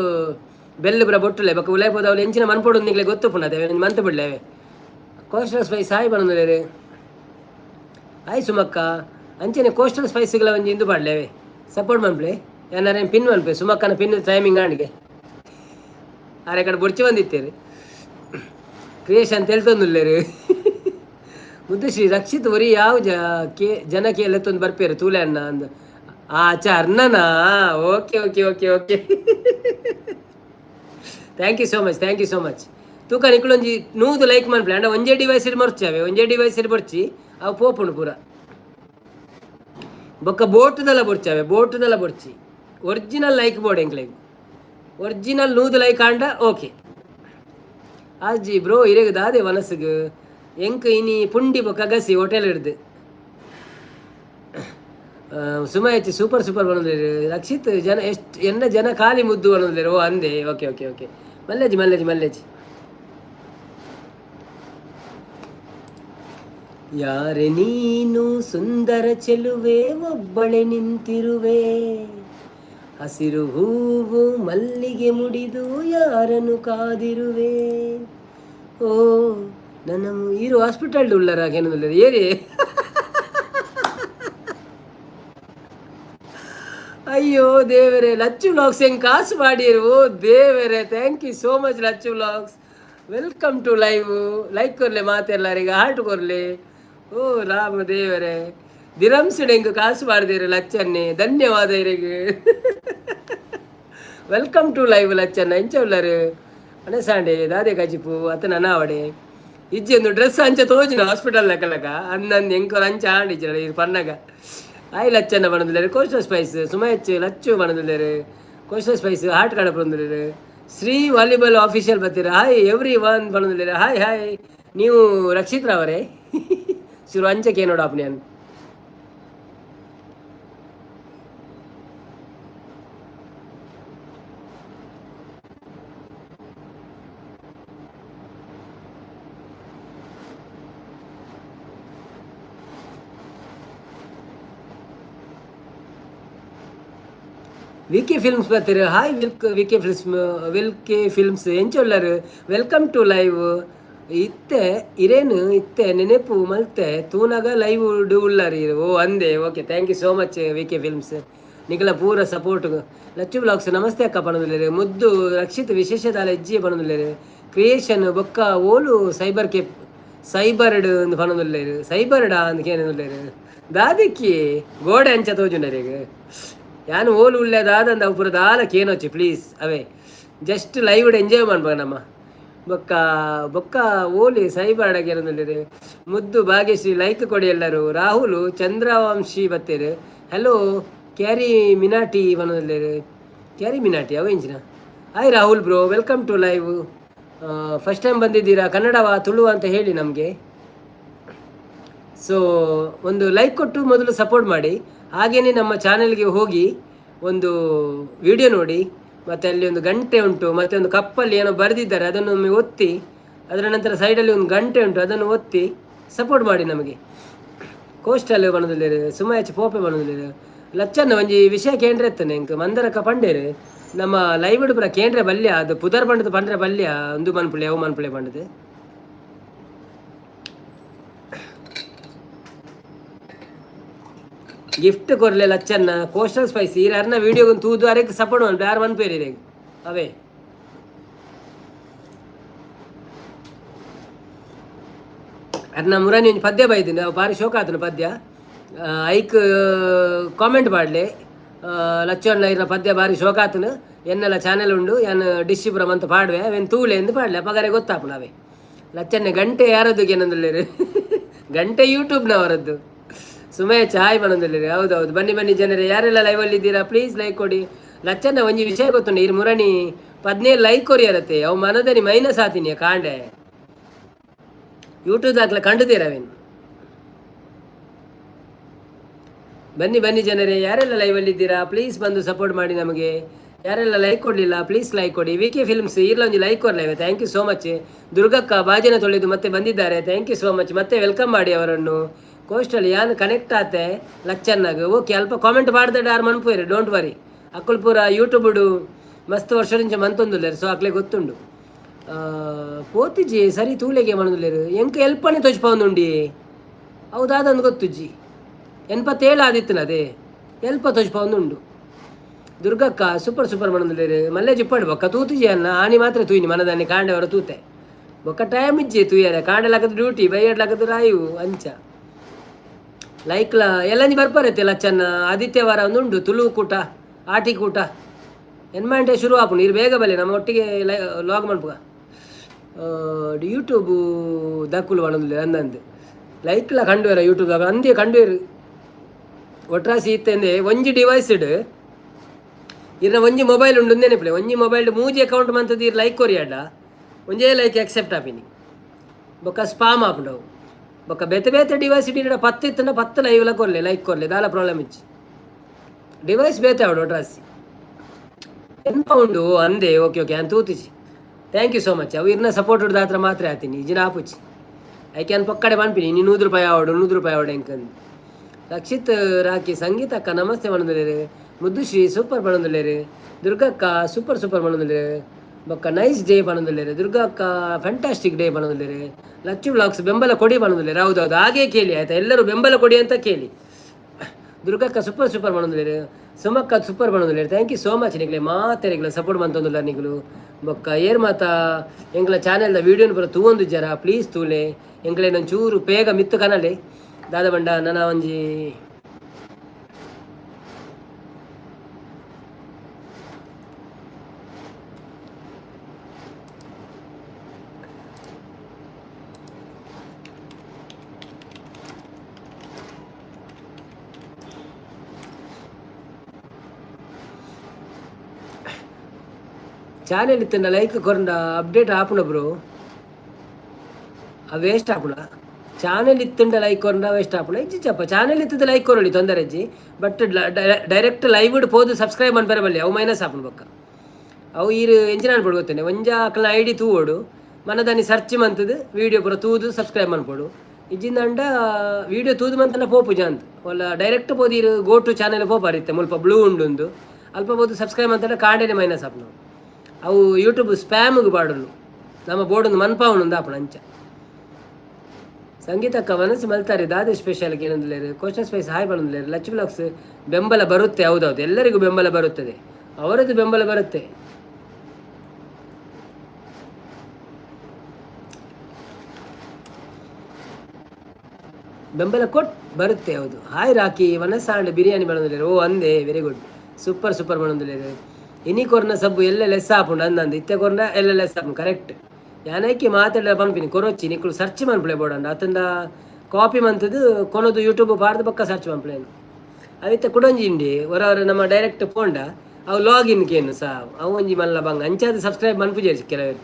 ಬೆಲ್ಲ ಪೂರ ಬೊಟ್ಟುಲೆ ಬಕ್ಕ ಉಲಾಯ್ ಪೋದ ಅವ್ಳು ಎಂಚಿನ ಮನ್ಪೊಡು ನಿಗ್ಲೆ ಗೊತ್ತು ಪುನಃ ಮಂತ್ ಬಿಡ್ಲೆ ಕೋಸ್ಟಲ್ ಸ್ಪೈಸ್ ಹಾಯ್ ಬಂದರೆ ಹಾಯ್ ಸುಮಕ್ಕ ಅಂಚೆನೆ ಕೋಸ್ಟಲ್ ಸ್ಪೈಸ್ಗಳ ಒಂಜಿ ಇಂದು ಪಾಡ್ಲೇವೆ ಸಪೋರ್ಟ್ ಮನ್ಪ್ಲೆ ಏನಾರೇನು ಪಿನ್ ಮನ್ಪೆ ಸುಮಕ್ಕನ ಪಿನ್ ಟೈಮಿಂಗ್ ಆಣಿಗೆ ಆರೆ ಕಡೆ ಬೊಡ್ಚಿ ಬಂದಿತ್ತೇರಿ ಕ್ರಿಯೇಷನ್ ತೆಲ್ತೊಂದುಲ್ಲೇರು ಮುದ್ದಶ್ರೀ ರಕ್ಷಿತ್ ಒರಿ ಯಾವ ಜನಕ್ಕೆ ಎಲ್ಲತ್ತೊಂದು ಬರ್ಪೇರು ತೂಲೆ ಅಣ್ಣ ಅಂದ ಆಚ ಅರ್ಣನಾ okay okay okay okay thank you so much ತೂಕ ನಿಕ್ಳೊಂಜಿ ನೂದು ಲೈಕ್ ಮನ್ಪ್ಲೆ ಅಂಡ ಒಂಜೇ ಡಿವೈಸ್ ಇಡ್ ಮರ್ಚಾವೆ ಒಂಜೇ ಡಿವೈಸ್ ಇಡ್ ಬರ್ಚಿ ಅವು ಪೋಪುಂಡು ಪೂರ ಬೊಕ್ಕ ಬೋಟುದೆಲ್ಲ ಬೊಡ್ಚಿ ಒರಿಜಿನಲ್ ಲೈಕ್ ಬೋರ್ಡ್ ಎಂಕ್ಲೆಗ್ ಒರಿಜಿನಲ್ ನೂದು ಲೈಕ್ ಆಂಡ ಓಕೆ ಆಜಿ ಬ್ರೋ ಇರೇಗ ದಾದೆ ಮನಸ್ಸಿಗೆ ಎಂಕ್ ಇನಿ ಪುಂಡಿ ಬೊಕ್ಕ ಗಸಿ ಹೋಟೆಲ್ ಹಿಡ್ದು ಸುಮಯಚ್ಚಿ ಸೂಪರ್ ಬಂದಿರು ರಕ್ಷಿತ್ ಜನ ಎಷ್ಟು ಎನ್ನ ಜನ ಖಾಲಿ ಮುದ್ದು ಬಂದಿರು ಓ ಅಂದೆ ಓಕೆ ಓಕೆ ಓಕೆ ಮಲ್ಲೇಜಿ ಯಾರೆ ನೀನು ಸುಂದರ ಚೆಲುವೆ ಒಬ್ಬಳೆ ನಿಂತಿರುವೆ ಹಸಿರು ಹೂವು ಮಲ್ಲಿಗೆ ಮುಡಿದು ಯಾರನ್ನು ಕಾದಿರುವೆ ಓ ನನ್ನ ಇರು ಹಾಸ್ಪಿಟಲ್ ಉಳ್ಳರಾಗೇನಲ್ಲ ಏರಿ ಅಯ್ಯೋ ದೇವರೇ ಲಚ್ಚು ವ್ಲಾಗ್ಸ್ ಹೆಂಗೆ ಕಾಸು ಮಾಡಿರು ದೇವರೇ thank you so much Lachu vlogs welcome to like ಕೊರ್ಲೆ ಮಾತೆಲ್ಲರಿಗೆ ಹಾರ್ಟ್ ಕೊರ್ಲೆ ಓ ರಾಮ ದೇವರೇ ದಿರಂಸಿಡ್ ಹೆಂಗೆ ಕಾಸು ಮಾಡಿದಿರು ಲಚ್ಚನ್ನೇ ಧನ್ಯವಾದ ಇರಿಗೆ ವೆಲ್ಕಮ್ ಟು ಲಚ್ಚನ್ನ ಎಂಚವ್ಲರು ಅನಸಾಂಡೆ ದಾದೆ ಕಜಿಪು ಅತನ ಅನಾವಡೆ ಇಜ್ಜಿ ಒಂದು ಡ್ರೆಸ್ ಅಂಚ ತೋಜಿನ ಹಾಸ್ಪಿಟಲ್ ಲೆಕ್ಕಲಕ ಅಂದಂದು ಎಂಕರು ಅಂಚ ಆಂಡಿಜ್ಜ ಇದು ಪನ್ನಗ ಆಯ್ ಲಚ್ಚನ್ನ ಬಂದಿದ್ದಾರೆ ಕೋಸ್ಟಲ್ ಸ್ಪೈಸ್ ಸುಮಯಚ್ಚು ಲಚ್ಚು ಬಂದಿದ್ದಾರೆ ಕೋಸ್ಟಲ್ ಸ್ಪೈಸ್ ಹಾರ್ಟ್ ಕಡೆ ಬಂದಿದ್ದಾರೆ ಶ್ರೀ ವಾಲಿಬಾಲ್ ಆಫೀಷಿಯಲ್ ಬರ್ತೀರ ಹಾಯ್ ಎವ್ರಿ ಒನ್ ಬಂದಿದ್ದಾರೆ ಹಾಯ್ ನೀವು ರಕ್ಷಿತ್ ರಾವರೇ ಶುರು ಅಂಚಕ್ಕೆ ನೋಡು ಅಪ್ನಿಯನ್ ವಿಕೆ ಫಿಲ್ಮ್ಸ್ ಬರ್ತೀರ ಹಾಯ್ ವಿಲ್ಕೆ ಫಿಲ್ಮ್ಸ್ ಎಂಚೊಲ್ಲರು ವೆಲ್ಕಮ್ ಟು ಲೈವ್ ಇತ್ತೆ ನೆನೆಪು ಮಲ್ತೆ ತೂನಾಗ ಲೈವ್ ಉಳ್ಳರಿ ಓ ಅಂದೆ okay thank you so much VK films ನಿಖಲ ಪೂರ ಸಪೋರ್ಟ್ ಲಚ್ಚು ಬ್ಲಾಗ್ಸ್ ನಮಸ್ತೆ ಅಕ್ಕ ಪಣದಿಲ್ಲರು ಮುದ್ದು ರಕ್ಷಿತ್ ವಿಶೇಷದಾಲ ಹೆಜ್ಜೆ ಪಣದಿಲ್ಲರು ಕ್ರಿಯೇಷನ್ ಬೊಕ್ಕ ಓಲು ಸೈಬರ್ಡ್ ಒಂದು ಪಣದಿಲ್ಲರು ಸೈಬರ್ಡಾ ಅಂತ ಕೇಳಿಲ್ಲರು ದಾದಿಕ್ಕಿ ಗೋಡೆ ಅಂಚ ತೋಜುಂಡರಿಗೆ ಯಾನು ಓಲು ಉಳ್ಳೇದಾದಂದು ಅವು ಪೂರ ದಾಲಕ್ಕೆ ಏನೋಚ್ಚಿ ಪ್ಲೀಸ್ ಅವೇ ಜಸ್ಟ್ ಲೈವ್ ಎಂಜಾಯ್ ಮಾಡ್ಬೇಕು ನಮ್ಮ ಬೊಕ್ಕ ಓಲಿ ಸೈಬರ್ಡಾಗೆ ಏನಂದಿರಿ ಮುದ್ದು ಭಾಗ್ಯಶ್ರೀ ಲೈಕ್ ಕೊಡಿ ಎಲ್ಲರೂ ರಾಹುಲ್ ಚಂದ್ರವಂಶಿ ಬತ್ತೇರು ಹಲೋ ಕ್ಯಾರಿ ಮಿನಾಟಿ ಬಂದಿದ್ದೀರಿ ಕ್ಯಾರಿ ಮಿನಾಟಿ ಅವ ಇಂಚಿನ hi Rahul bro welcome to live first time ಬಂದಿದ್ದೀರಾ ಕನ್ನಡವಾ ತುಳು ಅಂತ ಹೇಳಿ ನಮಗೆ ಸೊ ಒಂದು ಲೈಕ್ ಕೊಟ್ಟು ಮೊದಲು ಸಪೋರ್ಟ್ ಮಾಡಿ ಹಾಗೆಯೇ ನಮ್ಮ ಚಾನೆಲ್ಗೆ ಹೋಗಿ ಒಂದು ವಿಡಿಯೋ ನೋಡಿ ಮತ್ತು ಅಲ್ಲಿ ಒಂದು ಗಂಟೆ ಉಂಟು ಮತ್ತು ಒಂದು ಕಪ್ಪಲ್ಲಿ ಏನೋ ಬರೆದಿದ್ದಾರೆ ಅದನ್ನು ಒಮ್ಮೆ ಒತ್ತಿ ಅದರ ನಂತರ ಸೈಡಲ್ಲಿ ಒಂದು ಗಂಟೆ ಉಂಟು ಅದನ್ನು ಒತ್ತಿ ಸಪೋರ್ಟ್ ಮಾಡಿ ನಮಗೆ ಕೋಸ್ಟಲ್ ಬಣ್ಣದಲ್ಲಿ ಸುಮಯಚ್ ಪೋಪೆ ಬಣ್ಣದಲ್ಲಿ ಲಚ್ಚನ್ನ ಒಂಜಿ ವಿಷಯ ಕೇಂದ್ರ ಇತ್ತಾನೆ ಇಂಕ ಮಂದರಕ ಪಂಡೇರು ನಮ್ಮ ಲೈವ್ ಪುರ ಕೇಂದ್ರ ಬಲ್ಯ ಅದು ಪುದರ್ ಪಂಡದ ಪಂಡ್ರೆ ಬಲ್ಯ ಒಂದು ಮನ್ಪುಳೆ ಅವು ಮನ್ಪುಳೆ ಪಂಡದು ಗಿಫ್ಟ್ ಕೊರ್ಲೆ ಲಚ್ಚನ್ನ ಕೋಸ್ಟಲ್ ಸ್ಪೈಸ್ ಯಾರನ್ನ ವಿಡಿಯೋಗೊಂದು ತೂದು ಅರೆಗೆ ಸಪೋರ್ಟ್ ಮಾಡ್ಬೇಕು ಯಾರು ಮನ್ಪೇರಿ ಅವೇ ಅದನ್ನ ಮುರಾನಿ ಒಂದು ಪದ್ಯ ಬೈದಿನಿ ಅವು ಭಾರಿ ಶೋಕ ಆತನು ಪದ್ಯ ಐಕ್ ಕಾಮೆಂಟ್ ಮಾಡಲಿ ಲಚ್ಚಣ್ಣ ಇರೋ ಪದ್ಯ ಭಾರಿ ಶೋಕ ಆತನು ಎನ್ನೆಲ್ಲ ಚಾನೆಲ್ ಉಂಡು ಏನು ಡಿಸ್ಟ್ರಿಬ್ಯೂರ ಅಂತ ಪಾಡುವೆ ಅವೇನು ತೂಲೆ ಎಂದು ಪಾಡಲೆ ಪಗಾರೆ ಗೊತ್ತಾಪು ನಾವೇ ಲಚ್ಚಣ್ಣ ಗಂಟೆ ಯಾರದ್ದು ಏನಂದಿಲ್ಲ ಗಂಟೆ ಯೂಟ್ಯೂಬ್ನವರದ್ದು ಸುಮಯ ಚಾಯ್ ಬಂದಿಲ್ಲ ಹೌದೌದು ಬನ್ನಿ ಜನರೇ ಯಾರೆಲ್ಲ ಲೈವಲ್ಲಿ ಇದ್ದೀರಾ ಪ್ಲೀಸ್ ಲೈಕ್ ಕೊಡಿ ಲಚ್ಚಣ್ಣ ಒಂಜಿ ವಿಷಯ ಗೊತ್ತುಂಡು ಇರು ಮುರಾಣಿ 17 ಲೈಕ್ ಕೊರಿಯರತ್ತೆ ಅವು ಮನದಲ್ಲಿ ಮೈನಸ್ ಆತೀನಿ ಕಾಂಡೆ ಯೂಟ್ಯೂಬ್ ಹಾಕ್ಲ ಕಂಡುತ್ತೀರವೇನು ಬನ್ನಿ ಜನರೇ ಯಾರೆಲ್ಲ ಲೈವಲ್ಲಿ ಇದ್ದೀರಾ ಪ್ಲೀಸ್ ಬಂದು ಸಪೋರ್ಟ್ ಮಾಡಿ ನಮಗೆ ಯಾರೆಲ್ಲ ಲೈಕ್ ಕೊಡಲಿಲ್ಲ ಪ್ಲೀಸ್ ಲೈಕ್ ಕೊಡಿ. VK ಫಿಲ್ಮ್ಸ್ ಇರ್ಲ ಒಂದು ಲೈಕ್ ಕೊಡಲೇವೆ. Thank you so much. ದುರ್ಗಕ್ಕ ಬಾಜಿನ ತೊಳೆದು ಮತ್ತೆ ಬಂದಿದ್ದಾರೆ. Thank you so much. ಮತ್ತೆ ವೆಲ್ಕಮ್ ಮಾಡಿ ಅವರನ್ನು. ಕೋಸ್ಟಲ್ ಯಾನ್ ಕನೆಕ್ಟ್ ಆತೆ ಲಚ್ಚನ್ನಾಗ ಓಕೆ ಅಲ್ಪ ಕಾಮೆಂಟ್ ಮಾಡಿದ್ರೆ ಯಾರು ಮನ್ಪೋಯ್ರಿ, ಡೋಂಟ್ ವರಿ. ಅಕ್ಕಲ್ಪುರ ಯೂಟ್ಯೂಬ್ಡು ಮಸ್ತ್ ವರ್ಷ నుంచి ಮಂತೊಂದುಲ್ಲೇರು, ಸೊ ಅಕ್ಲೆ ಗೊತ್ತುಂಡು. ಪೋತಿಜಿ ಸರಿ ತೂಲೆಗೆ ಮನದುಲ್ಲೇರು ಎಂಕ ಎಲ್ಪನೆ ತೊಜ್ಪೌಂದುಂಡಿ ಹೌದಾದಂದು ಗೊತ್ತುಜ್ಜಿ. 87 ಆದಿತ್ತನದೇ ಎಲ್ಪ ತೊಜ್ಪೌಂದುಂಡು. ದುರ್ಗಕ್ಕ ಸೂಪರ್ ಮನದುಲ್ಲೇರು ಮಲ್ಲೆ ಜಿಪ್ಪಡು ಬೊಕ್ಕ ತೂತಿಜಿ ಅನ್ನ ಆನಿ ಮಾತ್ರ ತೂಯಿನಿ ಮನದಾನಿ ಕಾಂಡೆವರ ತೂತೆ ಬೊಕ್ಕ ಟೈಮ್ ಇಜ್ಜಿ ತೂಯರ ಕಾಂಡೆಲಾಕದ ಡ್ಯೂಟಿ ಬೈಯಡ್ಲಾಕದ ರಾಯು ಅಂಚ ಲೈಕ್ಲ ಎಲ್ಲಂಜಿ ಬರ್ಪರತ್ತೆ ಲಚ್ಚನ್ನ ಆದಿತ್ಯವಾರ ಒಂದುಂಡು ತುಳು ಕೂಟ ಆಟಿ ಕೂಟ ಎನ್ಮಾಂಟೆ ಶುರು ಆಪುಂಡು ಇರು ಬೇಗ ಬಲೆ ನಮ್ಮ ಒಟ್ಟಿಗೆ ಲಾಗ್ ಮನ್ಪುಗ ಯೂಟ್ಯೂಬು ದಕ್ಕುಲು ಮನದುಲ್ಲೆ ಅಂದಂದು ಲೈಕ್ಲ ಕಂಡುವೆರ ಯೂಟ್ಯೂಬ್ದಾಗ ಅಂದೇ ಕಂಡುವೆರು ಒಟ್ರಾಸಿ ಇತ್ತಂದೆ ಒಂಜಿ ಡಿವೈಸ್ಡ್ ಇರ್ನ ಒಂಜಿ ಮೊಬೈಲ್ ಉಂಡು ನೆನಪಿಲೆ ಒಂಜಿ ಮೊಬೈಲ್ ಮೂಜಿ ಅಕೌಂಟ್ ಮಂತದ್ದು ಇರ್ ಲೈಕ್ ಕೊರಿಯಾಡ ಒಂಜೇ ಲೈಕ್ ಎಕ್ಸೆಪ್ಟ್ ಆಪಿನಿ ಬೊಕ್ಕ ಸ್ಪಾಮ್ ಆಪುಂಡವು ಬೊಕ್ಕ ಬೇತೆ ಡಿವೈಸ್ ಇಟ್ಟಿನ 10 ಇತ್ತಂಡ 10 ಲೈವ್ಲ ಕೊರ್ಲೆ ಲೈಕ್ ಕೊರ್ಲೆ ದಾಲ ಪ್ರಾಬ್ಲಮ್ ಇಚ್ಚಿ ಡಿವೈಸ್ ಬೇತೆ ಅವಡು ಒಟ್ರಾಸಿ ಎಂಪ ಉಂಡು ಅಂದೆ ಓಕೆ ಅಂತ ತೂತಿಸಿ. Thank you so much. ಅವು ಇರ್ನ ಸಪೋರ್ಟ್ ಉಡ್ದ ಹತ್ರ ಮಾತ್ರ ಆತೀನಿ ಇಜಿನ ಆಪುಚ್ಚಿ ಐಕೆ ಅನ್ ಪಕ್ಕಡೆ ಪನ್ಪಿನಿ ನೀನು 100 ರೂಪಾಯಿ ಆವಡು 100 ರೂಪಾಯಿ ಆವಡು ಎಂಕಂದು. ರಕ್ಷಿತ್ ರಾಕಿ ಸಂಗೀತ ಅಕ್ಕ ನಮಸ್ತೆ ಮಣಂದುಲೇರು. ಮುದ್ದುಶ್ರೀ ಸೂಪರ್ ಪಣಂದುಲೇರು. ದುರ್ಗಕ್ಕ ಸೂಪರ್ ಪಣಂದುಲೇರು. ಬೊಕ್ಕ ನೈಸ್ ಡೇ ಪಣಂದುಲೇರು. ದುರ್ಗಕ್ಕ ಫ್ಯಾಂಟಾಸ್ಟಿಕ್ ಡೇ ಪಣಂದುಲೇರು. ಲಚ್ಚು ವ್ಲಾಗ್ಸ್ ಬೆಂಬಲ ಕೊಡಿ ಪಣಂದುಲೇರು. ಹೌದೌದು ಹಾಗೇ ಕೇಳಿ ಆಯ್ತಾ, ಎಲ್ಲರೂ ಬೆಂಬಲ ಕೊಡಿ ಅಂತ ಕೇಳಿ. ದುರ್ಗಕ್ಕ ಸೂಪರ್ ಮಣಂದುಲೇರು. ಸುಮಕ್ಕ ಸೂಪರ್ ಮಣಂದುಲೇರು. ಥ್ಯಾಂಕ್ ಯು ಸೋ ಮಚ್ ನಿಗ್ಲೆ ಮಾತೆರೆಗ್ಲ ಸಪೋರ್ಟ್ ಮಂತೊಂದುಲ್ಲ ನಿಗ್ಲು ಬೊಕ್ಕ ಏರ್ ಮಾತ ಎಂಗ್ಲ ಚಾನೆಲ್ದ ವೀಡಿಯೋನ ಪೂರ ತೂವೊಂದು ಜರ ಪ್ಲೀಸ್ ತೂಲೆ ಎಂಗ್ಲೇನೊಂದು ಚೂರು ಬೇಗ ಮಿತ್ತು ಕನಲೆ ದಾದ ಬಂಡ ನನ್ನ ಒಂಜಿ ಚಾನೆಲ್ ಇತ್ತಂಡ ಲೈಕ್ ಕೊರಂಡ ಅಪ್ಡೇಟ್ ಆಪುಣ ಬ್ರೋ ಆ ವೇಸ್ಟ್ ಆಪುಣ. ಚಾನೆಲ್ ಇತ್ತಂಡ ಲೈಕ್ ಕೊರಂಡ ವೇಸ್ಟ್ ಆಪುಣ ಇಜ್ಜಿ ಚಪ್ಪ ಚಾನೆಲ್ ಇತ್ತದ ಲೈಕ್ ಕೊರೊಳಿ ತೊಂದರೆ ಇಜ್ಜಿ ಬಟ್ ಡೈರೆಕ್ಟ್ ಲೈವ್ ಇಡ್ ಪೋದು ಸಬ್ಸ್ಕ್ರೈಬ್ ಮನ್ಪೆರೆ ಬಲ್ಲಿ ಅವು ಮೈನಸ್ ಆಪುಣ ಬೊಕ್ಕ ಅವು ಈರು ಎಂಚಿನ ಅನ್ಪಡು ಗೊತ್ತೇನೆ ಒಂಜ ಅಕ್ಲ ID ತೂವೋಡು ಮನದಾನಿ ಸರ್ಚ್ ಮಂತದು ವೀಡಿಯೋ ಪೂರ ತೂದು ಸಬ್ಸ್ಕ್ರೈಬ್ ಮನ್ಪೋಡು ಇಜ್ಜಿಂದಂಡ ವೀಡಿಯೋ ತೂದು ಮಂತನ ಪೋಪುಜ ಅಂತ ಒಲ್ಲ ಡೈರೆಕ್ಟ್ ಪೋದು ಇರು ಗೋ ಟು ಚಾನೆಲ್ ಪೋಪಾರಿತ್ತೆ ಮುಲ್ಪ ಬ್ಲೂ ಉಂಡು ಅಲ್ಪ ಪೋದು ಸಬ್ಸ್ಕ್ರೈಬ್ ಅಂತಂದ್ರೆ ಕಾಂಡೇನೆ ಮೈನಸ್ ಆಪುಣ ಅವು ಯೂಟ್ಯೂಬ್ ಸ್ಪ್ಯಾಮ್ಗೆ ಬಾಡಲು ನಮ್ಮ ಬೋರ್ಡೊಂದು ಮನ್ಪಾವಣೊಂದು ಆಪಣ ಅಂಚ. ಸಂಗೀತಕ್ಕ ಮನಸ್ಸು ಮಲ್ತಾರೆ ದಾದೆ ಸ್ಪೆಷಲ್ಗೆ ಏನಂದ್ಲೇರು. ಕ್ವಶನ್ ಸ್ಪೈಸ್ ಹಾಯ್ ಬಂದ್ಲೇರು. ಲಚ್ ಬ್ಲಾಗ್ಸ್ ಬೆಂಬಲ ಬರುತ್ತೆ ಹೌದೌದು ಎಲ್ಲರಿಗೂ ಬೆಂಬಲ ಬರುತ್ತದೆ, ಅವರದ್ದು ಬೆಂಬಲ ಬರುತ್ತೆ. ಬೆಂಬಲ ಬರುತ್ತೆ ಹೌದು. ಹಾಯ್ ರಾಕಿ ಮನಸ್ಸಾಂಡ್ ಬಿರಿಯಾನಿ ಬಂದ್ಲೇರು. ಓ ಅಂದೆ ವೆರಿ ಗುಡ್ ಸೂಪರ್ ಬಂದ್ಲೇರು. ಇನಿ ಕೊರ್ನ ಸಬ್ಬು ಎಲ್ಲ ಲೆಸ್ ಆಪುಂಡು ಅಂದಂದು ಇತ್ತೆ ಕೊರ್ನ ಎಲ್ಲ ಲೆಸ್ ಆಪುಂಡು ಕರೆಕ್ಟ್. ಯಾನೈಕಿ ಮಾತಾಡ ಪಂಪಿನಿ ಕೊರೊಚ್ಚಿ ನಿಕ್ಕಳು ಸರ್ಚ್ ಮನ್ಪ್ಲೆ ಬೋಡಂಡ ಅತಂದ ಕಾಪಿ ಮಂತದು ಕೊನದು ಯೂಟ್ಯೂಬ್ ಪಾಡ್ದು ಪಕ್ಕ ಸರ್ಚ್ ಮನ್ಪ್ಲೇನು ಅವಿತ್ತ ಕುಡೊಂಜಿ ಇಂಡಿ ಹೊರವರ ನಮ್ಮ ಡೈರೆಕ್ಟ್ ಪೋಂಡ ಅವು ಲಾಗಿನ್ ಕೇನು ಸಹ ಅವು ಒಂಜಿ ಮಲ್ಲ ಬಂಗ ಅಂಚಾದ ಸಬ್ಸ್ಕ್ರೈಬ್ ಮನ್ಪುಜೇರಿ ಕೆಲವರು.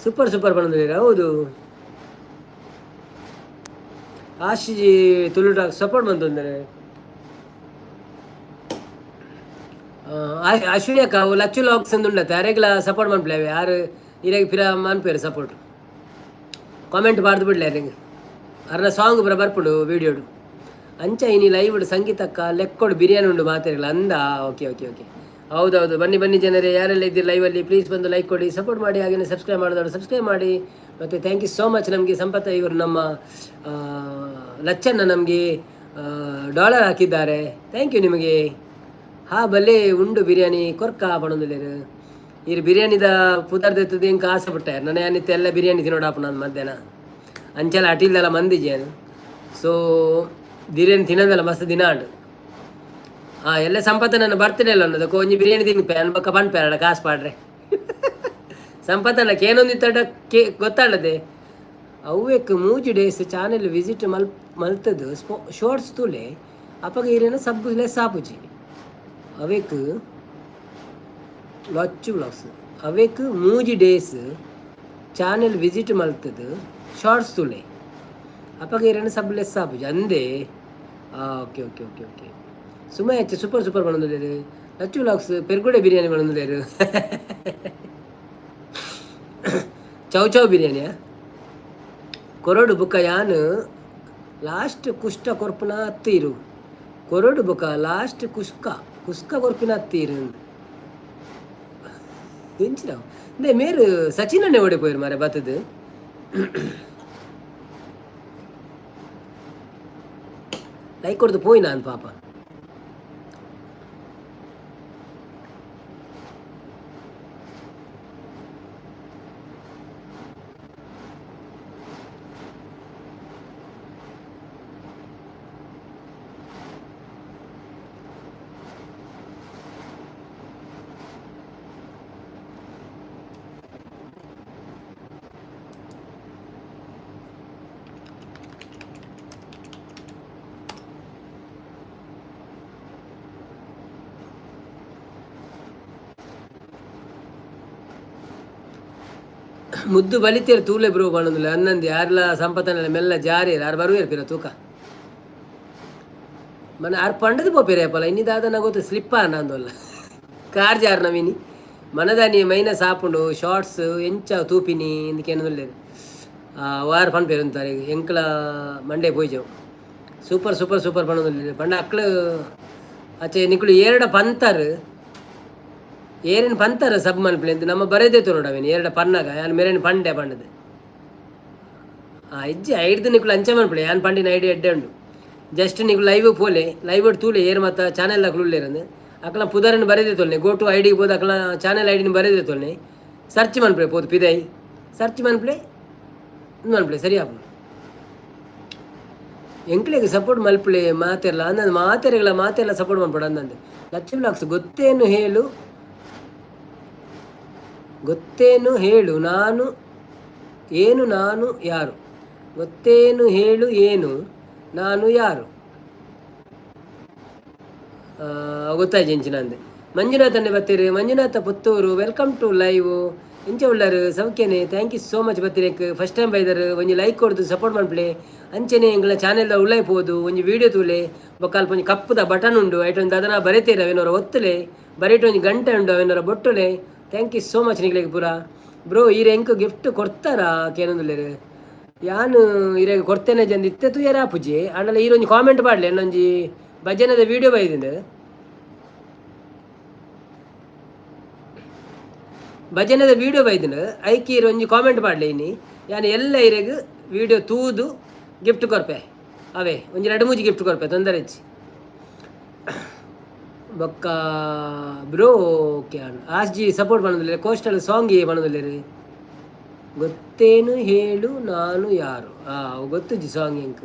ಸೂಪರ್ ಬಂದಿದ್ದೀರಾ ಹೌದು. ಆಶಿಜಿ ತುಳುಟ ಸಪೋರ್ಟ್ ಬಂತಂದರೆ ಅಶ್ವಿನಿ ಅಕ್ಕ ಅವು ಲಚ್ಚು ಲಾಗ್ಸ್ ಅಂದು ಉಂಡತ್ತೆ ಅರೆಗ್ಲ ಸಪೋರ್ಟ್ ಮನ್ಪ್ಲೇವೆ ಯಾರು ಇರಾಗಿ ಪಿರ ಮನ್ಪೇರು ಸಪೋರ್ಟ್ ಕಾಮೆಂಟ್ ಬಾರ್ದು ಬಿಡ್ಲೆ ಅರೆಗೆ ಅರ್ನ ಸಾಂಗ್ ಬರ ಬರ್ಪುಡು ವೀಡಿಯೋಡು ಅಂಚ ಇನಿ ಲೈವ್ ಸಂಗೀತಕ್ಕ ಲೆಕ್ಕೊಡು ಬಿರಿಯಾನಿ ಉಂಡು ಮಾತಾಡಿಲ್ಲ ಅಂದ. ಓಕೆ ಹೌದೌದು ಬನ್ನಿ ಜನರೇ ಯಾರೆಲ್ಲ ಇದ್ದೀರಿ ಲೈವಲ್ಲಿ ಪ್ಲೀಸ್ ಬಂದು ಲೈಕ್ ಕೊಡಿ ಸಪೋರ್ಟ್ ಮಾಡಿ ಹಾಗೆಯೇ ಸಬ್ಸ್ಕ್ರೈಬ್ ಮಾಡಿದವರು ಸಬ್ಸ್ಕ್ರೈಬ್ ಮಾಡಿ. ಮತ್ತು ಥ್ಯಾಂಕ್ ಯು ಸೋ ಮಚ್. ನಮಗೆ ಸಂಪತ್ತ ಇವರು ನಮ್ಮ ಲಚ್ಚನ್ನ ನಮಗೆ $1 ಹಾಕಿದ್ದಾರೆ. ಥ್ಯಾಂಕ್ ಯು ನಿಮಗೆ. ಬಲ್ಲೆ ಉಂಡು ಬಿರಿಯಾನಿ ಕೊರ್ಕ ಪಣೊಂದುಲ್ಲೇರು ಇರು ಬಿರಿಯಾನಿದ ಪುದರ್ದೆತ್ತದು ಇಂಕ ಆಸೆ ಪುಟ್ಟಾರ ನನ್ನ ಏನಿತ್ತು ಎಲ್ಲ ಬಿರಿಯಾನಿ ತಿನ್ನೋಡಾಪ ನಾನು ಮಧ್ಯಾಹ್ನ ಅಂಚೆಲ್ಲ ಅಟಿಲ್ದೆಲ್ಲ ಮಂದಿಜೇನು ಸೊ ಬಿರಿಯಾನಿ ತಿನ್ನೋದಲ್ಲ ಮಸ್ತ್ ದಿನ ಆಡು ಎಲ್ಲ ಸಂಪತ್ತ ನನ್ನ ಬರ್ತಡೇ ಅಲ್ಲ ಅನ್ನೋದಕ್ಕೆ ಒಂಜಿ ಬಿರಿಯಾನಿ ತಿನ್ಪೆ ನನ್ನ ಪಕ್ಕ ಪನ್ಪೇರಡ ಕಾಸು ಪಾಡ್ರೆ ಸಂಪತ್ತನ ಏನೊಂದಿತ್ತಡ ಗೊತ್ತಾಡದೆ ಅವ್ಯಕ್ಕೆ 3 ಡೇಸ್ ಚಾನೆಲ್ ವಿಸಿಟ್ ಮಲ್ತದ್ದು ಶೋರ್ಟ್ಸ್ ತುಲೆ ಅಪ್ಪಗ ಇರೇನ ಸಬ್ಬು ಲೆಸ್ ಆಪುಜಿ ಅವೇಕ್ ಲಚ್ಚು ಬ್ಲಾಗ್ಸ್ ಅವೇಕ್ 3 ಡೇಸ್ ಚಾನೆಲ್ ವಿಸಿಟ್ ಮಲ್ತದ್ದು ಶಾರ್ಟ್ಸ್ ತುಲೆ ಅಪ್ಪಗ ಇರೇನ ಸಬ್ ಲೆಸ್ ಆಪುಜಿ ಅಂದೆ. ಓಕೆ ಸುಮ್ಮ ಹೆಚ್ಚು ಸೂಪರ್ ಸೂಪರ್ ಪಣೊಂದುಲ್ಲೆರ್ ಲಚ್ಚು ವ್ಲಾಗ್ಸ್ ಪೆರ್ಗುಡೆ ಬಿರಿಯಾನಿ ಪಣೊಂದುಲ್ಲೆರ್ ಚೌ ಚೌ ಬಿರಿಯಾನಿಯಾ ಕೊರಡು ಬುಕ್ಕ ಯಾನ್ ಲಾಸ್ಟ್ ಕುಷ್ಟ ಕೊರ್ಪುನ ಹತ್ತೀರು ಕೊರಡು ಬುಕ್ಕ ಲಾಸ್ಟ್ ಕುಸ್ಕ ಕೊರ್ಪಿನ ಹತ್ತೀರು ಎಂಚಿನಾವು ಇಂದೇ ಮೇರು ಸಚಿನನ್ನೇ ಓಡಿಪೋಯಿರು ಮಾರೆ ಬತ್ತದು ಲೈಕ್ ಕೊಡ್ದು ಪೋಯಿ ನಾನು ಪಾಪ ಮುದ್ದು ಬಲಿತೀರು ತೂಲೆ ಬ್ರೋ ಬಣ್ಣದಿಲ್ಲ ಅನ್ನಂದು ಯಾರೆಲ್ಲ ಸಂಪತ್ತನೆಲ್ಲ ಮೆಲ್ಲ ಜಾರಿ ಯಾರು ಬರುವಿರ್ಪಿರ ತೂಕ ಮನೆ ಆರು ಪಂಡದು ಪೋಪಿರ ಪಲ ಇನ್ನಿದಾದ ಗೊತ್ತು ಸ್ಲಿಪ್ಪ ಅನ್ನಂದಲ್ಲ ಕಾರ್ ಜಾರ್ ನವೀನಿ ಮನದಾನಿ ಮೈನ ಸಾಪುಂಡು ಶಾರ್ಟ್ಸ್ ಎಂಚ ತೂಪಿನಿ ಇಂದಕ್ಕೇನೊಲ್ಲೇರು ವಾರ ಪಂಪೇರು ಅಂತಾರೆ ಎಂಕ್ಲ ಮಂಡೆ ಪೋಯ್ಜವು ಸೂಪರ್ ಸೂಪರ್ ಸೂಪರ್ ಪಣ್ಣದಿಲ್ಲ ಪಂಡ ಅಕ್ಳು ಆಚೆ ನಿಕ್ಳು ಏರಡ ಪಂತರ್ ಏರೇನು ಪಂತಾರ ಸಬ್ ಮನ್ಪ್ಲೆ ಅಂತ ನಮ್ಮ ಬರೇದೇ ತೋರೋಡವೇನು ಎರಡು ಪನ್ನಾಗ ಯಾನು ಮೇರೇನು ಪಂಡೆ ಪಂಡದು ಇಜ್ಜಿ ಐಡ್ದು ನಿಕ್ಳು ಅಂಚೆ ಮನ್ಪ್ಲೆ ಯಾನು ಪಂಡಿನ ಐಡಿಯಾ ಎಡ್ಡೆ ಉಂಡು ಜಸ್ಟ್ ನಿಕ್ಳು ಲೈವ್ ಪೋಲೆ ಲೈವ್ ತೂಲೆ ಏರು ಮತ್ತು ಚಾನೆಲ್ ಉಳ್ಳೇರಂದು ಅಕ್ಕಲ ಪುದರನ್ನು ಬರೆದೇ ತೊಲ್ನೆ ಗೋ ಟು ಐಡಿಗೆ ಬೋದು ಅಕ್ಕಲ ಚಾನೆಲ್ ಐಡಿನ ಬರೆದೇ ತೊಲ್ನೆ ಸರ್ಚ್ ಮನ್ಪ್ಲೆ ಪೋದು ಪಿದೈ ಸರ್ಚ್ ಮನ್ಪ್ಲೆ ಮನ್ಪ್ಲೆ ಸರಿ ಆಪು ಎಂಕ್ಳಿಗೆ ಸಪೋರ್ಟ್ ಮಲ್ಪ್ಲೆ ಮಾತೆಲ್ಲ ಅಂದಂದು ಮಾತೆಲ್ಲ ಸಪೋರ್ಟ್ ಮಾಡ್ಬೇಡ ಅಂದಂದು ಲಚ್ಚ ಬ್ಲಾಗ್ಸ್ ಗೊತ್ತೇನು ಹೇಳು ನಾನು ಯಾರು ಗೊತ್ತೇನು ಹೇಳು ಏನು ನಾನು ಯಾರು ಗೊತ್ತಾಯ್ತು ಎಂಚಿನ ಅಂದೆ ಮಂಜುನಾಥನ್ನೇ ಬರ್ತೀರಿ Manjunath Puttur welcome to live ಎಂಚ ಉಳ್ಳಾರು ಸೌಖ್ಯನೇ ಥ್ಯಾಂಕ್ ಯು ಸೋ ಮಚ್ ಬರ್ತೀರೇಕ್ ಫಸ್ಟ್ ಟೈಮ್ ಬೈದರು ಒಂಜಿ ಲೈಕ್ ಕೊಡ್ದು ಸಪೋರ್ಟ್ ಮಾಡ್ಪ್ಲೆ ಅಂಚೆನೆ ಎಂಗಳ ಚಾನೆಲ್ದ ಉಳ್ಳೈಪೋದು ಒಂಜಿ ವೀಡಿಯೋ ತೂಲೆ ಬೊಕ್ಕ ಒಂಜಿ ಕಪ್ಪುದ ಬಟನ್ ಉಂಡು ಐಟೊಂದು ಅದನ್ನ ಬರೀತೀರ ಅವೇನವರ ಒತ್ತಲೆ ಬರೀಟ್ ಒಂಜಿ ಗಂಟೆ ಉಂಡು ಅವೇನವರ ಬೊಟ್ಟುಲೆ ಥ್ಯಾಂಕ್ ಯು ಸೋ ಮಚ್ ನಿಗ್ಲಿಗೆ ಪೂರ ಬ್ರೋ ಈರೆ ಎಂಕ್ ಗಿಫ್ಟ್ ಕೊಡ್ತಾರಾ ಕೇನೊಂದುಲ್ಲೇರು ಯಾನು ಈರೆಗೆ ಕೊಡ್ತೇನೆ ಜಂದು ಇತ್ತೆ ತೂಯರ ಪೂಜೆ ಆಂಡಲ ಈರೊಂಜಿ ಕಾಮೆಂಟ್ ಮಾಡಲಿ ಅನ್ನೊಂಜಿ ಭಜನದ ವೀಡಿಯೋ ಬೈದಿಂದ ಭಜನದ ವೀಡಿಯೋ ಬೈದಿನ ಐಕಿ ಈರೊಂಜಿ ಕಾಮೆಂಟ್ ಮಾಡಲಿ ಇನಿ ಯಾನು ಎಲ್ಲ ಈರೆಗೆ ವೀಡಿಯೋ ತೂದು ಗಿಫ್ಟ್ ಕೊರ್ಪೆ ಅವೇ ಒಂಜಿ 2-3 ಗಿಫ್ಟ್ ಕೊರ್ಪೆ ತೊಂದರೆ ಹೆಚ್ಚಿ ಬೊಕ್ಕ ಬ್ರೋ ಕ್ಯಾನ್ ಆಸ್ಜಿ ಸಪೋರ್ಟ್ ಮಾಡೋದಿಲ್ಲ ಕೋಸ್ಟಲ್ ಸಾಂಗ್ ಮಾಡೋದಿಲ್ಲ ಗೊತ್ತೇನು ಹೇಳು ನಾನು ಯಾರು ಗೊತ್ತು ಜಿ ಸಾಂಗ್ ಎಂಕ್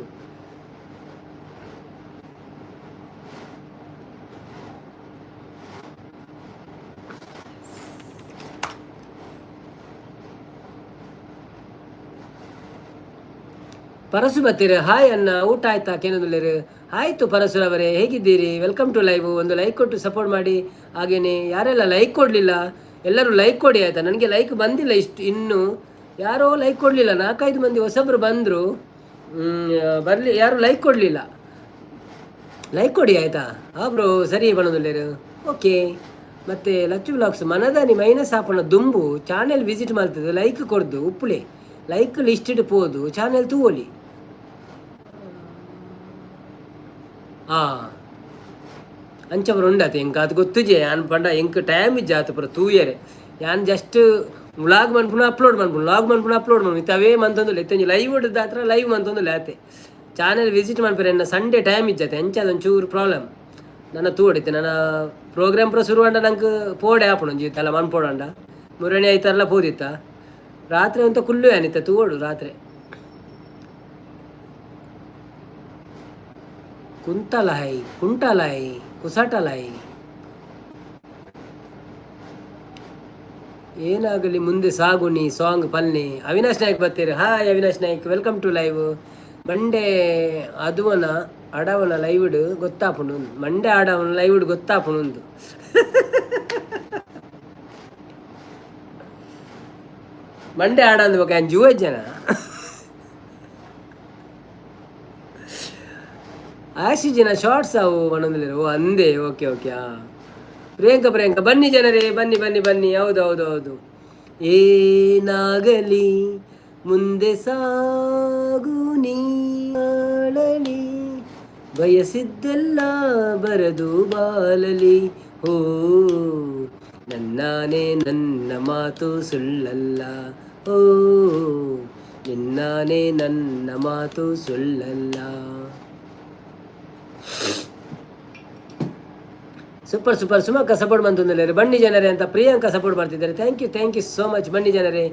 ಪರಸು ಬರ್ತೀರ ಹಾಯ್ ಅನ್ನ ಊಟ ಆಯ್ತಾ ಕೇನೋದಿಲ್ಲರು ಆಯಿತು ಪರಸುರವರೇ ಹೇಗಿದ್ದೀರಿ ವೆಲ್ಕಮ್ ಟು ಲೈವ್ ಒಂದು ಲೈಕ್ ಕೊಟ್ಟು ಸಪೋರ್ಟ್ ಮಾಡಿ ಹಾಗೆಯೇ ಯಾರೆಲ್ಲ ಲೈಕ್ ಕೊಡಲಿಲ್ಲ ಎಲ್ಲರೂ ಲೈಕ್ ಕೊಡಿ ಆಯಿತಾ ನನಗೆ ಲೈಕ್ ಬಂದಿಲ್ಲ ಇನ್ನೂ ಯಾರೋ ಲೈಕ್ ಕೊಡಲಿಲ್ಲ 4-5 ಮಂದಿ ಹೊಸಬ್ರು ಬಂದರು ಬರಲಿ ಯಾರು ಲೈಕ್ ಕೊಡಲಿಲ್ಲ ಲೈಕ್ ಕೊಡಿ ಆಯಿತಾ ಬ್ರೋ ಸರಿ ಬಣ್ಣದಲ್ಲೇರು ಓಕೆ ಮತ್ತು ಲಚ್ಚು ವ್ಲಾಗ್ಸ್ ಮನದಾನಿ ಮೈನಸ್ ಆಪಣ ದುಂಬು ಚಾನೆಲ್ ವಿಸಿಟ್ ಮಾಡ್ತದೆ ಲೈಕ್ ಕೊಡ್ದು ಉಪ್ಪುಳೆ ಲೈಕ್ ಲಿಸ್ಟ್ ಇಟ್ಟು ಪೋದು ಚಾನೆಲ್ ತೂವೋಲಿ ಅಂಚವರು ಉಂಡಾತ ಎಂಕ ಅದು ಗೊತ್ತುಜೆ ಯಾನ್ ಪಂಡ ಎಂಕ್ ಟೈಮ್ ಇಜ್ಜಾತ ಪುರ ತೂಯರೆ ಯಾನ್ ಜಸ್ಟ್ ವ್ಲಾಗ್ ಮನ್ಪುನ ಅಪ್ಲೋಡ್ ಮನ್ಪುನ ಇತ್ತವೇ ಮಂತೊಂದುಲ್ಲ ಇತ್ತಂಜಿ ಲೈವ್ ಇಡ್ದಾತ್ರ ಲೈವ್ ಮಂತೊಂದುಲ್ಲ ಆತೆ ಚಾನೆಲ್ ವಿಸಿಟ್ ಮನ್ಪರೆ ನನ್ನ ಸಂಡೇ ಟೈಮ್ ಇಜ್ಜಾತೆ ಅಂಚ ಒಂಚೂರು ಪ್ರಾಬ್ಲಮ್ ನನ್ನ ತೂಡಿತ್ತೆ ನನ್ನ ಪ್ರೋಗ್ರಾಮ್ ಪುರ ಶುರು ಅಂಡ ನಂಗೆ ಪೋಡೆ ಆಪುಣ ಒಂಜಿ ತಲ ಮನ್ಪೋಡಂಡ ಮುರಣಿ ಆಯ್ತಾರಲ್ಲ ಪೋದಿತ್ತ ರಾತ್ರಿ ಅಂತ ಕುಲ್ಲು ಏನಿತ್ತ ತೂಡು ರಾತ್ರಿ ಕುಂಟಲಾಯಿ ಕುಸಾಟಲಾಯಿ ಏನಾಗಲಿ ಮುಂದೆ ಸಾಗುನಿ ಸಾಂಗ್ ಪಲ್ನಿ ಅವಿನಾಶ್ ನಾಯ್ಕ್ ಬರ್ತೀರಿ hi Avinash Naik welcome to live ಮಂಡೆ ಅದುವನ ಅಡವನ ಲೈವ್ಡ್ ಗೊತ್ತಾಪುಂಡು ಮಂಡೆ ಆಡವನ ಲೈವ್ಡ್ ಗೊತ್ತಾಪುಂಡು ಮಂಡೆ ಆಡ ಅಂದ್ಬೇಕು ಏನು ಜೂವ ಜನ ಆಶಿಜಿನ ಶಾರ್ಟ್ಸ್ ಅವು ಒಂದೊಂದಲ್ಲಿ ಓ ಅಂದೆ. Okay okay. ಪ್ರಿಯಾಂಕ ಬನ್ನಿ ಜನರೇ, ಬನ್ನಿ ಬನ್ನಿ ಬನ್ನಿ. ಹೌದು ಹೌದು ಹೌದು. ಏನಾಗಲಿ ಮುಂದೆ ಸಾಗು ನೀಳಲಿ, ಬಯಸಿದ್ದೆಲ್ಲ ಬರದು ಬಾಲಲಿ. ಓ ನನ್ನಾನೇ ನನ್ನ ಮಾತು ಸುಳ್ಳಲ್ಲ, ಓ ನಿನ್ನಾನೇ ನನ್ನ ಮಾತು ಸುಳ್ಳಲ್ಲ. Super super. ಸುಮಕ್ಕ ಸಪೋರ್ಟ್ ಬಂತು ಬನ್ನಿ ಜನರೇ ಅಂತ ಪ್ರಿಯಾಂಕಾ ಸಪೋರ್ಟ್ ಮಾಡ್ತಿದ್ದಾರೆ. Thank you so much. ಬನ್ನಿ ಜನರೇ,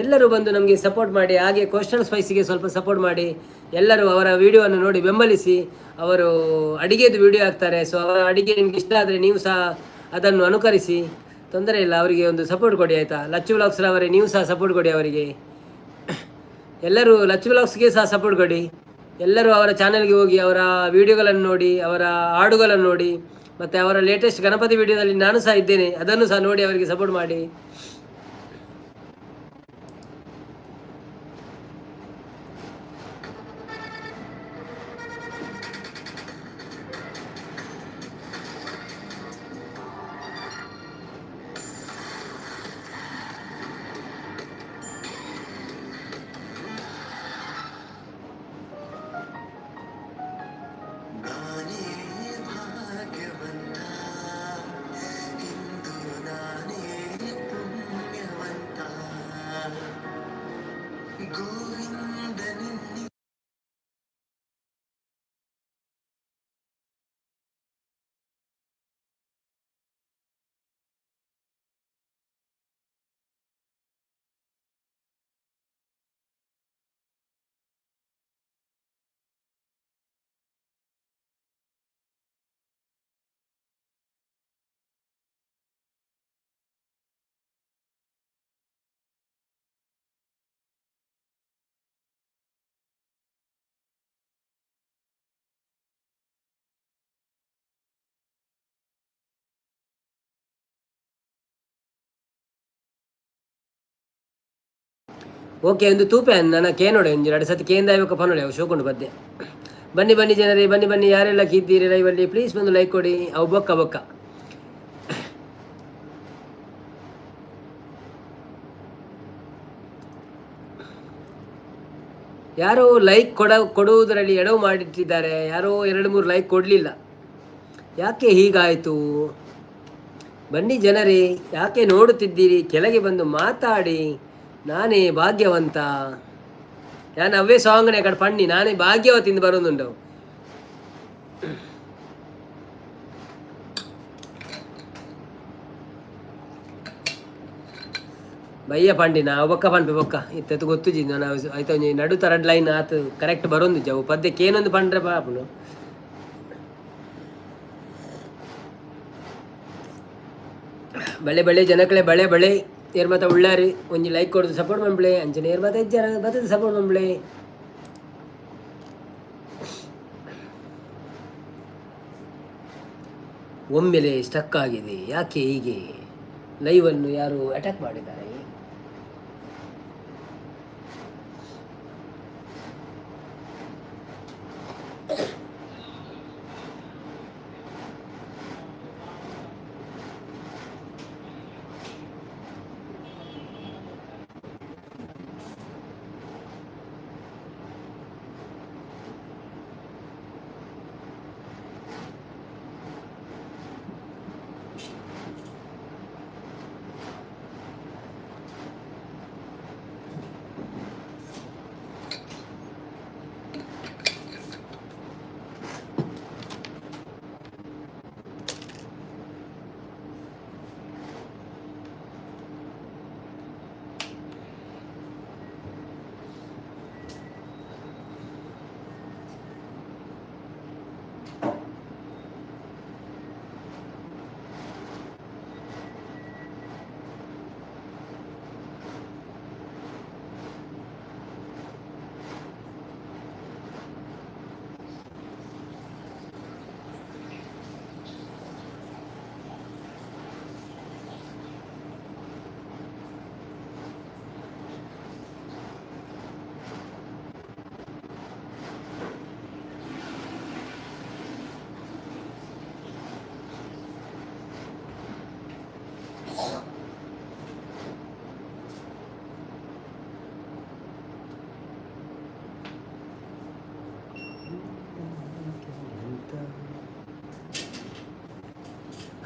ಎಲ್ಲರೂ ಬಂದು ನಮಗೆ ಸಪೋರ್ಟ್ ಮಾಡಿ. ಹಾಗೆ ಕೋಸ್ಟಲ್ ಸ್ಪೈಸಿಗೆ ಸ್ವಲ್ಪ ಸಪೋರ್ಟ್ ಮಾಡಿ. ಎಲ್ಲರೂ ಅವರ ವಿಡಿಯೋವನ್ನು ನೋಡಿ ಬೆಂಬಲಿಸಿ. ಅವರು ಅಡಿಗೆದು ವಿಡಿಯೋ ಹಾಕ್ತಾರೆ. ಸೊ ಅವರ ಅಡಿಗೆ ನಿಮ್ಗೆ ಇಷ್ಟ ಆದರೆ ನೀವು ಸಹ ಅದನ್ನು ಅನುಕರಿಸಿ, ತೊಂದರೆ ಇಲ್ಲ. ಅವರಿಗೆ ಒಂದು ಸಪೋರ್ಟ್ ಕೊಡಿ ಆಯಿತಾ. ಲಚ್ಚು ವ್ಲಾಗ್ಸ್ರವರೇ, ನೀವು ಸಹ ಸಪೋರ್ಟ್ ಕೊಡಿ ಅವರಿಗೆ. ಎಲ್ಲರೂ ಲಚ್ಚು ವ್ಲಾಗ್ಸ್ಗೆ ಸಹ ಸಪೋರ್ಟ್ ಕೊಡಿ. ಎಲ್ಲರೂ ಅವರ ಚಾನಲ್ಗೆ ಹೋಗಿ ಅವರ ವಿಡಿಯೋಗಳನ್ನು ನೋಡಿ, ಅವರ ಹಾಡುಗಳನ್ನು ನೋಡಿ. ಮತ್ತು ಅವರ ಲೇಟೆಸ್ಟ್ ಗಣಪತಿ ವಿಡಿಯೋದಲ್ಲಿ ನಾನು ಸಹ ಇದ್ದೇನೆ, ಅದನ್ನು ಸಹ ನೋಡಿ ಅವರಿಗೆ ಸಪೋರ್ಟ್ ಮಾಡಿ. ಓಕೆ, ಒಂದು ತೂಪೆ ನನ್ನ ಕೇನೋಡೆ ಒಂದು 2 ಸತಿ ಕೇಂದಾಯಕ ಪನೋಳೆ ಅವು ಶೋಕೊಂಡು ಬದ್ದೆ. ಬನ್ನಿ ಬನ್ನಿ ಜನರೇ, ಬನ್ನಿ ಬನ್ನಿ. ಯಾರೆಲ್ಲ ಕಿದ್ದೀರಿ ಲೈವಲ್ಲಿ ಪ್ಲೀಸ್ ಬಂದು ಲೈಕ್ ಕೊಡಿ. ಅವು ಬೊಕ್ಕ ಯಾರೋ ಲೈಕ್ ಕೊಡುವುದರಲ್ಲಿ ಎಡವು ಮಾಡಿಟ್ಟಿದ್ದಾರೆ. ಯಾರೋ 2-3 ಲೈಕ್ ಕೊಡಲಿಲ್ಲ. ಯಾಕೆ ಹೀಗಾಯಿತು? ಬನ್ನಿ ಜನರೇ, ಯಾಕೆ ನೋಡುತ್ತಿದ್ದೀರಿ? ಕೆಳಗೆ ಬಂದು ಮಾತಾಡಿ. ನಾನೇ ಭಾಗ್ಯವಂತ. ನಾನು ಅವೇ ಸಾಂಗ್ನೇ ಕಡೆ ಪಣ್ಣಿ ನಾನೇ ಭಾಗ್ಯವತಿಂದ ಬರೋದುಂಡು. ಬಯ್ಯ ಪಂಡಿನ ಬೊಕ್ಕ ಪಂಪೆ ಬೊಕ್ಕ ಇತ್ತು ಗೊತ್ತುಜಿ ನಾನು ಆಯ್ತು ನಡುತ್ತ 2 ಲೈನ್ ಆತು ಕರೆಕ್ಟ್ ಬರೋದು ಜವು ಪದ್ಯಕ್ಕೆ ಏನೊಂದು ಪಂಡ್ರೆ ಪಾಪನು. ಬಳೆ ಜನಕಳೆ ಬಳೆ ಏರ್ಮಾತ ಉಳ್ಳಾರಿ ಒಂಜಿ ಲೈಕ್ ಕೊಡೋದು ಸಪೋರ್ಟ್ ಮಂಬ್ಳೆ. ಅಂಚನೆ ಏರ್ಮಾತ ಇಜ್ಜಾರ ಬರ್ತದೆ ಸಪೋರ್ಟ್ ಮಂಬ್ಳೆ. ಒಮ್ಮೆಲೆ ಸ್ಟಕ್ ಆಗಿದೆ. ಯಾಕೆ ಹೀಗೆ? ಲೈವನ್ನು ಯಾರು ಅಟ್ಯಾಕ್ ಮಾಡಿದ್ದಾರೆ?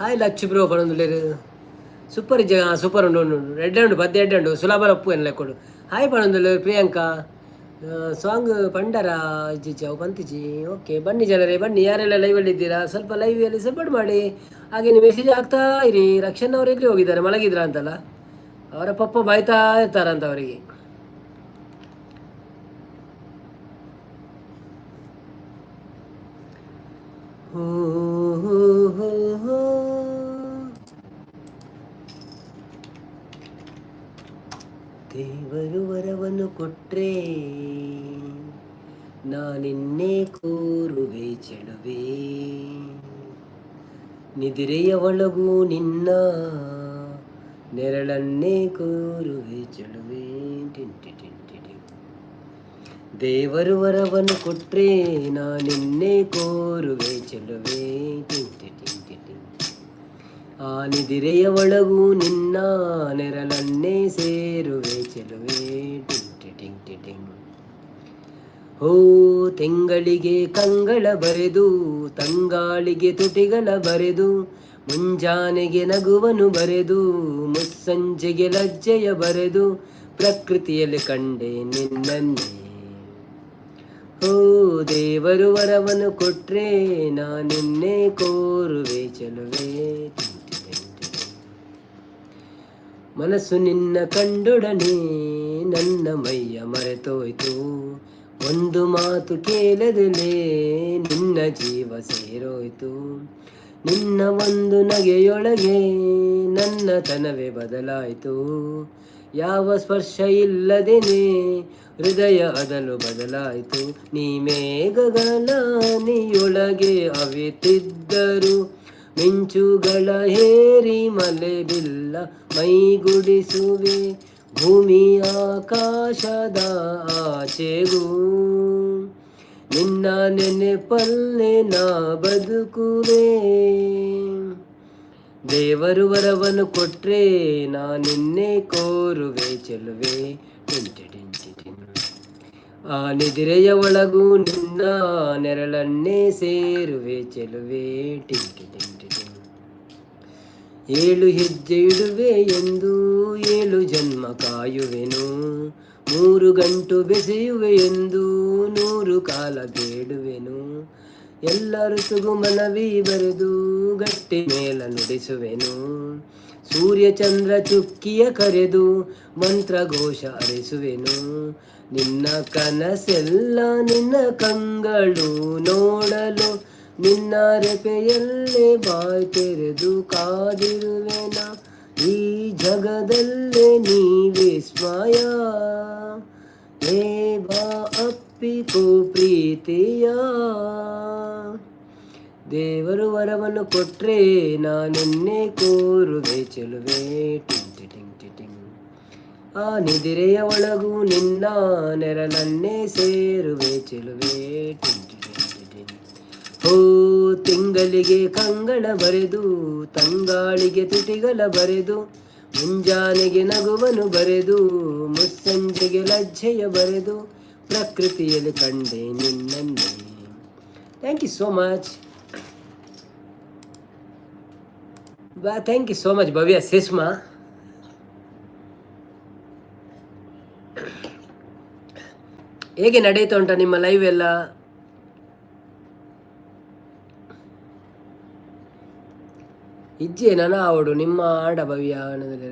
ಹಾಯ್ ಲಚ್ಚು ಬ್ರೋ ಪಣೊಂದುಲ್ಲೇರು ಸೂಪರ್ ಇಜ್ಜ ಸೂಪರ್ ಉಂಡು ಉಂಡು ರೆಡ್ ಉಂಡು ಪದ್ಯ ಎಡ್ಡೆ ಉಂಡು ಸುಲಭ ಅಪ್ಪು ಎಲ್ಲ ಕೊಡು ಹಾಯ್ ಪಣೊಂದುಲ್ಲೇರು ಪ್ರಿಯಾಂಕಾ ಸಾಂಗ್ ಪಂಡರ ಇಜ್ಜಿಜ್ಜ ಅವು ಪಂತಿಜಿ ಓಕೆ ಬನ್ನಿ ಜನರೇ ಬನ್ನಿ ಯಾರೆಲ್ಲ ಲೈವಲ್ಲಿ ಇದ್ದೀರಾ ಸ್ವಲ್ಪ ಲೈವಲ್ಲಿ ಸಪೋರ್ಟ್ ಮಾಡಿ ಹಾಗೆ ನೀವು ಮೆಸೇಜ್ ಹಾಕ್ತಾ ಇರಿ. ರಕ್ಷನ್ ಅವ್ರು ಎಲ್ಲಿ ಹೋಗಿದ್ದಾರೆ ಮಲಗಿದ್ರ ಅಂತಲ್ಲ, ಅವರ ಪಪ್ಪ ಬಾಯ್ತಾ ಇರ್ತಾರಂತ ಅವರಿಗೆ. ದೇವರು ವರವನ್ನು ಕೊಟ್ರೆ ನಾನಿನ್ನೇ ಕೋರುವೆ ಚೆಲುವೆ, ನಿದಿರೆಯ ಒಳಗೂ ನಿನ್ನ ನೆರಳನ್ನೇ ಕೋರುವೆ ಚೆಲುವೆ. ದೇವರು ವರವನ್ನು ಕೊಟ್ರೆ ನಾನಿನ್ನೇ ಕೋರುವೆ ಚೆಲುವೆ. ಆ ನಿದಿರೆಯ ಒಳಗೂ ನಿನ್ನ ನೆರಳನ್ನೇ ಸೇರುವೆ ಚೆಲುವೆ. ಓ ತೆಂಗಳಿಗೆ ಕಂಗಳ ಬರೆದು ತಂಗಾಳಿಗೆ ತುಟಿಗಳ ಬರೆದು ಮುಂಜಾನೆಗೆ ನಗುವನು ಬರೆದು ಮುಸ್ಸಂಜೆಗೆ ಲಜ್ಜೆಯ ಬರೆದು ಪ್ರಕೃತಿಯಲ್ಲಿ ಕಂಡೆ ನಿನ್ನನ್ನೇ. ಓ ದೇವರು ವರವನ್ನು ಕೊಟ್ರೆ ನಾನಿನ್ನೇ ಕೋರುವೆ ಚೆಲುವೆ. ಮನಸ್ಸು ನಿನ್ನ ಕಂಡೊಡನೆ ನನ್ನ ಮೈಯ ಮರೆತೋಯ್ತು, ಒಂದು ಮಾತು ಕೇಳದಲೇ ನಿನ್ನ ಜೀವ ಸೇರೋಯ್ತು. ನಿನ್ನ ಒಂದು ನಗೆಯೊಳಗೆ ನನ್ನ ತನವೇ ಬದಲಾಯಿತು, ಯಾವ ಸ್ಪರ್ಶ ಇಲ್ಲದೇನೆ ಹೃದಯ ಅದಲು ಬದಲಾಯಿತು. ನೀ ಮೇಘಗಳ ನೀಯೊಳಗೆ ಅವಿತಿದ್ದರು, ಮಿಂಚುಗಳ ಹೇರಿ ಮಲೆ ಬಿಲ್ಲ ಮೈಗುಡಿಸುವೆ ಭೂಮಿ ಆಕಾಶದ ಆಚೆಗೂ. ನಿನ್ನ ನೆನೆಪಲ್ಲೆ ನಾ ಬದುಕುವೆ, ದೇವರು ವರವನ್ನು ಕೊಟ್ರೆ ನಾನಿನ್ನೇ ಕೋರುವೆ ಚೆಲುವೆ. ಆ ನಿದಿರೆಯ ಒಳಗೂ ನಿನ್ನ ನೆರಳನ್ನೇ ಸೇರುವೆ ಚೆಲುವೆ. ಏಳು ಹೆಜ್ಜೆ ಇಡುವೆ ಎಂದು 7 ಜನ್ಮ ಕಾಯುವೆನು, 3 ಗಂಟು ಬೆಸೆಯುವೆ ಎಂದು 100 ಕಾಲ ಬೇಡುವೆನು. ಎಲ್ಲ ಋತುಗೂ ಮನವಿ ಬರೆದು ಗಟ್ಟಿ ಮೇಲ ನುಡಿಸುವೆನು, ಸೂರ್ಯ ಚಂದ್ರ ಚುಕ್ಕಿಯ ಕರೆದು ಮಂತ್ರಘೋಷ ಅರಿಸುವೆನು. ನಿನ್ನ ಕನಸೆಲ್ಲ ನಿನ್ನ ಕಂಗಳು ನೋಡಲು ನಿನ್ನ ರೆಪೆಯಲ್ಲೇ ಬಾಯ್ ತೆರೆದು ಕಾದಿರುವೆನ. ಈ ಜಗದಲ್ಲೇ ನೀ ವಿಸ್ಮಯ, ಹೇ ಬಾ ಅಪ್ಪಿಕೋ ಪ್ರೀತಿಯ. ದೇವರು ವರವನ್ನು ಕೊಟ್ರೆ ನಾನಿನ್ನೇ ಕೋರುವೆ ಚೆಲುವೆ. ಆ ನಿದಿರೆಯ ಒಳಗೂ ನಿನ್ನ ನೆರಳನ್ನೇ ಸೇರುವೆ ಚೆಲುವೆ. ಓ ತಿಂಗಳಿಗೆ ಕಂಗಳ ಬರೆದು ತಂಗಾಳಿಗೆ ತುಟಿಗಳ ಬರೆದು ಮುಂಜಾನೆಗೆ ನಗುವನು ಬರೆದು ಮುಸ್ಸಂಜೆಗೆ ಲಜ್ಜೆಯ ಬರೆದು ಪ್ರಕೃತಿಯಲ್ಲಿ ಕಂಡೆ ನಿನ್ನನ್ನೇ. Thank you so much thank you so much Bhavya ಸೇಸ್ಮಾ. ಹೇಗೆ ನಡೆಯುತ್ತಾ ಉಂಟ ನಿಮ್ಮ ಲೈವ್ ಎಲ್ಲ? ಇಜ್ಜೆ ನನ್ನ ಆವಡು ನಿಮ್ಮ ಆಡ ಭವ್ಯ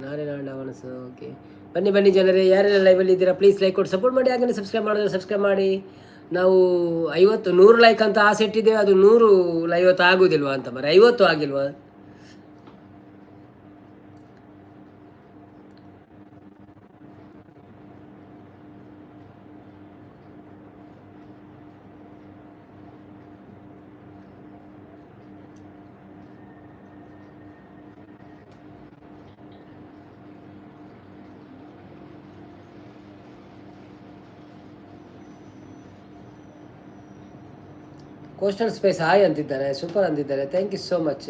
ನಾನೇ ಆಡ ಅವನಸ. ಓಕೆ ಬನ್ನಿ ಬನ್ನಿ ಜನರೇ, ಯಾರೆಲ್ಲ ಲೈವಲ್ಲಿ ಇದ್ದೀರಾ ಪ್ಲೀಸ್ ಲೈಕ್ ಕೊಟ್ಟು ಸಪೋರ್ಟ್ ಮಾಡಿ. ಹಾಗೆ ಸಬ್ಸ್ಕ್ರೈಬ್ ಮಾಡಿದ್ರೆ ಸಬ್ಸ್ಕ್ರೈಬ್ ಮಾಡಿ. ನಾವು 100 ಲೈಕ್ ಅಂತ ಆಸೆ ಇಟ್ಟಿದ್ದೇವೆ, ಅದು 150 ಆಗುದಿಲ್ವಾ ಅಂತ ಮರೆ, 50 ಆಗಿಲ್ವಾ? ಕೋಸ್ಟಲ್ ಸ್ಪೇಸ್ ಹಾಯ್ ಅಂತಿದ್ದಾರೆ, ಸೂಪರ್ ಅಂತಿದ್ದಾರೆ. Thank you so much.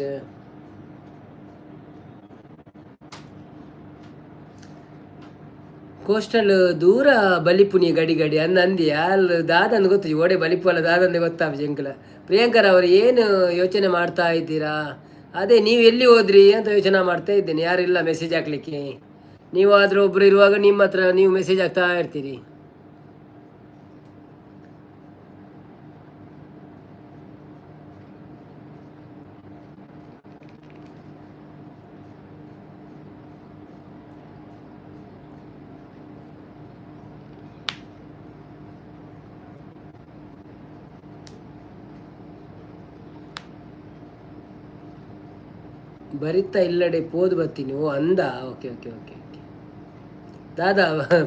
Coastal ದೂರ ಬಲಿಪುನಿ ಗಡಿ ಗಡಿ ಅಂದಿ ಅಲ್ಲಿ ದಾದಂದು ಗೊತ್ತು ಓಡೆ ಬಲಿಪು ಅಲ್ಲ ದಾದಂದೆ ಗೊತ್ತಾಗ ಜಂಕಲ. ಪ್ರಿಯಾಂಕರ್ ಅವರು ಏನು ಯೋಚನೆ ಮಾಡ್ತಾ ಇದ್ದೀರಾ? ಅದೇ ನೀವು ಎಲ್ಲಿ ಹೋದ್ರಿ ಅಂತ ಯೋಚನೆ ಮಾಡ್ತಾ ಇದ್ದೇನೆ, ಯಾರಿಲ್ಲ ಮೆಸೇಜ್ ಹಾಕ್ಲಿಕ್ಕೆ. ನೀವಾದ್ರೂ ಒಬ್ರು ಇರುವಾಗ ನಿಮ್ಮ ಹತ್ರ ನೀವು ಮೆಸೇಜ್ ಹಾಕ್ತಾ ಇರ್ತೀರಿ. ಬರಿತಾ ಇಲ್ಲಡೆ ಪೋದು ಬರ್ತೀನಿ. ಓ ಅಂದ. ಓಕೆ ಓಕೆ ಓಕೆ ಓಕೆ ದಾದಾ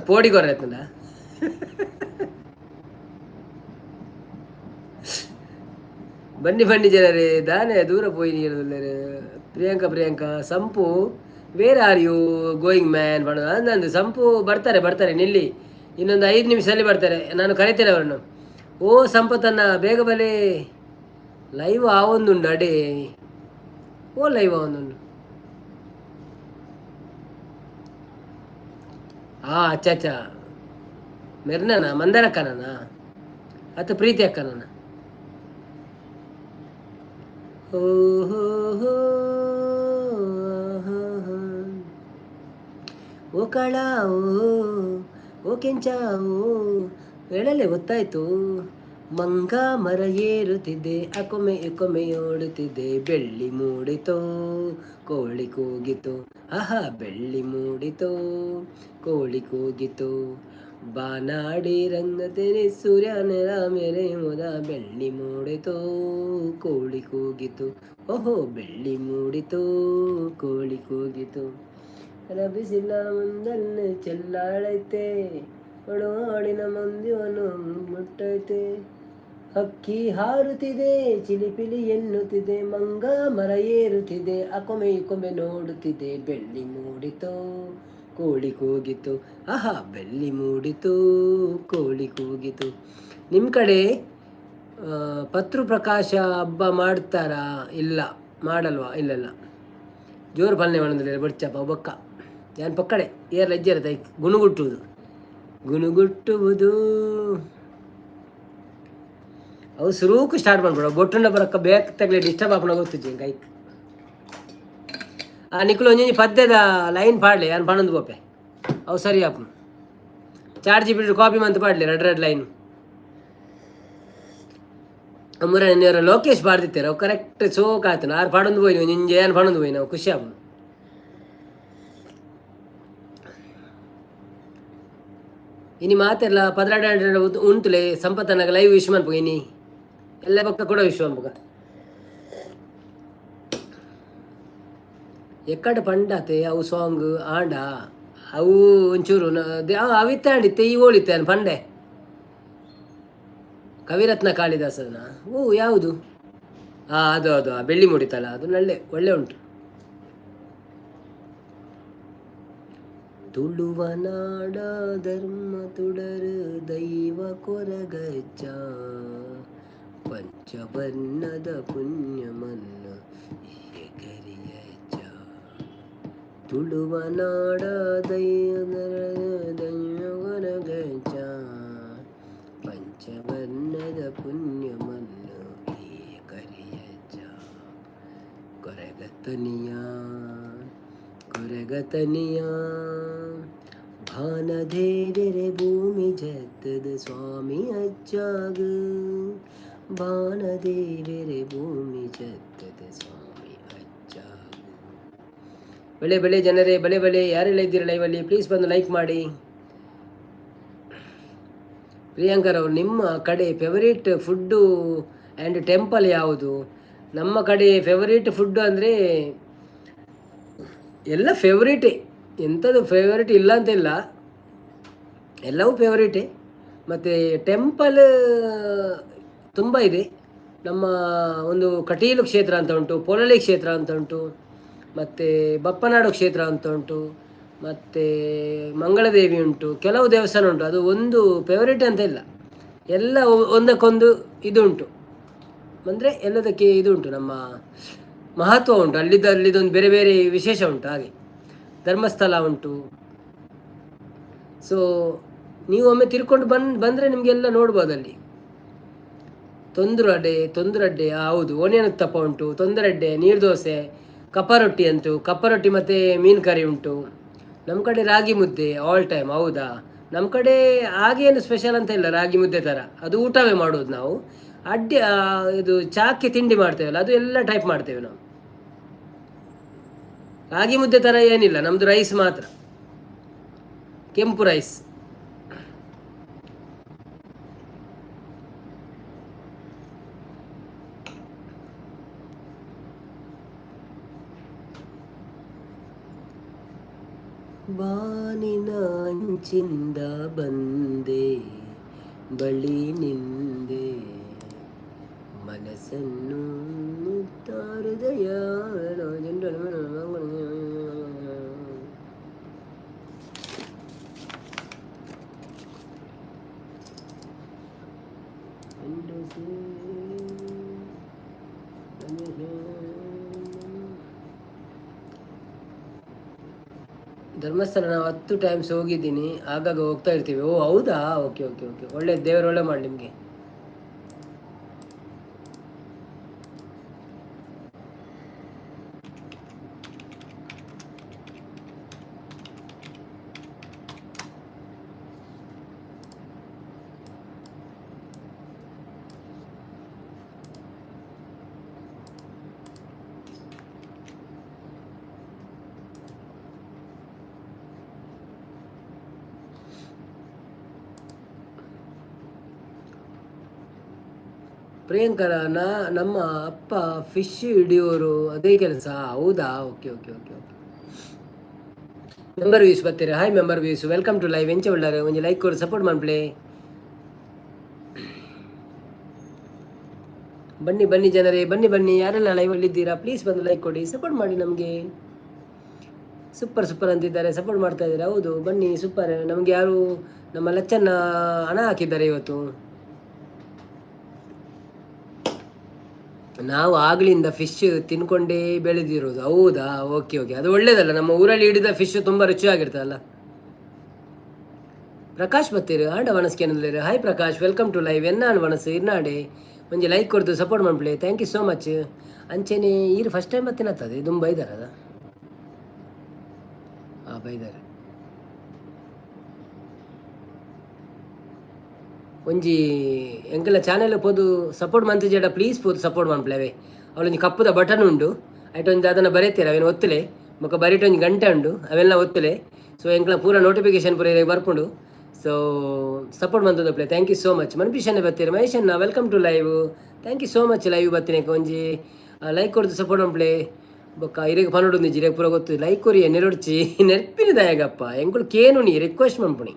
ಪೋಡಿ ಕೊರತನ ಬನ್ನಿ ಬನ್ನಿ ಜನರೇ, ದಾನೆ ದೂರ ಪೋಯಿ ನೀರದಲ್ಲೇ. Priyanka Sampu where are you going man ಬಣ ಅಂದಂದು. ಸಂಪು ಬರ್ತಾರೆ ನಿಲ್ಲಿ, ಇನ್ನೊಂದು 5 ನಿಮಿಷದಲ್ಲಿ ಬರ್ತಾರೆ, ನಾನು ಕರಿತೇನೆ ಅವರನ್ನು. ಓ ಸಂಪತ್ತನ್ನ ಬೇಗ ಬಲೆ, ಲೈವ್ ಆವೊಂದುಂಡು ಅಡೇ. ಓ ಲೈವ್ ಆವೊಂದುಂಡು. ಅಚ್ಚ ಮೆರ್ನನಾ ಮಂದರ ಅಕ್ಕನಾ ಅಥವಾ ಪ್ರೀತಿ ಅಕ್ಕನಾ? ಓ ಕಳಾವು ಓ ಕೆಂಚಾವು ಹೇಳಲೆ ಗೊತ್ತಾಯ್ತು. ಮಂಗ ಮರ ಏರುತ್ತಿದ್ದೆ, ಅಕೊಮ್ಮೆ ಓಡುತ್ತಿದ್ದೆ, ಬೆಳ್ಳಿ ಮೂಡಿತೋ ಕೋಳಿ ಕೂಗಿತು. ಆಹಾ ಬೆಳ್ಳಿ ಮೂಡಿತೋ ಕೋಳಿ ಕೂಗಿತು. ಬಾನಾಡಿ ರಂಗತೆರೆ ಸೂರ್ಯ ನೆಲ ಮೇರೆ ಮುದ, ಬೆಳ್ಳಿ ಮೂಡಿತೋ ಕೋಳಿ ಕೂಗಿತು. ಓಹೋ ಬೆಳ್ಳಿ ಮೂಡಿತೋ ಕೋಳಿ ಕೂಗಿತು. ರಬಿಸಿಲ್ಲ ಮುಂದನ್ನು ಚೆಲ್ಲಾಡೈತೆ, ಒಡವಾಡಿನ ಮಂದಿಯನ್ನು ಮುಟ್ಟೈತೆ. ಹಕ್ಕಿ ಹಾರುತ್ತಿದೆ, ಚಿಲಿಪಿಲಿ ಎನ್ನುತ್ತಿದೆ, ಮಂಗ ಮರ ಏರುತ್ತಿದೆ, ಅಕೊಮ್ಮೆ ನೋಡುತ್ತಿದೆ, ಬೆಳ್ಳಿ ಮೂಡಿತೋ ಕೋಳಿ ಕೂಗಿತು. ಆಹಾ ಬೆಳ್ಳಿ ಮೂಡಿತು ಕೋಳಿ ಕೂಗಿತು. ನಿಮ್ಮ ಕಡೆ ಪತ್ರು ಪ್ರಕಾಶ ಹಬ್ಬ ಮಾಡ್ತಾರಾ? ಇಲ್ಲ ಮಾಡಲ್ವಾ? ಇಲ್ಲ ಜೋರು ಪಾಲನೆ ಮಾಡೋದಿಲ್ಲ. ಬಡ್ಚಪ್ಪ ಬೊಕ್ಕ ಯಾನ್ ಪಕ್ಕಡೆ ಏರ್ ಲಜ್ಜೆ ಇರುತ್ತೆ. ಗುಣಗುಟ್ಟುವುದು ಅವು ಸುರೂಕು ಸ್ಟಾರ್ಟ್ ಮಾಡ್ಬಿಡ. ಬೊಟ್ಟುಂಡ ಬರಕ್ಕ ಬೇಕ್ ತಗಲಿ ಡಿಸ್ಟರ್ಬ್ ಹಾಕೊಂಡು ಗೊತ್ತಿದ್ದೆ ಕೈಕ್. ಆ ನಿಕ್ಲು ಒಂಜಿ ಪದ್ಯದ ಲೈನ್ ಪಾಡ್ಲಿ ಯಾನ್ ಪಣಂದು ಗೋಪೆ ಅವು ಸರಿ ಆಪ್ ಚಾರ್ಜಿ ಬಿಟ್ಟು ಕಾಪಿ ಮಂತ್ ಪಾಡ್ಲಿ ರೆಡ್ ಲೈನ್. ಅಮ್ಮರ ಲೋಕೇಶ್ ಪಾಡ್ದಿತ್ತೇವೆ ಅವು ಕರೆಕ್ಟ್ ಸೋಕ್ ಆಯ್ತು. ಆರು ಪಾಡೊಂದು ಹೋಯ್ ನೀವು ನಿಂಜೆ ಏನು ಪಣಂದು ಹೋಯ್ ನಾವು ಖುಷಿ ಆಪ್. ಇನಿ ಮಾತೆಲ್ಲ ಪದ್ರಾಡ ಉಂಟುಲೆ ಸಂಪತ್ತನಾಗ ಲೈವ್ ವಿಶ್ ಮನ್ಪುಗ ಇನಿ ಎಲ್ಲ ಪಕ್ಕ ಕೂಡ ವಿಶ್ ಮನ್ಪುಗ. ಎಕ್ಕಡ ಪಂಡತೆ ಅವು ಸಾಂಗ್ ಆಂಡ ಅವು ಒಂಚೂರು ಅವಿತ್ತಾಂಡಿತ್ತೆ ಈ ಓಳಿತ್ತೆ ಪಂಡೆ. ಕವಿರತ್ನ ಕಾಳಿದಾಸನ ಓ ಯಾವುದು? ಅದು ಬೆಳ್ಳಿ ಮೂಡಿತಲ್ಲ, ಅದು ಒಳ್ಳೆ ಉಂಟು. ತುಳುವ ನಾಡ ಧರ್ಮ ತುಡರು ದೈವ ಕೊರಗಜ್ಜ, ಪಂಚವರ್ಣದ ಪುಣ್ಯಮನ್ನ ಹೆಗರಿಯಜ್ಜ. ತುಳುವ ನಾಡ ದೈವ ಕೊರಗಜ್ಜ, ಪಂಚವರ್ಣದ ಪುಣ್ಯಮನ್ನ ಹೆಗರಿಯಜ್ಜ. ಕೊರಗತನಿಯ ಭಾನದೇರೆ ಭೂಮಿ ಜತ್ತದ ಸ್ವಾಮಿ ಅಜ್ಜಾಗ, ಭಾನದೇರೆ ಭೂಮಿ ಜತ್ತದ ಸ್ವಾಮಿ ಅಜ್ಜಾಗ. ಬೆಳೆ ಜನರೇ, ಬೆಳೆ ಯಾರೆಲ್ಲ ಇದ್ದೀರಾ ಲೈವಲ್ಲಿ ಪ್ಲೀಸ್ ಬಂದು ಲೈಕ್ ಮಾಡಿ. ಪ್ರಿಯಾಂಕರವ್ರು, ನಿಮ್ಮ ಕಡೆ ಫೇವರೇಟ್ ಫುಡ್ಡು ಆ್ಯಂಡ್ ಟೆಂಪಲ್ ಯಾವುದು? ನಮ್ಮ ಕಡೆ ಫೇವರೇಟ್ ಫುಡ್ಡು ಅಂದರೆ ಎಲ್ಲ ಫೇವ್ರೇಟೇ, ಎಂಥದ್ದು ಫೇವ್ರೇಟ್ ಇಲ್ಲ ಅಂತ ಇಲ್ಲ, ಎಲ್ಲವೂ ಫೇವ್ರೇಟೇ. ಮತ್ತು ಟೆಂಪಲ್ ತುಂಬ ಇದೆ. ನಮ್ಮ ಒಂದು ಕಟೀಲು ಕ್ಷೇತ್ರ ಅಂತ ಉಂಟು, ಪೊಳಲಿ ಕ್ಷೇತ್ರ ಅಂತ ಉಂಟು, ಮತ್ತು ಬಪ್ಪನಾಡು ಕ್ಷೇತ್ರ ಅಂತ ಉಂಟು, ಮತ್ತು ಮಂಗಳದೇವಿ ಉಂಟು, ಕೆಲವು ದೇವಸ್ಥಾನ ಉಂಟು. ಅದು ಒಂದು ಫೇವ್ರೇಟ್ ಅಂತ ಇಲ್ಲ, ಎಲ್ಲ ಒಂದಕ್ಕೊಂದು ಇದು ಉಂಟು. ಅಂದರೆ ಎಲ್ಲದಕ್ಕೆ ಇದು ಉಂಟು, ನಮ್ಮ ಮಹತ್ವ ಉಂಟು. ಅಲ್ಲಿದ್ದೊಂದು ಬೇರೆ ವಿಶೇಷ ಉಂಟು. ಹಾಗೆ ಧರ್ಮಸ್ಥಳ ಉಂಟು. ಸೊ ನೀವು ಒಮ್ಮೆ ತಿರ್ಕೊಂಡು ಬಂದರೆ ನಿಮಗೆಲ್ಲ ನೋಡ್ಬೋದು ಅಲ್ಲಿ. ತೊಂದರಡ್ಡೆ ಹೌದು, ಓಣಿಯನ್ ಉತ್ತಪ್ಪ ಉಂಟು, ತೊಂದರಡ್ಡೆ, ನೀರು ದೋಸೆ, ಕಪ್ಪ ರೊಟ್ಟಿ ಅಂತು, ಕಪ್ಪ ರೊಟ್ಟಿ ಮತ್ತು ಮೀನು ಕರಿ ಉಂಟು. ನಮ್ಮ ಕಡೆ ರಾಗಿ ಮುದ್ದೆ ಆಲ್ ಟೈಮ್. ಹೌದಾ, ನಮ್ಮ ಕಡೆ ಹಾಗೇನು ಸ್ಪೆಷಲ್ ಅಂತ ಇಲ್ಲ, ರಾಗಿ ಮುದ್ದೆ ಥರ ಅದು ಊಟವೇ ಮಾಡೋದು ನಾವು. ಇದು ಚಾಕ್ಕೆ ತಿಂಡಿ ಮಾಡ್ತೇವಲ್ಲ, ಅದು ಎಲ್ಲ ಟೈಪ್ ಮಾಡ್ತೇವೆ ನಾವು. ರಾಗಿ ಮುದ್ದೆ ಥರ ಏನಿಲ್ಲ, ನಮ್ಮದು ರೈಸ್ ಮಾತ್ರ, ಕೆಂಪು ರೈಸ್. ಬಾನಿನ ಅಂಚಿಂದ ಬಂದೆ, ಬಳಿ ನಿಂದೆ, ಮನಸ್ಸನ್ನು ತಾರದಯ. ಧರ್ಮಸ್ಥಳ ನಾವು 10 ಟೈಮ್ಸ್ ಹೋಗಿದ್ದೀನಿ, ಆಗಾಗ ಹೋಗ್ತಾ ಇರ್ತೀವಿ. ಓ ಹೌದಾ, ಓಕೆ ಓಕೆ ಓಕೆ, ಒಳ್ಳೆ, ದೇವರು ಒಳ್ಳೆ ಮಾಡಿ ನಿಮಗೆ. ಪ್ರಿಯಾಂಕರ, ನಮ್ಮ ಅಪ್ಪ ಫಿಶ್ ಹಿಡಿಯೋರು, ಅದೇ ಕೆಲಸ. ಹೌದಾ, okay okay okay okay. Member views ಬರ್ತೀರಿ. Hi member views, welcome to live. ಎಂಚ ಉಳ್ಳಾರೆ ಒಂದು ಲೈಕ್ ಕೊಡಿ, ಸಪೋರ್ಟ್ ಮಾಡ್ಪ್ಲೇ. ಬನ್ನಿ ಬನ್ನಿ ಜನರೇ, ಬನ್ನಿ ಬನ್ನಿ, ಯಾರೆಲ್ಲ ಲೈವಲ್ಲಿ ಇದ್ದೀರಾ ಪ್ಲೀಸ್ ಬಂದು ಲೈಕ್ ಕೊಡಿ, ಸಪೋರ್ಟ್ ಮಾಡಿ ನಮಗೆ. ಸೂಪರ್ ಸೂಪರ್ ಅಂತಿದ್ದಾರೆ, ಸಪೋರ್ಟ್ ಮಾಡ್ತಾ ಇದ್ದಾರೆ. ಹೌದು ಬನ್ನಿ, ಸೂಪರ್. ನಮಗೆ ಯಾರು ನಮ್ಮ ಲಚ್ಚನ್ನ ಹಣ ಹಾಕಿದ್ದಾರೆ ಇವತ್ತು. ನಾವು ಆಗ್ಲಿಂದ ಫಿಶ್ ತಿನ್ಕೊಂಡೇ ಬೆಳೆದಿರೋದು. ಹೌದಾ, ಓಕೆ ಓಕೆ, ಅದು ಒಳ್ಳೇದಲ್ಲ, ನಮ್ಮ ಊರಲ್ಲಿ ಹಿಡಿದ ಫಿಶ್ ತುಂಬ ರುಚಿಯಾಗಿರ್ತದಲ್ಲ. ಪ್ರಕಾಶ್ ಬತ್ತೀರಿ ಆಂಡ ವನಸ್ಕೇನಲ್ಲೇ. ಹಾಯ್ ಪ್ರಕಾಶ್, ವೆಲ್ಕಮ್ ಟು ಲೈವ್. ಎನ್ನಾನು ವನಸ್ ಇರ್ನಾಡೆ ಒಂಜಿ ಲೈಕ್ ಕೊಡ್ದು ಸಪೋರ್ಟ್ ಮಾಡ್ಪ್ಲೇ. Thank you so much. ಅಂಚೆನೆ ಈರು ಫಸ್ಟ್ ಟೈಮ್ ಮತ್ತೇನತ್ತದ ಇದು ಬೈದಾರದ ಬೈದಾರೆ ಒಂಜಿ ಎಂಕಲ ಚಾನೆಲ್ ಪೋದು ಸಪೋರ್ಟ್ ಮಂತಿಜೇಡ ಪ್ಲೀಸ್ ಪೋದು ಸಪೋರ್ಟ್ ಮಾಡ್ಪ್ಲೇವೆ. ಅವಳೊಂದು ಕಪ್ಪುದ ಬಟನ್ ಉಂಡು, ಐಟ್ ಒಂದು ಅದನ್ನು ಬರೀತೀರ, ಅವೇನು ಒತ್ತಲೆ ಮೊಕ್ಕ ಬರೀಟ್ ಒಂದು ಗಂಟೆ ಉಂಡು, ಅವೆಲ್ಲ ಒತ್ತಲೆ. ಸೊ ಎಂಕಲ ಪೂರ ನೋಟಿಫಿಕೇಶನ್ ಪೂರ ಬರ್ಪುಂಡು. ಸೊ ಸಪೋರ್ಟ್ ಮಂತದ ಪ್ಲೇ. Thank you so much. ಮನ್ಪಿಷನ್ನ ಬರ್ತೀರಿ ಮಹೇಶನ್ನ, welcome to live. Thank you so much. Live ಬರ್ತೀನಿ ಒಂಜಿ ಲೈಕ್ ಕೊಡ್ದು ಸಪೋರ್ಟ್ ಮಾಡ್ಪ್ಲೇ. ಬೊಕ್ಕ ಇರೇಗ ಪನ್ನೋಡು ನಿಜಿ ಪೂರ ಗೊತ್ತು. ಲೈಕ್ ಕೊರಿ ನೆರೊಡ್ಚಿ ನೆರ್ಪಿನಿದಾಯಗಪ್ಪ ಎಂಕುಲು ಕೇನು ನೀ ರಿಕ್ವೆಸ್ಟ್ ಮಾಡ್ಪುಣಿ.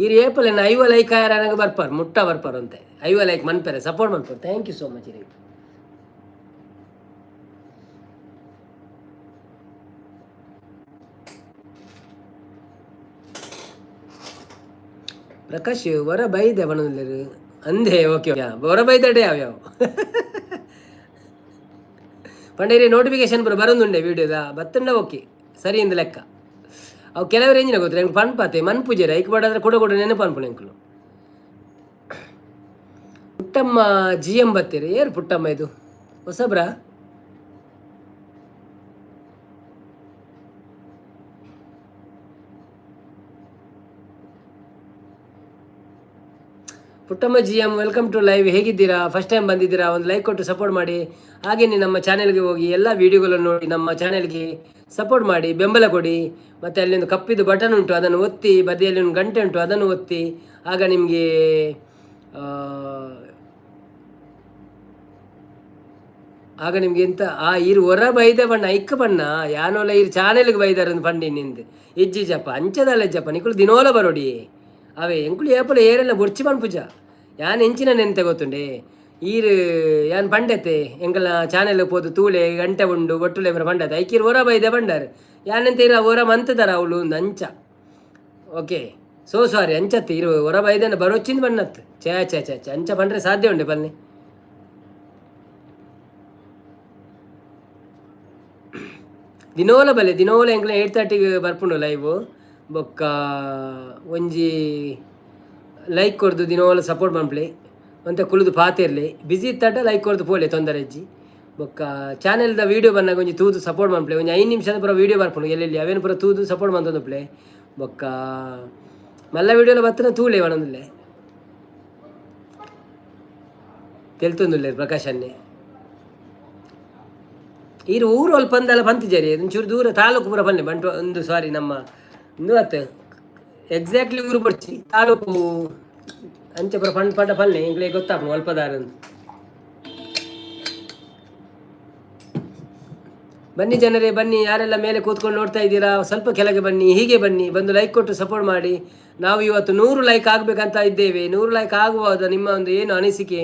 ಈ ಏಪಲ್ ಐವ ಲೈಕ್ ಆಯಾರ ನನಗೆ ಬರ್ಪಾರು, ಮುಟ್ಟ ಬರ್ಪಾರು ಅಂತೆ. ಐವ ಲೈಕ್ ಮನ್ಪೇರೆ, ಸಪೋರ್ಟ್ ಮಾಡ್ಪಾರು. Thank you so much. ಇರಿ ಪ್ರಕಾಶ್ ಹೊರ ಬೈದೆ ಬಣ್ಣದಲ್ಲಿ ಅಂದೆ. ಓಕೆ ಹೊರ ಬೈದಡೆ ಯಾವ್ಯಾವ ಪಂಡೇರಿ ನೋಟಿಫಿಕೇಶನ್ ಬರೋದುಂಡೆ ವೀಡಿಯೋದ ಬತ್ತಂಡ. ಓಕೆ ಸರಿ ಇಂದ ಲೆಕ್ಕ. ಅವು ಕೆಲವರು ಏನಿಲ್ಲ ಗೊತ್ತಿಲ್ಲ ಹೆಂಗೆ ಪನ್ಪಾತೆ ಮನ್ ಪೂಜೆ ಐಕ್ ಬಾಡಾದ್ರೆ ಕೊಡ ನೆನಪು ಅನ್ಪುಣ ಎಂಕಲು. ಪುಟ್ಟಮ್ಮ GM ಬತ್ತೀರಿ. ಏರು ಪುಟ್ಟಮ್ಮ ಇದು ಹೊಸಬ್ರಾ? Puttamma GM welcome to live. ಹೇಗಿದ್ದೀರಾ? ಫಸ್ಟ್ ಟೈಮ್ ಬಂದಿದ್ದೀರಾ? ಒಂದು ಲೈಕ್ ಕೊಟ್ಟು ಸಪೋರ್ಟ್ ಮಾಡಿ. ಹಾಗೆಯೇ ನಮ್ಮ ಚಾನೆಲ್ಗೆ ಹೋಗಿ ಎಲ್ಲ ವೀಡಿಯೋಗಳನ್ನು ನೋಡಿ ನಮ್ಮ ಚಾನೆಲ್ಗೆ ಸಪೋರ್ಟ್ ಮಾಡಿ, ಬೆಂಬಲ ಕೊಡಿ. ಮತ್ತು ಅಲ್ಲಿ ಒಂದು ಕಪ್ಪಿದು ಬಟನ್ ಉಂಟು, ಅದನ್ನು ಒತ್ತಿ. ಬದಿಯಲ್ಲಿ ಒಂದು ಗಂಟೆ ಉಂಟು, ಅದನ್ನು ಒತ್ತಿ. ಆಗ ನಿಮಗೆ ಎಂತ ಇರು ಹೊರ ಬೈದ ಬಣ್ಣ ಐಕ್ಕ ಬಣ್ಣ ಯಾನೋಲ ಇರು ಚಾನೆಲ್ಗೆ ಬೈದಾರ ಒಂದು ಪಂಡಿನಿಂದ ಇಜ್ಜಿ ಜಪ್ಪ ಅಂಚದಲ್ಲ ಜಪ್ಪ ನಿಕ್ಕಳು ದಿನೋಲ ಬರೋಡಿ ಅವೇ ಎಂಕುಳು ಏಪಲ ಏರೆಲ್ಲ ಬೊರ್ಚಿ ಪನ್ಪುಜ ಯಾನ್ ಎಂಚಿನ ನೆನ್ತೆ ಗೊತ್ತುಂಡೆ ಈರು ಯಾನ್ ಪಂಡತೆ ಎಂಕಲ ಚಾನೆಲ್ ಪೋದು ತೂಳೆ ಗಂಟೆ ಉಂಡು ಒಟ್ಟುಲೆ ಬರ ಪಂಡತೆ ಐಕಿರು ಹೊರ ಬೈದೆ ಬಂಡಾರ ಯಾನೆಂತ ಇರ ಹೊರ ಮಂತದಾರ ಅವಳು ಒಂದು ಅಂಚ. ಓಕೆ ಸೋ ಸಾರಿ ಅಂಚತ್ತೆ ಇರು ಹೊರ ಬೈದನ್ನ ಬರೋಚ್ಚಿಂದ ಬಣ್ಣತ್ ಛೇ ಛೇ ಛೇ ಛೇ ಅಂಚ ಪಂಡ್ರೆ ಸಾಧ್ಯ ಉಂಡೆ ಬನ್ನಿ. ದಿನೋಲ ಬಲೆ ದಿನೋಲ ಎಂಕ್ಲ 8:30ಗೆ ಬರ್ಪುಂಡು ಲೈವ್. ಬೊಕ್ಕ ಒಂಜಿ ಲೈಕ್ ಕೊಡ್ದು ದಿನವಲ್ಲ ಸಪೋರ್ಟ್ ಮಾಡ್ಲಿ ಅಂತ ಕುಳಿದು ಪಾತಿರ್ಲಿ ಬಿಸಿ ಇತ್ತಟ ಲೈಕ್ ಕೊಡ್ದು ಪೋಲೆ ತೊಂದರೆ ಇಜ್ಜಿ ಬೊಕ್ಕ ಚಾನೆಲ್ದ ವೀಡಿಯೋ ಬಂದಾಗ ಒಂಜಿ ತೂದು ಸಪೋರ್ಟ್ ಮಾಡ್ಪ್ಲೆ ಒಂಜಿ 5 ನಿಮಿಷದ ಪೂರ ವೀಡಿಯೋ ಬರ್ಪುಂಡು ಎಲ್ಲೆಲ್ಲಿ ಅವೇನು ಪೂರ ತೂದು ಸಪೋರ್ಟ್ ಮಂತೊಂದುಪ್ಲೆ ಬೊಕ್ಕ ಮಲ್ಲ ವೀಡಿಯೋಲ ಬತ್ತನ ತೂಲೆ ಒಣೊಂದುಲ್ಲೆ ತೆಲ್ತೊಂದುಲ್ಲೆ ಪ್ರಕಾಶ್ ಅನ್ನೆ ಈರು ಊರು ಅಲ್ಪ ಅಂದಲ್ಲ ಪಂತಿಜರಿ ಒಂಚೂರು ದೂರ ತಾಲೂಕು ಪೂರ ಬನ್ನಿ ಬಂಟು ಒಂದು ಸಾರಿ ನಮ್ಮ ಒಂದು ಅತ್ತು ಎಕ್ಸಾಕ್ಟ್ಲಿ ಊರು ಬರ್ಚಿ ತಾಲೂಕು ಅಂಚೆ ಪೂರ ಪಂಡ್ ಪಂಡ ಪನ್ನೆ ಇಂಗ್ಲೇ ಗೊತ್ತಾಪು ಅಲ್ಪದಾರಂದು ಬನ್ನಿ ಜನರೇ ಬನ್ನಿ, ಯಾರೆಲ್ಲ ಮೇಲೆ ಕೂತ್ಕೊಂಡು ನೋಡ್ತಾ ಇದ್ದೀರಾ ಸ್ವಲ್ಪ ಕೆಳಗೆ ಬನ್ನಿ, ಹೀಗೆ ಬನ್ನಿ, ಬಂದು ಲೈಕ್ ಕೊಟ್ಟು ಸಪೋರ್ಟ್ ಮಾಡಿ. ನಾವು ಇವತ್ತು 100 ಲೈಕ್ ಆಗಬೇಕಂತ ಇದ್ದೇವೆ. 100 ಲೈಕ್ ಆಗುವಾಗ ನಿಮ್ಮ ಒಂದು ಏನು ಅನಿಸಿಕೆ?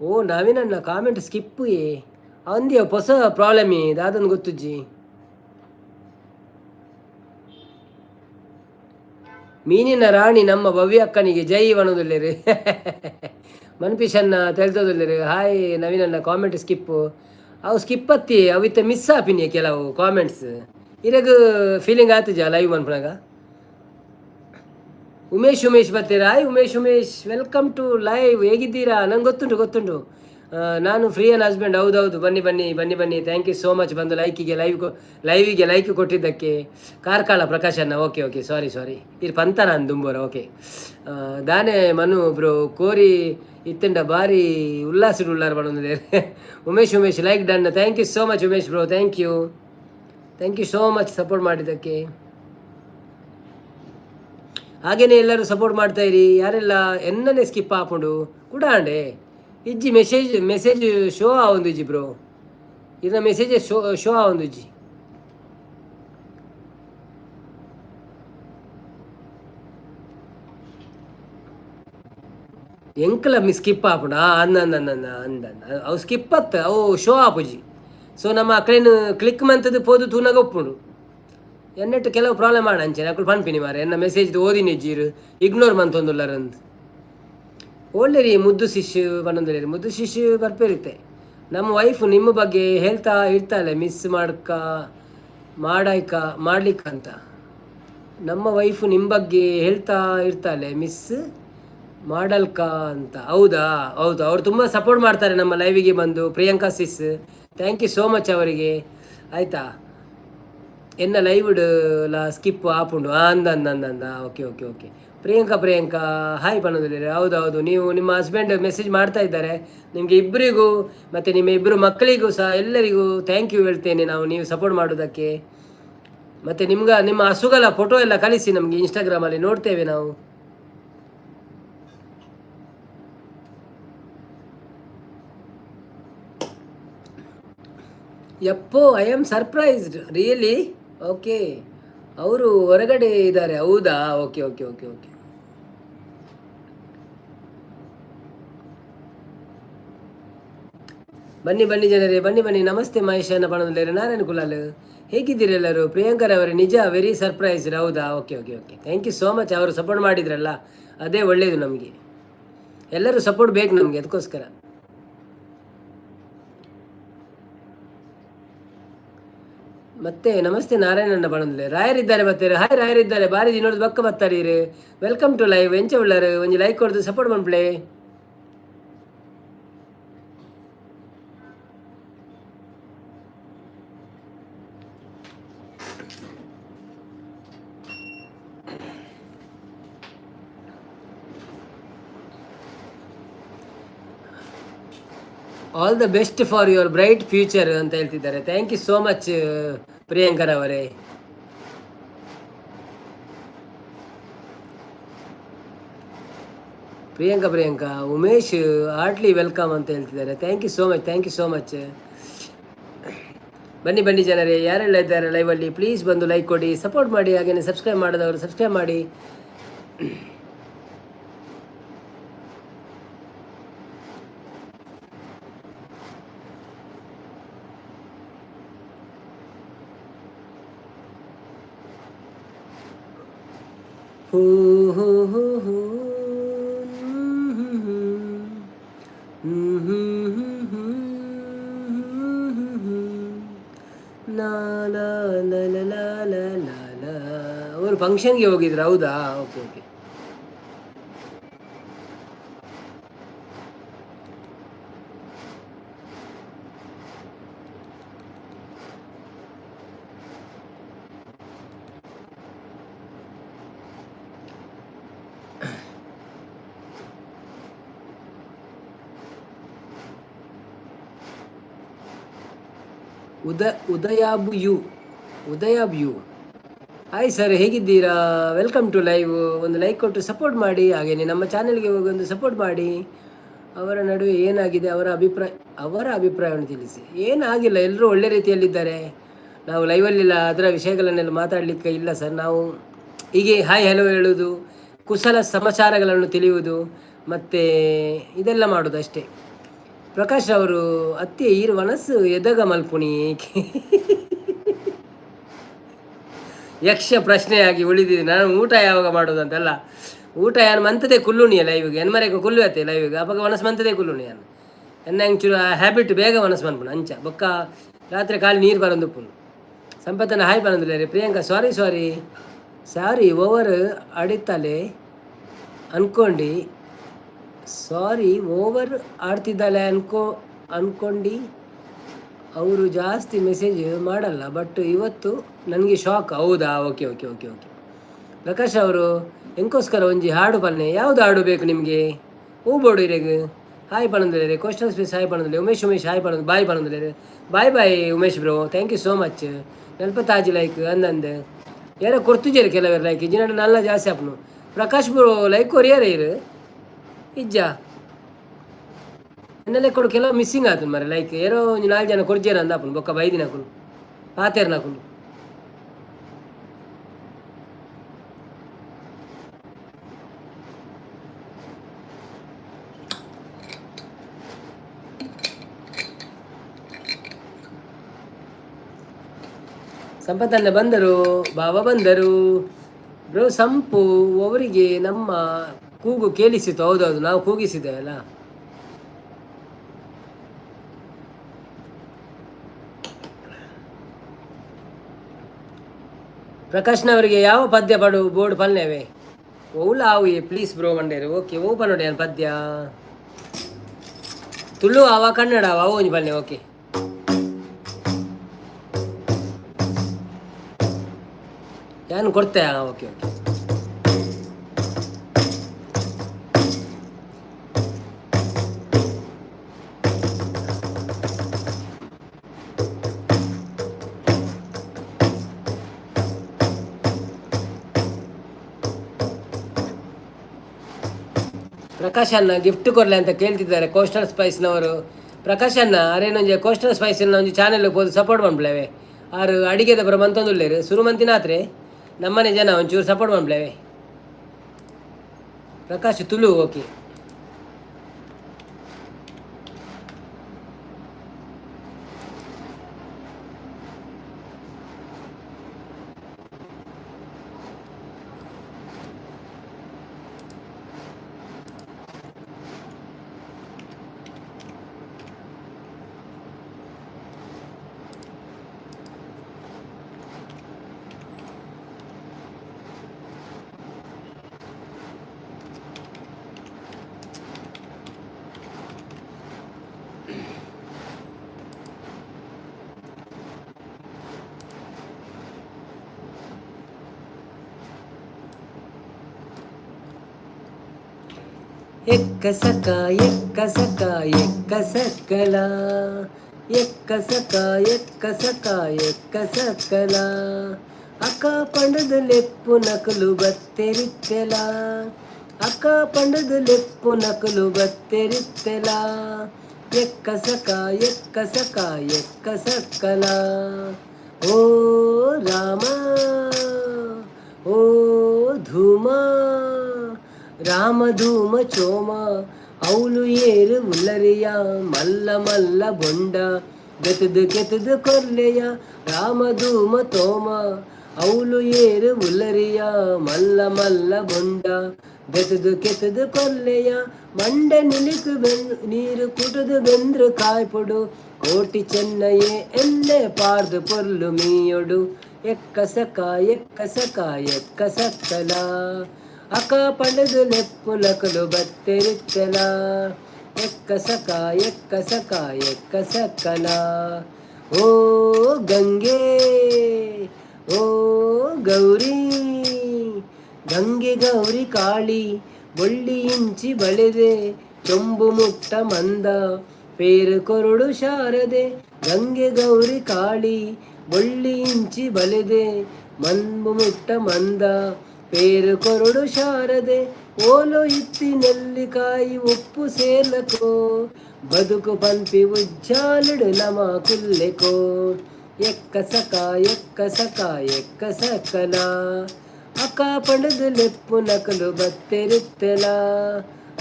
ಓ ನವೀನಣ್ಣ ಕಾಮೆಂಟ್ ಸ್ಕಿಪ್ಪು ಅಂದ್ಯ ಹೊಸ ಪ್ರಾಬ್ಲಮ್ ಅದನ್ನು ಗೊತ್ತುಜ್ಜಿ. ಮೀನಿನ ರಾಣಿ ನಮ್ಮ ಭವ್ಯ ಅಕ್ಕನಿಗೆ ಜೈ ಅನ್ನೋದಿಲ್ಲರಿ. ಮನ್ಪಿಷನ್ನ ತೆಳ್ತೋದಿಲ್ಲರಿ. ಹಾಯ್ ನವೀನಣ್ಣ ಕಾಮೆಂಟ್ ಸ್ಕಿಪ್ಪು ಅವು ಸ್ಕಿಪ್ ಹತ್ತಿ ಅವಿತ್ತ ಮಿಸ್ ಆಪಿನಿ ಕೆಲವು ಕಾಮೆಂಟ್ಸ್ ಇರಾಗ ಫೀಲಿಂಗ್ ಆತಜ ಲೈವ್ ಮನ್ಪನಾಗ. ಉಮೇಶ್ ಬರ್ತೀರಾ? Hi Umesh welcome to live. ಹೇಗಿದ್ದೀರಾ? ನಂಗೆ ಗೊತ್ತುಂಟು ನಾನು ಫ್ರೀ ಆ್ಯಂಡ್ ಹಸ್ಬೆಂಡ್. ಹೌದೌದು ಬನ್ನಿ. ಥ್ಯಾಂಕ್ ಯು ಸೋ ಮಚ್ ಬಂದು ಲೈವಿಗೆ ಲೈಕ್ ಕೊಟ್ಟಿದ್ದಕ್ಕೆ. ಕಾರ್ಕಳ ಪ್ರಕಾಶನ್ನ ಓಕೆ ಸಾರಿ ಇದು ಪಂತನ ದುಂಬೋರ ಓಕೆ. ದಾನೆ ಮನು ಬ್ರೋ ಕೋರಿ ಇತ್ತಂಡ ಬಾರಿ ಉಲ್ಲಾಸಿಡು ಉಲ್ಲಾರ ಮಾಡೋದಿದೆ. Umesh like done. Thank you so much Umesh bro. Thank you so much support ಮಾಡಿದ್ದಕ್ಕೆ. ಹಾಗೇನೆ ಎಲ್ಲರೂ ಸಪೋರ್ಟ್ ಮಾಡ್ತಾ ಇರಿ. ಯಾರೆಲ್ಲ ಎನ್ನನೇ ಸ್ಕಿಪ್ ಹಾಕೊಂಡು ಕೂಡ ಅಂಡೆ ಇಜ್ಜಿ ಮೆಸೇಜ್ ಶೋ ಆವೊಂದು ಇಜ್ಜಿ ಬ್ರೋ. ಇದನ್ನ ಮೆಸೇಜ್ ಶೋ ಆವೊಂದು ಇಜ್ಜಿ. ಎಂಕಲ ಸ್ಕಿಪ್ ಆಪುಂಡು ಅಂದ ಅವು ಸ್ಕಿಪ್ ಅತ್ತ ಅವು ಶೋ ಆಪುಜಿ. ಸೊ ನಮ್ಮ ಅಕ್ಕಳೇನು ಕ್ಲಿಕ್ ಮಂತದ್ದು ಪೋದು ತೂನಾಗ ಒಪ್ಪುಂಡು. ಎನ್ನೆಟ್ಟು ಕೆಲವು ಪ್ರಾಬ್ಲಮ್ ಮಾಡ ಅಂಚೆ ಅಕ್ಕಳು ಪನ್ಪಿನಿ ಮಾರೆ ಎನ್ನ ಮೆಸೇಜ್ ಓದಿನಿ ಇಜ್ಜಿರು ಇಗ್ನೋರ್ ಮಂತೊಂದುಲ್ಲರಂದು. ಒಳ್ಳೆ ರೀ ಮುದ್ದು ಶಿಶು ಬಂದೊಂದಿಲ್ಲ. ಮುದ್ದು ಶಿಶು ಬರ್ಪೇರುತ್ತೆ. ನಮ್ಮ ವೈಫು ನಿಮ್ಮ ಬಗ್ಗೆ ಹೇಳ್ತಾ ಇರ್ತಾಳೆ ಮಿಸ್ ಮಾಡ್ಲಿಕ್ಕಂತ. ನಮ್ಮ ವೈಫು ನಿಮ್ಮ ಬಗ್ಗೆ ಹೇಳ್ತಾ ಇರ್ತಾಳೆ ಮಿಸ್ ಮಾಡಲ್ಕ ಅಂತ. ಹೌದು ಅವ್ರು ತುಂಬ ಸಪೋರ್ಟ್ ಮಾಡ್ತಾರೆ ನಮ್ಮ ಲೈವಿಗೆ ಬಂದು. Priyanka sis thank you so much ಅವರಿಗೆ. ಆಯಿತಾ ಎನ್ನ ಲೈವ್ ಸ್ಕಿಪ್ ಆಪುಂಡು ಅಂದ ಓಕೆ. ಪ್ರಿಯಾಂಕಾ ಹಾಯ್ ಪನ್ನೋದಿಲ್ಲ. ಹೌದು ನೀವು ನಿಮ್ಮ ಹಸ್ಬೆಂಡ್ ಮೆಸೇಜ್ ಮಾಡ್ತಾ ಇದ್ದಾರೆ. ನಿಮಗೆ ಇಬ್ಬರಿಗೂ ಮತ್ತು ನಿಮ್ಮ ಇಬ್ಬರು ಮಕ್ಕಳಿಗೂ ಸಹ ಎಲ್ಲರಿಗೂ ಥ್ಯಾಂಕ್ ಯು ಹೇಳ್ತೇನೆ ನೀವು ಸಪೋರ್ಟ್ ಮಾಡೋದಕ್ಕೆ. ಮತ್ತು ನಿಮ್ಮ ಹಸುಗಳ ಫೋಟೋ ಎಲ್ಲ ಕಳಿಸಿ ನಮಗೆ ಇನ್ಸ್ಟಾಗ್ರಾಮಲ್ಲಿ ನೋಡ್ತೇವೆ ನಾವು. ಯಪ್ಪೋ I am surprised really. Okay ಅವರು ಹೊರಗಡೆ ಇದ್ದಾರೆ. ಹೌದಾ ಓಕೆ. ಬನ್ನಿ ಜನರೇ ಬನ್ನಿ. ನಮಸ್ತೆ ಮಹೇಶನ ಪಣದಲ್ಲಿ ನಾರಾಯಣ ಕುಲಾಲ್ ಹೇಗಿದ್ದೀರಿ ಎಲ್ಲರೂ? ಪ್ರಿಯಾಂಕರವರೇ ನಿಜ ವೆರಿ ಸರ್ಪ್ರೈಸ್ಡ್. ಹೌದಾ okay. Thank you so much. ಅವರು ಸಪೋರ್ಟ್ ಮಾಡಿದ್ರಲ್ಲ ಅದೇ ಒಳ್ಳೆಯದು ನಮಗೆ. ಎಲ್ಲರೂ ಸಪೋರ್ಟ್ ಬೇಕು ನಮಗೆ, ಅದಕ್ಕೋಸ್ಕರ. ಮತ್ತೆ ನಮಸ್ತೆ ನಾರಾಯಣಣ್ಣ ಬಣಂದ್ಲೆ ರಾಯರಿದ್ದಾರೆ ಬರ್ತಾರೆ. ಹಾಯ್ ರಾಯರಿದ್ದಾರೆ ಬಾರಿ ದಿನೋದು ಬಕ್ಕ ಬರ್ತಾರೀರಿ. Welcome to live. ಎಂಚ ಉಳ್ಳಾರು ಒಂಜಿ ಲೈಕ್ ಕೊಡ್ದು ಸಪೋರ್ಟ್ ಮಾಡ್ಪ್ಲೆ. All the best for your bright future ಅಂತ ಹೇಳ್ತಿದ್ದಾರೆ. ಥ್ಯಾಂಕ್ ಯು ಸೋ ಮಚ್ ಪ್ರಿಯಾಂಕರವರೇ. ಪ್ರಿಯಾಂಕಾ ಉಮೇಶ್ ಹಾರ್ಟ್ಲಿ ವೆಲ್ಕಮ್ ಅಂತ ಹೇಳ್ತಿದ್ದಾರೆ. Thank you so much. ಬನ್ನಿ ಜನರೇ, ಯಾರೆಲ್ಲ ಇದ್ದಾರೆ ಲೈವಲ್ಲಿ ಪ್ಲೀಸ್ ಬಂದು ಲೈಕ್ ಕೊಡಿ, ಸಪೋರ್ಟ್ ಮಾಡಿ. ಹಾಗೆಯೇ ಸಬ್ಸ್ಕ್ರೈಬ್ ಮಾಡಿದವರು ಸಬ್ಸ್ಕ್ರೈಬ್ ಮಾಡಿ. ಅವರು ಫಂಕ್ಷನ್ಗೆ ಹೋಗಿದ್ರು. ಹೌದಾ ಓಕೆ. ಉದಯಾಬ್ಯು ಹಾಯ್ ಸರ್, ಹೇಗಿದ್ದೀರಾ? Welcome to live. ಒಂದು ಲೈಕ್ ಕೊಟ್ಟು ಸಪೋರ್ಟ್ ಮಾಡಿ, ಹಾಗೆಯೇ ನಮ್ಮ ಚಾನೆಲ್ಗೆ ಹೋಗಿ ಒಂದು ಸಪೋರ್ಟ್ ಮಾಡಿ. ಅವರ ನಡುವೆ ಏನಾಗಿದೆ, ಅವರ ಅಭಿಪ್ರಾಯವನ್ನು ತಿಳಿಸಿ. ಏನಾಗಿಲ್ಲ, ಎಲ್ಲರೂ ಒಳ್ಳೆ ರೀತಿಯಲ್ಲಿದ್ದಾರೆ. ನಾವು ಲೈವಲ್ಲಿಲ್ಲ, ಅದರ ವಿಷಯಗಳನ್ನೆಲ್ಲ ಮಾತಾಡಲಿಕ್ಕೆ ಇಲ್ಲ ಸರ್. ನಾವು ಹೀಗೆ ಹಾಯ್ ಹಲೋ ಹೇಳುವುದು, ಕುಶಲ ಸಮಾಚಾರಗಳನ್ನು ತಿಳಿಯುವುದು, ಮತ್ತು ಇದೆಲ್ಲ ಮಾಡೋದು ಅಷ್ಟೇ. ಪ್ರಕಾಶ್ ಅವರು ಅತ್ತೆ ಈರು ಮನಸ್ಸು ಎದಗ ಮಲ್ಪುಣಿ ಯಕ್ಷ ಪ್ರಶ್ನೆಯಾಗಿ ಉಳಿದಿದೆ. ನಾನು ಊಟ ಯಾವಾಗ ಮಾಡೋದು ಅಂತಲ್ಲ, ಊಟ ಯಾನು ಮಂತದೇ ಕುಲ್ಲುಣಿಯ ಲೈವಿಗೆ ಎನ್ಮರೆಗೆ ಕುಲ್ಲು ಆಯ್ತೆ ಲೈವಿಗೆ ಅವಾಗ ಮನಸ್ಸು ಮಂತದೇ ಕುಲ್ಲುಣಿ ಯಾನು ಎನ್ನ ಹೆಂಚೂರು ಹ್ಯಾಬಿಟ್ ಬೇಗ ಮನಸ್ಸು ಮನ್ಪುಣ ಅಂಚ ಬೊಕ್ಕ ರಾತ್ರಿ ಕಾಲು ನೀರು ಬರಂದುಪ್ಪುನು. ಸಂಪತ್ತನ ಹಾಯ್ ಬರಂದಿಲ್ಲ ರೀ. ಪ್ರಿಯಾಂಕಾ ಸಾರಿ ಓವರ್ ಆಡಿತ್ತಲೆ ಅನ್ಕೊಂಡು ಓವರ್ ಆಡ್ತಿದ್ದಾಳೆ ಅನ್ಕೊಂಡು ಅವರು ಜಾಸ್ತಿ ಮೆಸೇಜ್ ಮಾಡಲ್ಲ, ಬಟ್ ಇವತ್ತು ನನಗೆ ಶಾಕ್. ಹೌದಾ? ಓಕೆ. ಪ್ರಕಾಶ್ ಅವರು ಎಂಕೋಸ್ಕರ ಒಂಜಿ ಹಾಡು ಪಲ್ಲೆ, ಯಾವುದು ಹಾಡು ಬೇಕು ನಿಮಗೆ? ಹೂ ಬೋಡು ಇರೆಗ್ ಹಾಯ್ ಪಣಂದಿಲ್ಲ ಕ್ವಶನ್ ಸ್ಪೇಸ್ ಹಾಯ್ ಪಣಂದಿಲ್ಲ. ಉಮೇಶ್ ಹಾಯ್ ಪಣಂದು ಬಾಯ್ ಪಣಂದಿಲ್ಲ. Bye Umesh bro, thank you so much. ನೆಲ್ಪ ತಾಜಿ ಲೈಕ್ ಅಂದಂದು ಯಾರೋ ಕೊಡ್ತಿದ್ದೀರಿ ಕೆಲವರು ಲೈಕ್ ಇಜ್ಜಿನ ನಲ್ಲ ಜಾಸ್ತಿ ಆಪ್ನು. ಪ್ರಕಾಶ್ ಬ್ರೋ ಲೈಕ್ ಕೊರಿಯಾರ ಇರು ಇಜ್ಜ ಎನ್ನೆಲ್ಲ ಕೊಡು ಕೆಲವು ಮಿಸ್ಸಿಂಗ್ ಆಯ್ತು ಮರ ಲೈಕ್ ಯಾರೋ ಒಂದು 4 ಜನ ಕೊಡ್ಜೇರ ಅಂದ ಹಾಪನು ಬೊಕ್ಕ ಬೈದಿನ ಹಾಕೊಂಡು ಪಾತೇರ್ನ ಹಾಕೊಂಡು. ಸಂಪತ್ತನ್ನ ಬಂದರು, ಬಾಬಾ ಬಂದರು. ಬ್ರೋ ಸಂಪು ಅವರಿಗೆ ನಮ್ಮ ಕೂಗು ಕೇಳಿಸಿತು. ಹೌದೌದು, ನಾವು ಕೂಗಿಸಿದ್ದೇವಲ್ಲ. ಪ್ರಕಾಶ್ನವರಿಗೆ ಯಾವ ಪದ್ಯ ಬೋರ್ಡ್ ಪಲ್ಯವೇ ಓಲ ಆವು ಪ್ಲೀಸ್ ಬ್ರೋ ಮಂಡೇರು. ಓಕೆ ಓ ಪನ್ನೋಡಿ ಏನು ಪದ್ಯ ತುಳು ಆವ ಕನ್ನಡ ಅವ ಒಂಜಿ ಪಲ್ಲೆ. ಓಕೆ ನಾನು ಕೊಡ್ತೆ. ಓಕೆ. ಪ್ರಕಾಶ್ ಅನ್ನ ಗಿಫ್ಟ್ ಕೊಡ್ಲಿ ಅಂತ ಕೇಳ್ತಿದ್ದಾರೆ ಕೋಸ್ಟಲ್ ಸ್ಪೈಸ್ನವರು. ಪ್ರಕಾಶ್ ಅನ್ನ ಅರೇನೊಂಜಿ ಕೋಸ್ಟಲ್ ಸ್ಪೈಸಿನ ಒಂಜಿ ಚಾನೆಲ್ ಹೋಗಿ ಸಪೋರ್ಟ್ ಮಾಡ್ಬಿಡವೆ. ಆರು ಅಡಿಗೆದ ಬರೋ ಮಂತೊಂದುಲ್ಲೇರು ಶುರು ಮಂತಿನಾತ್ರೆ ನಮ್ಮನೆ ಜನ ಒಂಚೂರು ಸಪೋರ್ಟ್ ಮಾಡ್ಬಿಡವೆ. ಪ್ರಕಾಶ್ ತುಳು. ಓಕೆ ಎಕ್ಕಸಕ ಅಕ್ಕ ಪಂಡದ ಲೆಪ್ಪು ನಕಲು ಬತ್ತೆರಿತ್ತೆಲ. ಎಕ್ಕಸಕ ಓ ರಾಮ ಓ ಧೂಮ ರಾಮಧೂಮ ಚೋಮ ಅವಳು ಏರು ಉಲ್ಲರಿಯ ಮಲ್ಲ ಬೊಂಡ ಗೆತದು ಕೊರ್ಲೆಯ ರಾಮಧೂಮ ತೋಮ ಅವಳು ಏರು ಉಲ್ಲರಿಯ ಮಲ್ಲ ಬೊಂಡ ಗೆತದು ಕೊರ್ಲೆಯ ಮಂಡೆ ನಿಲಿಕು ನೀರು ಕುಟದು ಬೆಂದ್ರು ಕಾಯ್ಪೊಡು ಕೋಟಿ ಚೆನ್ನಯೇ ಎನ್ನೆ ಪಾರ್ದು ಪೊರ್ಲು ಮೀಯೊಡು. ಎಕ್ಕಸಕ ಅಕ್ಕ ಪಂಡದು ಲೆಪ್ಪು ನಕಲು ಬತ್ತೆರಿತ್ತೆಲ. ಎಕ್ಕಸಕ ಓ ಗಂಗೆ ಓ ಗೌರಿ ಕಾಳಿ ಬೊಳ್ಳಿ ಇಂಚಿ ಬಳೆದೆ ಚೊಂಬು ಮುಟ್ಟ ಮಂದ ಪೇರು ಕೊರಡು ಶಾರದೆ ಗಂಗೆ ಗೌರಿ ಕಾಳಿ ಬೊಳ್ಳಿ ಇಂಚಿ ಬಲೆದೆ ಮಂಬು ಮುಟ್ಟ ಮಂದ ಪೇರು ಕೊರಡು ಶಾರದೆ ಓಲು ಇತ್ತಿ ನೆಲ್ಲಿಕಾಯಿ ಉಪ್ಪು ಸೇರ್ಲಕೋ ಬದುಕು ಪಂಪಿ ಉಜ್ಜಾಲಡು ನಮ ಕುಲ್ಲೆಕೋ ಎಕ್ಕ ಸಕ ಎಕ್ಕ ಸಕ ಎಕ್ಕ ಸಕಲ ಅಕ್ಕ ಪಣದು ಲೆಪ್ಪು ನಕಲು ಬತ್ತೆರಿತ್ತೆಲ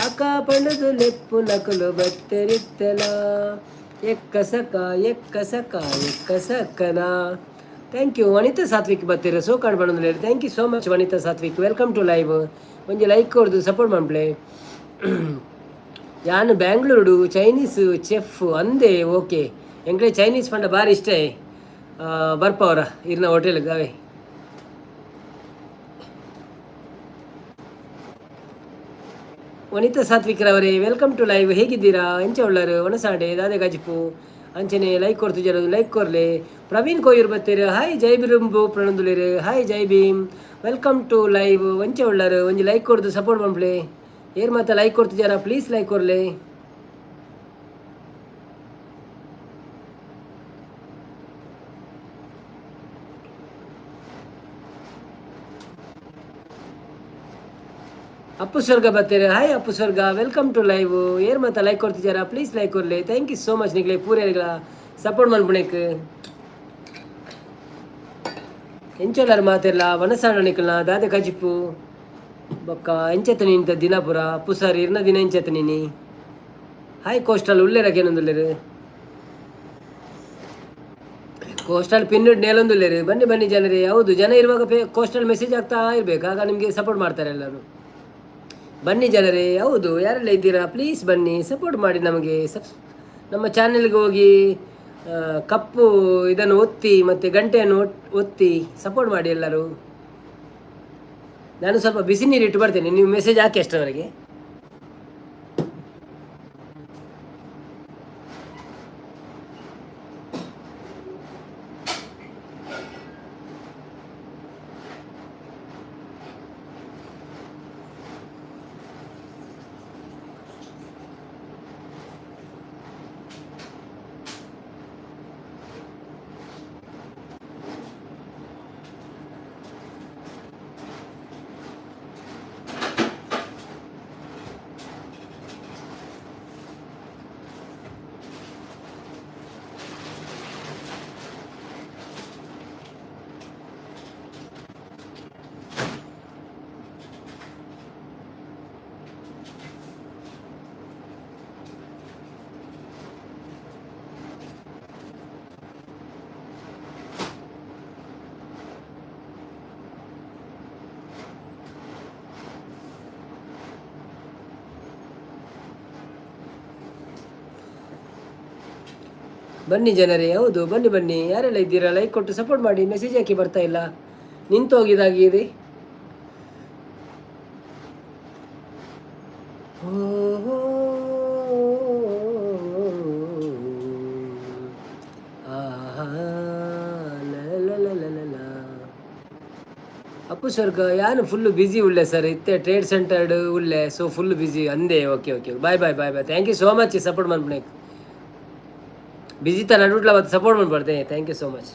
ಅಕ್ಕ ಪಣದು ಲೆಪ್ಪು ನಕಲು ಬತ್ತೆರಿತ್ತೆಲ ಎಕ್ಕ ಸಕ ಎಕ್ಕ ಸಕ ಎಕ್ಕ ಸಕಲ. ಥ್ಯಾಂಕ್ ಯು ವನಿತಾ ಸಾತ್ವಿಕ್ ಬರ್ತೀರ ಸೋ ಕಾಣ್ ಬಣ್ಣದಲ್ಲಿ. Thank you so much Vanitha Sathvik, welcome to live. ಒಂಜಿ ಲೈಕ್ ಕೊಡ್ದು ಸಪೋರ್ಟ್ ಮಾಡ್ಪ್ಲೆ. ಯಾನು ಬ್ಯಾಂಗ್ಳೂರು ಚೈನೀಸ್ ಚೆಫ್ ಅಂದೆ. ಓಕೆ ಎಂಕ್ಲೆ ಚೈನೀಸ್ ಪಂಡ ಭಾರಿ ಇಷ್ಟ ಬರ್ಪವರ ಇರ್ನ ಹೋಟೆಲ್ಗೆ ಅವೇ. ವನಿತಾ ಸಾತ್ವಿಕ್ರವರೇ ವೆಲ್ಕಮ್ ಟು ಲೈವ್. ಹೇಗಿದ್ದೀರಾ? ಎಂಚ ಉಳ್ಳರು ಒಣಸಾಡೆ ದಾದೆ ಗಜಿಪು ಅಂಚನೆ ಲೈಕ್ ಕೊಡ್ತಿದ್ದಾರೆ, ಲೈಕ್ ಕೊರ್ಲೆ. ಪ್ರವೀಣ್ ಕೋಯೂರ್ ಬತ್ತೀರ. ಹಾಯ್ ಜೈ ಬಿರುಂಬು ಪ್ರಣಂದುಲಿರು. Hi Jai Bhim, welcome to live. ಒಂಚೆ ಉಳ್ಳರು ಒಂಜಿ ಲೈಕ್ ಕೊಡ್ದು ಸಪೋರ್ಟ್ ಮಾಡ್ಪ್ಲೆ. ಏರ್ ಮಾತ ಲೈಕ್ ಕೊಡ್ತಿದ್ದಾರ, ಪ್ಲೀಸ್ ಲೈಕ್ ಕೊರ್ಲೆ. ಅಪ್ಪು ಸ್ವರ್ಗ ಬರ್ತೀರ. Hi Appu Swarga, welcome to live. ಏರ್ ಮಾತ ಲೈಕ್ ಕೊಡ್ತಿದ್ದಾರ, ಪ್ಲೀಸ್ ಲೈಕ್ ಕೊರ್ಲೆ. ಥ್ಯಾಂಕ್ ಯು ಸೋ ಮಚ್ ನಿಗ್ಲೆ ಪೂರ್ಯಾರಿಗಳ ಸಪೋರ್ಟ್ ಮಾಡ್ಬಿಡಕ್. ಎಂಚೋಲಾರ ಮಾತೆಲ್ಲ ವನಸಾಣ ನಿಕಲ್ನ ದಾದೆ ಕಜಿಪ್ಪು ಬೊಕ್ಕ ಎಂಚೆತ್ತ ನಿಂತ ದಿನಾಪುರ ಅಪ್ಪು ಸರ್ ಇರ್ನ ದಿನ ಎಂಚೆತ್ತ ನೀನಿ. ಹಾಯ್ ಕೋಸ್ಟಲ್ ಉಳ್ಳೇರಾಗೇನೊಂದುಲ್ಲೇರು ಕೋಸ್ಟಲ್ ಪಿನ್ನುಡ್ ನೇಲೊಂದುಲ್ಲೇರು. ಬನ್ನಿ ಬನ್ನಿ ಜನರೇ. ಹೌದು, ಜನ ಇರುವಾಗ ಕೋಸ್ಟಲ್ ಮೆಸೇಜ್ ಆಗ್ತಾ ಇರ್ಬೇಕು, ಆಗ ನಿಮಗೆ ಸಪೋರ್ಟ್ ಮಾಡ್ತಾರೆ ಎಲ್ಲರೂ. ಬನ್ನಿ ಜನರೇ. ಹೌದು, ಯಾರೆಲ್ಲ ಇದ್ದೀರಾ ಪ್ಲೀಸ್ ಬನ್ನಿ, ಸಪೋರ್ಟ್ ಮಾಡಿ ನಮಗೆ. ನಮ್ಮ ಚಾನೆಲ್ಗೆ ಹೋಗಿ ಕಪ್ಪು ಇದನ್ನು ಒತ್ತಿ ಮತ್ತು ಗಂಟೆಯನ್ನು ಒತ್ತಿ ಸಪೋರ್ಟ್ ಮಾಡಿ ಎಲ್ಲರೂ. ನಾನು ಸ್ವಲ್ಪ ಬಿಸಿ ನೀರು ಇಟ್ಟು ಬರ್ತೇನೆ, ನೀವು ಮೆಸೇಜ್ ಹಾಕಿ ಅಷ್ಟರವರೆಗೆ. ಬನ್ನಿ ಜನರೇ. ಹೌದು, ಬನ್ನಿ ಬನ್ನಿ. ಯಾರೆಲ್ಲ ಇದ್ದೀರಾ ಲೈಕ್ ಕೊಟ್ಟು ಸಪೋರ್ಟ್ ಮಾಡಿ. ಮೆಸೇಜ್ ಹಾಕಿ ಬರ್ತಾ ಇಲ್ಲ, ನಿಂತು ಹೋಗಿದಾಗಿದೆ. ಅಪ್ಪು ಸ್ವರ್ಗ ಯಾನು ಫುಲ್ಲು ಬ್ಯುಸಿ ಉಳ್ಳೆ ಸರ್, ಇತ್ತೆ ಟ್ರೇಡ್ ಸೆಂಟರ್ಡ್ ಉಳ್ಳೆ, ಸೊ ಫುಲ್ಲು ಬ್ಯುಸಿ ಅಂದೆ. Okay okay, bye bye bye bye. Thank you so much support ಮಾಡ್ಬಿಡಿ. ಬಿಜಿ ತ ನಡುಟ್ಲ ಅವತ್ತು ಸಪೋರ್ಟ್ ಮಾಡ್ಬಾರ್ದೆ. Thank you so much.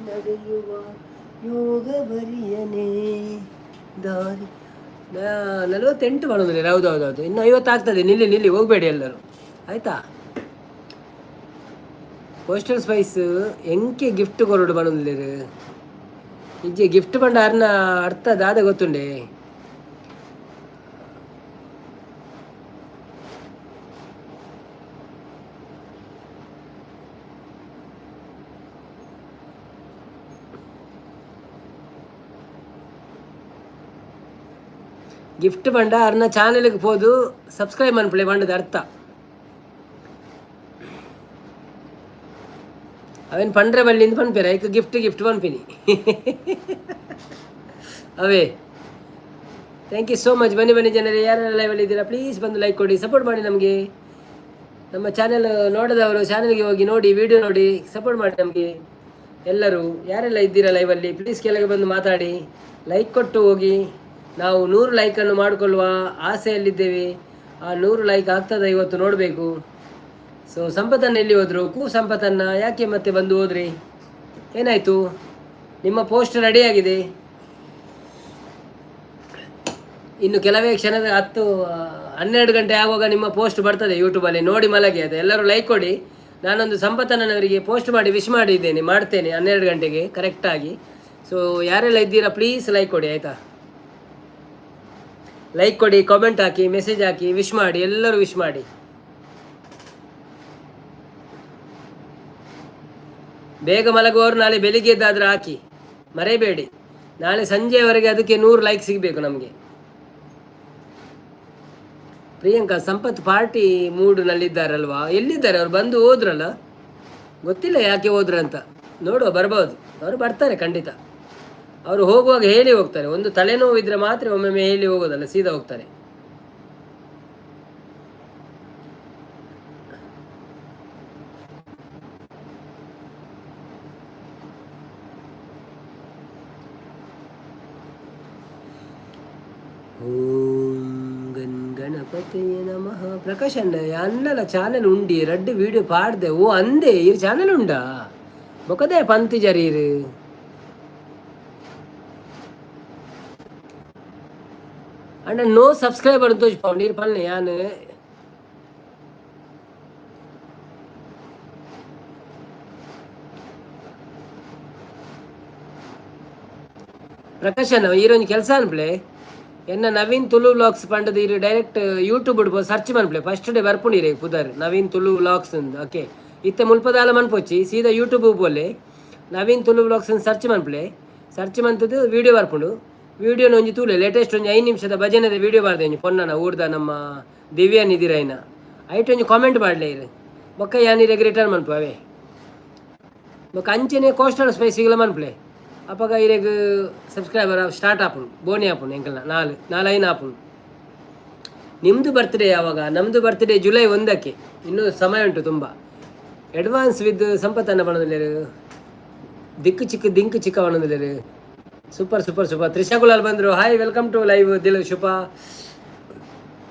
ನಡೆಯುವ ಯೋಗ ಬರಿಯನೇ ದಾರಿ 48 ಮಾಡೋದಿಲ್ಲ. ಹೌದೌದೌದು, ಇನ್ನು 50 ಆಗ್ತದೆ. ನಿಲ್ಲಿ ಹೋಗಬೇಡಿ ಎಲ್ಲರೂ, ಆಯಿತಾ? ಪೋಸ್ಟಲ್ ಸ್ಪೈಸ್ ಎಂಕೆ ಗಿಫ್ಟ್ ಕೊರಡು ಬಣ್ಣದಿಲ್ಲ. ಇಜ್ಜೆ ಗಿಫ್ಟ್ ಬಂಡ ಅರ್ನ ಅರ್ಥ ದಾದ ಗೊತ್ತುಂಡೆ. ಗಿಫ್ಟ್ ಬಂಡ ಅರ್ನ ಚಾನೆಲ್ಗೆ ಹೋದು ಸಬ್ಸ್ಕ್ರೈಬ್ ಮನ್ಪಳೆ ಬಂಡದ ಅರ್ಥ ಅವೇನು ಪಂಡ್ರೆ ಬಳ್ಳಿಂದ ಪನ್ಪೇರ ಈಗ ಗಿಫ್ಟ್ ಪನ್ಪಿನಿ ಅವೇ. Thank you so much. ಬನ್ನಿ ಜನರೇ, ಯಾರೆಲ್ಲ ಲೈವಲ್ಲಿ ಇದ್ದೀರಾ ಪ್ಲೀಸ್ ಬಂದು ಲೈಕ್ ಕೊಡಿ, ಸಪೋರ್ಟ್ ಮಾಡಿ ನಮಗೆ. ನಮ್ಮ ಚಾನೆಲ್ ನೋಡಿದವರು ಚಾನೆಲ್ಗೆ ಹೋಗಿ ನೋಡಿ, ವಿಡಿಯೋ ನೋಡಿ, ಸಪೋರ್ಟ್ ಮಾಡಿ ನಮಗೆ ಎಲ್ಲರೂ. ಯಾರೆಲ್ಲ ಇದ್ದೀರಾ ಲೈವಲ್ಲಿ ಪ್ಲೀಸ್ ಕೆಳಗೆ ಬಂದು ಮಾತಾಡಿ, ಲೈಕ್ ಕೊಟ್ಟು ಹೋಗಿ. ನಾವು 100 ಲೈಕನ್ನು ಮಾಡಿಕೊಳ್ಳುವ ಆಸೆಯಲ್ಲಿದ್ದೇವೆ. ಆ 100 ಲೈಕ್ ಆಗ್ತದೆ ಇವತ್ತು, ನೋಡಬೇಕು. ಸೊ ಸಂಪತ್ತನ್ನು ಎಲ್ಲಿ ಹೋದರು? ಸಂಪತ್ತನ್ನು ಯಾಕೆ ಮತ್ತೆ ಬಂದು ಹೋದ್ರಿ? ಏನಾಯಿತು? ನಿಮ್ಮ ಪೋಸ್ಟ್ ರೆಡಿಯಾಗಿದೆ, ಇನ್ನು ಕೆಲವೇ ಕ್ಷಣದ 10-12 ಗಂಟೆ ಆಗುವಾಗ ನಿಮ್ಮ ಪೋಸ್ಟ್ ಬರ್ತದೆ ಯೂಟ್ಯೂಬಲ್ಲಿ. ನೋಡಿ ಮಲಗಿ ಅದು. ಎಲ್ಲರೂ ಲೈಕ್ ಕೊಡಿ. ನಾನೊಂದು ಸಂಪತ್ತನವರಿಗೆ ಪೋಸ್ಟ್ ಮಾಡಿ ವಿಶ್ ಮಾಡ್ತೇನೆ 12 ಗಂಟೆಗೆ ಕರೆಕ್ಟಾಗಿ. ಸೊ ಯಾರೆಲ್ಲ ಇದ್ದೀರಾ ಪ್ಲೀಸ್ ಲೈಕ್ ಕೊಡಿ, ಆಯಿತಾ? ಲೈಕ್ ಕೊಡಿ, ಕಾಮೆಂಟ್ ಹಾಕಿ, ಮೆಸೇಜ್ ಹಾಕಿ, ವಿಶ್ ಮಾಡಿ, ಎಲ್ಲರೂ ವಿಶ್ ಮಾಡಿ. ಬೇಗ ಮಲಗುವವರು ನಾಳೆ ಬೆಳಿಗ್ಗೆ ಎದ್ದಾದರೂ ಹಾಕಿ, ಮರೆಯಬೇಡಿ. ನಾಳೆ ಸಂಜೆವರೆಗೆ ಅದಕ್ಕೆ 100 ಲೈಕ್ ಸಿಗಬೇಕು ನಮಗೆ. ಪ್ರಿಯಾಂಕಾ ಸಂಪತ್ ಪಾರ್ಟಿ ಮೂಡ್ನಲ್ಲಿದ್ದಾರಲ್ವಾ? ಎಲ್ಲಿದ್ದಾರೆ ಅವರು? ಬಂದು ಹೋದ್ರಲ್ಲ, ಗೊತ್ತಿಲ್ಲ ಯಾಕೆ ಹೋದ್ರಂತ. ನೋಡುವ, ಬರ್ಬೋದು, ಅವರು ಬರ್ತಾರೆ ಖಂಡಿತ. ಅವರು ಹೋಗುವಾಗ ಹೇಳಿ ಹೋಗ್ತಾರೆ. ಒಂದು ತಲೆನೋವು ಇದ್ರೆ ಮಾತ್ರ ಒಮ್ಮೊಮ್ಮೆ ಹೇಳಿ ಹೋಗೋದಲ್ಲ, ಸೀದಾ ಹೋಗ್ತಾರೆ. ಓಂ ಗಣಪತಿಯ ನಮಃ. ಪ್ರಕಾಶ್ ಅಣ್ಣಲ ಚಾನೆಲ್ ಉಂಡಿ ರಡ್ಡು ವಿಡಿಯೋ ಪಾಡ್ದೆ. ಓ ಅಂದೆ ಈ ಚಾನೆಲ್ ಉಂಡಾ? ಮೊಕದೇ ಪಂತಿ ಜರೀರು ಅಣ್ಣ. ನೋ ಸಬ್ಸ್ಕ್ರೈಬರ್ ತೋರಿಸ್ಪ ನೀರು ಪಲ್ಲೆ ಯಾನು. ಪ್ರಕಾಶ್ ಅಣ್ಣ ಈರೊಂದು ಕೆಲಸ ಅನ್ಪ್ಲೆ, ಎನ್ನ ನವೀನ್ ತುಳು ವ್ಲಾಗ್ಸ್ ಪಂಡದು ಇರು ಡೈರೆಕ್ಟ್ ಯೂಟ್ಯೂಬ್ ಇಡ್ಬೋದು, ಸರ್ಚ್ ಮನ್ಪ್ಲೆ. ಫಸ್ಟ್ ಡೇ ಬರ್ಪುಂಡಿರಿ ಪುದರ್ ನವೀನ್ ತುಳು ವ್ಲಾಗ್ಸ್ ಅಂದು. ಓಕೆ, ಇತ್ತೆ ಮುಲ್ಪದಾಲ ಮನ್ಪೊಚ್ಚಿ ಸೀದಾ ಯೂಟ್ಯೂಬ್ ಬೋಲೆ ನವೀನ್ ತುಳು ವ್ಲಾಗ್ಸ್ ಸರ್ಚ್ ಮನ್ಪ್ಲೆ. ಸರ್ಚ್ ಮಂತದ್ದು ವೀಡಿಯೋ ಬರ್ಪುಂಡು. ವೀಡಿಯೋನ ಒಂಜಿ ತೂಲೆ ಲೇಟೆಸ್ಟ್ ಒಂದು 5 ನಿಮಿಷದ ಭಜನೆದ ವೀಡಿಯೋ ಬರ್ದೆ ಒಂಜಿ ಪೊನ್ನನ ಊರ್ದ ನಮ್ಮ ದಿವ್ಯಾ ನಿಧಿರೈನ ಐಟ್ ಒಂಜಿ ಕಾಮೆಂಟ್ ಮಾಡಲೇ ಇರು ಬೊಕ್ಕ ಯಾನಿರೆಗೆ ರಿಟರ್ನ್ ಮನ್ಪವೆ ಬೊಕ್ಕ ಅಂಚೆನೆ ಕೋಸ್ಟಲ್ ಸ್ಪೈಸಿಗೆಲ್ಲ ಮನ್ಪ್ಲೆ ಅಪ್ಪಗ ಇರೆಗ್ ಸಬ್ಸ್ಕ್ರೈಬರ್ ಸ್ಟಾರ್ಟ್ ಆಪುಂಡು ಬೋನಿ ಆಪುಂಡು ಎಂಕಲ್ನ 4-5 ಆಪುಂಡು. ನಿಮ್ಮದು ಬರ್ತ್ಡೇ ಯಾವಾಗ? ನಮ್ಮದು ಬರ್ತ್ಡೇ ಜುಲೈ 1ಕ್ಕೆ, ಇನ್ನೂ ಸಮಯ ಉಂಟು ತುಂಬ. ಅಡ್ವಾನ್ಸ್ ವಿತ್ ಸಂಪತ್ತನ್ನು ಬಣ್ಣದಲ್ಲೇರು ದಿಕ್ಕು ಚಿಕ್ಕ ಬಣ್ಣದಲ್ಲೇರು. ಸೂಪರ್. ತ್ರಿಷಾ ಗುಲಾಲ್ ಬಂದರು. ಹಾಯ್, ವೆಲ್ಕಮ್ ಟು ಲೈವ್ ದಿಲ್ ಶುಭ.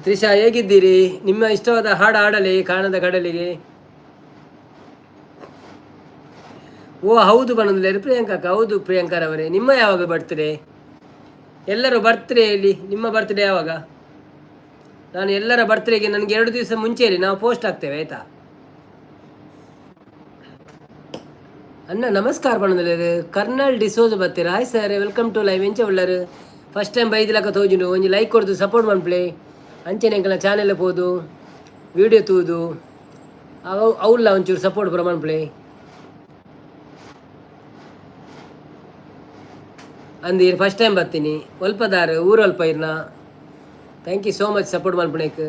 ತ್ರಿಷಾ ಹೇಗಿದ್ದೀರಿ? ನಿಮ್ಮ ಇಷ್ಟವಾದ ಹಾಡು ಹಾಡಲಿ ಕಾಣದ ಕಡಲಿಗೆ. ಓ ಹೌದು ಬಣ್ಣದಲ್ಲೇರು ಪ್ರಿಯಾಂಕಾ. ಹೌದು ಪ್ರಿಯಾಂಕಾರವರೇ, ನಿಮ್ಮ ಯಾವಾಗ ಬರ್ತ್ಡೇ? ಎಲ್ಲರೂ ಬರ್ತ್ಡೇ ಹೇಳಿ, ನಿಮ್ಮ ಬರ್ತ್ಡೇ ಯಾವಾಗ? ನಾನು ಎಲ್ಲರ ಬರ್ತ್ಡೇಗೆ ನನಗೆ 2 ದಿವಸ ಮುಂಚೆ ಹೇಳಿ, ನಾವು ಪೋಸ್ಟ್ ಹಾಕ್ತೇವೆ ಆಯಿತಾ? ಅಣ್ಣ ನಮಸ್ಕಾರ ಬಣ್ಣದಲ್ಲಿ ಕರ್ನಲ್ ಡಿಸೋಜ್ ಬರ್ತೀರಾ? Hi sir, welcome to live. ಎಂಚ ಉಳ್ಳರು ಫಸ್ಟ್ ಟೈಮ್ 5 ಲಕ್ಕ ತೋಜುಂಡು ಒಂಜಿ ಲೈಕ್ ಕೊಡ್ದು ಸಪೋರ್ಟ್ ಮನ್ಪ್ಲೆ. ಅಂಚೆನೆ ಎಂಕಲ್ನ ಚಾನೆಲ್ ಪೋದು ವಿಡಿಯೋ ತೂದು ಅವಲ್ಲ ಒಂಚೂರು ಸಪೋರ್ಟ್ ಬರ ಮನ್ಪ್ಲೆ ಅಂದೀರ್. ಫಸ್ಟ್ ಟೈಮ್ ಬರ್ತೀನಿ ಒಲ್ಪದಾರು ಊರಲ್ಪ ಇರ್ನ. Thank you so much support ಮನ್ಪಣೆಕ್.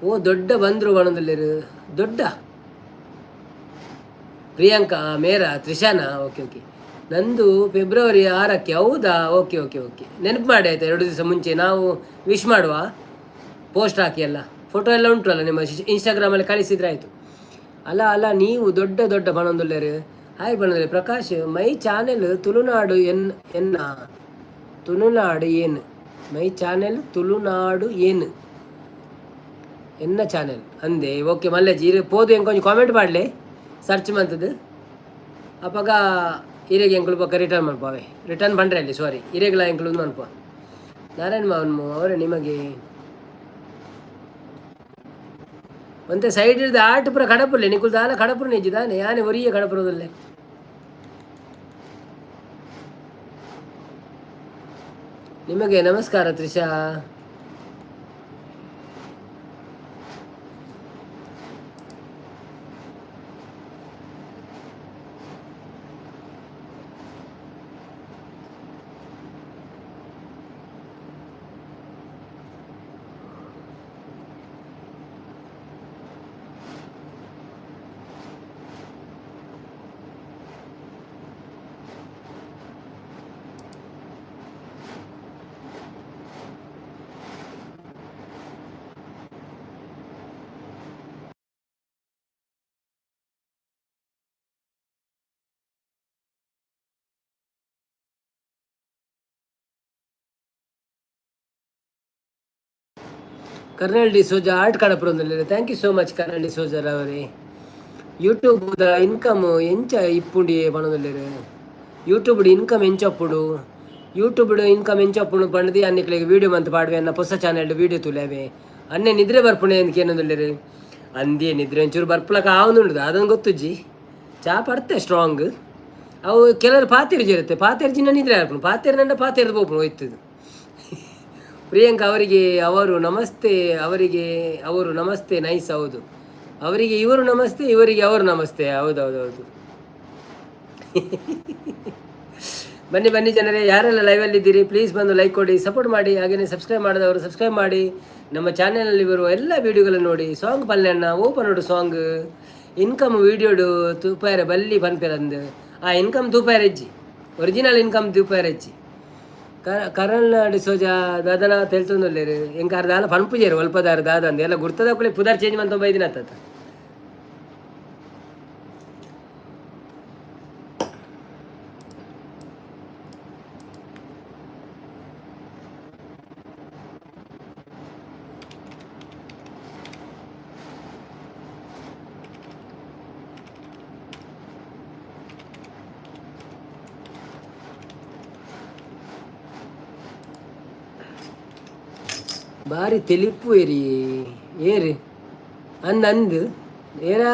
ಓ ದೊಡ್ಡ ಬಂದರು ಬಣ್ಣದಲ್ಲಿರು ದೊಡ್ಡ ಪ್ರಿಯಾಂಕಾ ಮೇರಾ ತ್ರಿಷಾನಾ. ಓಕೆ ನಂದು ಫೆಬ್ರವರಿ 6ಕ್ಕೆ. ಹೌದಾ? ಓಕೆ ನೆನಪು ಮಾಡಿ ಆಯ್ತಾ? 2 ದಿವಸ ಮುಂಚೆ ನಾವು ವಿಶ್ ಮಾಡುವ, ಪೋಸ್ಟ್ ಹಾಕಿ ಎಲ್ಲ ಫೋಟೋ ಎಲ್ಲ ಉಂಟು ಅಲ್ಲ ನಿಮ್ಮ ಇನ್ಸ್ಟಾಗ್ರಾಮಲ್ಲಿ ಕಳಿಸಿದ್ರೆ ಆಯಿತು. ಅಲ್ಲ ನೀವು ದೊಡ್ಡ ಬಣ್ಣದಲ್ಲೇರು. ಹಾಯ್ ಬಣ್ಣದಲ್ಲಿ ಪ್ರಕಾಶ್. ಮೈ ಚಾನೆಲ್ ತುಳುನಾಡು ತುಳುನಾಡು ಏನು ಮೈ ಚಾನೆಲ್ ತುಳುನಾಡು ಏನು ಎನ್ನ ಚಾನೆಲ್ ಅಂದೆ. ಓಕೆ ಮಲ್ಲೇಜಿ ಇರು ಪೋದು ಹೆಂಗೆ ಕೊಂಚ ಕಾಮೆಂಟ್ ಮಾಡಲಿ ಸರ್ಚ್ ಮಂತದ್ದು ಅಪ್ಪಾಗ ಈರೆಗೆ ಎಂಕುಲು ಪಕ್ಕ ರಿಟರ್ನ್ ಮಲ್ಪವೆ ರಿಟರ್ನ್ ಪಂಡ್ರೆ ಅಲ್ಲಿ ಸಾರಿ ಈರೆಗ್ಲ ಎಂಕುಲು ಮಲ್ಪ ನಾರಾಯಣ ಮಾವನ್ ಅವರೇ ನಿಮಗೆ ಒಂತೆ ಸೈಡ್ ಇರ್ದ ಆಟ ಪುರ ಕಡಪುರ್ಲೆ ನಿಕುಲ್ ದಾಲ ಕಡಪುರ ನೆಜ್ಜಿದಾನೆ ಯಾನೆ ಒರಿಯ ಕಡಪುರದಲ್ಲೇ ನಿಮಗೆ ನಮಸ್ಕಾರ ತ್ರಿಷಾ. ಕರ್ನಲ್ ಡಿಸೋಜಾ ಆರ್ಟ್ ಕಡಪುರೊಂದುಲ್ಲೆರ್ thank you so much colonel ಡಿಸೋಜರ್ ಅವರೇ. ಯೂಟ್ಯೂಬ್ದ ಇನ್ಕಮ್ ಎಂಚ ಇಪ್ಪುಂಡಿಯೇ ಪಣೊಂದುಲ್ಲೆರ್ ಯೂಟ್ಯೂಬ್ಡ್ ಇನ್ಕಮ್ ಎಂಚಪ್ಪುಡು ಯೂಟ್ಯೂಬ್ಡ್ ಇನ್ಕಮ್ ಎಂಚಪ್ಪುಡು ಪಂಡದಿ ಅನ್ನಿಕ್ಲೆಗ್ ವೀಡಿಯೋ ಮಂತ್ ಪಾಡುವೆ ಅನ್ನ ಹೊಸ ಚಾನೆಲ್ಡ್ ವೀಡಿಯೋ ತುಲೇವೆ ಅನ್ನೆ ನಿದ್ರೆ ಬರ್ಪುಣೆ ಅಂದ್ಕೆ ಏನೊಂದುಲ್ಲೆರ್ ಅಂದೇ ನಿದ್ರೆ ಒಂಚೂರು ಬರ್ಪುಲಕ ಆವೊಂದುಂಡು ಅದೊಂದು ಗೊತ್ತುಜ್ಜಿ ಚಾ ಪಡ್ತೆ ಸ್ಟ್ರಾಂಗ್ ಅವು ಕೆಲವರು ಪಾತೆರ್ಜಿ ಇರುತ್ತೆ ಪಾತೆರ್ಜಿನ ನಿದ್ರೆ ಹಾರ್ಪುಣು ಪಾತೆರ್ನಂಡ ಪಾತೆರ್ದು ಹೋಗ್ಪುಣು ಹೋಯ್ತದು. ಪ್ರಿಯಾಂಕಾ ಅವರಿಗೆ ಅವರು ನಮಸ್ತೆ ಅವರಿಗೆ ಅವರು ನಮಸ್ತೆ ನೈಸ್ ಹೌದು ಅವರಿಗೆ ಇವರು ನಮಸ್ತೆ ಇವರಿಗೆ ಅವರು ನಮಸ್ತೆ ಹೌದೌದೌದು. ಬನ್ನಿ ಬನ್ನಿ ಜನರೇ ಯಾರೆಲ್ಲ ಲೈವಲ್ಲಿ ಇದ್ದೀರಿ ಪ್ಲೀಸ್ ಬಂದು ಲೈಕ್ ಕೊಡಿ ಸಪೋರ್ಟ್ ಮಾಡಿ ಹಾಗೆಯೇ ಸಬ್ಸ್ಕ್ರೈಬ್ ಮಾಡಿದವರು ಸಬ್ಸ್ಕ್ರೈಬ್ ಮಾಡಿ ನಮ್ಮ ಚಾನೆಲಲ್ಲಿ ಬರುವ ಎಲ್ಲ ವೀಡಿಯೋಗಳನ್ನು ನೋಡಿ. ಸಾಂಗ್ ಪಲ್ಯಣ್ಣ ಓಪನೋಡು ಸಾಂಗ್ ಇನ್ಕಮ್ ವೀಡಿಯೋಡು ತೂಪಾಯರೆ ಬಲ್ಲಿ ಪನ್ಪೆರಂದು ಆ ಇನ್ಕಮ್ ತೂಪಾಯರೆ ಹೆಜ್ಜಿ ಒರಿಜಿನಲ್ ಇನ್ಕಮ್ ತೂಪಾಯರೆ ಹೆಜ್ಜಿ ಕರಣ್ಣ ಡಿಸೋಜಾ ದಾದನ ತೆಲ್ತೊಂದುಲ್ಲೇರು ಎಂಕಾರ ದಾಲ ಪನ್ಪುಜೇರು ಒಲ್ಪದಾರ ದಾದ ಅಂದ ಎಲ್ಲ ಗುರ್ತದ ಕೂಡ ಪುದರ್ ಚೇಂಜ್ ಮಂತ ಬೈದಿನ ಆತ ಬಾರಿ ತೆಲಿಪ್ಪು ಏರಿ ಏರಿ ಅಂದು ಏರಾ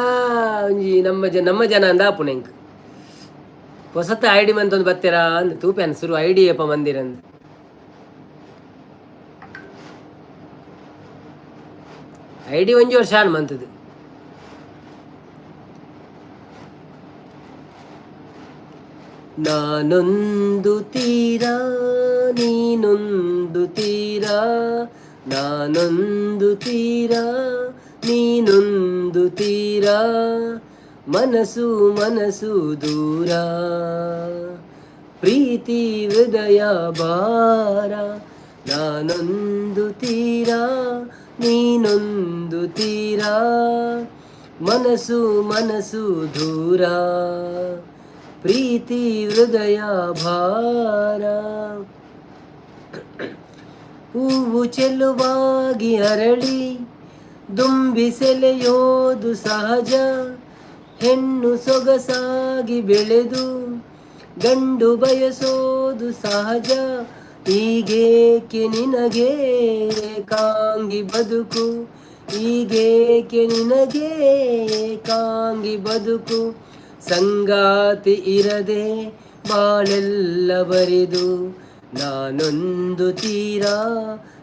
ಒಂಜಿ ನಮ್ಮ ಜನ ಅಂದ ಆಪುಣ ಎಂಕ್ ಹೊಸತ ಐಡಿ ಮಂತೊಂದು ಬತ್ತೀರಾ ಅಂದ್ ತೂಪ್ಯಾನ ಶುರು ಐಡಿ ಏಪ ಮಂದಿರಂದು ಐಡಿ ಒಂಜಿ ವರ್ಷ ಆನ್ ಮಂತದು ನಾನೊಂದು ತೀರಾ ನೀನೊಂದು ತೀರಾ ನಾನೊಂದು ತೀರಾ ನೀನೊಂದು ತೀರಾ ಮನಸ್ಸು ಮನಸ್ಸು ದೂರ ಪ್ರೀತಿ ಹೃದಯ ಭಾರ ನಾನೊಂದು ತೀರಾ ನೀನೊಂದು ತೀರಾ ಮನಸ್ಸು ಮನಸ್ಸು ದೂರ ಪ್ರೀತಿ ಹೃದಯ ಭಾರ ಹೂವು ಚೆಲುವಾಗಿ ಅರಳಿ ದುಂಬಿ ಸೆಲೆಯೋದು ಸಹಜ ಹೆಣ್ಣು ಸೊಗಸಾಗಿ ಬೆಳೆದು ಗಂಡು ಬಯಸೋದು ಸಹಜ ಹೀಗೇಕೆ ನಿನಗೆ ಏಕಾಂಗಿ ಬದುಕು ಹೀಗೇಕೆ ನಿನಗೆ ಏಕಾಂಗಿ ಬದುಕು ಸಂಗಾತಿ ಇರದೆ ಬಾಳೆಲ್ಲ ಬರಿದು ನಾನೊಂದು ತೀರಾ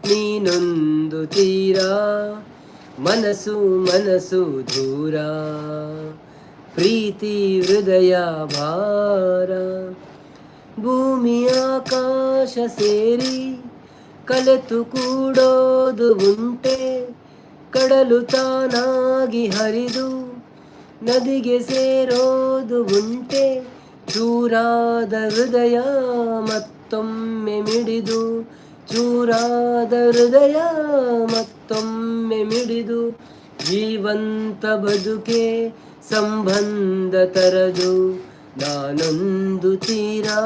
ನೀನೊಂದು ತೀರಾ ಮನಸ್ಸು ಮನಸ್ಸು ದೂರ ಪ್ರೀತಿ ಹೃದಯ ಭಾರ ಭೂಮಿ ಆಕಾಶ ಸೇರಿ ಕಲೆತು ಕೂಡೋದು ಉಂಟೆ ಕಡಲು ತಾನಾಗಿ ಹರಿದು ನದಿಗೆ ಸೇರೋದು ಉಂಟೆ ಚೂರಾದ ಹೃದಯ ಮತ್ತೊಮ್ಮೆ ಮಿಡಿದು ಚೂರಾದ ಹೃದಯ ಮತ್ತೊಮ್ಮೆ ಮಿಡಿದು ಜೀವಂತ ಬದುಕೆ ಸಂಬಂಧ ತರದು ನಾನೊಂದು ತೀರಾ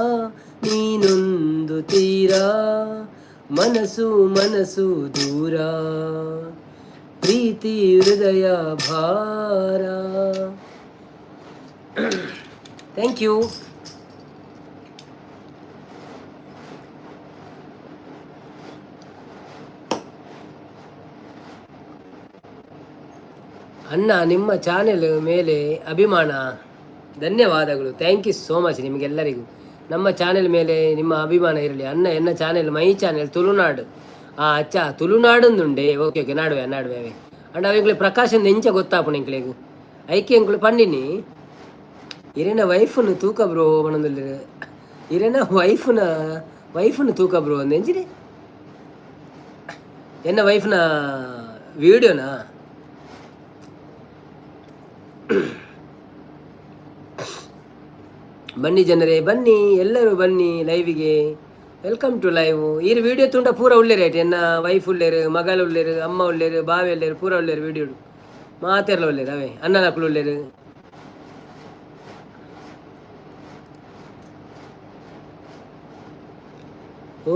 ನೀನೊಂದು ತೀರಾ ಮನಸ್ಸು ಮನಸ್ಸು ದೂರ ಪ್ರೀತಿ ಹೃದಯ ಭಾರ ಥ್ಯಾಂಕ್ ಯು ಅಣ್ಣ ನಿಮ್ಮ ಚಾನೆಲ್ ಮೇಲೆ ಅಭಿಮಾನ. ಧನ್ಯವಾದಗಳು, ಥ್ಯಾಂಕ್ ಯು ಸೋ ಮಚ್ ನಿಮಗೆಲ್ಲರಿಗೂ. ನಮ್ಮ ಚಾನೆಲ್ ಮೇಲೆ ನಿಮ್ಮ ಅಭಿಮಾನ ಇರಲಿ ಅಣ್ಣ. ಎನ್ನ ಚಾನೆಲ್ ಮೈ ಚಾನೆಲ್ ತುಳುನಾಡು. ಅಚ್ಚಾ ತುಳುನಾಡುಂದುಂಡೆ. ಓಕೆ ಓಕೆ ನಾಡುವೆ ನಾಡುವೆ ಅಣ್ಣ. ಅವೆಂಕ್ಲೆ ಪ್ರಕಾಶನ್ ಎಂಚ ಗೊತ್ತಾಪಣ ಎಂಕ್ಲೆಗು ಐಕೆ ಎಂಕ್ಲು ಪಂಡಿನಿ ಇರೇನ ವೈಫ್ನು ತೂಕ ಬ್ರೋ ಮನದಲ್ಲಿ ಇರೇನ ವೈಫ್ನ ತೂಕ ಬ್ರೋ ಅಂದ ಎಂಚಿರಿ ಎನ್ನ ವೈಫ್ನ ವಿಡಿಯೋನಾ. ಬನ್ನಿ ಜನರೇ ಬನ್ನಿ, ಎಲ್ಲರೂ ಬನ್ನಿ ಲೈವಿಗೆ. Welcome to live. ಈ ವಿಡಿಯೋ ತುಂಡ ಪೂರ ಉಳ್ಳೇರು ಆಯ್ತು. ಎನ್ನ ವೈಫ್ ಉಳ್ಳೇರು, ಮಗಳು ಉಳ್ಳೇರು, ಅಮ್ಮ ಉಳ್ಳೇರು, ಬಾವಿ ಉಳ್ಳೇರು, ಪೂರ ಉಳ್ಳೇರು ವಿಡಿಯೋ ಮಾತೆಲ್ಲ ಉಳ್ಳೇರು. ಅವೇ ಅಣ್ಣನಕ್ಕಳು ಉಳ್ಳೇರು.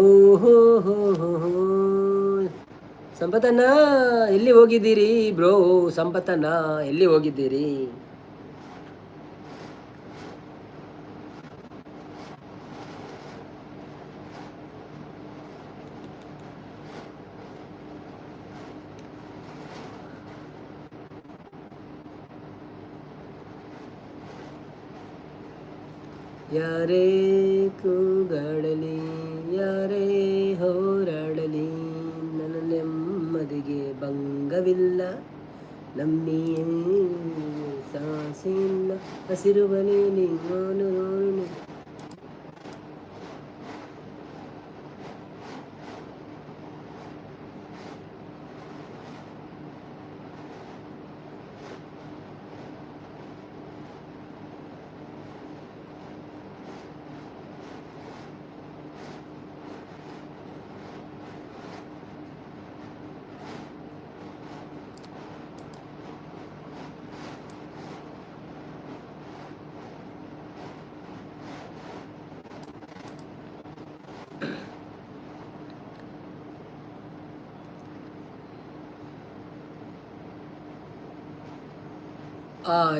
ಓಹೋ ಹೋ ಹೋ ಹೋ. ಸಂಪತ್ತಣ್ಣ ಎಲ್ಲಿ ಹೋಗಿದ್ದೀರಿ ಬ್ರೋ? ಸಂಪತ್ತಣ್ಣ ಎಲ್ಲಿ ಹೋಗಿದ್ದೀರಿ? ಯಾರೇ ಕೂಗಾಡಲಿ, ಯಾರೇ ಹೋರಾಡಲಿ, ನನ್ನ ನೆಮ್ಮದಿಗೆ ಭಂಗವಿಲ್ಲ. ನಮ್ಮಿಯೇ ಸಾಸಿಲ್ಲ ಹಸಿರುವನೇ ನೀನು.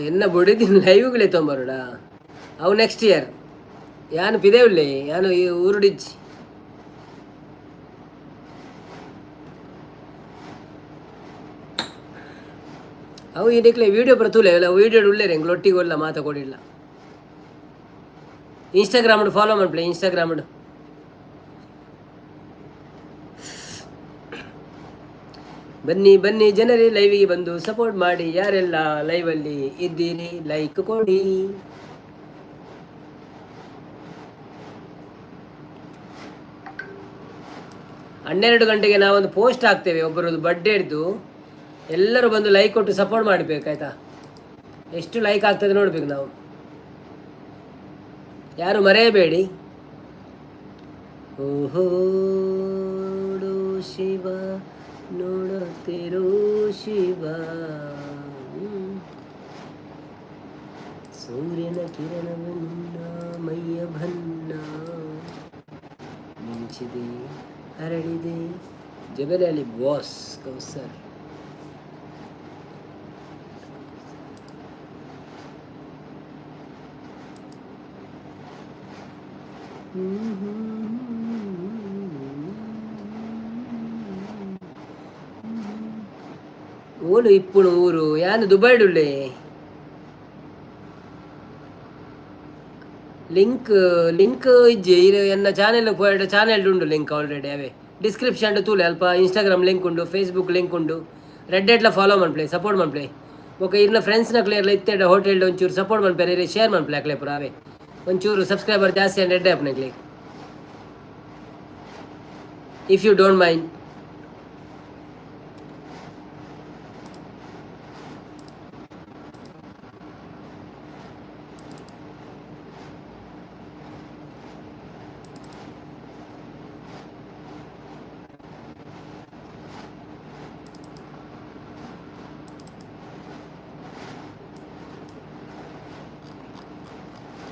ಎನ್ನ ಬೊಡಿದಿನ ಲೈವ್ಗಳೇ ತೊಂಬರುಡ ಅವು ನೆಕ್ಸ್ಟ್ ಇಯರ್ ಯಾನು ಪಿದೇವುಳ್ಳೆ ಯಾನು ಈ ಊರುಡಿಜ್ಜಿ ಅವು ಇದಕ್ಕೆ ವೀಡಿಯೋ ಬರ್ತೂಲೆ ಅಲ್ಲ ವೀಡಿಯೋ ಉಳ್ಳೇರೆ ಹೆಂಗೆ ಒಟ್ಟಿಗೊಲ್ಲ ಮಾತಾಕೊಡಿಲ್ಲ. ಇನ್ಸ್ಟಾಗ್ರಾಮ್ ಫಾಲೋ ಮಾಡ್ಪ್ಲೆ ಇನ್ಸ್ಟಾಗ್ರಾಮ್. ಬನ್ನಿ ಬನ್ನಿ ಜನರೇ ಲೈವಿಗೆ ಬಂದು ಸಪೋರ್ಟ್ ಮಾಡಿ. ಯಾರೆಲ್ಲ ಲೈವಲ್ಲಿ ಇದ್ದೀರಿ ಲೈಕ್ ಕೊಡಿ. ಹನ್ನೆರಡು ಗಂಟೆಗೆ ನಾವೊಂದು ಪೋಸ್ಟ್ ಹಾಕ್ತೇವೆ ಒಬ್ಬರದ್ದು ಬರ್ಡೇ ಇದ್ದು. ಎಲ್ಲರೂ ಬಂದು ಲೈಕ್ ಕೊಟ್ಟು ಸಪೋರ್ಟ್ ಮಾಡಬೇಕಾಯ್ತಾ. ಎಷ್ಟು ಲೈಕ್ ಆಗ್ತದೆ ನೋಡ್ಬೇಕು ನಾವು, ಯಾರು ಮರೆಯಬೇಡಿ. ಓಹೋ ಶಿವ ನೋಡುತ್ತಿರು ಶಿವ, ಸೂರ್ಯನ ಕಿರಣವು ನಿನ್ನ ಮೈಯ ಬಣ್ಣ ಮಿಂಚಿದೆ ಹರಡಿದೆ. ಜಬಲಲ್ಲಿ ಬಾಸ್ ಕೌಸರ್. ಓಲು ಇಪ್ಪುಣು ಊರು ಯಾನು ದುಬೈಡುಳ್ಳೆ. ಲಿಂಕ್ ಇಜ್ಜಿ ಎನ್ನ ಚಾನೆಲ್ ಪೋಯಡ ಚಾನೆಲ್ ಉಂಡು ಲಿಂಕ್ ಆಲ್ರೆಡಿ. ಅವೇ ಡಿಸ್ಕ್ರಿಪ್ಷನ್ ತೂಲೆ ಅಲ್ಪ ಇನ್ಸ್ಟಾಗ್ರಾಮ್ ಲಿಂಕ್ ಉಂಡು, ಫೇಸ್ಬುಕ್ ಲಿಂಕ್ ಉಂಡು. ರೆಡ್ ಎಟ್ಲ ಫಾಲೋ ಮಾಡ್ಪ್ಲೆ ಸಪೋರ್ಟ್ ಮಾಡ್ಪ್ಲೆ. ಓಕೆ ಇರ್ನ ಫ್ರೆಂಡ್ಸ್ನ ಕ್ಲಿಯರ್ಲ ಇತ್ತೇಡ ಹೋಟೆಲ್ ಒಂಚೂರು ಸಪೋರ್ಟ್ ಮಾಡ್ಪ್ಲೆ ಶೇರ್ ಮಾಡ್ಪ್ಲೆ ಹಾಕ್ಲೆ ಪುರ. ಅವೇ ಒಂಚೂರು ಸಬ್ಸ್ಕ್ರೈಬರ್ ಜಾಸ್ತಿ ರೆಡ್ ಆ್ಯಪ್ನಾಗ್ಲಿ ಇಫ್ ಯು ಡೋಂಟ್ ಮೈಂಡ್.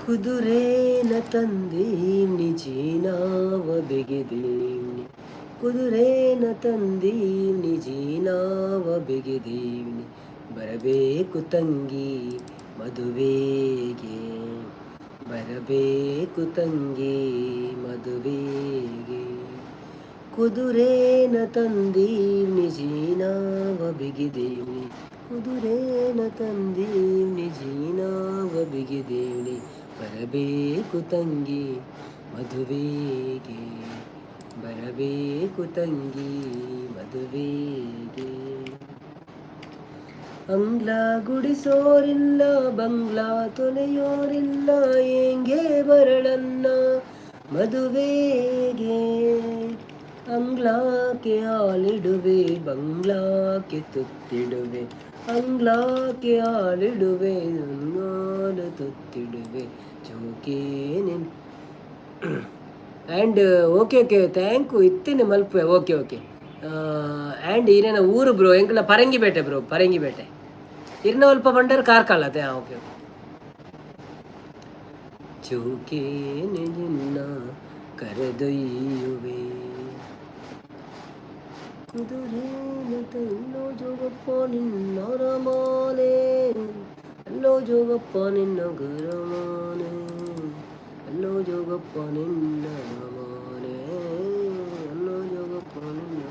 ಕುದುರೇನ ತಂದೀನಿ ಜೀನಾವ ಬೆಗೆದೇವ್ನಿ, ಕುದುರೇನ ತಂದೀನಿ ಜೀನಾವ ಬೆಗೆದೇವ್ನಿ. ಬರಬೇಕು ತಂಗಿ ಮದುವೆಗೆ, ಬರಬೇಕು ತಂಗಿ ಮದುವೆಗೆ. ಕುದುರೇನ ತಂದೀನಿ ಜೀನಾವ ಬೆಗೆದೇವ್ನಿ, ಕುದುರೇನ ತಂದೀವ್ನಿ ಜೀನಾವ ಬಿಗಿದೇವ್ನಿ ಬರಬೇಕು ತಂಗಿ ಮದುವೆಗೆ ಬರಬೇಕು ತಂಗಿ ಮದುವೆಗೆ. ಅಂಗ್ಲ ಗುಡಿಸೋರಿಲ್ಲ ಬಂಗ್ಲಾ ತೊಲೆಯೋರಿಲ್ಲ ಹೆಂಗೆ ಬರಳನ್ನ ಮದುವೆಗೆ. ಅಂಗ್ಲಾಕ್ಕೆ ಹಾಲಿಡುವೆ ಬಂಗ್ಲಾಕ್ಕೆ ತುತ್ತಿಡುವೆ ಅಂಗ್ಲಾಕ್ಕೆ ಹಾಲಿಡುವೆ ಹಾಲು ತುತ್ತಿಡುವೆ ಚೌಕೇ ನಿನ್ ಆ್ಯಂಡ್ ಓಕೆ ಥ್ಯಾಂಕ್ ಯು ಇತ್ತೇನೆ ಮಲ್ಪೆ ಓಕೆ ಆ್ಯಂಡ್ ಏನೇನ ಊರು ಬ್ರೋ ಎಂಕಲ ಪರಂಗಿಪೇಟೆ ಬ್ರೋ ಪರಂಗಿಪೇಟೆ ಇರ್ನ ಅಲ್ಪ ಬಂಡರ್ ಕಾರ್ಕಳತೆ ಓಕೆ ಚೌಕೇನೆ ನಿನ್ನ ಕರೆದೊಯ್ಯುವೆ ಕುದುರೇನ ತಲ್ಲೋ ಜೋಗಪ್ಪ ನಿನ್ನ ರಮಾನೆ ಅಲ್ಲೋ ಜೋಗಪ್ಪ ನಿನ್ನ ಗರಮಾನೆ ಅಲ್ಲೋ ಜೋಗಪ್ಪ ನಿನ್ನ ರಮಾನೆ ಅಲ್ಲೋ ಜೋಗಪ್ಪ ನಿನ್ನ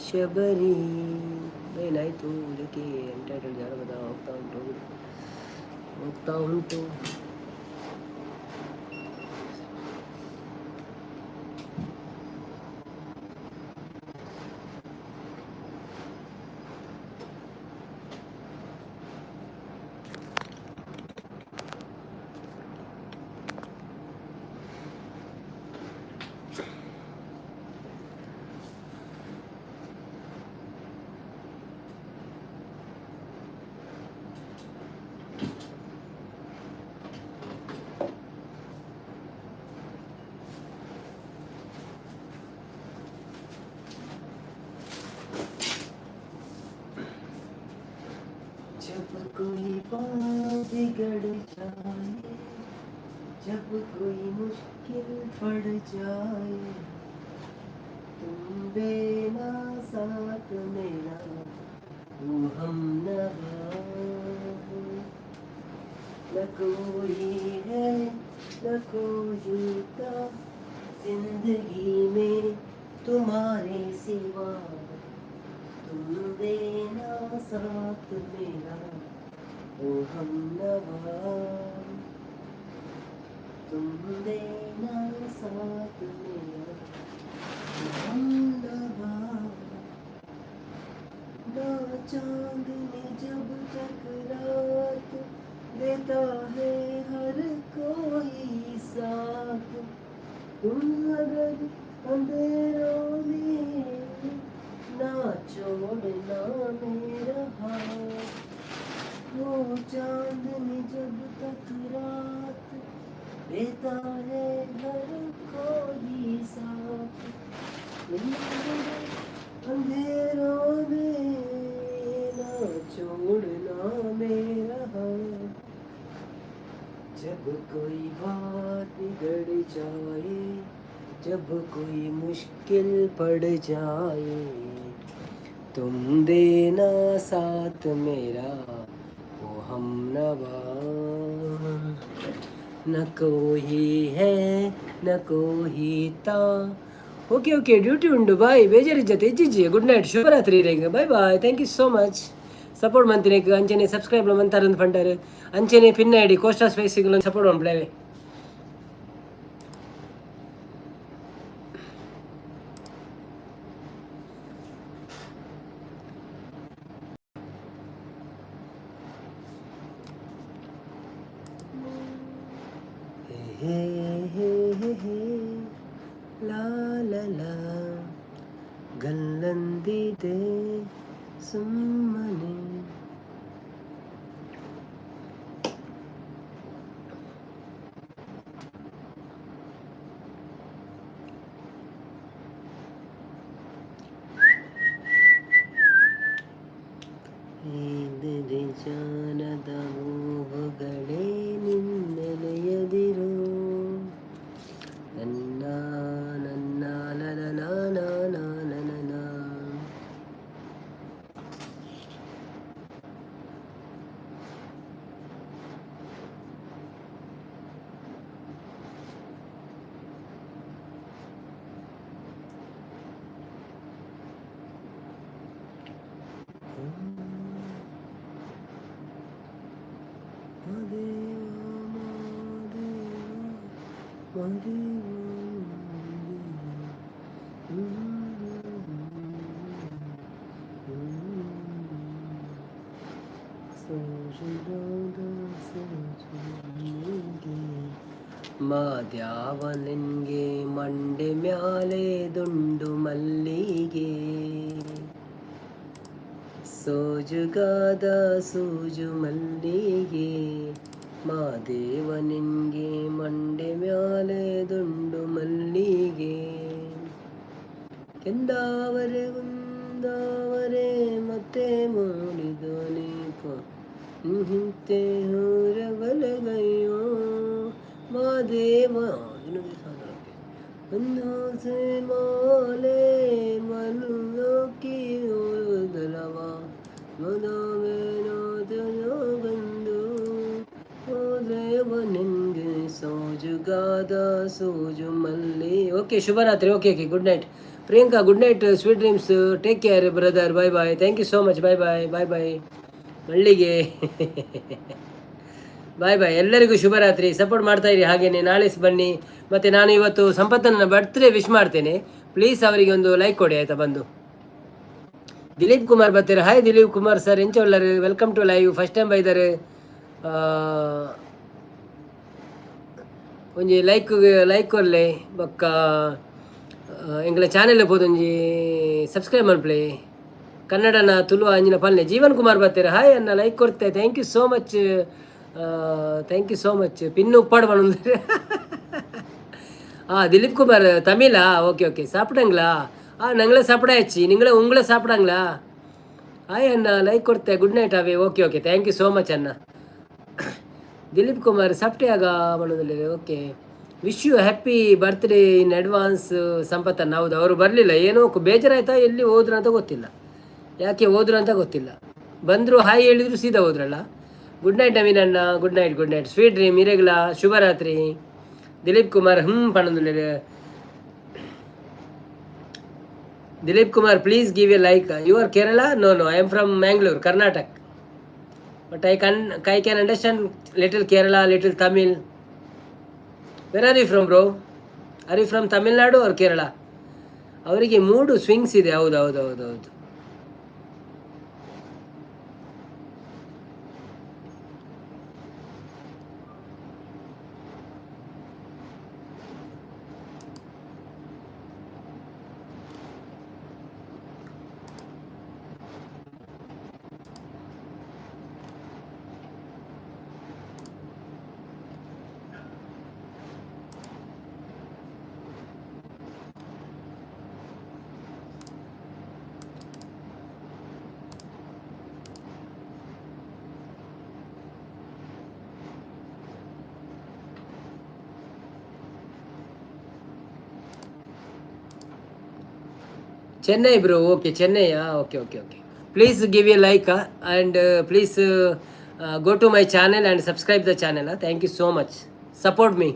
ಶಬರಿ ಏನಾಯ್ತು ಇದಕ್ಕೆ ಎಂಟೈಟಲ್ ಜಾನಪದ ಹೋಗ್ತಾ ಉಂಟು जब कोई बात बिगड़ जाए जब कोई मुश्किल पड़ जाए तुम बेना साथ मेरा वो हम न कोई है न कोई था जिंदगी में तुम्हारे सिवा तुम देना साथ मेरा ओ हम नवा तुम देना साथ मेरा ओ हम नवा ना चांदनी जब तक रात देता है हर कोई साथ तुम अगर अंधेरों में ना छोड़ना मेरा हाथ वो चांदनी जब तक रात देता है हर कोई साथ अंधेरों में ना छोड़ना मेरा हाथ जब कोई बात बिगड़ जाए जब कोई मुश्किल पड़ जाए तुम देना साथ मेरा वो हम नवा न कोई है न कोई ता ಓಕೆ ಡ್ಯೂಟಿ ಉಂಡು ಬಾಯ್ ಬೇಜಾರಿ ಜೊತೆ ಇಜ್ಜಿಜ್ಜಿ ಗುಡ್ ನೈಟ್ ಶುಭರಾತ್ರಿ ರೇಗ bye bye thank you so much support ಮಾಡ್ತೀನಿ ಅಂಚನೆ ಸಬ್ಸ್ಕ್ರೈಬ್ ಮಂತಾರಂದು ಪಂಡಾರು ಅಂಚನೆ ಪಿನ್ ಐಡಿ ಕೋಸ್ಟಾ ಸ್ಪೇಸಿಗಳು ಸಪೋರ್ಟ್ ಮಾಡ್ಲೇವೆ ಲಾ ಲಾ ಲಾ ಗಲ್ಲಂದಿದೆ ಸುಮ್ಮನೆ ಹಿಂದೆ ಜಾನದ ಮೂಗುಗಳೇ ನಿನ್ನೆಲೆಯದಿರು ನನ್ನ ನನ್ನ ಲಲನಾನ ಮಾದ್ಯಾವ ನಿನ್ಗೆ ಮಂಡೆ ಮ್ಯಾಲೆ ದುಂಡು ಮಲ್ಲಿಗೆ ಸೋಜುಗಾದ ಸೂಜು ಮಲ್ಲಿಗೆ ಮಾದೇವ ನಿನ್ಗೆ ಮಂಡೆ ಮ್ಯಾಲೆ ದುಂಡು ಮಲ್ಲಿಗೆ ಕೆಂದಾವರೆ ಉಂದಾವರೆ ಮತ್ತೆ ಮೂಡಿದೋನೆ ಹಿಂತೆ ಹೂರಗಲಗಯ್ಯೋ ಮಾದೇವ ಒಂದಾಸೆ ಮಾಲೆ ಮನುಲೋಕಿ ಹೋದಲವ ಮದವೇನೋ ಗಂಡು ಹೋದೇವ ನಿನ್ಗೆ ಸೋಜುಗಾದ ಸೋಜು ಮಲ್ಲಿ. ಓಕೆ, ಶುಭರಾತ್ರಿ. Okay okay, good night Priyanka, good night, sweet dreams, take care brother, bye bye, thank you so much, bye bye bye bye ಮಳ್ಳಿಗೆ ಬಾಯ್ ಬಾಯ್. ಎಲ್ಲರಿಗೂ ಶುಭರಾತ್ರಿ. ಸಪೋರ್ಟ್ ಮಾಡ್ತಾ ಇರಿ ಹಾಗೇನೆ, ನಾಳೆ ಬನ್ನಿ. ಮತ್ತು ನಾನು ಇವತ್ತು ಸಂಪತ್ತನ ಬರ್ತ್ಡೇ ವಿಶ್ ಮಾಡ್ತೇನೆ, ಪ್ಲೀಸ್ ಅವರಿಗೆ ಒಂದು ಲೈಕ್ ಕೊಡಿ ಆಯಿತಾ ಬಂದು. ದಿಲೀಪ್ ಕುಮಾರ್ ಬರ್ತಾರೆ. ಹಾಯ್ ದಿಲೀಪ್ ಕುಮಾರ್ ಸರ್, ಎಂಚ ಉಳ್ಳರು, welcome to live. First time ಬೈದಾರೆ. ಒಂಜಿ ಲೈಕ್ ಕೊರ್ಲೆ ಬೊಕ್ಕ ಎಂಗ್ಲ ಚಾನೆಲ್ ಪೋದೊಂಜಿ ಸಬ್ಸ್ಕ್ರೈಬ್ ಮನ್ಪ್ಲೆ. ಕನ್ನಡನ ತುಳು ಅಂಜಿನ ಪಲ್ಲೆ. ಜೀವನ್ ಕುಮಾರ್ ಬರ್ತಾರೆ. ಹಾಯ್ ಅನ್ನ ಲೈಕ್ ಕೊಡ್ತೆ, thank you so much, thank you so much. ಪಿನ್ನು ಉಪ್ಪಾಡು ಬಂದ್ರೆ ದಿಲೀಪ್ ಕುಮಾರ್ ತಮಿಳಾ? ಓಕೆ ಓಕೆ, சாப்பிட்டாங்களா? ನಂಗಳ சாப்பிடாச்சு, உங்களை சாப்பிடாங்களா? ಹಾಯ್ ಅನ್ನ ಲೈಕ್ ಕೊಡ್ತೆ, ಗುಡ್ ನೈಟ್ ಅವೇ. Okay okay, thank you so much ಅನ್ನ. ದಿಲೀಪ್ ಕುಮಾರ್ ಸಾಫ್ಟಿಯಾಗ ಮಾಡೋದಿಲ್ಲ. Okay, wish you happy birthday in advance ಸಂಪತ್ತನ್ನ. ಹೌದು, ಅವರು ಬರಲಿಲ್ಲ, ಏನೋ ಬೇಜಾರಾಯ್ತಾ, ಎಲ್ಲಿ ಹೋದ್ರು ಅಂತ ಗೊತ್ತಿಲ್ಲ, ಯಾಕೆ ಹೋದ್ರು ಅಂತ ಗೊತ್ತಿಲ್ಲ. ಬಂದರು, ಹಾಯ್ ಹೇಳಿದ್ರು, ಸೀದಾ ಹೋದ್ರಲ್ಲ. ಗುಡ್ ನೈಟ್ ನವೀನ್ ಅಣ್ಣ, good night good night. Sweet dream ಇರೆಗ್ಲ, ಶುಭರಾತ್ರಿ. ದಿಲೀಪ್ ಕುಮಾರ್ ಪಣದಿಲ್ಲ. Dilip Kumar, please give a like. You are Kerala? No no, I am from Mangalore, Karnataka. But I can understand little Kerala, little Tamil. Where are you from, bro? Are you from Tamil Nadu or Kerala? ಅವರಿಗೆ ಮೂಡು swings ಇದೆ. ಹೌದು ಹೌದು ಹೌದು ಹೌದು. Chennai, bro. Okay, Chennai. Okay, okay, okay. Please give a like and please go to my channel and subscribe the channel. Thank you so much. Support me.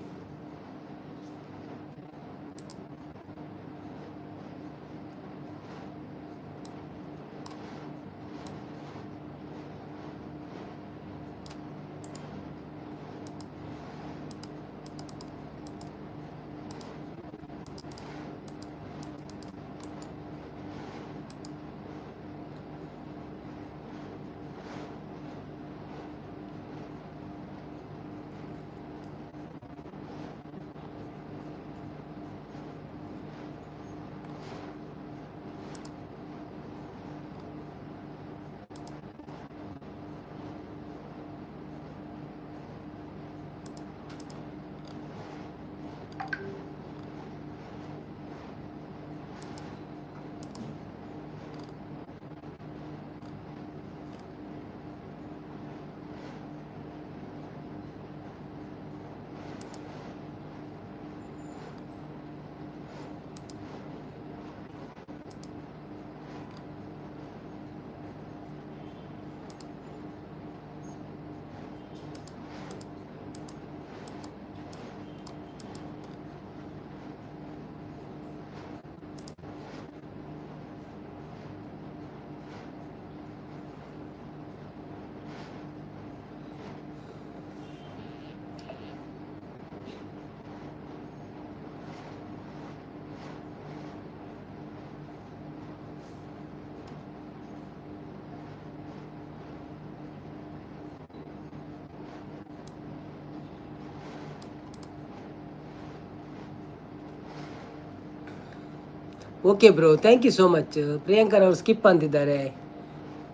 Okay bro, thank you so much. ಪ್ರಿಯಾಂಕರವ್ರು skip ಅಂತಿದ್ದಾರೆ.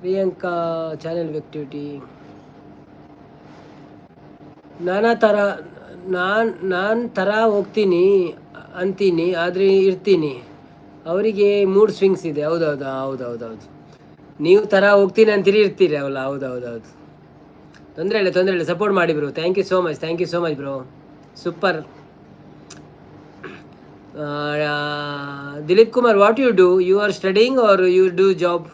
Priyanka channel activity ನಾನಾ ಥರ ನಾನು ಥರ ಹೋಗ್ತೀನಿ ಅಂತೀನಿ, ಆದರೆ ಇರ್ತೀನಿ. ಅವರಿಗೆ ಮೂಡ್ ಸ್ವಿಂಗ್ಸ್ ಇದೆ. ಹೌದೌದು. ನೀವು ಥರ ಹೋಗ್ತೀನಿ ಅಂತೀರಿ, ಇರ್ತೀರಿ. ಅವಲ್ಲ, ಹೌದೌದು. ತೊಂದರೆ ಇಲ್ಲ, ಸಪೋರ್ಟ್ ಮಾಡಿ bro. Thank you so much bro. Super. Dilip Kumar, what you do? You are studying or you do job?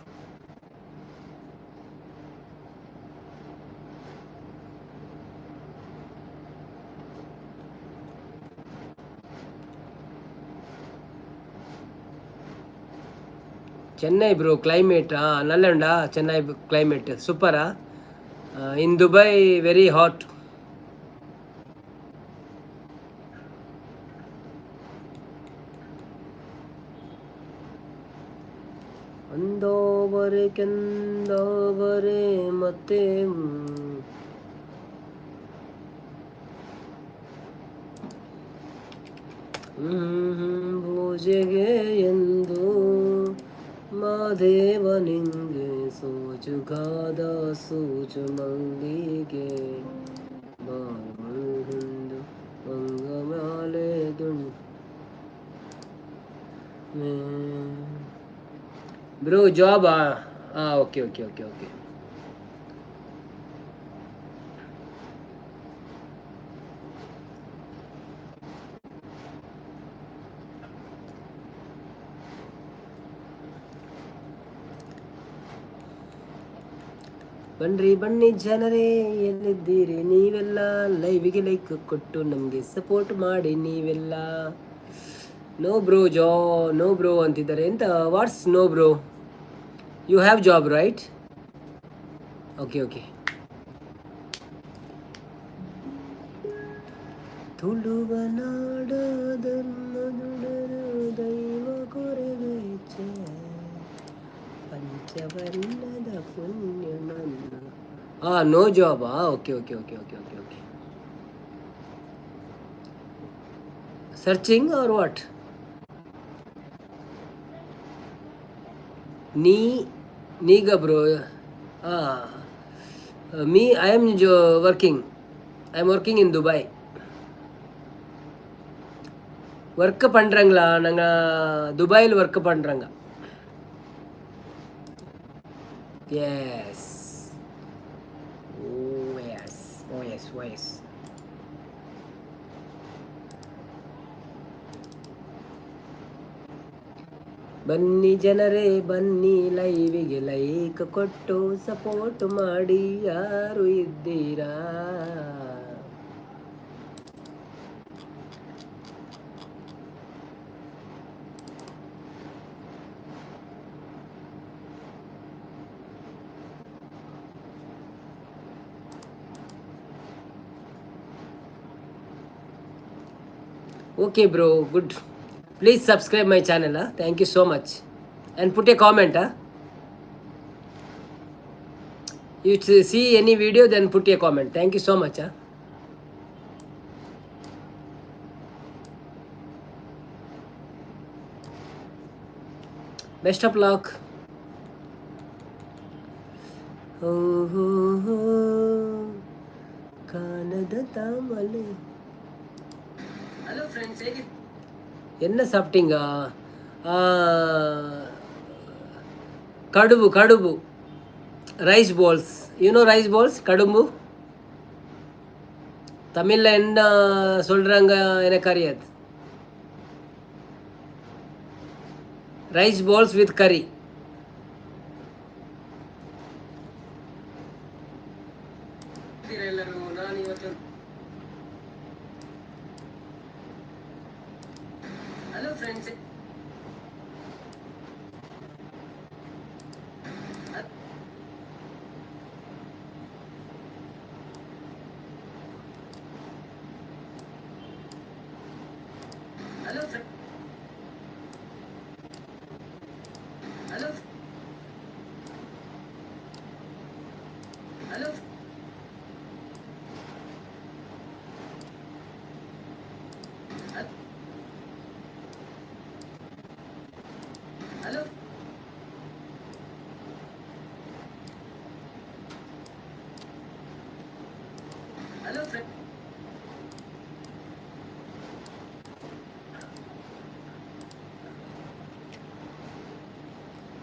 Chennai bro, climate ನಲ್ಲಂಡ ಚೆನ್ನೈ ಕ್ಲೈಮೇಟ್ ಸೂಪರಾ. In Dubai very hot. ಅಂದೋವರೆ ಕೆಂದೋವರೆ ಮತ್ತೆ ಪೂಜೆಗೆ ಎಂದು ಮಾದೇವನಿಂಗೆ ಸೋಜುಗಾದ ಸೂಜು ಮಲ್ಲಿಗೆ ಬಾಗುಂಡು ಮಂಗ ಮ್ಯಾಲೆ ದುಂಡು ಬ್ರೋ. ಜಾಬಾ? ಓಕೆ. ಬನ್ನಿ ಜನರೇ, ಎಲ್ಲಿದ್ದೀರಿ ನೀವೆಲ್ಲ? ಲೈವಿಗೆ ಲೈಕ್ ಕೊಟ್ಟು ನಮಗೆ ಸಪೋರ್ಟ್ ಮಾಡಿ ನೀವೆಲ್ಲ. ನೋ ಬ್ರೋ ಅಂತಿದ್ದಾರೆ. ಎಂತ what's no bro? You have job right? Okay. ತುಳುವ ನಾಡ ದೈವ ಕೊರೆಗೈಚೆ ಪಂಚವರ್ಣದ ಪುಣ್ಯ ನನ್ನ. No job. Okay. Searching or what? ನೀಗ bro. me I am working in Dubai. Work பண்ணுறங்களா? நாங்கள் துபாயில் ஒர்க் பண்ணுறோங்க. எஸ். ஓஎஸ். ಬನ್ನಿ ಜನರೇ, ಬನ್ನಿ ಲೈವಿಗೆ ಲೈಕ್ ಕೊಟ್ಟು ಸಪೋರ್ಟ್ ಮಾಡಿ. ಯಾರು ಇದ್ದೀರಾ? Okay bro, good. Please subscribe my channel. Thank you so much. And put a comment. You see any video, then put a comment. Thank you so much. Best of luck. ಕಾನದ ತಾಮಲೆ. Hello friends, ಹೇಗೆ என்ன சாப்பிட்டீங்க? கடுபு rice balls. Rice balls, கடும்பு தமிழில் என்ன சொல்கிறாங்க எனக்கு அறியாது. ரைஸ் பால்ஸ் வித் கறி. ಎಲ್ಲರೂ ನಾನು ಇವತ್ತು hello friends, hello hello hello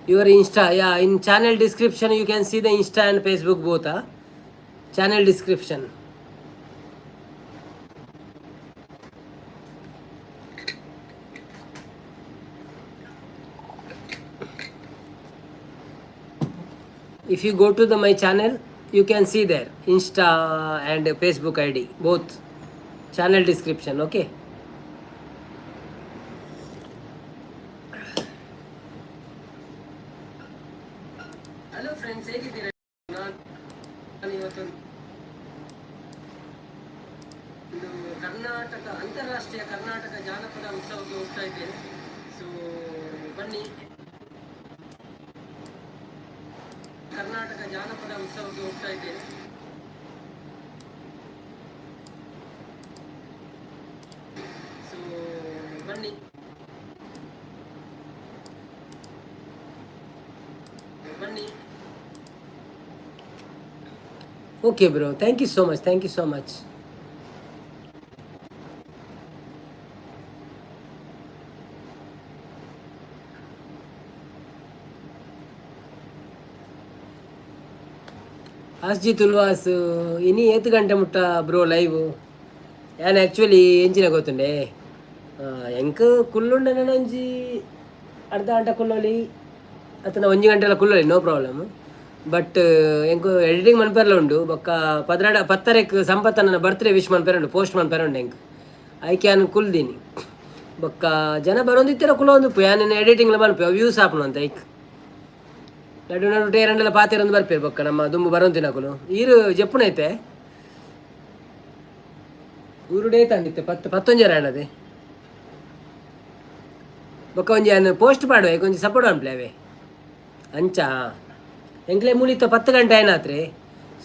your Insta. Yeah, in channel description you can see the Insta and Facebook both. Channel description. If you go to my channel, you can see there Insta and Facebook ID both. Channel description. Okay. Hello friends, ಹೇಗಿದ್ದೀರಾ? ನಾನು ಇವತ್ತು ಒಂದು ಕರ್ನಾಟಕ ಅಂತಾರಾಷ್ಟ್ರೀಯ ಕರ್ನಾಟಕ ಜಾನಪದ ಉತ್ಸವಕ್ಕೆ ಹೋಗ್ತಾ ಇದ್ದೇನೆ. So ಬನ್ನಿ, ಕರ್ನಾಟಕ ಜಾನಪದ ಉತ್ಸವಕ್ಕೆ ಹೋಗ್ತಾ ಇದ್ದೇನೆ. ಸೊ ಬನ್ನಿ. Okay bro, thank you so much, thank you so much. ಅಸ್ಜಿತ್ ಉಲ್ವಾಸ್ ಇನಿ ಏತು ಗಂಟೆ ಮುಟ್ಟ ಬ್ರೋ ಲೈವ್. ನಾನು ಆ್ಯಕ್ಚುಲಿ ಎಂಚಿನ ಗೊತ್ತುಂಡೆ ಎಂಕ್ ಕುಲ್ಲುಂಡೆ ನಾನು ಒಂಜಿ ಅರ್ಧ ಗಂಟೆ ಕುಲ್ಲೋಲಿ ಅಥವಾ ಒಂಜಿ ಗಂಟೆಲ್ಲ ಕುಲ್ಲೋಲಿ, ನೋ ಪ್ರಾಬ್ಲಮ್. ಬಟ್ ಎಂಕು ಎಡಿಟಿಂಗ್ ಮನ್ಪೆರ್ಲ ಉಂಡು ಬೊಕ್ಕ ಪತ್ತರೆಕ್ ಸಂಪತ್ತ ನನ್ನ ಬರ್ತ್ಡೇ ವಿಶ್ ಮನ್ಪೆರ ಉಂಡು, ಪೋಸ್ಟ್ ಮನ್ಪೆರ ಉಂಡು ಎಂಕ್ ಐ ಕ್ಯಾನ್ ಕುಲ್ದೀನಿ. ಬೊಕ್ಕ ಜನ ಬರೋಂದಿತ್ತರ ಕುಲೊಂದು ಯಾನೇನು ಎಡಿಟಿಂಗ್ಲ ಮನ್ಪೆ ವ್ಯೂಸ್ ಹಾಪುನು ಅಂತ ಐಕ್ ನಡು ನಡು ಟೇರಂಡೆಲ್ಲ ಪಾತೆರೊಂದು ಬರ್ಪೇರು ಬೊಕ್ಕ ನಮ್ಮ ದುಂಬು ಬರೋಂತಿನಕುಲು ಈರು ಜಪ್ಪುನೈತೆ ಊರುಡೇ ತಂದಿತ್ತೆ 11 ಎರಡದೆ ಬೊಕ್ಕ ಒಂಜಿ ನಾನು ಪೋಸ್ಟ್ ಪಾಡುವೆ ಕೊಂಚ ಸಪೋರ್ಟ್ ಅನ್ಪ್ಲೆ ಅವೇ ಅಂಚ ಎಂಕ್ಲೆ ಮುಳಿತ 10 ಗಂಟೆ ಏನಾತ್ರಿ.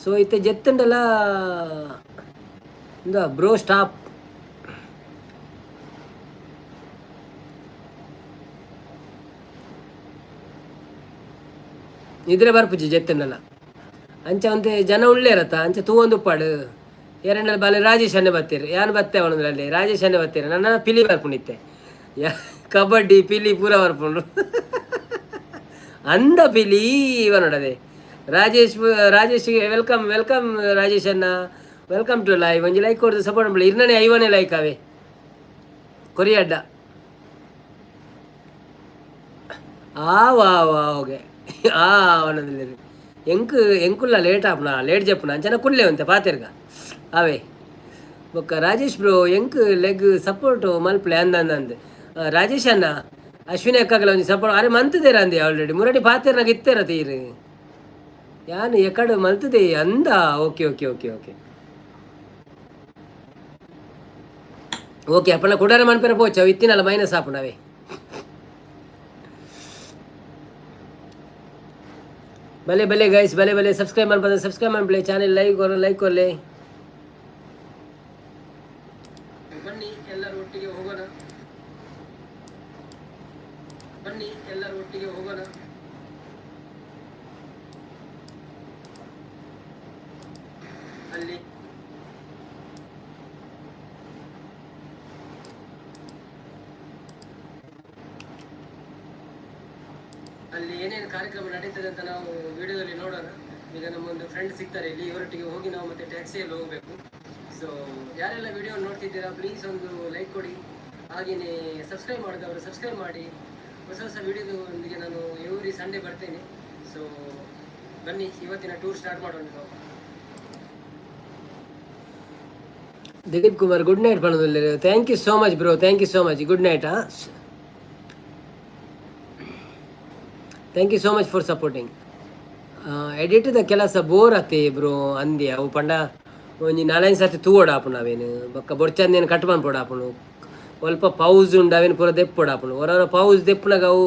ಸೊ ಇತ್ತೆ ಜೆತ್ತಂಡೆಲ್ಲ ಇಂದ ಬ್ರೋ ಸ್ಟಾಪ್ ಇದ್ರೆ ಬರ್ಪುಜಿ ಜೆತ್ತಂಡೆಲ್ಲ ಅಂಚ ಒಂತೆ ಜನ ಉಳ್ಳೆ ಇರತ್ತ ಅಂಚ ತೂವೊಂದು ಉಪ್ಪಾಡು ಎರಡಲ್ಲಿ ಬಾಲೆ ರಾಜೇಶ್ ಅನ್ನೆ ಬರ್ತೀರಿ ಯಾನು ಬತ್ತೆ ಅವನದ್ರಲ್ಲಿ ರಾಜೇಶ್ ಅನ್ನೆ ಬರ್ತೀರಿ ನನ್ನ ಪಿಲಿ ಬರ್ಪುಣಿತ್ತೆ ಕಬಡ್ಡಿ ಪಿಲಿ ಪೂರ ಬರ್ಪುಂಡು ಅಂದ ಪಿಲಿ ಇವ ನೋಡದೆ ರಾಜೇಶ್ಗೆ ವೆಲ್ಕಮ್ ವೆಲ್ಕಮ್ ರಾಜೇಶ್ ಅನ್ನ ವೆಲ್ಕಮ್ ಟು ಲೈವ್. ಒಂಜಿ ಲೈಕ್ ಕೊಡ್ದು ಸಪೋರ್ಟ್ ಮಾಡಲಿ ಇರ್ನೇ ಐವನೇ ಲೈಕ್ ಅವೇ ಕೊರಿಯಡ್ಡ ಓಕೆ ಅವನದಲ್ಲಿ ಎಂಕುಲ್ಲ ಲೇಟ್ ಆಪ್ನ ಲೇಟ್ ಜಪ್ಪುನ ಅಂಚನ ಕುಲ್ಲೆ ಅಂತೆ ಪಾತೆರ್ಗ ಅವೇ ಬೊಕ್ಕ ರಾಜೇಶ್ ಬ್ರೋ ಎಂಕ್ ಲೆಗ್ ಸಪೋರ್ಟು ಮಲ್ಪ್ಲೆ ಅಂದಂದು ರಾಜೇಶ್ ಅನ್ನ ಅಶ್ವಿನಿ ಅಕ್ಕಾಗಲ ಒಂಜಿ ಸಪೋರ್ಟ್ ಅರೆ ಮಂತದೇರ ಅಂದೆ ಆಲ್ರೆಡಿ ಮುರಡಿ ಪಾತೆರ್ನಾಗ ಇತ್ತೇರ ತೀರು ಯಾನು ಎಕಡು ಮಲ್ತದೆ ಅಂದ. Okay okay okay okay okay ಅಪ್ಪನ ಕುಡಾರ ಮನ್ಪೆರ ಪೋಚ ಇತ್ತಿನಲ್ಲ ಮೈನಸ್ ಆಪುನವೇ ಭಲೆ ಭಲೆ ಗೈಸ್ ಭಲೆ ಭಲೆ ಸಬ್ಸ್ಕ್ರೈಬ್ ಮಾಡ್ಬೋದು ಸಬ್ಸ್ಕ್ರೈಬ್ ಮಾಡ್ಬಿಡಿ ಚಾನೆಲ್ ಲೈಕ್ ಕೊರಲೆ ಬನ್ನಿ ಎಲ್ಲರೂ ಒಟ್ಟಿಗೆ ಹೋಗೋಣ ಬನ್ನಿ ಎಲ್ಲರೂ ಒಟ್ಟಿಗೆ ಹೋಗೋಣ. ಅಲ್ಲಿ ಅಲ್ಲಿ ಏನೇನು ಕಾರ್ಯಕ್ರಮ ನಡೀತದೆ ಅಂತ ನಾವು ವಿಡಿಯೋದಲ್ಲಿ ನೋಡೋಣ. ಈಗ ನಮ್ಮೊಂದು ಫ್ರೆಂಡ್ ಸಿಗ್ತಾರೆ ಇಲ್ಲಿ, ಇವರೊಟ್ಟಿಗೆ ಹೋಗಿ ನಾವು ಮತ್ತೆ ಟ್ಯಾಕ್ಸಿಯಲ್ಲಿ ಹೋಗಬೇಕು. ಸೊ ಯಾರೆಲ್ಲ ವಿಡಿಯೋ ನೋಡ್ತಿದ್ದೀರಾ ಪ್ಲೀಸ್ ಒಂದು ಲೈಕ್ ಕೊಡಿ, ಹಾಗೆಯೇ ಸಬ್ಸ್ಕ್ರೈಬ್ ಮಾಡಿದವರು ಸಬ್ಸ್ಕ್ರೈಬ್ ಮಾಡಿ. ಹೊಸ ಹೊಸ ವಿಡಿಯೋದೊಂದಿಗೆ ನಾನು ಎವ್ರಿ ಸಂಡೇ ಬರ್ತೇನೆ. ಸೊ ಬನ್ನಿ ಇವತ್ತಿನ ಟೂರ್ ಸ್ಟಾರ್ಟ್ ಮಾಡೋಣ ನಾವು. ದಿಲೀಪ್ ಕುಮಾರ್ ಗುಡ್ ನೈಟ್ ಪಣದಲ್ಲಿ thank you so much bro, thank you so much, good night. Thank you so much for supporting. ಎಡಿಟ್ದ ಕೆಲಸ ಬೋರ್ ಆತೆ ಬ್ರೋ ಅಂದೆ ಅವು ಪಂಡ ಒಂಜಿ 4-5 ಸರ್ತಿ ತೂವೋಡು ಆಪುನು ಅವೇನು ಬೊಕ್ಕ ಬೊಡ್ಚಂದೇನು ಕಟ್ ಮನ್ಪೋಡು ಆಪುನು ಸ್ವಲ್ಪ ಪೌಸ್ ಉಂಡು ಅವೇನು ಪೂರ ದೆಪ್ಪೋಡು ಆಪುನು ಹೊರ ಪೌಸ್ ದೆಪ್ಪುನಾಗ ಅವು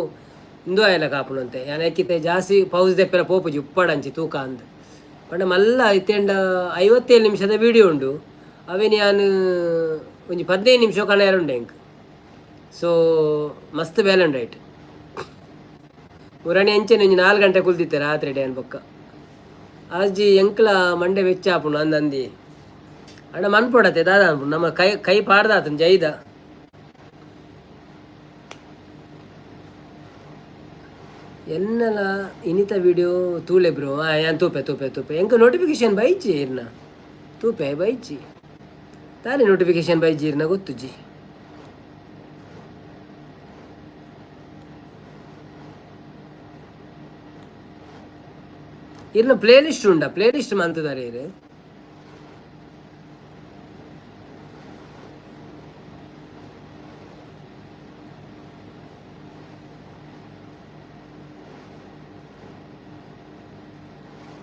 ಇಂದು ಆಯ್ಲಕ ಆಪುನು ಅಂತೆ ಯಾನಕ್ಕಿತ್ತೆ ಜಾಸ್ತಿ ಪೌಸ್ ದೆಪ್ಪೆಲ್ಲ ಪೋಪುಜಿ ಉಪ್ಪಾಡಂಚಿ ತೂಕ ಅಂದ್ ಪಂಡ ಮಲ್ಲ ಇತ್ತೆಂಡ 57 ನಿಮಿಷದ ವಿಡಿಯೋ ಉಂಡು ಅವೇನು ಯಾನು ಒಂಜಿ 15 ನಿಮಿಷ ಕಣ ಉಂಡು ಎಂಕ್. ಸೊ ಮಸ್ತ್ ಬ್ಯಾಲೆಂಡ್ ರೈಟ್ ಮುರಣಿ ಅಂಚೆನೆ ಒಂಜಿ 4 ಗಂಟೆ ಕುಲ್ದಿತ್ತೆ ರಾತ್ರಿ ಡೇನ್ ಬೊಕ್ಕ ಆಜಿ ಎಂಕ್ಲ ಮಂಡೆ ವೆಚ್ಚ ಆಪುನು ಅಂದಿ ಅಣ್ಣ ಮನ್ಪೊಡತ್ತೆ ದಾದ ಅನ್ಪುನು ನಮ್ಮ ಕೈ ಪಾಡ್ದಾತನು ಜೈದ. ಎನ್ನಲ ಇನಿತ ವಿಡಿಯೋ ತೂಲೆ ಬ್ರೋ ಯಾನ್ ತೂಪೆ ತೂಪೆ ತೂಪೆ ಎಂಕ ನೋಟಿಫಿಕೇಶನ್ ಬೈಚಿ ಇರ್ನ ತೂಪೆ ಬೈಚಿ ತಾನೇ ನೋಟಿಫಿಕೇಶನ್ ಬೈಜಿ ಇರ್ನ ಗೊತ್ತು ಜಿ ಇರ್ನ ಪ್ಲೇ ಲಿಸ್ಟ್ ಉಂಡ ಪ್ಲೇ ಲಿಸ್ಟ್ ಮಂತದಾರೆ ಇರು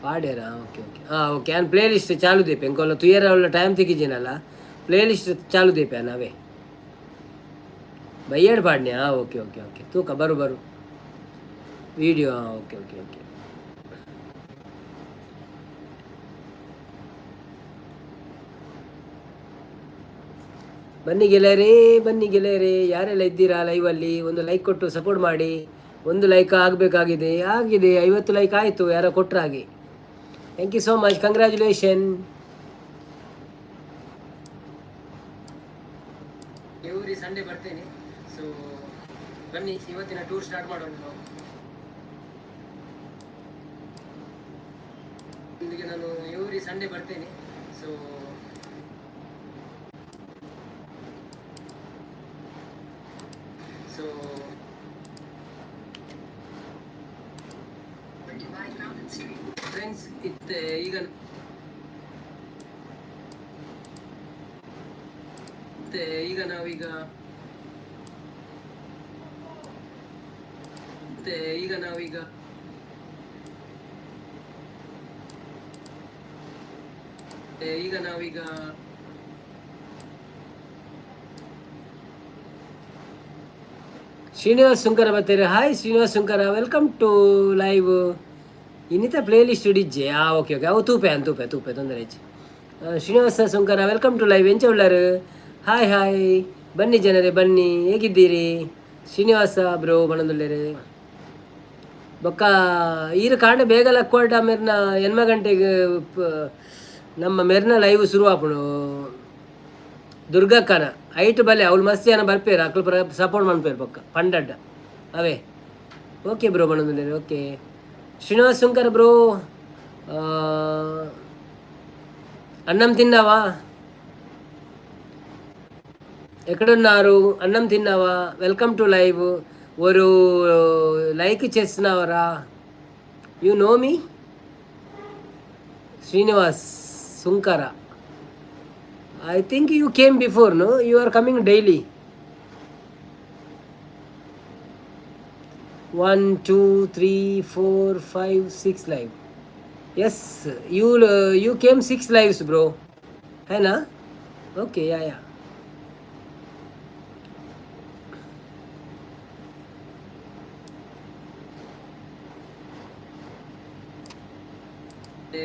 పాడారా ఓకే ఓకే ఓకే అని ప్లే లిస్ట్ చాలు దీపే ఇంకోళ్ళు తుయ్యర వాళ్ళ టైం తెగించినಲ್ಲ ప్లే లిస్ట్ చాలు దీపే అవే ಬಯ್ಯಾಡ್ ಪಾಡ್ನ್ಯಾ ಓಕೆ ಓಕೆ ಓಕೆ ತೂಕ ಬರು ಬರು ವಿಡಿಯೋ ಓಕೆ ಓಕೆ ಓಕೆ ಬನ್ನಿ ಗೆಳೆಯರೇ ಯಾರೆಲ್ಲ ಇದ್ದೀರಾ ಲೈವಲ್ಲಿ ಒಂದು ಲೈಕ್ ಕೊಟ್ಟು ಸಪೋರ್ಟ್ ಮಾಡಿ. ಒಂದು ಲೈಕ್ ಆಗಬೇಕಾಗಿದೆ, ಆಗಿದೆ, 50 ಲೈಕ್ ಆಯಿತು, ಯಾರೋ ಕೊಟ್ಟರೆ ಹಾಗೆ. Thank you so much, congratulation. Every Sunday ಬರ್ತೇನೆ, ಸೊ ಬನ್ನಿ ಇವತ್ತಿನ ಟೂರ್ ಸ್ಟಾರ್ಟ್ ಮಾಡೋಣ ನಾವು. ಇಲ್ಲಿಗೆ ನಾನು ಎವ್ರಿ ಸಂಡೇ ಬರ್ತೇನೆ, ಸೊ ಫ್ರೆಂಡ್ಸ್ ಈಗ ನಾವೀಗ ಶ್ರೀನಿವಾಸ್ ಸುಂಕರ ಬರ್ತಾರೆ. Hi Srinivas Sunkara, welcome to live. ಇನ್ನಿತ ಪ್ಲೇ ಲಿಸ್ಟ್ ಇಡಿಜ್ಜೆ ಓಕೆ ಓಕೆ ಅವು ತೂಪೆ ತೊಂದರೆ ಇಜ್ಜೆ. Srinivasa Sunkara welcome to live. ಎಂಚ ಉಳ್ಳಾರು? ಹಾಯ್ ಹಾಯ್, ಬನ್ನಿ ಜನರೇ ಬನ್ನಿ, ಹೇಗಿದ್ದೀರಿ? ಶ್ರೀನಿವಾಸ ಬ್ರೋ ಬಣದುಳ್ಳೇರೆ ಬೊಕ್ಕ ಈರು ಕಾಂಡ ಬೇಗ ಲಕ್ಕೋಟ ಮೆರ್ನ 8 ಗಂಟೆಗೆ ನಮ್ಮ ಮೆರ್ನ ಲೈವ್ ಶುರು ಆಪುಣು. ದುರ್ಗಕ್ಕನ ಐಟ್ ಬಲೆ ಅವ್ಳು ಮಸ್ತಿ ಜನ ಬರ್ಪೇರು, ಅಕ್ಳು ಸಪೋರ್ಟ್ ಮಾಡ್ಪೇರು ಪಕ್ಕ ಪಂಡಡ್ಡ ಅವೇ. ಓಕೆ ಬ್ರೋ ಬಣದುಳ್ಳೇರೆ, ಓಕೆ. ಶ್ರೀನಿವಾಸ್ ಶಂಕರ್ ಬ್ರೋ, అన్నం తిన్నావా? ఎక్కడున్నారు? అన్నం తిన్నావా? Welcome to live. ஒரு లైక్ చేస్తున్నావరా? You know me? Srinivas Sunkara, I think you came before, no? You are coming daily. 1 2 3 4 5 6 live. Yes, you came 6 lives bro, है ना? Okay, yeah.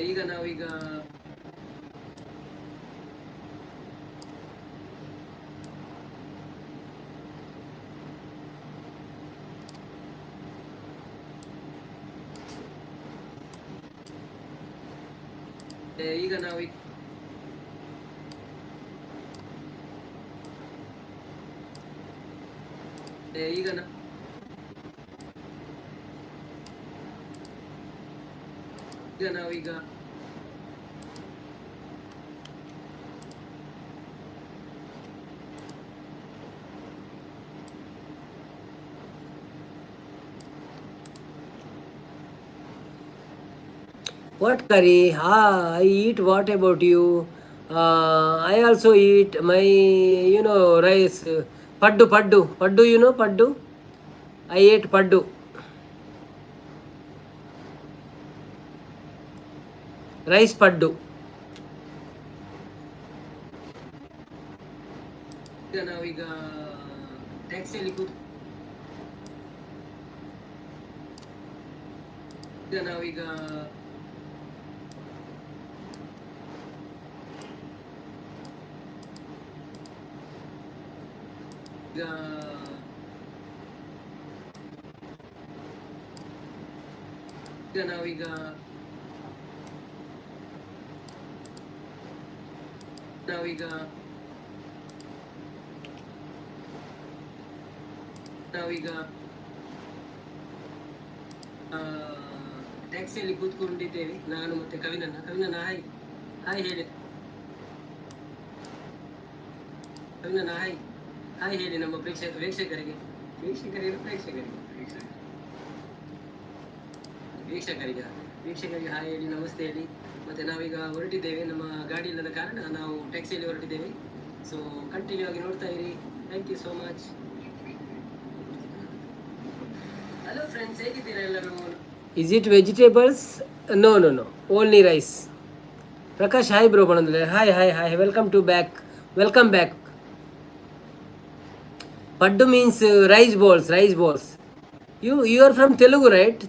ಈಗ ನಾವೀಗ ನಾವೀಗ What curry? I eat. What about you? I also eat my, rice. Paddu. Paddu, you know paddu? I ate paddu. Rice paddu. ಈಗ ನಾವೀಗ ಟ್ಯಾಕ್ಸಿಯಲ್ಲಿ ಟ್ಯಾಕ್ಸಿಯಲ್ಲಿ ಕೂತ್ಕೊಂಡಿದ್ದೇವೆ ನಾನು ಮತ್ತೆ ಕವಿನನ್ನ hi hi ಹೇಳಿ ಕವಿನನ್ನ ಹಾಯ್ ಹಾಯ್ ಹೇಳಿ ನಮ್ಮ ವೀಕ್ಷಕರಿಗೆ ಹಾಯ್ ಹೇಳಿ, ನಮಸ್ತೆ ಹೇಳಿ. ಮತ್ತೆ ನಾವೀಗ ಹೊರಟಿದ್ದೇವೆ, ನಮ್ಮ ಗಾಡಿ ಇಲ್ಲದ ಕಾರಣ ನಾವು ಟ್ಯಾಕ್ಸಿಯಲ್ಲಿ ಹೊರಟಿದ್ದೇವೆ. ಸೊ ಕಂಟಿನ್ಯೂ ಆಗಿ ನೋಡ್ತಾ ಇರಿ. Thank you so much. Hello friends, ಹೇಗಿದ್ದೀರಾ ಎಲ್ಲರೂ? Is it vegetables? No no no, only rice. Prakash hi bro ಬಂದ್ರೆ hi hi hi, welcome back. Paddu means rice balls. You are from Telugu, right?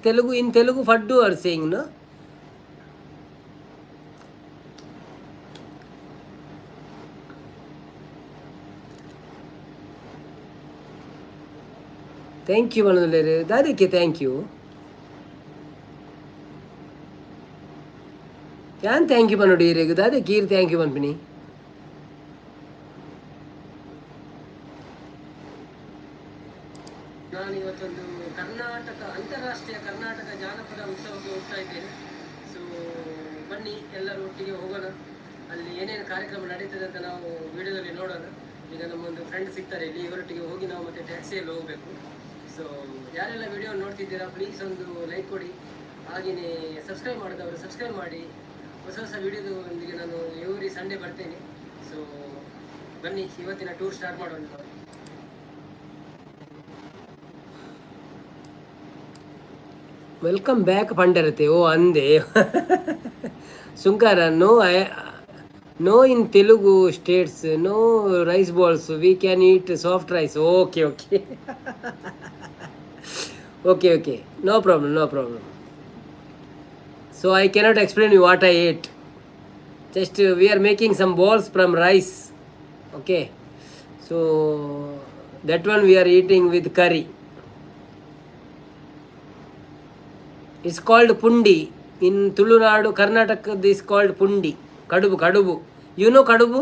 In Telugu Paddu are saying, no? Thank you, Manulere. Dadike, thank you. Yan thank you, Manudire. Dadike, thank you, Manpini. ನಾನು ಇವತ್ತೊಂದು ಅಂತಾರಾಷ್ಟ್ರೀಯ ಕರ್ನಾಟಕ ಜಾನಪದ ಉತ್ಸವಕ್ಕೆ ಹೋಗ್ತಾ ಇದ್ದೇನೆ. So ಬನ್ನಿ ಎಲ್ಲರೂ ಒಟ್ಟಿಗೆ ಹೋಗೋಣ. ಅಲ್ಲಿ ಏನೇನು ಕಾರ್ಯಕ್ರಮ ನಡೀತದೆ ಅಂತ ನಾವು ವಿಡಿಯೋದಲ್ಲಿ ನೋಡೋಣ. ಈಗ ನಮ್ಮೊಂದು ಫ್ರೆಂಡ್ ಸಿಗ್ತಾರೆ ಇಲ್ಲಿ, ಇವರೊಟ್ಟಿಗೆ ಹೋಗಿ ನಾವು ಮತ್ತೆ ಟ್ಯಾಕ್ಸಿಯಲ್ಲಿ ಹೋಗಬೇಕು. ಸೊ ಯಾರೆಲ್ಲ ವಿಡಿಯೋ ನೋಡ್ತಿದ್ದೀರಾ ಪ್ಲೀಸ್ ಒಂದು ಲೈಕ್ ಕೊಡಿ. ಹಾಗೆಯೇ ಸಬ್ಸ್ಕ್ರೈಬ್ ಮಾಡಿದವರು ಸಬ್ಸ್ಕ್ರೈಬ್ ಮಾಡಿ. ಹೊಸ ವಿಡಿಯೋದೊಂದಿಗೆ ನಾನು ಎವ್ರಿ ಸಂಡೇ ಬರ್ತೇನೆ. ಸೊ ಬನ್ನಿ ಇವತ್ತಿನ ಟೂರ್ ಸ್ಟಾರ್ಟ್ ಮಾಡೋಣ. ವೆಲ್ಕಮ್ ಬ್ಯಾಕ್ ಪಂಡರತೆ. ಓ ಅಂದೆ Sunkara. No in Telugu states no rice balls, we can eat soft rice. Okay no problem. So I cannot explain you what I ate. Just we are making some balls from rice. Okay, so that one we are eating with curry. It's called pundi. In Tulunadu, Karnataka, this is called pundi. Kadubu. You know kadubu?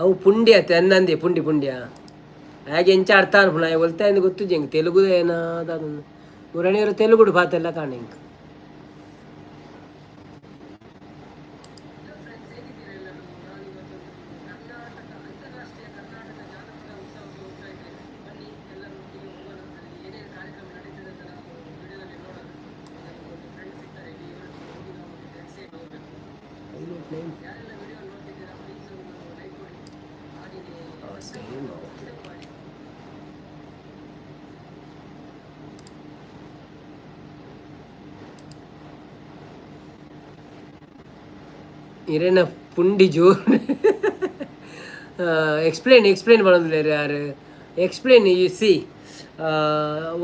ಅವು ಪುಂಡಿ ಆಯ್ತು ಅನ್ನಂದೆ ಪುಂಡಿಯ ಹಾಗೆ ಎಂಚ ಅರ್ಥ ಅನ್ಪುಣ ಒಲ್ತಾಯಿಂದ ಗೊತ್ತು ಜಂಗ್ ತೆಲುಗು ಏನಾದ ಮುರಣಿಯವರು ತೆಲುಗುಡು ಪಾತೆಲ್ಲ ಕಾಣ ಇಂಕ. ಇರೇನ ಪುಂಡಿ ಜೋರು ಎಕ್ಸ್ಪ್ಲೇನ್ ಮಾಡೋದಿಲ್ಲ ಯಾರು explain. You see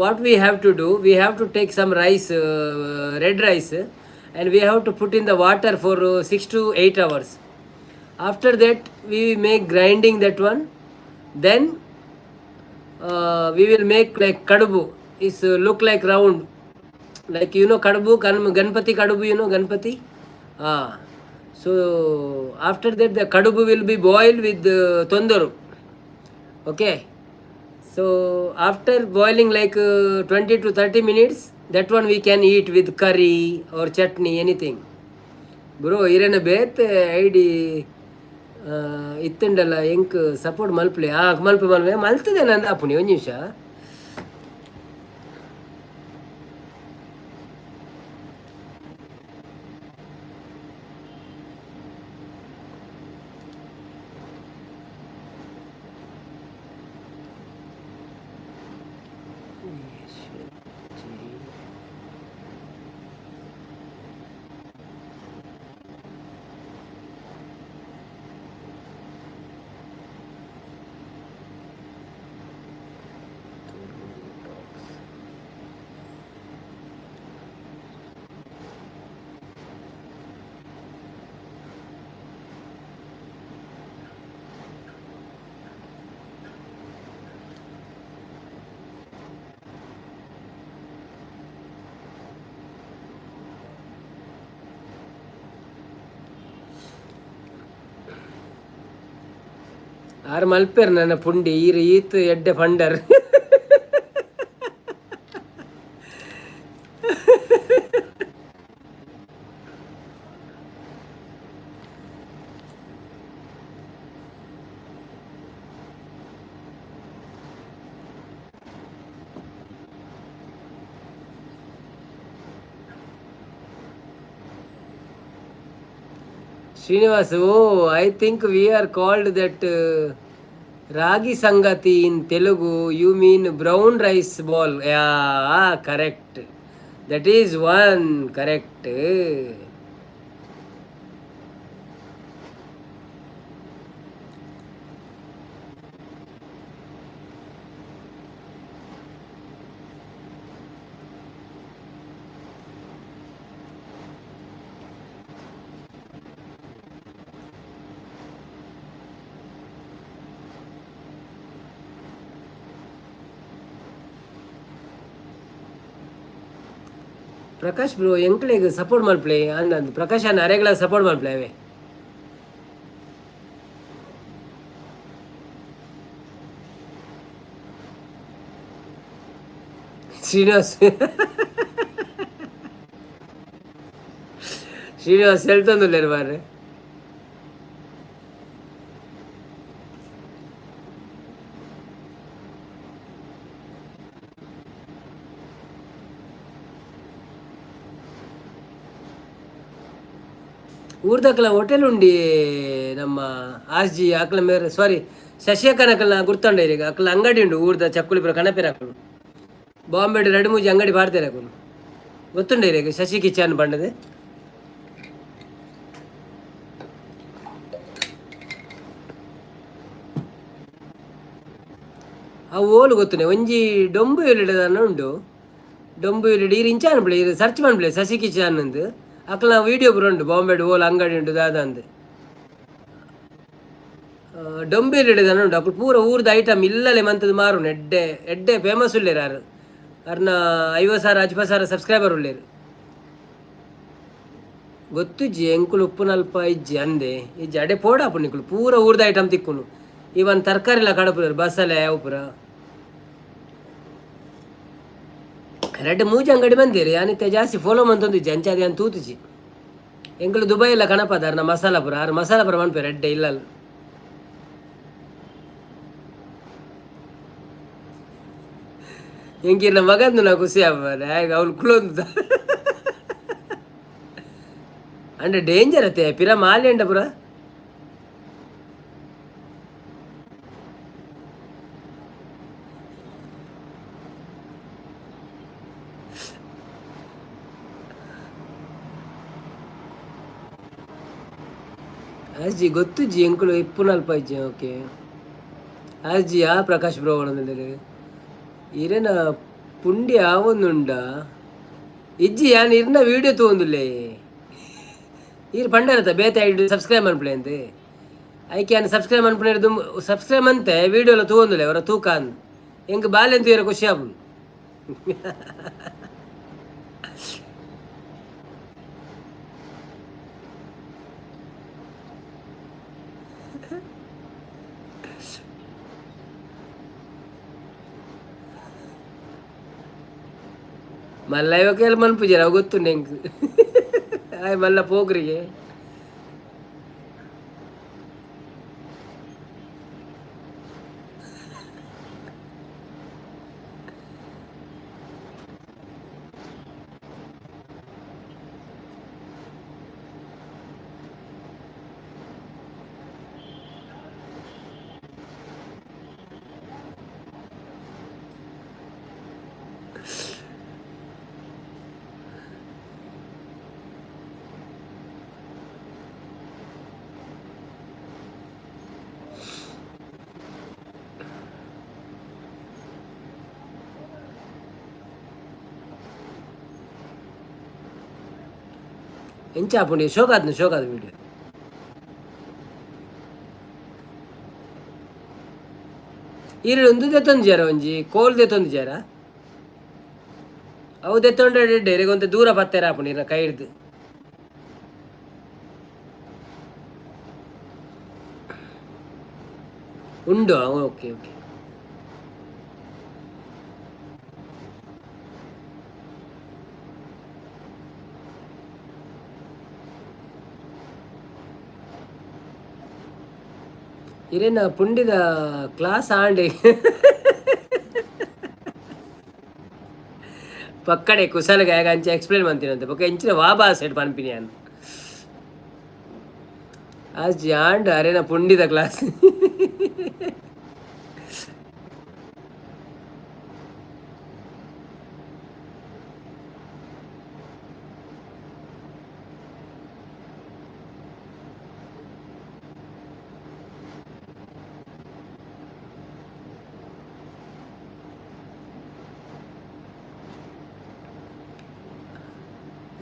what we have to do, we have to take some rice, red rice, and we have to put in the water for 6 to 8 hours. After that we make grinding that one. Then we will make like kadubu. Is look like round, like you know kadubu, ganpati kadubu, you know ganpati. So after that the kadubu will be boiled with tondaru. Okay, so after boiling like 20 to 30 minutes, that one we can eat with curry or chutney, anything. Bro irena bet ID ಇತ್ತಂಡಲ್ಲ ಎಂಕ್ support ಮಲ್ಪಲೆ Malpe ಮಲ್ತದೆ ನಂದು ಅಪ್ಪುನಿ ಒಂದು ನಿಮಿಷ. ಆರು ಮಲ್ಪೇರು ನನ್ನ ಪುಂಡಿ ಈತು ಎಡ್ಡೆ funder. Srinivas, oh, I think we are called that Ragi Sangati in Telugu. You mean brown rice ball? Yeah, correct. That is one correct. Prakash bro ಎಂಕ್ಲೆಗೆ ಸಪೋರ್ಟ್ ಮಾಡ್ಪ್ಲೇ ಅಂದ್ ಪ್ರಕಾಶ್ ಅನ್ನ ಅರೆಗಳ ಸಪೋರ್ಟ್ ಮಾಡ್ಪ್ಲೇ ಅವೇ ಶ್ರೀನಿವಾಸ್ ಹೇಳ್ತಂದುಲ್ಲೇರು ಬಾರ್ರೆ. ಊರ್ದಕ್ಕಲ ಹೋಟೆಲ್ ಉಂಡಿ ನಮ್ಮ ಆಸ್ಜಿ ಅಕ್ಲ ಮೇರೆ ಸಾರಿ ಶಶಿಕನ್ ಅಕ್ಕಲ್ನ ಗುರ್ತೊಂಡೇರಿ ಈಗ ಅಕ್ಲ ಅಂಗಡಿ ಉಂಡು ಊರ್ದ ಚಕ್ಕುಳಿಪುರ ಕಣಪೇರ ಹಾಕೊಂಡು ಬಾಂಬೆಡ್ 2-3 ಅಂಗಡಿ ಬಾಡ್ತಾರೆ ಹಾಕೊಂಡು ಗೊತ್ತುಂಡೇರಿ ಈಗ ಶಶಿ ಕಿಚನ್ ಬಂಡದೆ ಆ ಓಲು ಗೊತ್ತುನೆ ಒಂಜಿ ಡೊಂಬು ಇಲ್ಲಿಡದನ್ನ ಉಂಡು ಡೊಂಬು ಇಲ್ಲಿಡಿ ಇರು ಇಂಚಾನ್ ಬಿಡಿ ಇದು ಸರ್ಚ್ ಮಾಡ್ಬಿಡಿ ಶಶಿ ಕಿಚನ್ ಅಂದು ಅಕ್ಲ ವೀಡಿಯೋ ಬುರ ಉಂಡು ಬಾಂಬೆಡ್ ಓಲ್ ಅಂಗಡಿ ಉಂಡು ದಾದ ಅಂದು ಡೊಂಬಿ ಇಲ್ಲಿಡದನ್ನ ಉಂಡು ಅಕ್ಲು ಪೂರ ಊರ್ದ ಐಟಮ್ ಇಲ್ಲಲೆ ಮಂತದ್ದು ಮಾರು ಎಡ್ಡೆ ಎಡ್ಡೆ ಫೇಮಸ್ ಉಳ್ಳೇರು ಯಾರು ಅವ್ರನ್ನ 50,000 60,000 ಸಬ್ಸ್ಕ್ರೈಬರ್ ಉಳ್ಳೇರು ಗೊತ್ತುಜ್ಜಿ ಎಂಕುಲು ಉಪ್ಪುನಲ್ಪ ಇಜ್ಜಿ ಅಂದೆ ಇಜ್ಜಿ ಅಡೆ ಪೋಡಾಪು ನಿಕ್ಕುಲು ಪೂರ ಊರ್ದ ಐಟಮ್ ತಿಕ್ಕುನು ಇವನ್ ತರಕಾರಿ ಎಲ್ಲ ಕಡಪುರ ಬಸಲೆ ಯಾವ ಪುರ ರೆಡ್ ಮೂಜಿ ಅಂಗಡಿ ಬಂದಿರಿ ಅನಿತ್ಯ ಜಾಸ್ತಿ ಫಾಲೋ ಮಂತೊಂದು ಜಂಚಾದಿ ಅಂತ ತೂತುಜಿ ಎಂಕಲು ದುಬೈ ಎಲ್ಲ ಕಣಪದಾರ ನಾ ಮಸಾಲಾಪುರ ಆರು ಮಸಾಲಾಪುರ ಮನ್ಪೆ ರೆಡ್ಡೆ ಇಲ್ಲಲ್ಲ ಎಂಕಿನ ಮಗಂದು ನಾ ಖುಷಿ ಆಗ್ಬಾರ ಅವ್ಳು ಕುಳೊಂದ ಅಂದ್ರೆ ಡೇಂಜರ್ ಅತ್ತೆ ಪಿರ ಮಾಲಿ ಅಂಡ ಪುರ ಅಜ್ಜಿ ಗೊತ್ತುಜ್ಜಿ ಎಂಕುಲು ಇಪ್ಪುನಲ್ಪ ಇಜ್ಜಿ ಓಕೆ ಅಜ್ಜಿ ಆ ಪ್ರಕಾಶ್ ಬ್ರೋ ಒಳಂದಲ್ಲಿ ಇರೇನ ಪುಂಡಿ ಆವೊಂದುಂಡ ಇಜ್ಜಿ ಯಾನ್ ಇರ್ನ ವೀಡಿಯೋ ತಗೊಂದುಲ್ಲೇ ಇರ್ ಪಂಡರತ ಬೇತೆ ಐಡಿ ಸಬ್ಸ್ಕ್ರೈಬ್ ಮನ್ಪಲೆ ಅಂತೆ ಐಕೆ ಯಾನ್ ಸಬ್ಸ್ಕ್ರೈಬ್ ಮನ್ಪುನ ಸಬ್ಸ್ಕ್ರೈಬ್ ಅಂತೆ ವೀಡಿಯೋ ಎಲ್ಲ ತಗೊಂದುಲ್ಲೆ ಅವರ ತೂಕ ಅಂದ್ ಎಂಕ್ ಬಾಲ್ಯ ಅಂತ ಇರೋ ಖುಷಿ ಆಪುನು ಮಲ್ಲ ಇವಕ್ಕೆಲ್ಲ ಮನ್ಪುಜಾರ ಅವು ಗೊತ್ತುಂಡು ಹೆಂಗ್ ಆಯ್ ಮಲ್ಲ ಪೋಗ್ರಿಗೆ ಎಂಚಾಪುಂಡಿ ಶೋಕಾದ್ನ ವೀಡಿಯೋ ಈರು ಒಂದು ದೆತ್ತೊಂದು ಜಾರ ಒಂಜಿ ಕೋಲ್ ದೆತ್ತೊಂದು ಜಾರ ಅವು ದೆತ್ತೊಂಡೆ ಡೇರಿಗೊಂದು ದೂರ ಬತ್ತೇರ ಆಪುಂಡಿ ನಾ ಕೈ ಹಿಡ್ದು ಉಂಡು ಓಕೆ ಓಕೆ. ಇರೇನ ಪುಂಡಿದ ಕ್ಲಾಸ್ ಆಂಡೆ ಪಕ್ಕಡೆ ಕುಸಲ್ಗ ಹೇಗ ಅಂಚೆ ಎಕ್ಸ್ಪ್ಲೇನ್ ಮಾಡ್ತೀನಂತೆ ಪಕ್ಕ ಇಂಚಿನ ವಾಬಾ ಸೆಟ್ ಪನ್ಪಿನಿ ನಾನು ಆಜ್ ಆಂಡ್ ಅರೇನ ಪುಂಡಿದ ಕ್ಲಾಸ್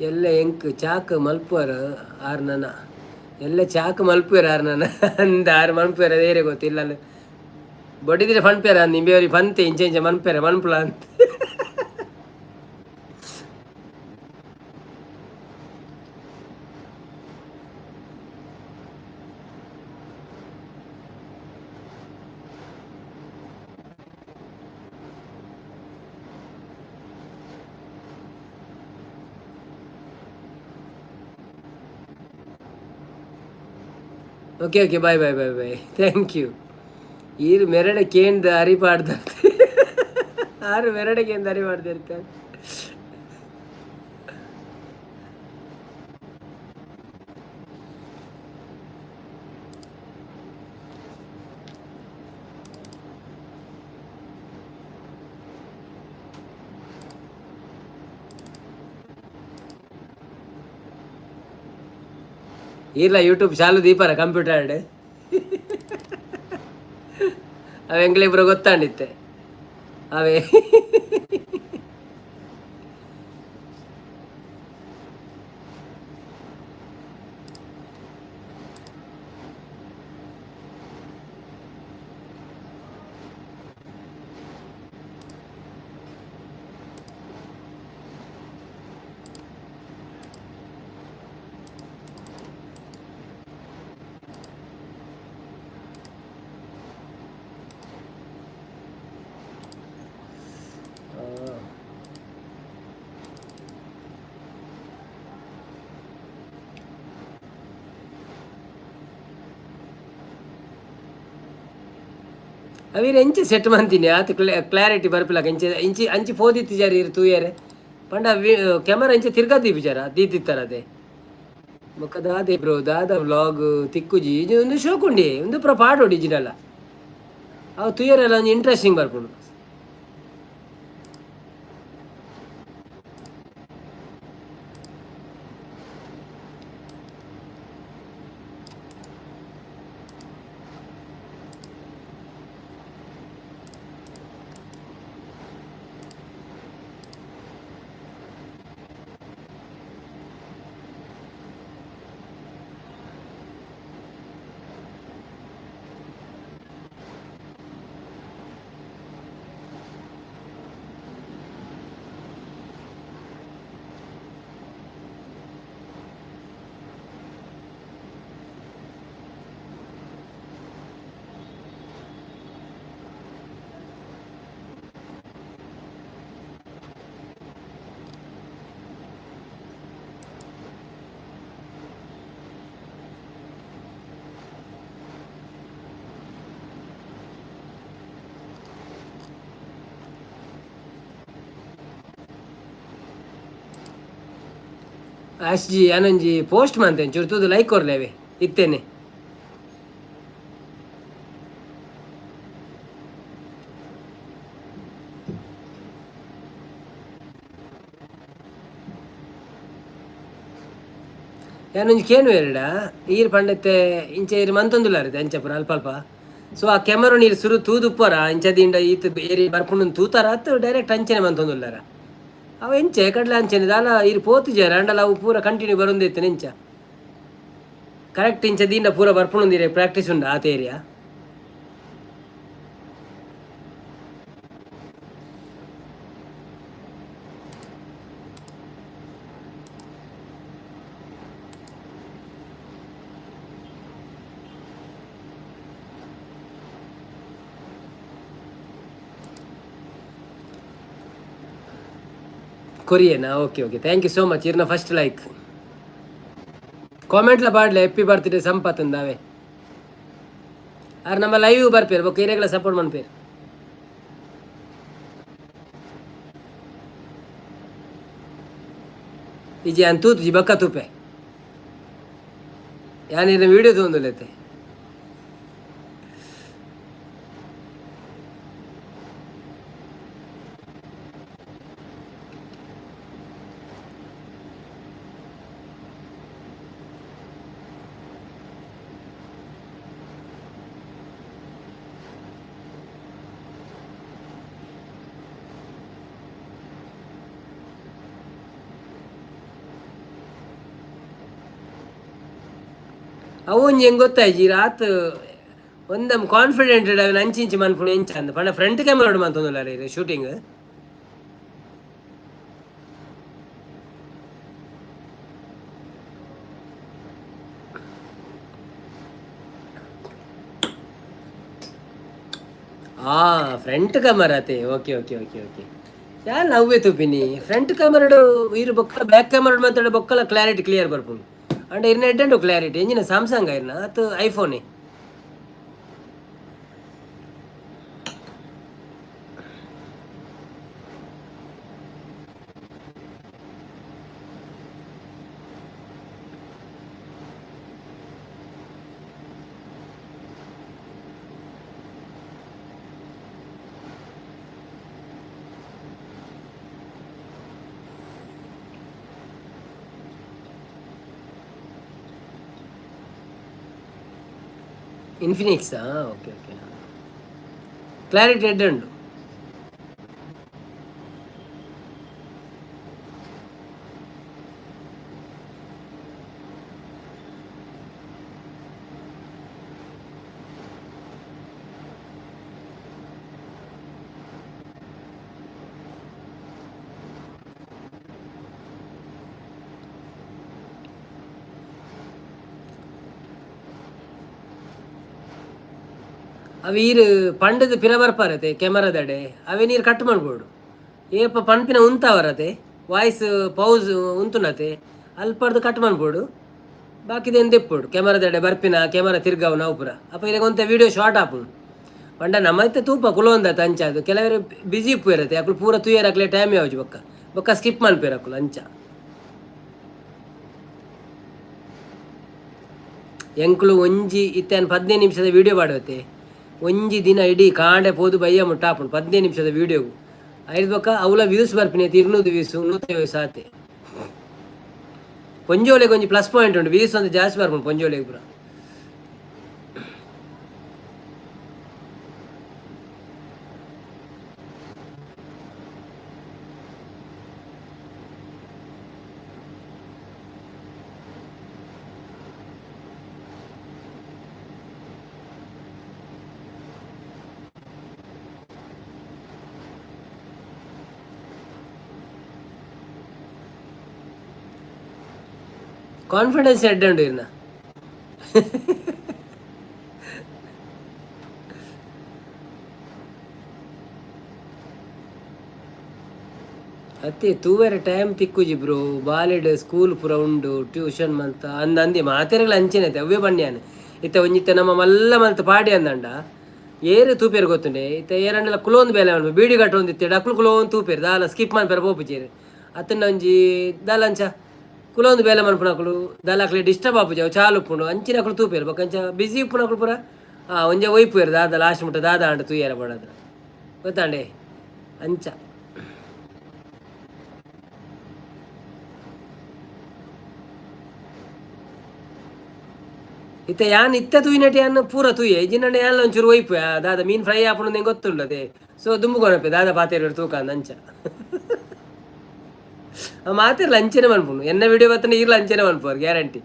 ಎಲ್ಲ ಎಂಕ್ ಚಾಕ್ ಮಲ್ಪುವರ ಆರು ನನ್ನ ಎಲ್ಲ ಚಾಕ್ ಮಲ್ಪುವರ ಆರು ನನ್ನ ಅಂದ ಆರು ಮನ್ಪುವರ ಬೇರೆ ಗೊತ್ತಿಲ್ಲ ಬಡಿದ್ರೆ ಫಣ್ಪೇರ ನಿಂಬೆಯವ್ರಿಗೆ ಪಂತೆ ಇಂಚೆ ಇಂಚೆ ಮನ್ಪೇರ ಮನ್ಪುಲ ಅಂತ. Okay okay bye bye bye bye thank you. ಈರು ಮೆರಡಕ್ಕೇಂದು ಅರಿಪಾಡ್ದ ಆರು ಮೆರಡಕ್ಕೇಂದು ಅರಿಪಾಡ್ದಿರ್ತಾರೆ. ಇಲ್ಲ ಯೂಟ್ಯೂಬ್ ಚಾಲು ದೀಪಾರ ಕಂಪ್ಯೂಟರ್ ಅವ ಎಂಗ್ಲಿಬ್ರು ಗೊತ್ತಾಂಡಿತ್ತೆ ಅವೇ ಅವೀರ ಎಂಚೆ ಸೆಟ್ ಮಾಡ್ತೀನಿ ಆತ ಕ್ಲಾರಿಟಿ ಬರ್ಪಿಲ್ಲ ಎಂಚೆ ಇಂಚಿ ಅಂಚಿ ಫೋದಿತ್ತು ಜಾರಿ ಇರು ತೂಯರೆ ಪಂಡ ಕ್ಯಾಮರಾ ಇಂಚೆ ತಿರ್ಗಾದಿ ಬಿಚಾರ ದೀತಿತ್ತಾರ ಅದೇ ಮೊಕ್ಕ ದಾದೆ ಬ್ರೋ ದಾದ ವ್ಲಾಗ್ ತಿಕ್ಕುಜಿ ಇದು ಒಂದು ಶೋಕುಂಡಿ ಒಂದು ಪಾಡು ಒಡಿಜಿನಲ್ಲ ಅವು ತೂಯರೆಲ್ಲ ಒಂದು ಇಂಟ್ರೆಸ್ಟಿಂಗ್ ಬರ್ಕೊಂಡು. ಆಶ್ಜಿ ಆನಂಜಿ ಪೋಸ್ಟ್ ಮಾಡ್ತೇನೆ ಚುರ್ತುದು ಲೈಕ್ ಕೊರ್ಲೇವೆ ಇತ್ತೇನೆ. ಯಾನೊಂಜಿ ಕೇನು ಎರಡ ಈರು ಪಂಡತ್ತೆ ಇಂಚೆ ಇರು ಮಂತೊಂದುಲಾರದೆ ಅಂಚಪುರ ಅಲ್ಪ ಅಲ್ಪ ಸೊ ಆ ಕೆಮರು ನೀರು ಸುರು ತೂದುಪ್ಪರ ಇಂಚದಿಂದ ಈತ ಏರಿ ಬರ್ಪುಂಡು ತೂತಾರ ಅತ್ತು ಡೈರೆಕ್ಟ್ ಅಂಚನೆ ಮಂತೊಂದುಲ್ಲಾರ ಅವ ಎಂಚೆ ಕಡ್ಲೆ ಅಂಚನೆ ದಾಲ ಇರು ಪೋತುಜಾರ ಅಂಡಲ ಅವು ಪೂರ ಕಂಟಿನ್ಯೂ ಬರೊಂದಿತ್ತು ಎಂಚ ಕರೆಕ್ಟ್ ಇಂಚ ದೀಂಡ ಪೂರ ಬರ್ಪುಂಡಿರೆ ಪ್ರಾಕ್ಟೀಸ್ ಉಂಡ ಆತ ಏರಿಯಾ கொரியனா okay okay thank you so much இருந்த ஃபர்ஸ்ட் லைக் ಕಾಮೆಂಟ್ಲ ಪಾಡ್ಲೆ ಹ್ಯಾಪಿ ಬರ್ತ್ಡೇ ಸಂಪತ್ ಅಂದಾವೆ ಆರ್ ನಮ್ಮ ಲೈವ್ ಬರ್ಪೇರು ಬೊಕ್ಕ ಇರೆಗ್ಲ ಸಪೋರ್ಟ್ ಮನ್ಪೇರು ಇಜಿ ಅನ್ ತೂತು ಜಿ ಬಕ್ಕ ತೂಪೆ ಯಾನಿರ ವಿಡಿಯೋ ತೊಂದುಲೆತ್ತೆ ಅವು ಒಂಜಿ ಹೆಂಗೆ ಗೊತ್ತಾಯ್ಜಿ ರಾತ್ ಒಂದಮ್ ಕಾನ್ಫಿಡೆಂಟೆಡ್ ಅವ್ ಅಂಚಿಂಚಿ ಮನ್ಪುಣ ಎಂಚ ಅಂದ ಪಂಡ ಫ್ರಂಟ್ ಕ್ಯಾಮರಾ ಮಂತೊಂದುಲ್ಲ ರೀ ಶೂಟಿಂಗ್ ಫ್ರಂಟ್ ಕ್ಯಾಮರಾತೆ ಓಕೆ ಓಕೆ ಓಕೆ ಓಕೆ ಯಾರು ನವ್ವೇ ತೂಪಿನಿ ಫ್ರಂಟ್ ಕ್ಯಾಮರಾಡು ಇರು ಬೊಕ್ಕ ಬ್ಯಾಕ್ ಕ್ಯಾಮರಾ ಮಾತಾಡ ಬೊಕ್ಕಲ ಕ್ಲಾರಿಟಿ ಕ್ಲಿಯರ್ ಬರ್ಪುಂಡು ಅಂಡ್ ಇರ್ನ ಎಡ್ಡೆಂಡು ಕ್ಲಾರಿಟಿ ಎಂಜಿನ ಸ್ಯಾಮ್ಸಂಗ್ ಇರ್ನ ಅದು ಐಫೋನೇ ಇನ್ಫಿನಿಕ್ಸಾ ಓಕೆ ಓಕೆ ಕ್ಲಾರಿಟಿ ಎಡ್ಡೆ ಉಂಡು ಅವೀರು ಪಂಡದ ಪಿರ ಬರ್ಪಾರತೆ ಕ್ಯಾಮರಾದಡೆ ಅವೇ ನೀರು ಕಟ್ ಮಾಡ್ಬೋಡು ಏಪ ಪನ್ಪಿನ ಉಂತಾವರತೆ ವಾಯ್ಸ್ ಪೌಸ್ ಉಂತುನತೆ ಅಲ್ಪಡ್ದು ಕಟ್ ಮಾಡ್ಬೋಡು ಬಾಕಿದೇನು ತೆಪ್ಪೋಡು ಕ್ಯಾಮರಾದಡೆ ಬರ್ಪಿನ ಕ್ಯಾಮರಾ ತಿರ್ಗಾವು ನಾವು ಪುರ ಅಪ್ಪ ಇದಾಗ ಒಂತ ವೀಡಿಯೋ ಶಾರ್ಟ್ ಆಪುಂಡು ಪಂಡ ನಮ್ಮತ್ತೆ ತೂಪ ಕುಲೊಂದ ಅಂಚದು ಕೆಲವರು ಬಿಜಿ ಇಪ್ಪು ಇರತ್ತೆ ಅಕ್ಕಳು ಪೂರ ತೂಯರಾಕ್ಲೆ ಟೈಮ್ ಯಾವ್ಜು ಬೊಕ್ಕ ಬೊಕ್ಕ ಸ್ಕಿಪ್ ಮನ್ಪೇರು ಅಕ್ಕಳು ಅಂಚ ಎಂಕ್ಳು ಒಂಜಿ ಇತ್ತೇನು 15 ನಿಮಿಷದ ವೀಡಿಯೋ ಮಾಡುವತ್ತೆ ಒಂಜಿ ದಿನ ಇಡೀ ಕಾಂಡೆ ಪೋದು ಬಯ್ಯ ಮುಟ್ಟಾಪುಂಡು 15 ನಿಮಿಷದ ವೀಡಿಯೋಗು ಐದು ಬೊಕ್ಕ ಅವಲ ವ್ಯೂಸ್ ಬರ್ಪಿನಿ 200 ವ್ಯೂಸ್ 150 ಆತೆ ಪೊಂಜೋಲೆಗೆ ಒಂಜಿ ಪ್ಲಸ್ ಪಾಯಿಂಟ್ ಉಂಟು ವ್ಯೂಸ್ ಒಂದು ಜಾಸ್ತಿ ಬರ್ಪುಂಡು ಪೊಂಜೋಲೆಗೆ ಪೂರ ಕಾನ್ಫಿಡೆನ್ಸ್ ಎಡ್ಡೆ ಉಂಡು ಇರ್ನ ಅತ್ತೆ ತೂವೆರೆ ಟೈಮ್ ತಿಕ್ಕುಜಿ ಬ್ರೋ ಬಾಲೆಡ್ ಸ್ಕೂಲ್ ಪೂರ ಉಂಡು ಟ್ಯೂಷನ್ ಮಂತ ಅಂದಿ ಮಾತೆರೆಗಳ ಅಂಚೆನೈತೆ ಅವೇ ಬಣ್ಣ್ಯಾನೆ ಇತ್ತ ಒಂಜಿತ್ತ ನಮ್ಮ ಮಲ್ಲ ಮಂತ ಪಾಡಿ ಅಂದಂಡ ಏರು ತೂಪೇರು ಗೊತ್ತುಂಡೆ ಇತ್ತ ಏರಂಡೆಲ್ಲ ಕುಲೊಂದು ಬೇಲೆ ಮನ್ಪ ಬೀಡಿ ಗಟ್ಟು ಒಂದಿತ್ತೆ ಡಕ್ಲು ಕುಲೊಂದು ತೂಪೇರು ದಾಲ ಸ್ಕಿಪ್ ಮನ್ಪೇರ ಪೋಪುಜೇರು ಅತ್ತನ್ನ ಒಂಜಿ ದಾಲಂಚ ಕುಲೊಂದು ಬೇಲೆ ಮನ್ಪುನಕುಲು ದಾಲಾಕ್ಲೆ ಡಿಸ್ಟರ್ಬ್ ಆಪುಜಾವು ಚಾಲು ಉಪ್ಪುಂಡು ಅಂಚಿನಕುಲು ತೂಪೇರು ಬೊಕ್ಕಂಚ ಬಿಸಿ ಉಪ್ಪುನಕುಲು ಪೂರ ಒಂಜೆ ಒಯ್ಪುಯರು ದಾದ ಲಾಸ್ಟ್ ಮುಟ್ಟ ದಾದ ಅಂಟ ತೂಯರ ಬಡದ್ರ ಗೊತ್ತಾಂಡೆ ಅಂಚ ಇತ್ತೆ ಯಾನ್ ಇತ್ತ ತೂಯಿನಟಿ ಅನ್ನ ಪೂರ ತೂಯೆ ಇಜಿನಂಡೆ ಯಾನ್ ಒಂಚೂರು ಒಯ್ಪು ದಾದ ಮೀನ್ ಫ್ರೈ ಆಪುಂಡು ನಂಗೆ ಗೊತ್ತುಂಡದೆ ಸೊ ದುಂಬುಗೊನಪೆ ದಾದ ಪಾತೆರು ತೂಕ ಅಂಚ ಮಾತಿರ್ಲ ಅಂಚೆನೆ ಮನ್ಪುಂಡು ಎನ್ನ ವಿಡಿಯೋ ಬತ್ತನೆ ಇರ್ಲ ಅಂಚೆನೆ ಮನ್ಪುವರು ಗ್ಯಾರಂಟಿ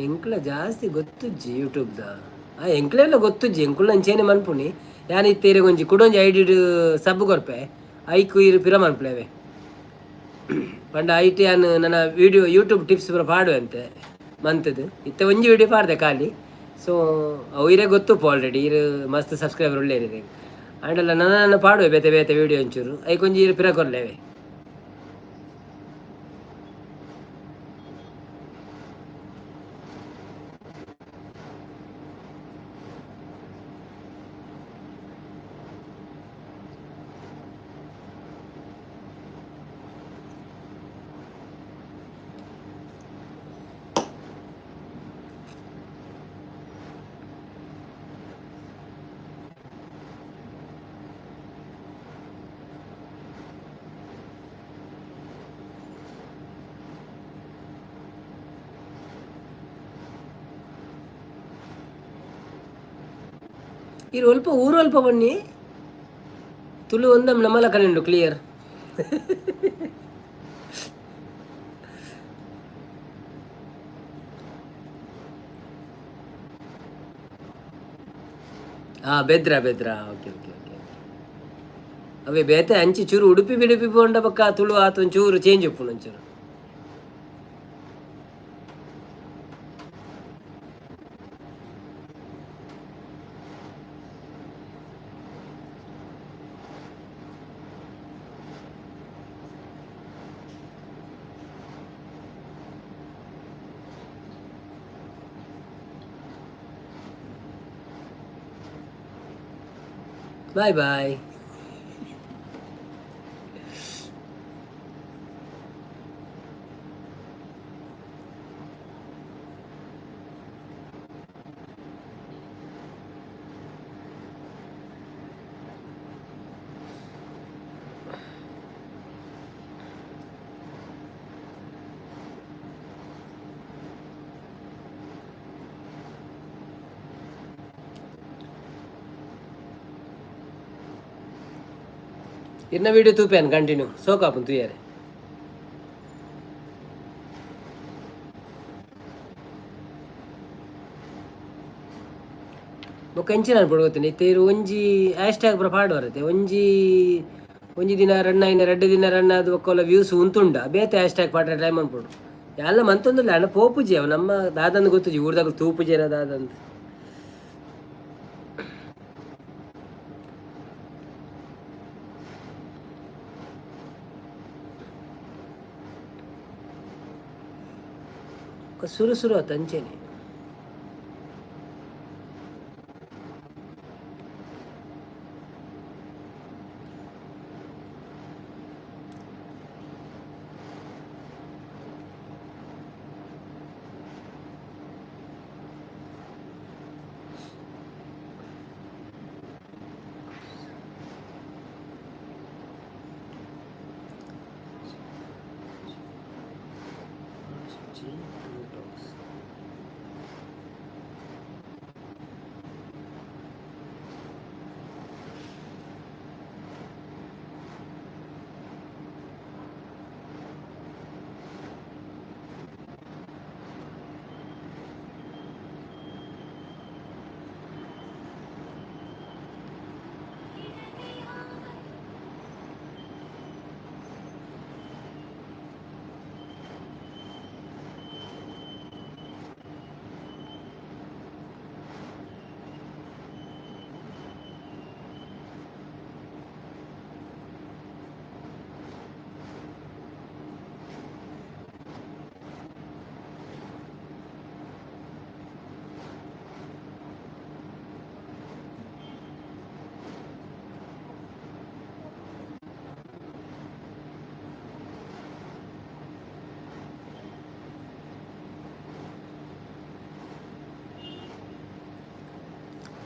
ಎಂಕ್ಲ ಜಾಸ್ತಿ ಗೊತ್ತುಜ್ಜಿ ಯೂಟ್ಯೂಬ್ದ ಎಂಕ್ಲೆಲ್ಲ ಗೊತ್ತುಜ್ಜಿ ಎಂಕುಲ್ ನಂಚೇನೆ ಮನ್ಪುನಿ ಯಾನ್ ಇತ್ತೇರೆ ಒಂಜಿ ಕುಡೊಂಜಿ ಐಡಿಡ್ ಸಬ್ ಕೊರ್ಪೆ ಐಕು ಇರು ಪಿರ ಮನ್ಪುಲೆವೆ ಪಂಡ ಐಟಿ ಯಾನ್ ನನ್ನ ವಿಡಿಯೋ ಯೂಟ್ಯೂಬ್ ಟಿಪ್ಸ್ ಪೂರ ಪಾಡುವೆ ಅಂತೆ ಮಂತದ್ದು ಇತ್ತೆ ಒಂಜಿ ವಿಡಿಯೋ ಪಾಡ್ದೆ ಖಾಲಿ ಸೊ ಅವು ಇರೇ ಗೊತ್ತುಪ್ಪು ಆಲ್ರೆಡಿ ಇರು ಮಸ್ತ್ ಸಬ್ಸ್ಕ್ರೈಬರ್ ಒಳ್ಳೆ ಇರಿದೆ ಆಂಡಲ್ಲ ನನ್ನ ಪಾಡುವೆ ಬೇತೆ ಬೇತೆ ವಿಡಿಯೋ ಒಂಚೂರು ಐಕೊಂಜಿ ಇರು ಪಿರ ಕೊರ್ಲೇವೆ ಇರು ಅಲ್ಪ ಊರು ಅಲ್ಪ ಬನ್ನಿ Tulu ಒಂದಮ್ ನಮ್ಮಲ್ಲ ಕನೆಂಡು clear Bedra okay okay okay ಅವೇ ಬೇತೆ ಅಂಚಿ ಚೂರು ಉಡುಪಿ ಬಿಡುಪಿ ಪೋಂಡ ಪಕ್ಕ ತುಳು ಆತ ಒಂಚೂರು ಚೇಂಜ್ ಉಪ್ಪು ಒಂಚೂರು ಬಾಯ್ ಬಾಯ್ ಇನ್ನ ವಿಡಿಯೋ ತೂಪೇನು ಕಂಟಿನ್ಯೂ ಸೋಕಾಪು ತೂಯರೆ ಬೊಕ್ಕ ಎಂಚಿನ ಅನ್ಪಡ್ಕೋತೀನಿ ಇತ್ತೇರು ಒಂಜಿ ಹ್ಯಾಶ್ ಟ್ಯಾಗ್ ಪೂರ ಪಾಡು ಬರುತ್ತೆ ಒಂಜಿ ದಿನ ರನ್ ಆಯ್ನ 2 ದಿನ ರನ್ ಆದ ಒಕ್ಕೊಲ್ಲ ವ್ಯೂಸ್ ಉಂತುಂಡ ಬೇತೆ ಹ್ಯಾಶ್ ಟ್ಯಾಗ್ ಪಾಡ್ರೆ ಟೈಮ್ ಅನ್ಪಡು ಎಲ್ಲ ಮಂತೊಂದಿಲ್ಲ ಅಣ್ಣ ಪೋಪುಜಿ ಅವು ನಮ್ಮ ದಾದಂದು ಗೊತ್ತುಜಿ ಊರ್ದಾಗ ತೂಪುಜಿ ಏನೋ ದಾದಂದು ಸುರು ಆತ ಅಂಚೆನೆ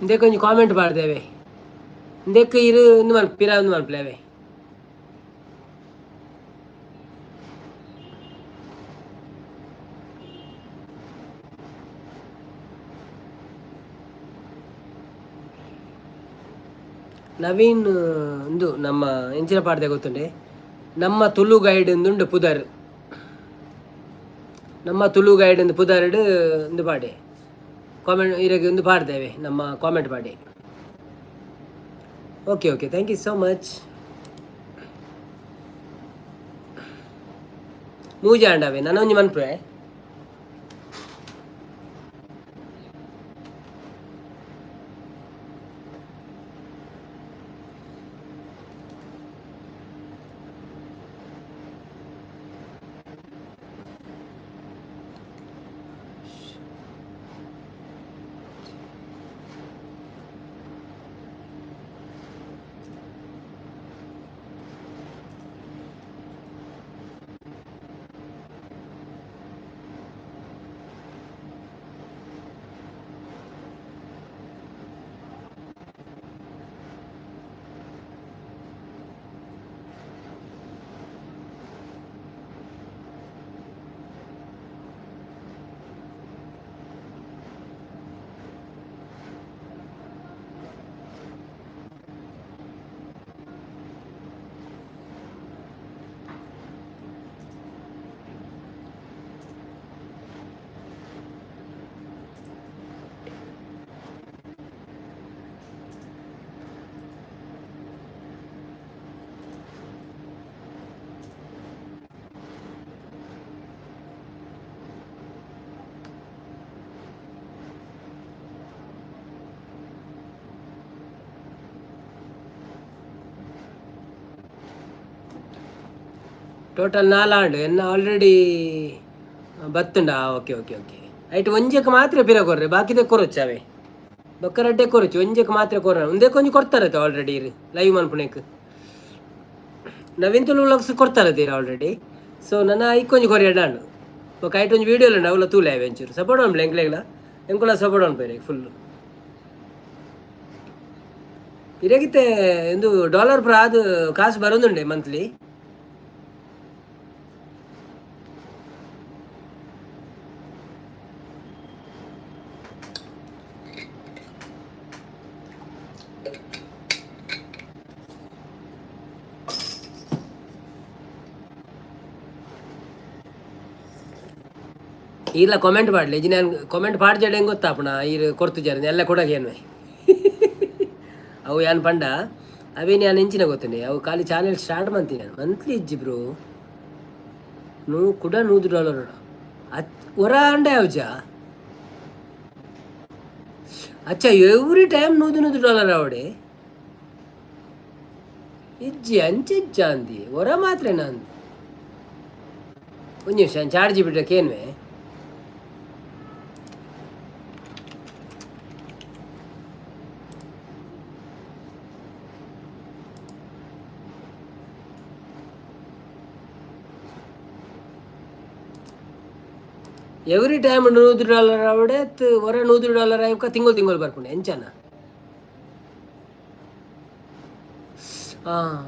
ಇಂದೇ ಕೊಂಚ ಕಾಮೆಂಟ್ ಮಾಡ್ದೇವೆ ಇಂದಕ್ಕೆ ಇರು ಒಂದು ಮಲ್ಪಿರ ಒಂದು ಮಲ್ಪಲೇವೆ ನವೀನ್ ಒಂದು ನಮ್ಮ ಎಂಚಿನ ಪಾಡ್ದೆ ಗೊತ್ತುಂಡೆ ನಮ್ಮ ತುಳು ಗೈಡ್ ಒಂದುಂಡು ಪುದರ್ ನಮ್ಮ ತುಳು ಗೈಡ್ ಒಂದು ಪುದರ್ಡ್ ಒಂದು ಪಾಡೆ ಕಾಮೆಂಟ್ ಇರಾಗಿ ಒಂದು ಪಾಡ್ದೇವೆ ನಮ್ಮ ಕಾಮೆಂಟ್ ಮಾಡಿ. Okay okay, thank you so much. ಮೂಜ ಅಂಡವೆ ನಾನು ಒಂಜಿ ಮನ್ಪುವೆ. ಟೋಟಲ್ 4 ಆಂಡ್ ಎನ್ನ ಆಲ್ರೆಡಿ ಬತ್ತುಂಡ. ಓಕೆ ಓಕೆ ಓಕೆ ಐಟ್ ಒಂಜಕ್ಕೆ ಮಾತ್ರ ಪಿರ ಕೊರ್ರೆ, ಬಾಕಿದೆ ಕೊರೊಚ್ಚಾವೆ ಬಕ್ಕರಡ್ಡೆ ಕೊರೊಚ್ಚು, ಒಂಜಕ್ಕೆ ಮಾತ್ರ ಕೊರ ಒಂದೇ ಕೊಂಚ ಕೊಡ್ತಾರತ್ತೆ ಆಲ್ರೆಡಿ ಲೈವ್ ಮನ್ಪುಣೆಕ್ ನವೀನ್ ತುಳು ವ್ಲಾಗ್ಸ್ ಕೊಡ್ತಾರತ್ತೀರ ಆಲ್ರೆಡಿ. ಸೊ ನನ್ನ ಇಕ್ಕೊಂಜಿ ಕೊರಿ ಎಡ್ಡಾಂಡು ಬೊಕ್ಕ ಐಟ್ ಒಂಜಿ ವೀಡಿಯೋಲು ಉಂಡು ಅವಲ ತೂಲೆ ಒಂಚೂರು ಸಪೋರ್ಟ್ ಅನ್ಬಿಡ ಎಂಕ್ಲೆಗ್ಲ ಎಂಕುಲ ಸಪೋರ್ಟ್ ಅನ್ಪೇರೆ ಫುಲ್ಲು ಇರಾಗಿತ್ತೆ ಎಂದು ಡಾಲರ್ ಪುರ ಅದು ಕಾಸು ಬರೋದುಂಡೆ ಮಂತ್ಲಿ. ಇಲ್ಲ ಕಾಮೆಂಟ್ ಮಾಡಲಿ ಜಿ ನಾನು ಕಾಮೆಂಟ್ ಪಾಡ್ಜಾಡ ಹೆಂಗೆ ಗೊತ್ತಾಪಣ ಈರು ಕೊರ್ತು ಜಾರ ಎಲ್ಲ ಕೊಡಗೆ ಏನು ಅವು ಏನು ಪಂಡ ಅವೇನು ನಾನು ಹೆಂಚಿನ ಗೊತ್ತೇನೆ ಅವು ಖಾಲಿ ಚಾನೆಲ್ ಸ್ಟಾರ್ಟ್ ಮಾಡ್ತೀನಿ ನಾನು ಮಂತ್ಲಿ ಇಜ್ಜಿ ಬ್ರೋ ಕೂಡ $100 ಹೊರ ಅಂಡೆ ಅವಜ ಅಚ್ಚ ಎವ್ರಿ ಟೈಮ್ $100 ಅವಡೆ ಇಜ್ಜಿ ಅಂಚಿಜ್ಜ ಅಂದಿ ಹೊರ ಮಾತ್ರ ನಾನು ಒಂದು ನಿಮಿಷ ಚಾರ್ಜಿ ಬಿಡ್ರಕ್ಕೆ ಏನ್ವೇ ಎವ್ರಿ ಟೈಮ್ $100 ಅವಡೆ ಹೊರ $100 ಆಯ್ಕ ತಿಂಗಳು ಬರ್ಕೊಂಡು ಎಂಚನ ಹಾಂ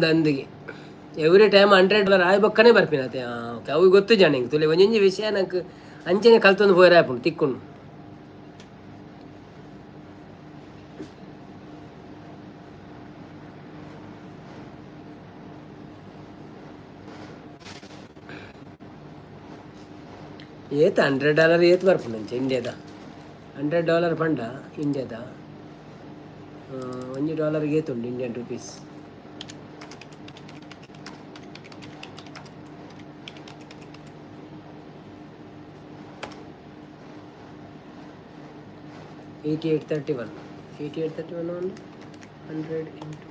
ಅಂದಿಗೆ ಎವ್ರಿ ಟೈಮ್ $100 ಆಯ್ಬಕ್ಕನೇ ಬರ್ಪಿನತೆ. ಓಕೆ ಅವು ಗೊತ್ತು ಜನ ಹಿಂಗೆ ತುಲೆ ಒಂಜೊಂಜಿ ವಿಷಯ ನಂಗೆ ಅಂಚೆನೆ ಕಲ್ತೊಂದು ಹೋಯ್ರ ಆಯ್ಪುಂಡು ತಿಕ್ಕೊಂಡು ಏತ $100 ಏತ್ ಬರ್ಪುಂಡು ಅಂಚೆ ಇಂಡಿಯಾದ $100 ಪಂಡ ಇಂಡಿಯಾದ $1 ಏತುಂಡು ಇಂಡಿಯನ್ ರುಪೀಸ್. $88.31 ಒಂದು 100 into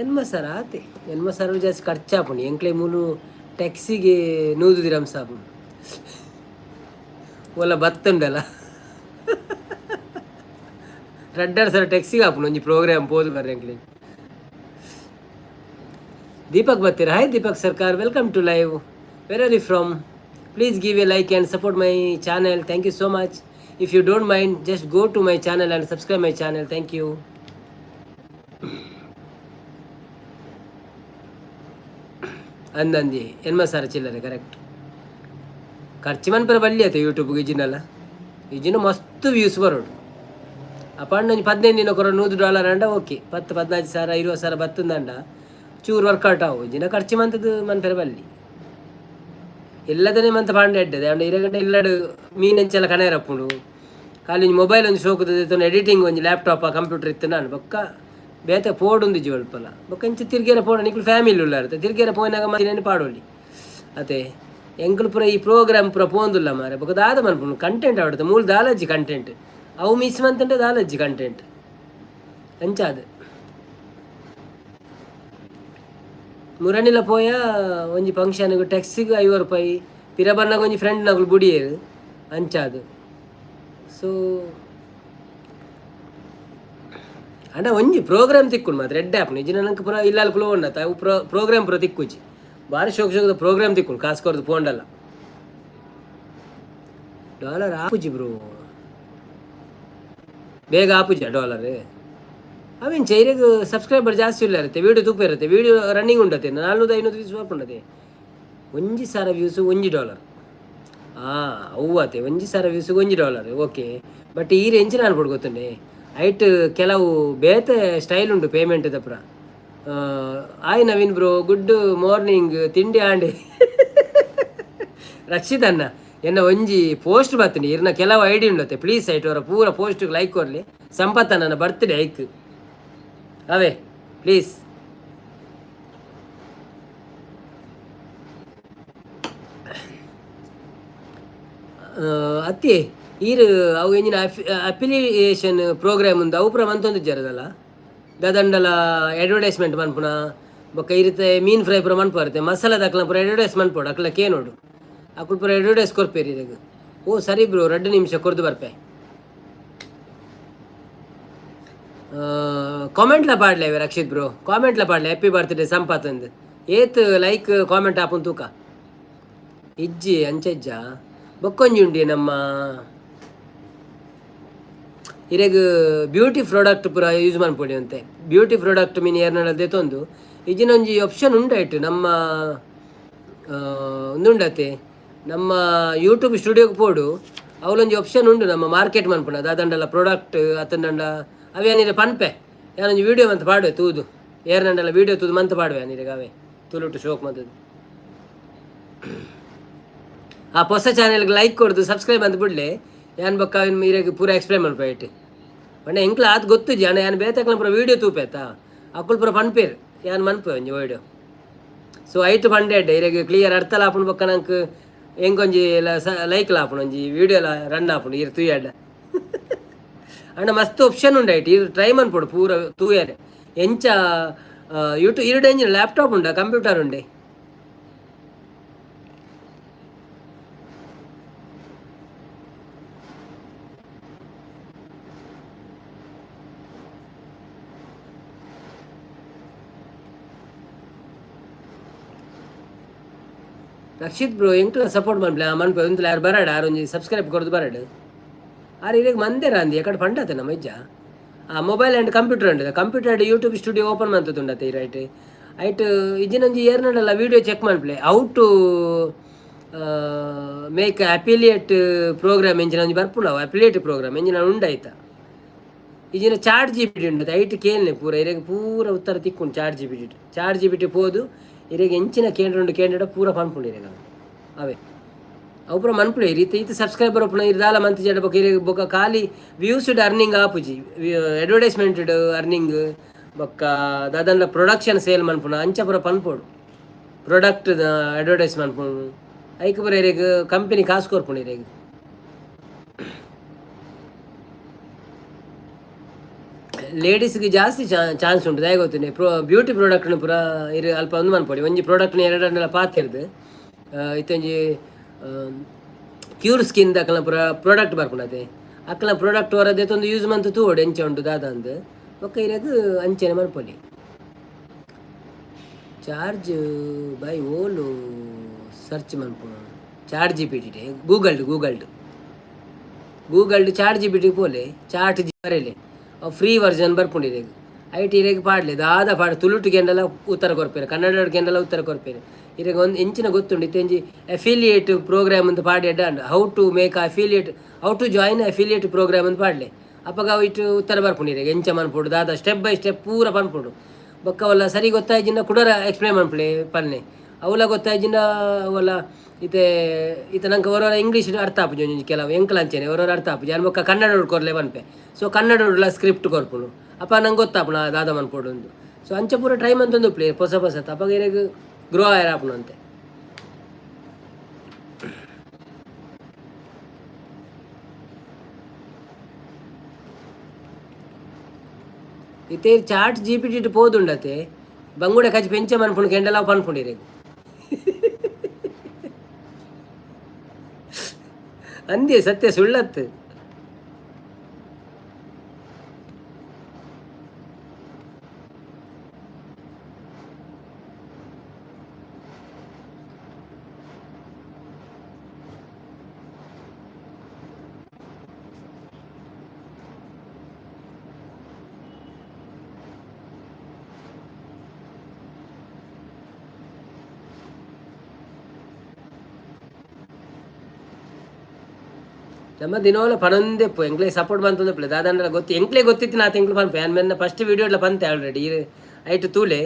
ಎನ್ಮ ಸರ್ ಆತೆ ಎನ್ಮ ಸರ್ ಜಾಸ್ತಿ ಖರ್ಚಾಪುಣಿ ಎಂಕ್ಲೆ ಮೂಲು ಟ್ಯಾಕ್ಸಿಗೆ 100 ದಿರಂ ಸಾಪು ಒಲ್ಲ ಬತ್ತುಂಡಲ್ಲ ರಡ್ಡರ್ ಸರ್ ಟ್ಯಾಕ್ಸಿಗೆ ಆಪುಣು ಒಂಜಿ ಪ್ರೋಗ್ರಾಮ್ ಪೋದು ಬರ್ರಿ ಎಂಕ್ಲೆ ದೀಪಕ್ ಬರ್ತೀರಾ hi Deepak Sarkar welcome to live where are you from please give a like and support my channel thank you so much if you don't mind just go to my channel and subscribe my channel thank you ಅಂದಂದಿ ಎನ್ಮ ಸಾರ ಚಿಲ್ಲರೆ correct ಖರ್ಚು ಮನ್ಪರ ಬಳ್ಳಿ ಆಯ್ತು ಯೂಟ್ಯೂಬ್ಗೆ ಇಜಿನಲ್ಲ ಇಜಿನ ಮಸ್ತ್ views ಬರೋಡು Appanna ಒಂಜಿ 15 ದಿನ ಕೊರ $100 ಅಂಡ ಓಕೆ 10-15,000 20,000 ಬತ್ತಂದಂಡ ಚೂರು ವರ್ಕೌಟ್ ಆವು ಇಜಿನ ಖರ್ಚು ಮಂತದ್ದು ಮನ್ಪರ ಬಲ್ಲಿ ಎಲ್ಲದನ್ನೇ ಮಂತ ಪಾಂಡೆ ಎಡ್ಡದೆ ಅಂಡ ಇರಗಂಟೆ ಇಲ್ಲಡು ಮೀನಂಚೆಲ್ಲ ಕಣೇರಪ್ಪುಂಡು ಖಾಲಿ ಒಂಜಿ ಮೊಬೈಲ್ ಒಂದು ಶೋಕದ ಎಡಿಟಿಂಗ್ ಒಂಜಿ ಲ್ಯಾಪ್ಟಾಪ್ ಕಂಪ್ಯೂಟರ್ ಇತ್ತು ನಾನು ಬೊಕ್ಕ ಬೇತೆ ಪೋಡುಂದು ಜೀವಲ್ಪಲ್ಲ ಬೊಕ್ಕ ಇಂಚ ತಿರ್ಗೇರ ಪೋಡ ನಿಕ್ಲು ಫ್ಯಾಮಿಲಿ ಉಳ್ಳಾರ್ತೆ ತಿರ್ಗೇರ ಪೋಯಿನಾಗ ಮನೇನೆ ಪಾಡೋಲಿ ಅತೆ ಎಂಕುಲು ಪುರ ಈ ಪ್ರೋಗ್ರಾಮ್ ಪುರ ಪೋಂದುಲ್ಲ ಮಾರೆ ಬೊಕ್ಕ ದಾದ ಮನ್ಪುಂಡು ಕಂಟೆಂಟ್ ಆವಡ್ತೆ ಮೂಲ ದಾಲಜ್ಜಿ ಕಂಟೆಂಟ್ ಅವು ಮಿಸ್ ಮಂತಂಡೆ ದಾಲಜ್ಜಿ ಕಂಟೆಂಟ್ ಅಂಚಾದ ಮುರಣಿಲ ಪೋಯ ಒಂಜಿ ಫಂಕ್ಷನ್ಗೆ ಟ್ಯಾಕ್ಸಿಗೆ 50 ರೂಪಾಯಿ ಪಿರ ಬನ್ನಾಗ ಒಂಜಿ ಫ್ರೆಂಡ್ ನಗಲು ಬುಡಿಯೇರು ಅಂಚಾದು ಸೊ ಅಂಡ ಒಂಜಿ ಪ್ರೋಗ್ರಾಮ್ ತಿಕ್ಕುಂಡು ಮಾತ್ರ ಎಡ್ಡೆ ಆಪುಂಡು ಇಜಿನ ನಂಗೆ ಪುರ ಇಲ್ಲಾಲ್ ಕುಲ ಉಂಡತ ಅವು ಪ್ರೋಗ್ರಾಮ್ ಪುರ ತಿಕ್ಕುಜಿ ಭಾರಿ ಶೋಕದ ಪ್ರೋಗ್ರಾಮ್ ತಿಕ್ಕುಂಡು ಕಾಸ್ಕೊರ್ದು ಪೋಂಡಲ್ಲ ಡಾಲರ್ ಆಪುಜಿ ಬ್ರೋ ಬೇಗ ಆಪುಜಿ ಡಾಲರ್ ಅವೇನು ಚೈರಿಗೆ ಸಬ್ಸ್ಕ್ರೈಬರ್ ಜಾಸ್ತಿ ಇಲ್ಲ ಇರುತ್ತೆ ವೀಡಿಯೋ ತೂಪ ಇರುತ್ತೆ ವೀಡಿಯೋ ರನ್ನಿಂಗ್ ಉಂಡತೆ 400-500 ವ್ಯೂಸ್ ಬರ್ಕೊಂಡತೆ $1,000 ವ್ಯೂಸು $1 ಅವ್ವತೆ $1,000 ವ್ಯೂಸಿಗೆ $1 ಓಕೆ ಬಟ್ ಈ ರೇಂಜ್ ನಾನು ಬಿಡು ಗೊತ್ತುಂಡೆ ಐಟ್ ಕೆಲವು ಬೇತೆ ಸ್ಟೈಲ್ ಉಂಟು ಪೇಮೆಂಟ್ ದಪ್ರ hi Naveen bro good morning ತಿಂಡಿ ಆಂಡೆ ರಕ್ಷಿತ್ ಅನ್ನ ಎನ್ನ ಒಂಜಿ ಪೋಸ್ಟ್ ಬರ್ತಂಡಿ ಇರ್ನ ಕೆಲವು ಐಡಿ ಉಂಡತ್ತೆ ಪ್ಲೀಸ್ ಐಟ್ ಅವರ ಪೂರ ಪೋಸ್ಟ್ಗೆ ಲೈಕ್ ಕೊರಲಿ ಸಂಪತ್ತ ನನ್ನ ಬರ್ತ್ಡೇ ಐಕ್ ಅವೇ ಪ್ಲೀಸ್ ಅತ್ತಿ ಈರು ಅವು ಎಂಜಿನ ಅಫಿಲಿಯೇಷನ್ ಪ್ರೋಗ್ರಾಮ್ ಉಂದು ಅವು ಪುರ ಮಂತೊಂದು ಜರದಲ್ಲ ದದಂಡಲ ಅಡ್ವರ್ಟೈಸ್ಮೆಂಟ್ ಮನ್ಪುನ ಬೊಕ್ಕ ಇರುತ್ತೆ ಮೀನು ಫ್ರೈ ಪುರ ಮನ್ಪುರತ್ತೆ ಮಸಾಲ ದಕ್ಲ ಪುರ ಅಡ್ವರ್ಟೈಸ್ ಮನ್ಪೋಡು ಅಕ್ಲ ಕೇನೋಡು ಅಕ್ಕಳು ಪುರ ಅಡ್ವರ್ಟೈಸ್ ಕೊರ್ಪೇರಿ ಇದಕ್ಕೆ ಓ ಸರಿ ಬ್ರೋ 2 ನಿಮಿಷ ಕೊರ್ದು ಬರ್ಪೆ ಕಾಮೆಂಟ್ಲ ಪಾಡ್ಲೆ ರಕ್ಷಿತ್ ಬ್ರೋ ಕಾಮೆಂಟ್ಲ ಪಾಡ್ಲೆ ಹ್ಯಾಪಿ ಬರ್ತ್ಡೇ ಸಂಪಾತ್ ಅಂದು ಏತ್ ಲೈಕ್ ಕಾಮೆಂಟ್ ಆಪುನ್ ತೂಕ ಇಜ್ಜಿ ಅಂಚೆಜ್ಜ ಬೊಕ್ಕೊಂಜಿ ಉಂಡಿ ನಮ್ಮ ಇರೆಗ್ ಬ್ಯೂಟಿ ಪ್ರಾಡಕ್ಟ್ ಪೂರ ಯೂಸ್ ಮನ್ಪೊಡಿ ಅಂತೆ ಬ್ಯೂಟಿ ಪ್ರಾಡಕ್ಟ್ ಮೀನು ಏರ್ನಲ್ಲ ದೆತೊಂದು ಇಜಿನೊಂಜಿ ಆಪ್ಷನ್ ಉಂಡಾಯ್ತು ನಮ್ಮ ಒಂದುಂಡತೆ ನಮ್ಮ ಯೂಟ್ಯೂಬ್ ಸ್ಟುಡಿಯೋಗೆ ಪೋಡು ಅವಳೊಂಜಿ ಆಪ್ಷನ್ ಉಂಡು ನಮ್ಮ ಮಾರ್ಕೆಟ್ ಮನ್ಪುಣ ದಾದಂಡಲ್ಲ ಪ್ರಾಡಕ್ಟ್ ಅತ್ತಂಡ ಅವೇನಿದೆ ಪನ್ಪೆ ಯಾನೊಂಜಿ ವೀಡಿಯೋ ಮಂತ್ ಪಾಡುವೆ ತೂದು ಏರ್ನಂಡಲ್ಲ ವೀಡಿಯೋ ತೂದು ಮಂತ್ ಪಾಡುವೆ ನೀರಿಗೆ ಅವೇ ತುಳುಟು ಶೋಕ್ ಮಂತದ್ದು ಆ ಹೊಸ ಚಾನೆಲ್ಗೆ ಲೈಕ್ ಕೊಡ್ದು ಸಬ್ಸ್ಕ್ರೈಬ್ ಅಂತ ಬಿಡ್ಲೆ ಯಾನ್ ಬೊಕ್ಕ ಮೀರೆಗೆ ಪೂರ ಎಕ್ಸ್ಪ್ಲೇನ್ ಮನ್ಪ ಇಟ್ಟು ಬಣ್ಣ ಎಂಕ್ಲ ಅದು ಗೊತ್ತು ಜಾನ ಯಾನು ಬೇತಕ್ಲ ಪೂರ ವೀಡಿಯೋ ತೂಪೇತಾ ಅಕ್ಕಳು ಪೂರ ಪನ್ಪೇರು ಯಾನ್ ಮನ್ಪೆ ಒಂಜಿ ವೀಡಿಯೋ ಸೊ ಐಟು ಪಂಡೆಡ್ ಇರೆಗೆ ಕ್ಲಿಯರ್ ಅರ್ಥಲ ಆಪುಂಡು ಬೊಕ್ಕ ನಂಗೆ ಹೆಂಗೊಂಜಿ ಲೈಕ್ ಲಾಪುಂಡು ಒಂಜಿ ವೀಡಿಯೋ ರನ್ ಆಪುಂಡು ಇರು ತೂಯಡ್ಡ ಅಣ್ಣ ಮಸ್ತ್ ಆಪ್ಷನ್ ಉಂಡಾಯ್ತು ಇದು ಟ್ರೈ ಮನ್ಪೊಡು ಪೂರ ತೂಯರೆ ಎಂಚ ಯೂಟ್ಯೂಬ್ ಇರುಡು ಎಂಜಿನ ಲ್ಯಾಪ್ಟಾಪ್ ಉಂಡ ಕಂಪ್ಯೂಟರ್ ಉಂಡೆ ರಕ್ಷಿತ್ ಬ್ರೋ ಎಂಕ್ಲ ಸಪೋರ್ಟ್ ಮನ್ಪ್ಲೆ ಮನ್ಪೆ ಒಂದು ಯಾರು ಬರಾಡ ಆರೊಂಜಿ ಸಬ್ಸ್ಕ್ರೈಬ್ ಕೊಡ್ದು ಬರಾಡು ಆರು ಇರಿಗೆ ಮಂದೆ ರಾಂದಿ ಯಾಕಡೆ ಪಂಡತೆ ನಮ್ಮ ಇಜ್ಜ ಆ ಮೊಬೈಲ್ ಆ್ಯಂಡ್ ಕಂಪ್ಯೂಟರ್ ಉಂಟು ಕಂಪ್ಯೂಟರ್ ಯೂಟ್ಯೂಬ್ ಸ್ಟುಡಿಯೋ ಓಪನ್ ಮಂತುಂಡತೆ ಈ ರೈಟ್ ಐಟ್ ಇಜಿನೊಂಜಿ ಏರ್ನಡಲ್ಲ ವೀಡಿಯೋ ಚೆಕ್ ಮನ್ಪ್ಲೆ how to make affiliate program ಎಂಜಿನ ಒಂಜಿ ಬರ್ಪುಂಡು ಅವು ಅಫಿಲಿಯೇಟ್ ಪ್ರೋಗ್ರಾಮ್ ಎಂಜಿನ ಉಂಡಾಯ್ತ ಇಜಿನ ChatGPT ಉಂಡತೆ ಐಟ್ ಕೇಳ್ನೆ ಪೂರ ಇರೆಗೆ ಪೂರ ಉತ್ತರ ತಿಕ್ಕುಂಡು ChatGPT ಪೋದು ಇರೆಗೆ ಎಂಚಿನ ಕೇಂದ್ರ ಪೂರ ಪನ್ಪುಂಡು ಇರೆಗ ಅವೇ ಅವು ಪೂರ ಮನ್ಪುಳೆ ಈ ರೀತಿ ಇದು ಸಬ್ಸ್ಕ್ರೈಬರ್ ಒಪ್ಪುನ ಇರ್ದಾಲ ಮಂತ್ ಜಡ ಬೊಕ ಇರೆಗೆ ಬೊಕ ಖಾಲಿ ವ್ಯೂಸ್ಡ್ ಅರ್ನಿಂಗ್ ಆಪುಜಿ ಅಡ್ವರ್ಟೈಸ್ಮೆಂಟ್ ಅರ್ನಿಂಗ್ ಬೊಕ್ಕ ದಾದಂಡ ಪ್ರೊಡಕ್ಷನ್ ಸೇಲ್ ಮನ್ಪುನ ಅಂಚ ಪೂರ ಪನ್ಪೋಡು ಪ್ರಾಡಕ್ಟ್ ಅಡ್ವರ್ಟೈಸ್ ಮನ್ಪುಂಡು ಐಕ್ ಪೂರ ಇರೆಗೆ ಕಂಪನಿ ಕಾಸು ಕೊರ್ಪುಂಡು ಇರೆಗೆ ಲೇಡೀಸ್ಗೆ ಜಾಸ್ತಿ ಚಾನ್ಸ್ ಉಂಟು ಹೇಗೆ ಗೊತ್ತೇನೆ ಬ್ಯೂಟಿ ಪ್ರಾಡಕ್ಟ್ನು ಪೂರ ಇರು ಅಲ್ಪ ಒಂದು ಮನ್ಪೊಡಿ ಒಂಜಿ ಪ್ರಾಡಕ್ಟ್ನ ಎರಡನ್ನೆಲ್ಲ ಪಾತಿರ್ದು ಇತ್ತೊಂಜಿ ಕ್ಯೂರ್ ಸ್ಕಿನ್ ಅಕ್ಕಲ ಪೂರ ಪ್ರಾಡಕ್ಟ್ ಬರ್ಕೊಂಡತೆ ಅಕ್ಕಲ ಪ್ರಾಡಕ್ಟ್ ಹೊರದೆ ಒಂದು ಯೂಸ್ ಮಂತ್ ತೂಡು ಎಂಚ ಉಂಟು ದಾದ ಅಂದ್ ಒಕ್ಕ ಇರೋದು ಅಂಚೆನೆ ಮನ್ಪೊಡಿ ಚಾರ್ಜ್ ಬೈ ಓಲು ಸರ್ಚ್ ಮನ್ಪೊ ಚಾರ್ಜ್ ಜಿ ಪಿ ಟಿ ಗೂಗಲ್ಡ್ ಚಾರ್ಜ್ ಜಿ ಪಿ ಟಿ ಪೋಲೆ ಚಾಟ್ ಜಿ ಬರೇಲೆ ಫ್ರೀ ವರ್ಜನ್ ಬರ್ಕೊಂಡಿದೆ ಐಟಿ ಇರೆಗೆ ಪಾಡ್ಲೆ ದಾದ ಪಾಡ್ ತುಳುಟಿಗೆಂಡೆಲ್ಲ ಉತ್ತರ ಕೊರ್ಪೇರೆ ಕನ್ನಡಗೆಂಡೆಲ್ಲ ಉತ್ತರ ಕೊರ್ಪೇರೆ ಇರೆಗೆ ಒಂದು ಎಂಚಿನ ಗೊತ್ತುಂಡು ಇತ್ತೆಂಜಿ ಅಫಿಲಿಯೇಟ್ ಪ್ರೋಗ್ರಾಮ್ ಅಂತ ಪಾಡಿ ಅಡ್ಡ how to make affiliate how to join affiliate programme ಅಂತ ಪಾಡ್ಲೆ ಅಪ್ಪಗ ಅವು ಇಟ್ಟು ಉತ್ತರ ಬರ್ಕೊಂಡಿರೆ ಎಂಚ ಮನ್ಪೋಡು ದಾದ ಸ್ಟೆಪ್ ಬೈ ಸ್ಟೆಪ್ ಪೂರ ಪನ್ಪೋಡು ಬೊಕ್ಕ ಅವಲ್ಲ ಸರಿ ಗೊತ್ತಾಯ್ಜಿನ ಕುಡರ ಎಕ್ಸ್ಪ್ಲೇನ್ ಮನ್ಪಲೆ ಪನ್ನೆ ಅವಲ ಗೊತ್ತಾಯ್ಜಿನ ಅವಲ್ಲ ಇತ ನಂಗೆ ಅವರವರ ಇಂಗ್ಲೀಷ್ ಅರ್ಥ ಆಪು ಕೆಲವು ಎಂಕಲ್ ಅಂಚೇನೆ ಅವರವರ ಅರ್ಥ ಆಪು ಜಾನ್ ಬೊಕ್ಕ ಕನ್ನಡ ಕೊರ್ಲೆ ಬನ್ಪೆ ಸೊ ಕನ್ನಡ ಸ್ಕ್ರಿಪ್ಟ್ ಕೊರ್ಪುನು ಅಪ್ಪ ನಂಗೆ ಗೊತ್ತಾಪುನ ದಾದ ಮನ್ಪೋಡು ಒಂದು ಸೊ ಅಂಚ ಪೂರ ಟ್ರೈ ಮಂತೊಂದು ಪ್ಲೇ ಹೊಸ ಅಪ್ಪಗ ಇರೆಗೆ ಗ್ರೋ ಆಯರ್ ಆಪುನು ಅಂತೆ ಇತ್ತೆ ಚಾಟ್ ಜಿ ಪಿ ಟಿ ಪೋದುಂಡತೆ ಬಂಗುಡೆ ಕಚ್ಚಿ ಪೆಂಚ ಮನ್ಪುಂಡು ಕೆಂಡಲ ಪನ್ಪುಂಡಿರೆ ಅಂದೇ ಸತ್ಯ ಸುಳ್ಳತ್ತು ನಮ್ಮ ದಿನವಲ್ಲ ಪನೊಂದೆಪ್ಪು ಎಂಕ್ಲೆ ಸಪೋರ್ಟ್ ಬಂತಂದಪ್ಪಲೆ ದಾದಂಡ ಗೊತ್ತು ಎಂಕ್ಲೆ ಗೊತ್ತಿತ್ತು ನಾ ಎಂಕ್ಲೆ ಪನ್ಪೆ ಯಾನ್ ಮೆನ್ನ ಫಸ್ಟ್ ವಿಡಿಯೋ ಎಲ್ಲ ಪಂತೆ ಆಲ್ರೆಡಿ ಐಟ್ ತೂಲೆ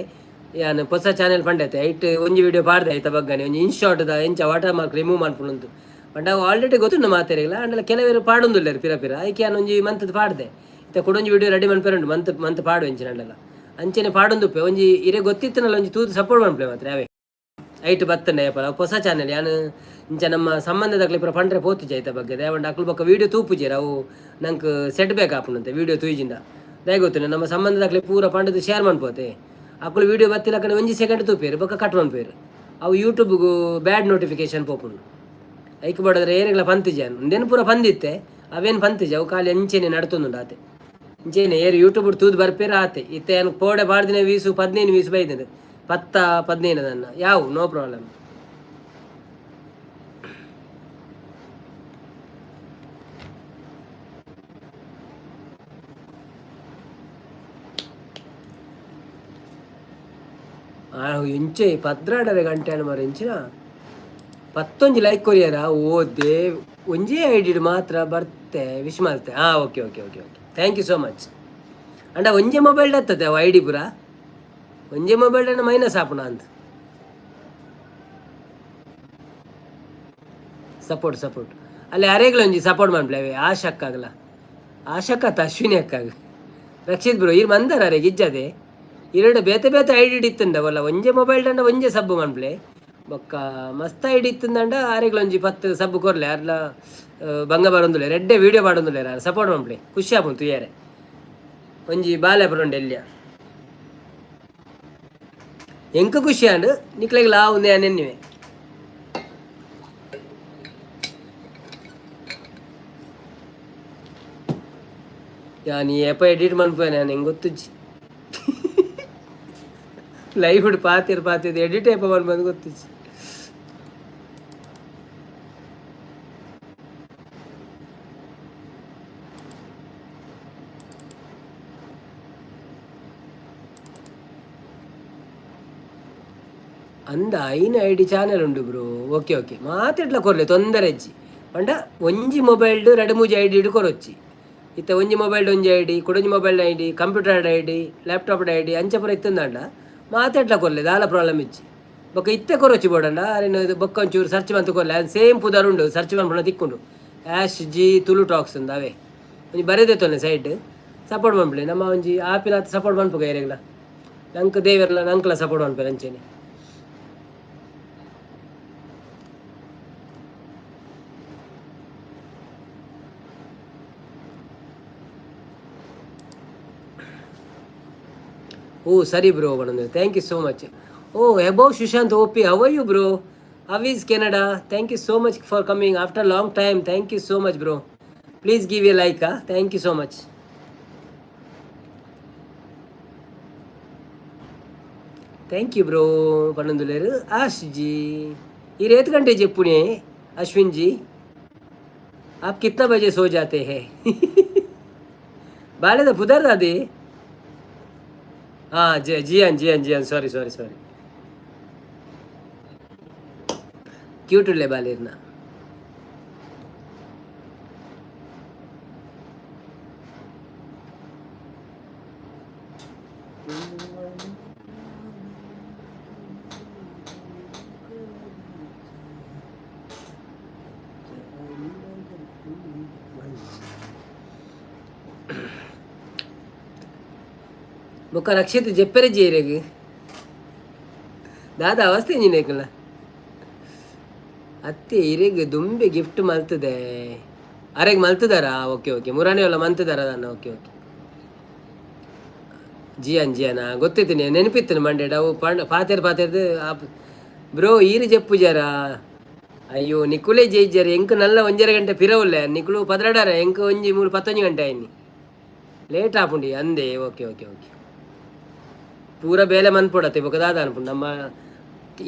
ಯಾನ್ ಹೊಸ ಚಾನೆಲ್ ಪಂಡೈತೆ ಐಟ್ ಒಂಜಿ ವಿಡಿಯೋ ಪಾಡ್ದೆ ಐತ ಬಗ್ಗನೆ ಒಂಜಿ ಇನ್ಶಾರ್ಟ್ದ ಎಂಚ ವಾಟರ್ ಮಾರ್ಕ್ ರಿಮೂವ್ ಮಾಡ್ಕೊಂಡು ಬಟ್ ಅವು ಆಲ್ರೆಡಿ ಗೊತ್ತುಂಡು ಮಾತಾರಿಲ್ಲ ಅಂಡಲ್ಲ ಕೆಲವರು ಪಾಡೊಂದುಲ್ಲೇರು ಪಿರ ಐಕೆ ಯಾನ್ ಒಂಜಿ ಮಂತದ ಪಾಡ್ದೆ ಇತ್ತ ಕೊಡೊಂಜಿ ವಿಡಿಯೋ ರೆಡಿ ಮನ್ಪೇರುಂಡು ಮಂತ್ ಪಾಡು ಎಂಚಿನಲ್ಲ ಅಂಚೆನೆ ಪಾಡೊಂದುಪ್ಪೆ ಒಂಜಿ ಇರೆ ಗೊತ್ತಿತ್ತನಲ್ಲ ಒಂಜಿ ತೂದು ಸಪೋರ್ಟ್ ಮನ್ಪಲೆ ಮಾತ್ರ ಅವೇ ಐಟ್ ಬತ್ತಂಡೆ ಅಪ್ಪ ಹೊಸ ಚಾನೆಲ್ ಯಾನು ಇಂಚ ನಮ್ಮ ಸಂಬಂಧದಾಗ್ಲಿ ಪೂರ ಪಂಡ್ರೆ ಪೋತುಜಿ ಐತ ಬಗ್ಗೆ ದೇವಂಡ ಅಕ್ಲು ಬೊಕ್ಕ ವೀಡಿಯೋ ತೂಪುಜೇರ ಅವು ನಂಗೆ ಸೆಟ್ ಬೇಕಾಪುನಂತೆ ವೀಡಿಯೋ ತೂಜಿಂದ ದಯ ಗೊತ್ತಿಲ್ಲ ನಮ್ಮ ಸಂಬಂಧದಾಗ್ಲಿ ಪೂರ ಪಂಡದು ಶೇರ್ ಮನ್ಪೋತೆ ಅಕ್ಲು ವೀಡಿಯೋ ಬತ್ತಿಲಕ್ಕನೆ ಒಂಜಿ ಸೆಕೆಂಡ್ ತೂಪೇರು ಬೊಕ್ಕ ಕಟ್ ಮನ್ಪೇರು ಅವು ಯೂಟ್ಯೂಬ್ಗೂ ಬ್ಯಾಡ್ ನೋಟಿಫಿಕೇಶನ್ ಪೋಪುಂಡು ಐಕ್ ಬಡದ್ರೆ ಏನೆಗ್ಲ ಪಂತಿಜೆ ಒಂದೇನು ಪೂರ ಪಂದಿತ್ತೆ ಅವೇನು ಪಂತಿಜೆ ಅವು ಖಾಲಿ ಅಂಚೆನೆ ನಡ್ತೊಂದುಂಡು ಆತೆ ಇಂಚೇನೆ ಏರು ಯೂಟ್ಯೂಬ್ ತೂದು ಬರ್ಪೇರ ಆತೆ ಇತ್ತೆ ಏನು ಪೋಡೆ ಪಾಡ್ದಿನ ವೀಸು 15 ವೀಸು ಬೈದಿದೆ 10-15 ಅದನ್ನ ಯಾವು ನೋ ಪ್ರಾಬ್ಲಮ್ ಇಂಚೆ 16 ಗಂಟೆ ಮರ ಇಂಚಿನ 11 ಲೈಕ್ ಕೊರಿಯರ ಓದೆ ಒಂಜೇ ಐಡಿ ಮಾತ್ರ ಬರ್ತೆ ವಿಶ್ ಮಾಡ್ತೆ okay thank you so much ಅಂಡ ಒಂಜೇ ಮೊಬೈಲ್ ಹತ್ತದೆ ಅವು ಐಡಿ ಪೂರ ಒಂಜೇ ಮೊಬೈಲ್ ಮೈನಸ್ ಆಪುಣ ಅಂತ ಸಪೋರ್ಟ್ ಅಲ್ಲಿ ಅರೆಗ್ಲ ಒಂಜಿ ಸಪೋರ್ಟ್ ಮಾಡ್ಲೇವೆ ಆಶಕ್ಕಾಗಲ್ಲ ಆಶಕ್ಕತ್ತ ಅಶ್ವಿನಿ ಅಕ್ಕಾಗ ರಕ್ಷಿತ್ ಬ್ರೋ ಇರ್ ಮಂದಾರ ಅರೆ ಗಿಜ್ಜದೆ ಇರಡು ಬೇತೆ ಐಡಿ ಇತ್ತಂಡವಲ್ಲ ಒಂಜೇ ಮೊಬೈಲ್ ದಂಡ ಒಂಜೇ ಸಬ್ಬು ಮನ್ಪ್ಲೆ ಬೊಕ್ಕ ಮಸ್ತ್ ಐಡಿ ಇತ್ತಂದಂಡ ಅರೆಗ್ಲ ಒಂಜಿ 10 ಸಬ್ಬು ಕೊರ್ಲೆ ಅರ್ಲ ಬಂಗ ಬರೊಂದುಲೆ ರೆಡ್ಡೆ ವಿಡಿಯೋ ಮಾಡೊಂದುಲೆ ಸಪೋರ್ಟ್ ಮನ್ಪ್ಲೆ ಖುಷಿ ಆಪುಂತು ಯಾರೆ ಒಂಜಿ ಬಾಲೆ ಬರೋಂಡು ಎಲ್ಯ ಎಂಕ ಖುಷಿ ಅಂಡು ನಿಕ್ಲೆಗ್ ಲಾ ಉಂದೆ ನೆನ್ನಿವೆ ಯಾನ್ ಏಪ ಎಡಿಟ್ ಮನ್ಪೋಯ ನಾನು ಹೆಂಗೆ ಗೊತ್ತುಜ್ಜಿ ಲೈವ್ ಹುಡು ಪಾತಿರ್ ಎಡಿಟ್ ಏಪ ಮನ್ಪಂದು ಗೊತ್ತುಜ್ಜಿ ಅಂದ ಐನ ಐಡಿ ಚಾನೆಲ್ ಉಂಡು ಬ್ರೋ ಓಕೆ ಮಾತೆಟ್ಲ ಕೊರ್ಲೆ ತೊಂದರೆ ಇಜ್ಜಿ ಪಂಡ ಒಂಜಿ ಮೊಬೈಲ್ 2-3 ಐಡಿ ಕೊರೊಚ್ಚಿ ಇತ್ತ ಒಂಜಿ ಮೊಬೈಲ್ ಒಂಜಿ ಐಡಿ ಕುಡೊಂಜಿ mobile ID computer ID laptop ID ಅಂಚಪುರ ಇತ್ತಂದಂಡ ಮಾತೆಟ್ಲ ಕೊರ್ಲೆ ದಾಲ ಪ್ರಾಬ್ಲಮ್ ಇಜ್ಜಿ ಬೊಕ್ಕ ಇತ್ತೆ ಕೊರೊಚ್ಚಿ ಬೋಡಂಡ ಅರೇನು ಇದು ಬೊಕ್ಕ ಒಂಚೂರು ಸರ್ಚ್ ಮಂತು ಕೊರ್ಲೆ ಅದು ಸೇಮ್ ಪುದರುಂಡು ಸರ್ಚ್ ಮನ್ಪುಣ ತಿಕ್ಕೊಂಡು ಆಶ್ ಜಿ ತುಳು ಟಾಕ್ಸ್ ಅಂದ ಅವೇ ಒಂಜಿ ಬರೆದೇ ತೊನೆ ಸೈಡ್ ಸಪೋರ್ಟ್ ಮನ್ಪಲೆ ನಮ್ಮ ಒಂಜಿ ಆಪಿನ ಸಪೋರ್ಟ್ ಮನ್ಪುಗ ಏರೆಗ್ಲ ನಂಗೆ ದೇವೆರ್ಲ ನಂಕ್ಲ ಸಪೋರ್ಟ್ ಮನ್ಪಲೆ ಅಂಚೆನೆ ಓ ಸರಿ ಬ್ರೋ ಬಂದ್ರೆ ಥ್ಯಾಂಕ್ ಯು ಸೋ ಮಚ್. ಓ ಅಬೌವ್ ಸುಶಾಂತ್ ಓಪಿ how are you bro? How is Canada? Thank you so much for coming after long time. Thank you so much bro. Please give a like. Thank you so much. Thank you bro पन्नंदुलेरू आश जी ये रेत घंटे जेपुने अश्विन जी आप कितना बजे सो जाते हैं? बाले तो पुदर दादी हाँ जी हाँ सॉरी सॉरी सॉरी क्यूट ले बालेरना मुख रक्षित जेप्पेरे जीरेगी दादा अवस्थे इंजिनेकला ಅತ್ತೆ ಇರೆಗೆ ದುಂಬೆ ಗಿಫ್ಟ್ ಮಲ್ತದೆ ಅರೆಗೆ ಮಲ್ತದಾರಾ? ಓಕೆ ಓಕೆ ಮುರಾನೆ ಎಲ್ಲ ಮಂತದಾರ ನಾನು. ಓಕೆ ಓಕೆ ಜಿಯಾನಾ ಗೊತ್ತಿತ್ತು ನೆನಪಿತ್ತು ಮಂಡ್ಯ ಅವು ಪಾತೆರ್ದು ಬ್ರೋ ಈರು ಜಪ್ಪು ಜರ ಅಯ್ಯೋ ನಿಕುಲೇ ಜೈಜರ್ ಎಂಕ್ ನಲ್ಲ ಒಂಜರ ಗಂಟೆ ಪಿರವುಲ್ಲ ನಿಕುಲು ಪದ್ರಡಾರ ಎಂಕ್ ಒಂಜಿ 3-11 ಗಂಟೆ ಆಯ್ನಿ ಲೇಟ್ ಆಪುಂಡಿ ಅಂದೆ. ಓಕೆ ಓಕೆ ಓಕೆ ಪೂರ ಬೇಲೆ ಮನ್ಪೊಡತ್ತೆ ಬೊಕದಾದ ಅನ್ಪುಂಡು ನಮ್ಮ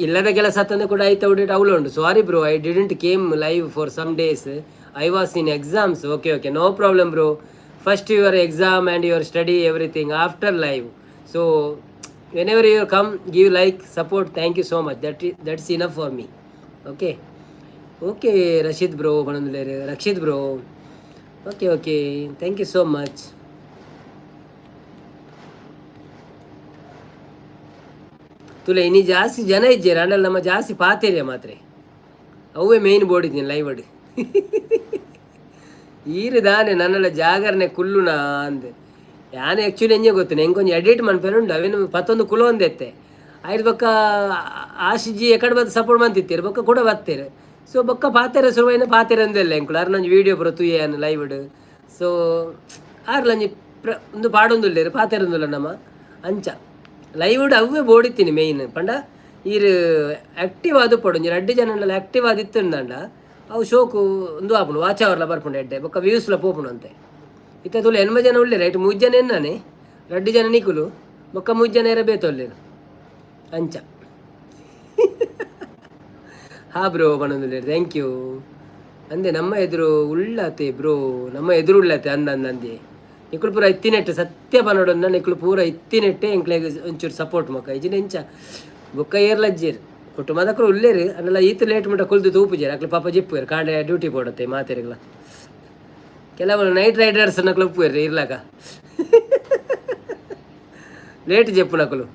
ಇಲ್ಲದ ಕೆಲಸ ತಂದು ಕೂಡ ಆಯ್ತಾ ಉಡಿಟ್ ಅವಳು ಉಂಟು. Sorry bro I didn't came live for some days I was in exams. Okay okay no problem bro. First your exam and your study everything after live. So whenever you come give like support. Thank you so much. That's enough for me. Okay okay Rasheed bro ಬಣಂದುಲೇರು Rakshit bro. Okay okay thank you so much. ತುಲೆ ಇನಿ ಜಾಸ್ತಿ ಜನ ಇದ್ದೀರ ಅಣ್ಣಲ್ಲಿ ನಮ್ಮ ಜಾಸ್ತಿ ಪಾತೇರಿಯ ಮಾತ್ರ ಅವೇ ಮೇಯ್ನ್ ಬೋರ್ಡ್ ಇದ್ದೀನಿ ಲೈವ್ ಅಡಿ ಈರಿದಾನೆ ನನ್ನೆಲ್ಲ ಜಾಗರಣೆ ಕುಲ್ಲುನಾ ಅಂದೆ ಯಾನು ಆ್ಯಕ್ಚುಲಿ ಎಂಜೆ ಗೊತ್ತೇನೆ ಹೆಂಗೊಂದು ಎಡಿಟ್ ಮನ್ಪೇರುಂಡು ಅವೇನು 11 ಕುಲು ಒಂದೆತ್ತೆ ಆಯ್ತು ಬೊಕ್ಕ ಆಶಿಜಿ ಎಕಡೆ ಬಂದು ಸಪೋರ್ಟ್ ಮಂತಿತ್ತೀರು ಬೊಕ್ಕ ಕೂಡ ಬತ್ತೀರು. ಸೊ ಬೊಕ್ಕ ಪಾತೆರ ಸುರುವೈನ ಪಾತೆರ ಅಂದೆಲ್ಲ ಎಂಕುಲು ಅರ್ ನಂಜಿ ವೀಡಿಯೋ ಬರೋ ತುಯ್ಯಾನು ಲೈವ್ಡ್. ಸೊ ಆರ್ಲಂಜಿ ಒಂದು ಪಾಡೊಂದುಲ್ಲೇರು ಪಾತೆರೊಂದುಲ್ಲ ನಮ್ಮ ಅಂಚ ಲೈವ್ಡ್ ಅವೇ ಬೋಡಿತ್ತೀನಿ ಮೇಯ್ನ್ ಪಂಡ ಈರು ಆ್ಯಕ್ಟಿವ್ ಆದು ಪಡೊಂಜಿ 2 ಜನ ಆ್ಯಕ್ಟಿವ್ ಆದಿತ್ತಂಡ ಅವು ಶೋಕು ಒಂದು ಆಪುಂಡು ವಾಚ್ ಅವರ್ಲ ಬರ್ಪುಂಡು ಎಡ್ಡೆ ಬೊಕ್ಕ ವ್ಯೂಸ್ಲ ಪೋಪುಂಡು ಅಂತೆ ಇತ್ತ ತುಳು 8 ಜನ ಉಳ್ಳೆ ರೈಟ್ 3 ಜನ ಎನ್ನಾನೆ 2 ಜನ ನಿಕುಲು ಬೊಕ್ಕ 3 ಜನ ಏರ ಬೇತೊಲ್ಲೇರು ಅಂಚ ಹಾ ಬ್ರೋ ಬಣ್ಣದುಲ್ಲೇರು ಥ್ಯಾಂಕ್ ಯು ಅಂದೆ ನಮ್ಮ ಎದುರು ಉಳ್ಳತೆ ಬ್ರೋ ನಮ್ಮ ಎದುರು ಉಳ್ಳತೆ ಅಂದಂದೆ ನಿಕುಲು ಪೂರ ಇತ್ತಿನೆಟ್ಟು ಸತ್ಯ ಬನ್ನೋಡನ್ನ ನಿಕುಲು ಪೂರ ಇತ್ತಿನೆಟ್ಟೆ ಎಂಕ್ಲೆಗೆ ಒಂಚೂರು ಸಪೋರ್ಟ್ ಮಕ್ಕ ಇಜಿನ ಎಂಚ ಬೊಕ್ಕ ಏರ್ಲಜ್ಜೇರು ಕುಟುಂಬದಕ್ಕೂ ಉಳ್ಳೇರು ಅನ್ನೆಲ್ಲ ಈತ ಲೇಟ್ ಮಟ್ಟ ಕುಲ್ದು ತೂಪುಜೇರು ಅಕ್ಲೆ ಪಾಪ ಜಿಪ್ಪುವೇರು ಕಾಂಡೆ ಡ್ಯೂಟಿ ಪೋಡತ್ತೆ ಮಾತೆರಿಗಳ ಕೆಲವರು ನೈಟ್ ರೈಡರ್ಸ್ ನಕ್ಲು ಉಪ್ಪುವೇರು ಇರ್ಲಾಕ ಲೇಟ್ ಜಪ್ಪು ನಕಲು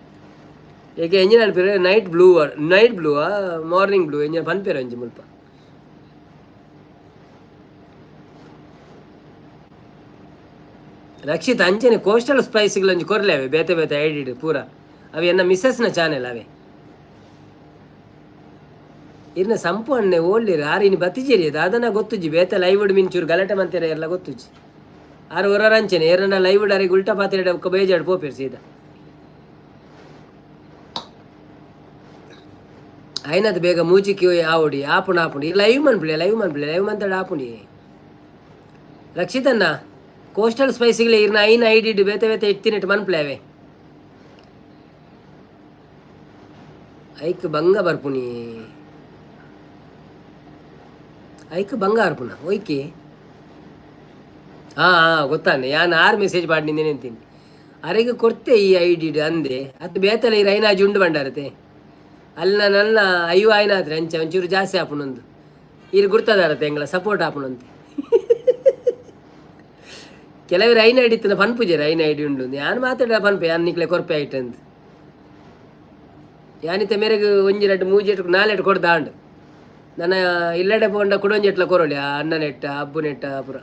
ಈಗ ಎಂಜಿನ ಅನ್ಪಿರ ನೈಟ್ ಬ್ಲೂ ಮಾರ್ನಿಂಗ್ ಬ್ಲೂ ಎಂಜಿನ ಪನ್ಪೇರು ಅಂಜಿ ಮುಲ್ಪ ರಕ್ಷಿತ್ ಅಂಚನೆ ಕೋಸ್ಟಲ್ ಸ್ಪೈಸ್ಗಳಂಜಿ ಕೊರ್ಲೇವೆ ಬೇತೆ ಬೇತೆ ಐಡಿಡ್ ಪೂರ ಅವೆ ಎನ್ನ ಮಿಸ್ಸಸ್ನ ಚಾನೆಲ್ ಅವೆ ಇರ್ನ ಸಂಪೂರ್ಣ ಓಡ್ಲಿರು ಆರು ಇನ್ನು ಬತ್ತಿಜೇರಿ ಅದು ಅದನ್ನ ಗೊತ್ತುಜಿ ಬೇತೆ ಲೈವ್ಡ್ ಮಿಂಚೂರು ಗಲಾಟೆ ಮಂತೀರ ಎಲ್ಲ ಗೊತ್ತುಜಿ ಆರು ಹೊರಂಚನೆ ಏರನ್ನ ಲೈವ್ಡ್ ಅರಿಗೆ ಉಲ್ಟಾ ಪಾತ್ರೆ ಒಕ್ಕ ಬೇಜಾಡು ಪೋಪೇರು ಸೀದಾ అయినది ಬೇಗ ಮೂಚಿకి ఆవుడి ఆపుండి లైవ్ మన్పిలే ఆపుండి రక్షిత్ అన్న కోస్టల్ స్పైసీగా ఇరిన అయిన ఐడి ಬೇತೆ ಬೇತೆ ಇಟ್ಟಿನೆಟ್ಟು ಮನ್ಪ್ಲೇವೆ ಐಕ್ ಬಂಗ ಬರ್ಪುನಿ ಐಕ್ ಬಂಗ ಅರ್ಪುಣ ಓಯ್ಕೆ ಗೊತ್ತಾನೆ ಯಾನು ಆರು ಮೆಸೇಜ್ ಪಾಡಿನಿಂದೇನೆ ಅಂತೀನಿ ಅರೆಗೆ ಕೊಡ್ತೆ ಈ ಐಡಿ ಅಂದೆ ಅದು ಬೇತಲ್ಲ ಈ ರೈನಾಜಿ ಉಂಡು ಬಂಡಾರತೆ ಅಲ್ಲ ನನ್ನ ಅಯ್ಯೋ ಆಯ್ನ ಆದ್ರೆ ಅಂಚೆ ಒಂಚೂರು ಜಾಸ್ತಿ ಆಪುಣೊಂದು ಇಲ್ಲಿ ಗುರ್ತದಾರತ್ತೆ ಎಂಗಳ ಸಪೋರ್ಟ್ ಆಪುಣಂತೆ ಕೆಲವರು ಐನ ಹಿಡಿತನ ಪನ್ಪುಜೇರು ಐನ ಐಡಿ ಉಂಡು ಯಾನು ಮಾತಾಡ ಪನ್ಪೆ ಯಾನು ನಿಕ್ಲೆ ಕೊರ್ಪೆ ಆಯ್ತು ಅಂದು ಯಾನಿತ ಮೇರೆಗೆ ಒಂಜಿ 2-3 4 ಕೊಡ್ದಾಂಡು ನನ್ನ ಇಲ್ಲಡೆ ಪೋಂಡ ಕುಡೊಂಜೆಟ್ಲ ಕೊರೋಳಿ ಆ ಅಣ್ಣ ನೆಟ್ಟ ಅಬ್ಬು ನೆಟ್ಟ ಪುರ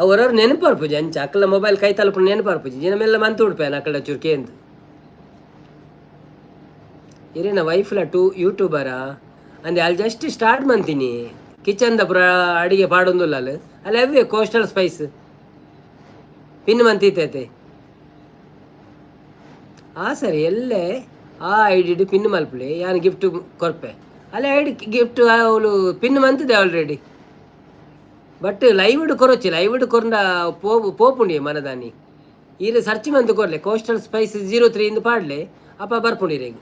ಅವರವ್ರು ನೆನಪರ್ಪುಜಿ ಅಂಚೆ ಅಕ್ಕಲ ಮೊಬೈಲ್ ಕೈ ತಲುಪು ನೆನಪರ್ಪುಜಿ ಜಿನಮೆಲ್ಲ ಮಂತು ಉಡ್ಪೇನ ಅಕ್ಕಳ ಚುರ್ಕೆ ಎಂದು ಇರೇನ ವೈಫ್ಲ ಯೂಟ್ಯೂಬರಾ ಅಂದೆ ಅಲ್ಲಿ ಜಸ್ಟ್ ಸ್ಟಾರ್ಟ್ ಮಾಡ್ತೀನಿ ಕಿಚನ್ದ ಪುರ ಅಡಿಗೆ ಪಾಡೊಂದುಲ್ಲ ಅಲ್ಲಿ ಅವೇ ಕೋಸ್ಟಲ್ ಸ್ಪೈಸ್ ಪಿನ್ ಮಂತೈತೆ ಸರಿ ಎಲ್ಲೇ ಆ ಐ ಡಿ ಪಿನ್ ಮಲ್ಪಲೆ ಯಾನು ಗಿಫ್ಟ್ ಕೊರ್ಪೆ ಅಲ್ಲೇ ಐ ಡಿ ಗಿಫ್ಟ್ ಅವಳು ಪಿನ್ ಮಂತಿದೆ ಆಲ್ರೆಡಿ ಬಟ್ ಲೈವ್ಡ್ ಕೊರೊಚ್ಚಿ ಲೈವ್ಡ್ ಕೊರಂಡ ಪೋಪುಂಡಿ ಮನದಾನಿ ಈಗ ಸರ್ಚ್ ಮಂತ್ ಕೊರ್ಲೆ ಕೋಸ್ಟಲ್ ಸ್ಪೈಸ್ 03 ಇಂದು ಪಾಡ್ಲೆ ಅಪ್ಪ ಬರ್ಪುಂಡಿರಿ ಈಗ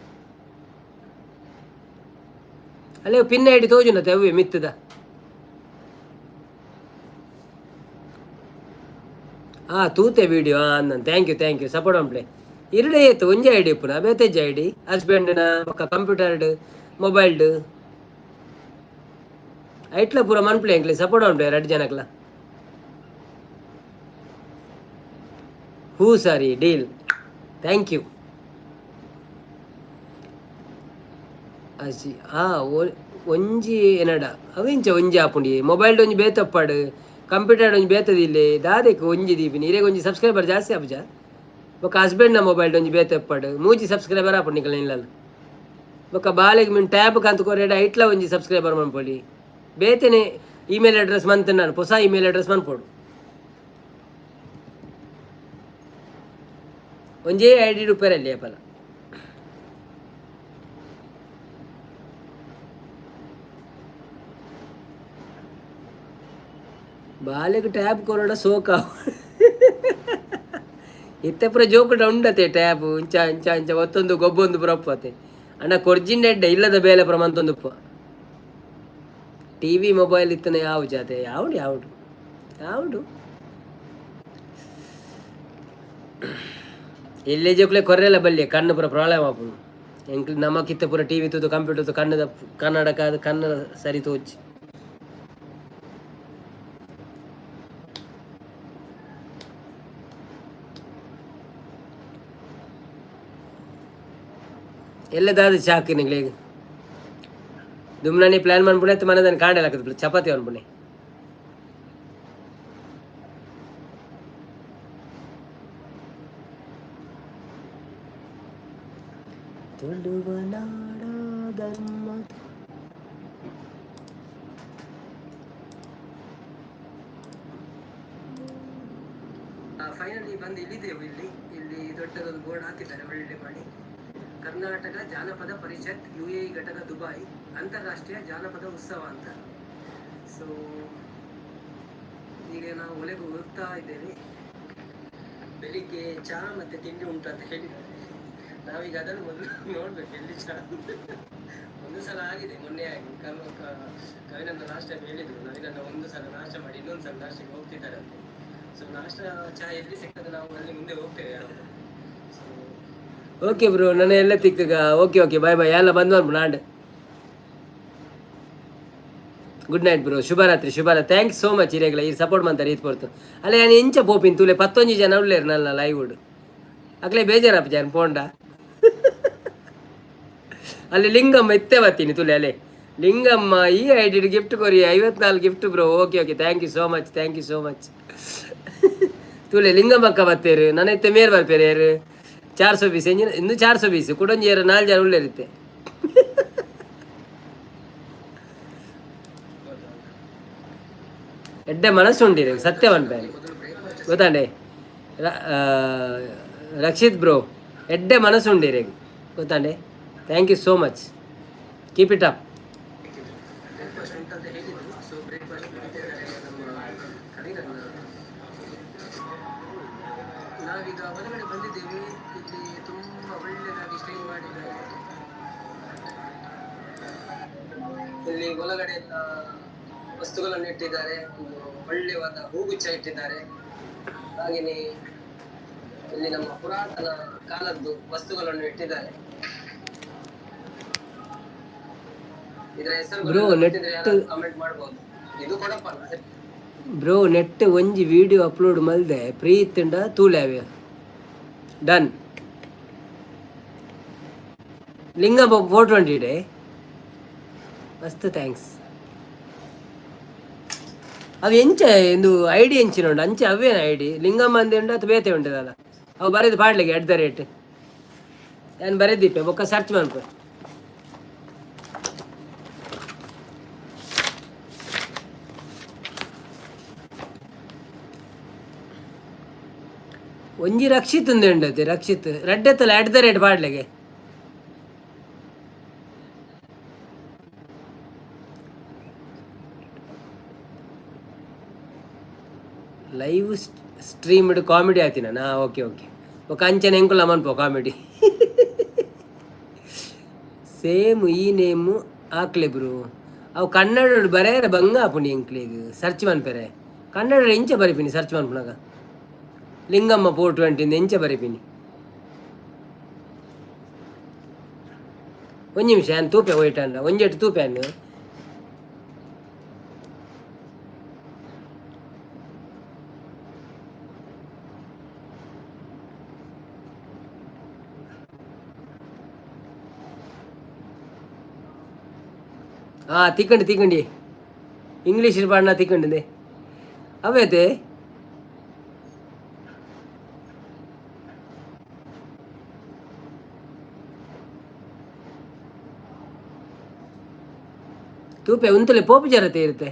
ಅಲ್ಲೇ ಪಿನ್ ಐ ಡಿ ತೋಜುನತ್ತೆ ಅವೇ ಮಿತ್ತದ ತೂತೆ ವಿಡಿಯೋ ಅಂದನ್ ಥ್ಯಾಂಕ್ ಯು ಸಪೋರ್ಟ್ ಅಂಪ್ಲೆ ಇರಡೆ ಏತು ಒಂಜಿ ಐ ಡಿ ಇಪ್ಪುನ ಬೇತೆಜ್ಜ ಐ ಡಿ ಹಸ್ಬೆಂಡ್ನ ಪಕ್ಕ ಕಂಪ್ಯೂಟರ್ಡ್ ಮೊಬೈಲ್ಡ್ ಐಟ್ಲ ಪೂರ ಮನ್ಪ್ಲೆ ಎಂಕ್ಲೆ ಸಪೋರ್ಟ್ ಅಂಪ್ಲೆ 2 ಜನಕ್ಲ ಹೂ ಸಾರಿ ಡೀಲ್ ಥ್ಯಾಂಕ್ ಯು ಅಸಿ ಒಂಜಿ ಏನಡ ಅವೆಂಚ ಒಂಜಿ ಆಪುಂಡಿ ಮೊಬೈಲ್ಡ್ ಒಂಜಿ ಬೇತಪ್ಪಾಡು ಕಂಪ್ಯೂಟರ್ ಒಂಜಿ ಬೇತದಿಲ್ಲೆ ದಾದೆಕ್ ಒಂಜಿ ದೀಪಿನಿ ಇರೆಗ್ ಒಂಜಿ ಸಬ್ಸ್ಕ್ರೈಬರ್ ಜಾಸ್ತಿ ಆಪುಜ ಬೊಕ್ಕ ಹಸ್ಬೆಂಡ್ನ ಮೊಬೈಲ್ಡ್ ಒಂಜಿ ಬೇತಪ್ಪಾಡು ಮೂಜಿ ಸಬ್ಸ್ಕ್ರೈಬರ್ ಆಪುಂಡು ನಿಕಲ್ನ ಇಲ್ಲಲ್ಲ ಬೊಕ್ಕ ಬಾಲೆಗ್ ಮಿನ್ ಟ್ಯಾಬ್ ಕಂತು ಕೊರೆಡ ಐಟ್ಲ ಒಂಜಿ ಸಬ್ಸ್ಕ್ರೈಬರ್ ಮನ್ಪೊಲಿ ಬೇತೆನೆ ಇಮೇಲ್ ಅಡ್ರೆಸ್ ಮಂತ್ ನಾನು ಹೊಸ ಇಮೇಲ್ ಅಡ್ರೆಸ್ ಮನ್ಪೊಡು ಒಂಜೇ ಐ ಡಿ ರುಪೇರಲ್ಲಿ ಅಪ್ಪಲ ಬಾಲೆಗ್ ಟ್ಯಾಬ್ ಕೊರೋಡ ಸೋಕ ಇತ್ತೆ ಪುರ ಜೋಕುಡ ಉಂಡತೆ ಟ್ಯಾಬ್ ಇಂಚ ಇಂಚ ಇಂಚ ಒತ್ತೊಂದು ಗೊಬ್ಬೊಂದು ಬುರಪ್ಪತೆ ಅಣ್ಣ ಕೊರ್ಜಿಂಡ ಎಡ್ಡೆ ಇಲ್ಲದ ಬೇಲೆ ಪುರ ಮಂತೊಂದುಪ್ಪ ಟಿ ವಿ ಮೊಬೈಲ್ ಇತ್ತನೆ ಯಾವು ಜಾತೆ ಯಾವುದು ಎಲ್ಲೇ ಜೋಕ್ಲೆ ಕೊರ್ರೆಲ್ಲ ಬಲ್ಲೆ ಕಣ್ಣು ಪುರ ಪ್ರಾಬ್ಲಮ್ ಆಪುನು ಎಂಕ್ಲು ನಮಕಿತ್ತ ಪುರ ಟಿ ವಿ ತುದು ಕಂಪ್ಯೂಟರ್ ತು ಕಣ್ಣದ ಕನ್ನಡಕ ಕನ್ನಡ ಸರಿ ತೋಚಿ ಎಲ್ಲದಾದ ಚಾಕಿ ನಿಂಗ್ಲೇಗ ದುಮ್ನಾನಿ ಪ್ಲಾನ್ ಮಾಡ್ಬಿಡೆ ಮನದನ್ನು ಕಾಂಡೆಲ್ಲ ಹಾಕಿದ್ಬಿಡು ಚಪಾತಿ ಅನ್ಬಿಡಿ ಫೈನಲಿ ಬಂದು ಇಲ್ಲಿದ್ದೇವೆ ಇಲ್ಲಿ ದೊಡ್ಡದೊಂದು ಬೋರ್ಡ್ ಹಾಕಿದ್ದಾರೆ ಒಳ್ಳೆ ಮಾಡಿ ಕರ್ನಾಟಕ ಜಾನಪದ ಪರಿಷತ್ UAE ಘಟಕ ದುಬೈ ಅಂತಾರಾಷ್ಟ್ರೀಯ ಜಾನಪದ ಉತ್ಸವ ಅಂತ. ಸೊ ಈಗ ನಾವು ಒಲೆಗೆ ಹೋಗ್ತಾ ಇದ್ದೇವೆ. ಬೆಳಿಗ್ಗೆ ಚಹಾ ಮತ್ತೆ ತಿಂಡಿ ಉಂಟು ಅಂತ ಹೇಳಿ ನಾವೀಗ ಅದನ್ನು ಮೊದಲು ನೋಡ್ಬೇಕು ಎಲ್ಲಿ ಚಹಾ. ಒಂದು ಸಲ ಆಗಿದೆ ಮೊನ್ನೆ ಆಗಿ ಕವಿನಂದ ಲಾಸ್ಟ್ ಟೈಮ್ ಹೇಳಿದ್ರು ನವೀನನ್ನ ಒಂದು ಸಲ ನಾಷ್ಟ ಮಾಡಿ ಇನ್ನೊಂದು ಸಲ ನಾಷ್ಟಕ್ಕೆ ಹೋಗ್ತಿದ್ದಾರೆ ಅಂತ. ಸೊ ನಾಷ್ಟ ಚಹಾ ಎಲ್ಲಿ ಸಿಗ್ತದೆ ನಾವು ಅಲ್ಲಿ ಮುಂದೆ ಹೋಗ್ತೇವೆ. ಓಕೆ ಬ್ರೋ ನನ್ನ ಎಲ್ಲ ತಿಕ್ಕಗ ಓಕೆ ಬಾಯ್ ಬಾಯ್ ಎಲ್ಲ ಬಂದು ನಾಡ್ ಗುಡ್ ನೈಟ್ ಬ್ರೋ ಶುಭರಾತ್ರಿ ಥ್ಯಾಂಕ್ಸ್ ಸೋ ಮಚ್ ಇರೆಗ್ಲ ಈ ಸಪೋರ್ಟ್ ಮಾಡ್ತಾರೆ ಇದು ಪೊರ್ತು ಅಲ್ಲ ನಾನು ಎಂಚ ಪೋಪಿನ್ ತುಲೆ 11 ಜನ ಉಳ್ಳೇರು ನನ್ನ ಲೈವ್ ಉಡು ಅಕ್ಲೆ ಬೇಜಾರಪ್ಪ ಜಾನ್ ಪೋಂಡ ಅಲ್ಲಿ ಲಿಂಗಮ್ಮ ಎತ್ತೆ ಬತ್ತೀನಿ ತುಲೆ ಅಲ್ಲೇ ಲಿಂಗಮ್ಮ ಈ ಐಡಿ ಗಿಫ್ಟ್ ಕೊರಿ 54 gift bro okay thank you so much ತುಲೆ ಲಿಂಗಮ್ಮ ಅಕ್ಕ ಬತ್ತೇರು ನನ್ನ ಎತ್ತೆ ಮೇರ್ ಬರ್ಪೇರು ಯಾರು 420 ಇನ್ನು 420 ಕುಡಂಜಿಯರು 4 ಜನ ಉಳ್ಳೇರಿತ್ತೆ. ಎಡ್ಡೆ ಮನಸ್ಸು ಉಂಡಿರಿ ಸತ್ಯವನ್ಪೆ ಗೊತ್ತಾಂಡೆ ರಕ್ಷಿತ್ ಬ್ರೋ ಎಡ್ಡೆ ಮನಸ್ಸು ಉಂಡಿರಿ ಗೊತ್ತಾಂಡೆ thank you so much keep it up. ನಾವೀಗ ಹೊರಗಡೆ ಬಂದಿದ್ದೇವೆ. ಇಲ್ಲಿ ತುಂಬ ಒಳ್ಳೆಯದಾಗಿ ಸ್ಟೇ ಮಾಡಿದ್ದಾರೆ. ಇಲ್ಲಿ ಒಳಗಡೆ ಎಲ್ಲ ವಸ್ತುಗಳನ್ನು ಇಟ್ಟಿದ್ದಾರೆ. ಒಳ್ಳೆಯವಾದ ಹೂಗುಚ್ಛ ಇಟ್ಟಿದ್ದಾರೆ. ಹಾಗೆಯೇ ಇಲ್ಲಿ ನಮ್ಮ ಪುರಾತನ ಕಾಲದ್ದು ವಸ್ತುಗಳನ್ನು ಇಟ್ಟಿದ್ದಾರೆ. ಇದರ ಹೆಸರು ಕಮೆಂಟ್ ಮಾಡಬಹುದು. ಇದು ಕೊಡಪ್ಪ ಬ್ರೋ ನೆಟ್ ಒಂಜಿ ವಿಡಿಯೋ ಅಪ್ಲೋಡ್ ಮಲ್ದೆ ಪ್ರೀತಿಂಡ ತೂಲ್ಯಾವೆ ಡನ್ ಲಿಂಗಮ್ಮ ಫೋಟೋ ಉಂಟಿಡೆ ಮಸ್ತ್ ಥ್ಯಾಂಕ್ಸ್. ಅವು ಎಂಚ ಎಂದು ಐಡಿ ಎಂಚಿನ ಉಂಟು ಅಂಚೆ ಅವೇನ ಐಡಿ ಲಿಂಗಮ್ಮ ಅಂದೆ ಉಂಟು ಅಥವಾ ಬೇತೆ ಉಂಟದಲ್ಲ ಅವು ಬರೆದು ಪಾಡ್ಲಿಕ್ಕೆ @ ನಾನು ಬರೆದಿಪ್ಪೆ ಬೊಕ್ಕ ಸರ್ಚ್ ಮಾಡ್ಪ. ಒಂಜಿ ರಕ್ಷಿತ್ ಉಂದು ಉಂಡತೆ Rakshit red ಎತ್ತಲ್ಲ @ ಪಾಡ್ಲೆಗೆ live streamed comedy ಆಯ್ತಿನ ನಾ ಓಕೆ ಓಕೆ ఒక ಅಂಚನೆ ಎಂಕುಲ ಮನ್ಪೋ ಕಾಮಿಡಿ ಸೇಮ್ ಈ ನೇಮು ಆಕ್ಲೆ ಬ್ರೋ ಅವು ಕನ್ನಡ ಬರೆಯರ ಬಂಗ ಆಪುನಿ ಎಂಕ್ಲೆಗ್ ಸರ್ಚ್ ಮನ್ಪೆರೆ ಕನ್ನಡ ಎಂಚ ಬರಿಪಿನಿ ಸರ್ಚ್ ಮನ್ಪುನಾಗ ಲಿಂಗಮ್ಮ 420 ಎಂಚ ಬರಿಪಿನಿ ಒಂದು ನಿಮಿಷ ನಾನು ತೂಪೆ ಹೋಯ್ಟ ಅಂದ ಒಂಜೆಟ್ಟು ತೂಪೆ ಅನ್ನು ತಿಕ್ಕಂಡಿ ಇಂಗ್ಲೀಷ್ ಪಾಡ್ನ ತಿಕ್ಕಂಡಿದೆ ಅವೇತೆ ತೂಪೆ ಉಂತಲೆ ಪೋಪು ಜರತೆ ಇರುತ್ತೆ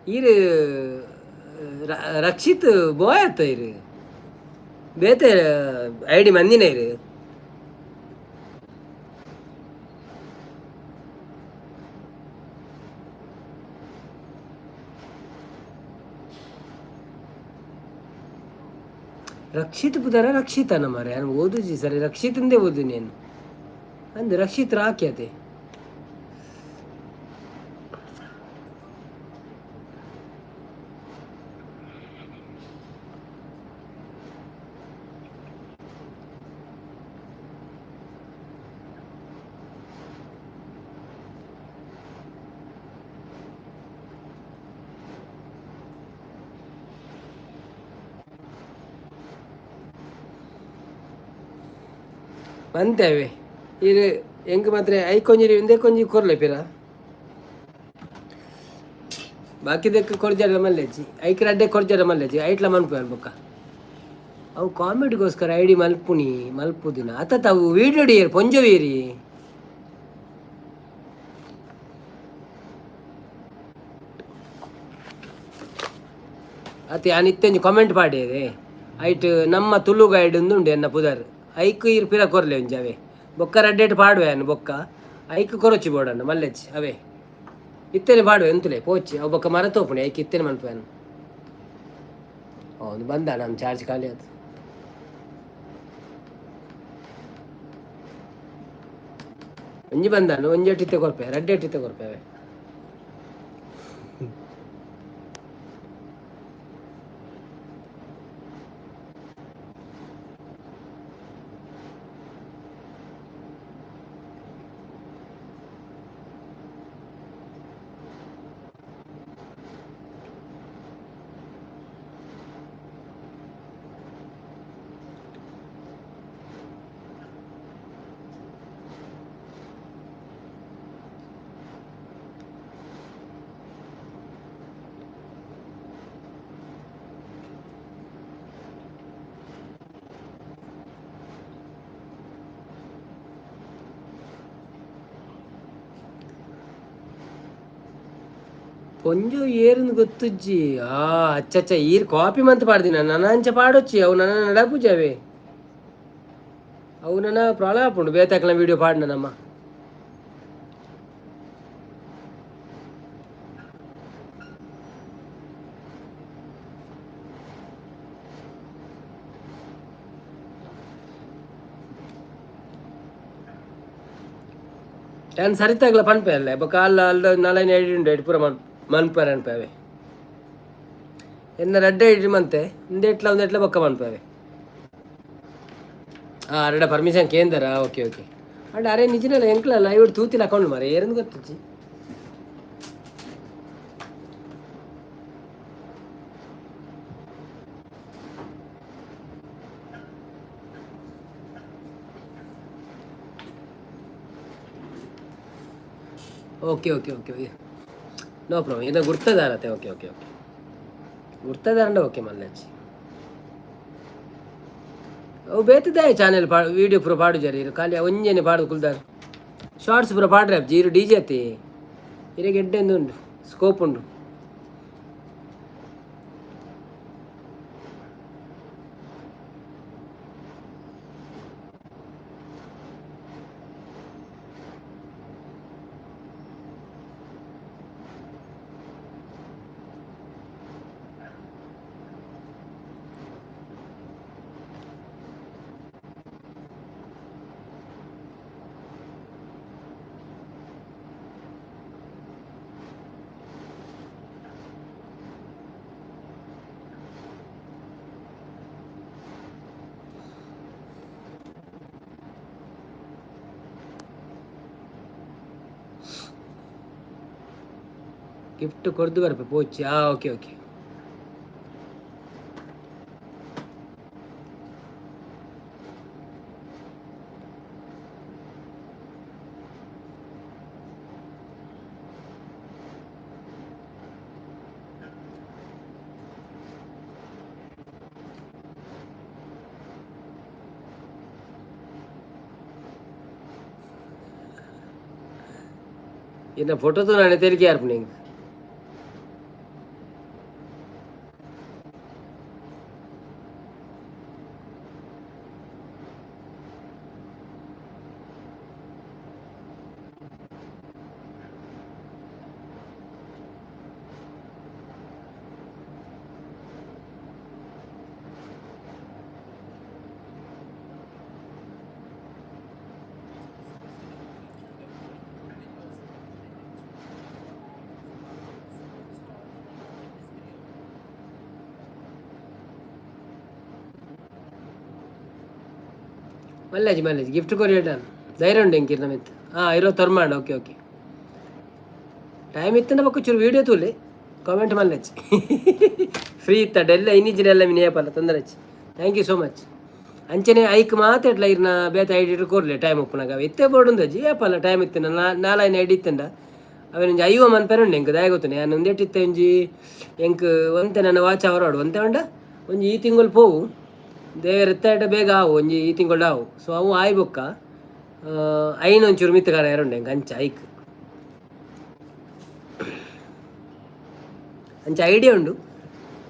ಇರು ರಕ್ಷಿತ್ ಬೋಯತ್ತ ಇರು ಬೇತೆ ಐಡಿ ಮಂದಿನ ಇರು ರಕ್ಷಿತ್ ಪುದರ ರಕ್ಷಿತನ ಮಾರೆ ನಾನು ಓದುಜಿ ಸರಿ ರಕ್ಷಿತಂದೇ ಓದು ನೀನು ಅಂದು ರಕ್ಷಿತ್ ರಾಕ್ಯತೆ ಬಂತೇವೆ ಇದು ಹೆಂಗೆ ಮಾತ್ರ ಐಕೊಂಜಿರಿ ಒಂದೇ ಕೊಂಜಿ ಕೊರ್ಲೆ ಪಿರ ಬಾಕಿದಕ್ಕೆ ಕೊರ್ಜಾರ ಮಲ್ಲೆಜ್ಜಿ ಐಕ್ರ ಅಡ್ಡೆ ಕೊರ್ಜಾರ ಮಲ್ಲೆಜ್ಜಿ ಐಟ್ಲ ಮನ್ಪು ಅನ್ಬೊಕ್ಕ ಅವು ಕಾಮಿಡಿಗೋಸ್ಕರ ಐಡಿ ಮಲ್ಪುನಿ ಮಲ್ಪುದಿನ ಅತ್ತ ಅವು ವೀಡಿಯೋ ಡಿಯರ್ ಪೊಂಜವೀರಿ ಅತ್ತೆ ಆ ನಿತ್ಯಂಜಿ ಕಾಮೆಂಟ್ ಪಾಡಿಯದೆ ಐಟ್ ನಮ್ಮ ತುಳು ಗೈಡ್ ಉಂಡು ಎನ್ನ ಪುದರ್ ಐಕ್ ಇರ್ ಪಿರ ಕೊರ್ಲೆ ಒಂಜಿ ಅವೇ ಬೊಕ್ಕ ರಡ್ಡೇಟ್ ಪಾಡುವೆ ಅನ್ನು ಬೊಕ್ಕ ಐಕ್ ಕೊರಚಿ ಬೋಡಣ್ಣ ಮಲ್ಲೆಜ್ಜಿ ಅವೇ ಇತ್ತೇನೆ ಪಾಡುವೆ ಎಂತುಲೆ ಪೋಚಿ ಅವು ಬೊಕ್ಕ ಮರ ತೋಪುಣಿ ಐಕ್ ಇತ್ತೇನೆ ಮನ್ಪುವೆ ಅನ್ನು ಅವನು ಬಂದ ನಮ್ಮ ಚಾರ್ಜ್ ಖಾಲಿ ಅದು ಒಂಜಿ ಬಂದಾನು ಒಂಜೆಟ್ಟಿತ್ತೆ ಕೊರ್ಪೆ ರಡ್ಡೆಟ್ಟಿತ್ತೆ ಕೊರ್ಪೆ ಅವೇ కొంచెం ఏరుంది గుర్తొచ్చి అచ్చచ్చ ఈరు కాపీ మంత్ పాడుది నన్ను అంచె పాడొచ్చి అవు నన్ను నడపూజ అవే అవునన్నా ప్రాణాపుండు బేతకల వీడియో పాడినానమ్మా ನಾನು ಸರಿತಾಗಲ ಪನ್ಪೆ ಅಲ್ಲ ಇಪ್ಪ ಕಾಲ ಅಲ್ಲ ನಾಳೆ ಎಡಿಂಡು ಎಡಿ ಪೂರ ಮನ್ಪೇರೆ ಅನ್ಪೇವೆ ಎನ್ನ ರೆಡ್ಡ ಎಡಿ ಮಂತೆ ಒಂದೆಟ್ಲ ಬೊಕ್ಕ ಮನ್ಪೇವೆ ಅರೆಡ ಪರ್ಮಿಷನ್ ಕೇಂದರ ಓಕೆ ಓಕೆ ಅಡ್ಡ ಅರೆ ನಿಜನಲ್ಲ ಎಂಕ್ಲಲ್ಲ ಇವ್ರು ತೂತಿಲ್ಲ ಅಕೌಂಟ್ ಮಾರೆ ಏರಂದು ಗೊತ್ತಜ್ಜಿ okay okay okay no problem ಇದು ಗುರ್ತದಾರತೆ ಓಕೆ ಓಕೆ ಓಕೆ ಗುರ್ತದಾರಂಡ ಓಕೆ ಮಲ್ಲಾಜಿ ಅವು ಬೇತದೆ ಚಾನೆಲ್ ವೀಡಿಯೋ ಪೂರ ಪಾಡು ಜರಿ ಇರು ಖಾಲಿ ಒಂಜೇನೆ ಪಾಡು ಕುಲ್ದಾರು ಶಾರ್ಟ್ಸ್ ಪೂರ ಪಾಡ್ರೆ ಜೀರು ಡಿ ಜೆ ಅತಿ ಇರಗೆ ಎಡ್ಡೆಂದು ಉಂಡು ಸ್ಕೋಪ್ ಉಂಡು ಗಿಫ್ಟ್ ಕೊಡ್ದು ಬರ್ಪೆ ಪೋಚಿ ಓಕೆ ಓಕೆ ಇನ್ನು ಫೋಟೋದು ನಾನು ತೆರಿಗೆ ಯಾರು ನಿಂಗೆ ಮಲ್ಲಾಜಿ ಗಿಫ್ಟ್ ಕೊರಿಯಡನ್ ಧೈರ್ಯ ಉಂಡು ಎಂಕಿರ್ ನಮಿತ್ ಇರೋ ತರ್ಮಾಂಡ್ ಓಕೆ ಓಕೆ ಟೈಮ್ ಇತ್ತಂಡ ಬಕ್ಕ ಚೂರು ವೀಡಿಯೋ ತೂಲಿ ಕಾಮೆಂಟ್ ಮಲ್ಲಾಜಿ ಫ್ರೀ ಇತ್ತಡ ಎಲ್ಲ ಇನ್ನಿಜಿನ ಎಲ್ಲ ಮಿನಿ ಏಪಲ್ಲ ತೊಂದರೆಚ್ಚಿ ಥ್ಯಾಂಕ್ ಯು ಸೋ ಮಚ್ ಅಂಚನೆ ಐಕ್ ಮಾತಾಡ್ಲ ಇರ್ನ ಬೇತ ಐಡಿ ಕೋರ್ಲೆ ಟೈಮ್ ಒಪ್ಪನಾಗ ಎತ್ತೇ ಬೋರ್ಡ್ ಉಂದಜ್ಜಿ ಏಪಲ್ಲ ಟೈಮ್ ಇತ್ತಂಡ ನಾಲಾಯ್ನ ಐಡಿ ಇತ್ತಂಡ ಅವನೊಂಜಿ ಅಯ್ಯೋ ಮನ್ಪೇರ ಉಂಡು ಎಂಕ್ ದಯ ಗೊತ್ತುನೆ ನಾನು ಒಂದೇಟಿತ್ತೆ ಒಂಜಿ ಎಂಕ್ ಒಂತೆ ನನ್ನ ವಾಚ್ ಅವರಾಡು ಒಂತೆ ಉಂಡ ಒಂಜಿ ಈ ತಿಂಗಳು ಪೋವು ದೇವರ ಎತ್ತಾಟ ಬೇಗ ಆವು ಒಂಜಿ ಈ ತಿಂಗಳು ಆವು ಸೊ ಅವು ಆಯ್ ಬೊಕ್ಕ ಐನ್ ಒಂಚೂರು ಮಿತ್ತಗಾರ ಎರಡುಂಡೆ ಎಂಕ್ ಅಂಚ ಐಕ್ ಅಂಚ ಐಡಿಯಾ ಉಂಡು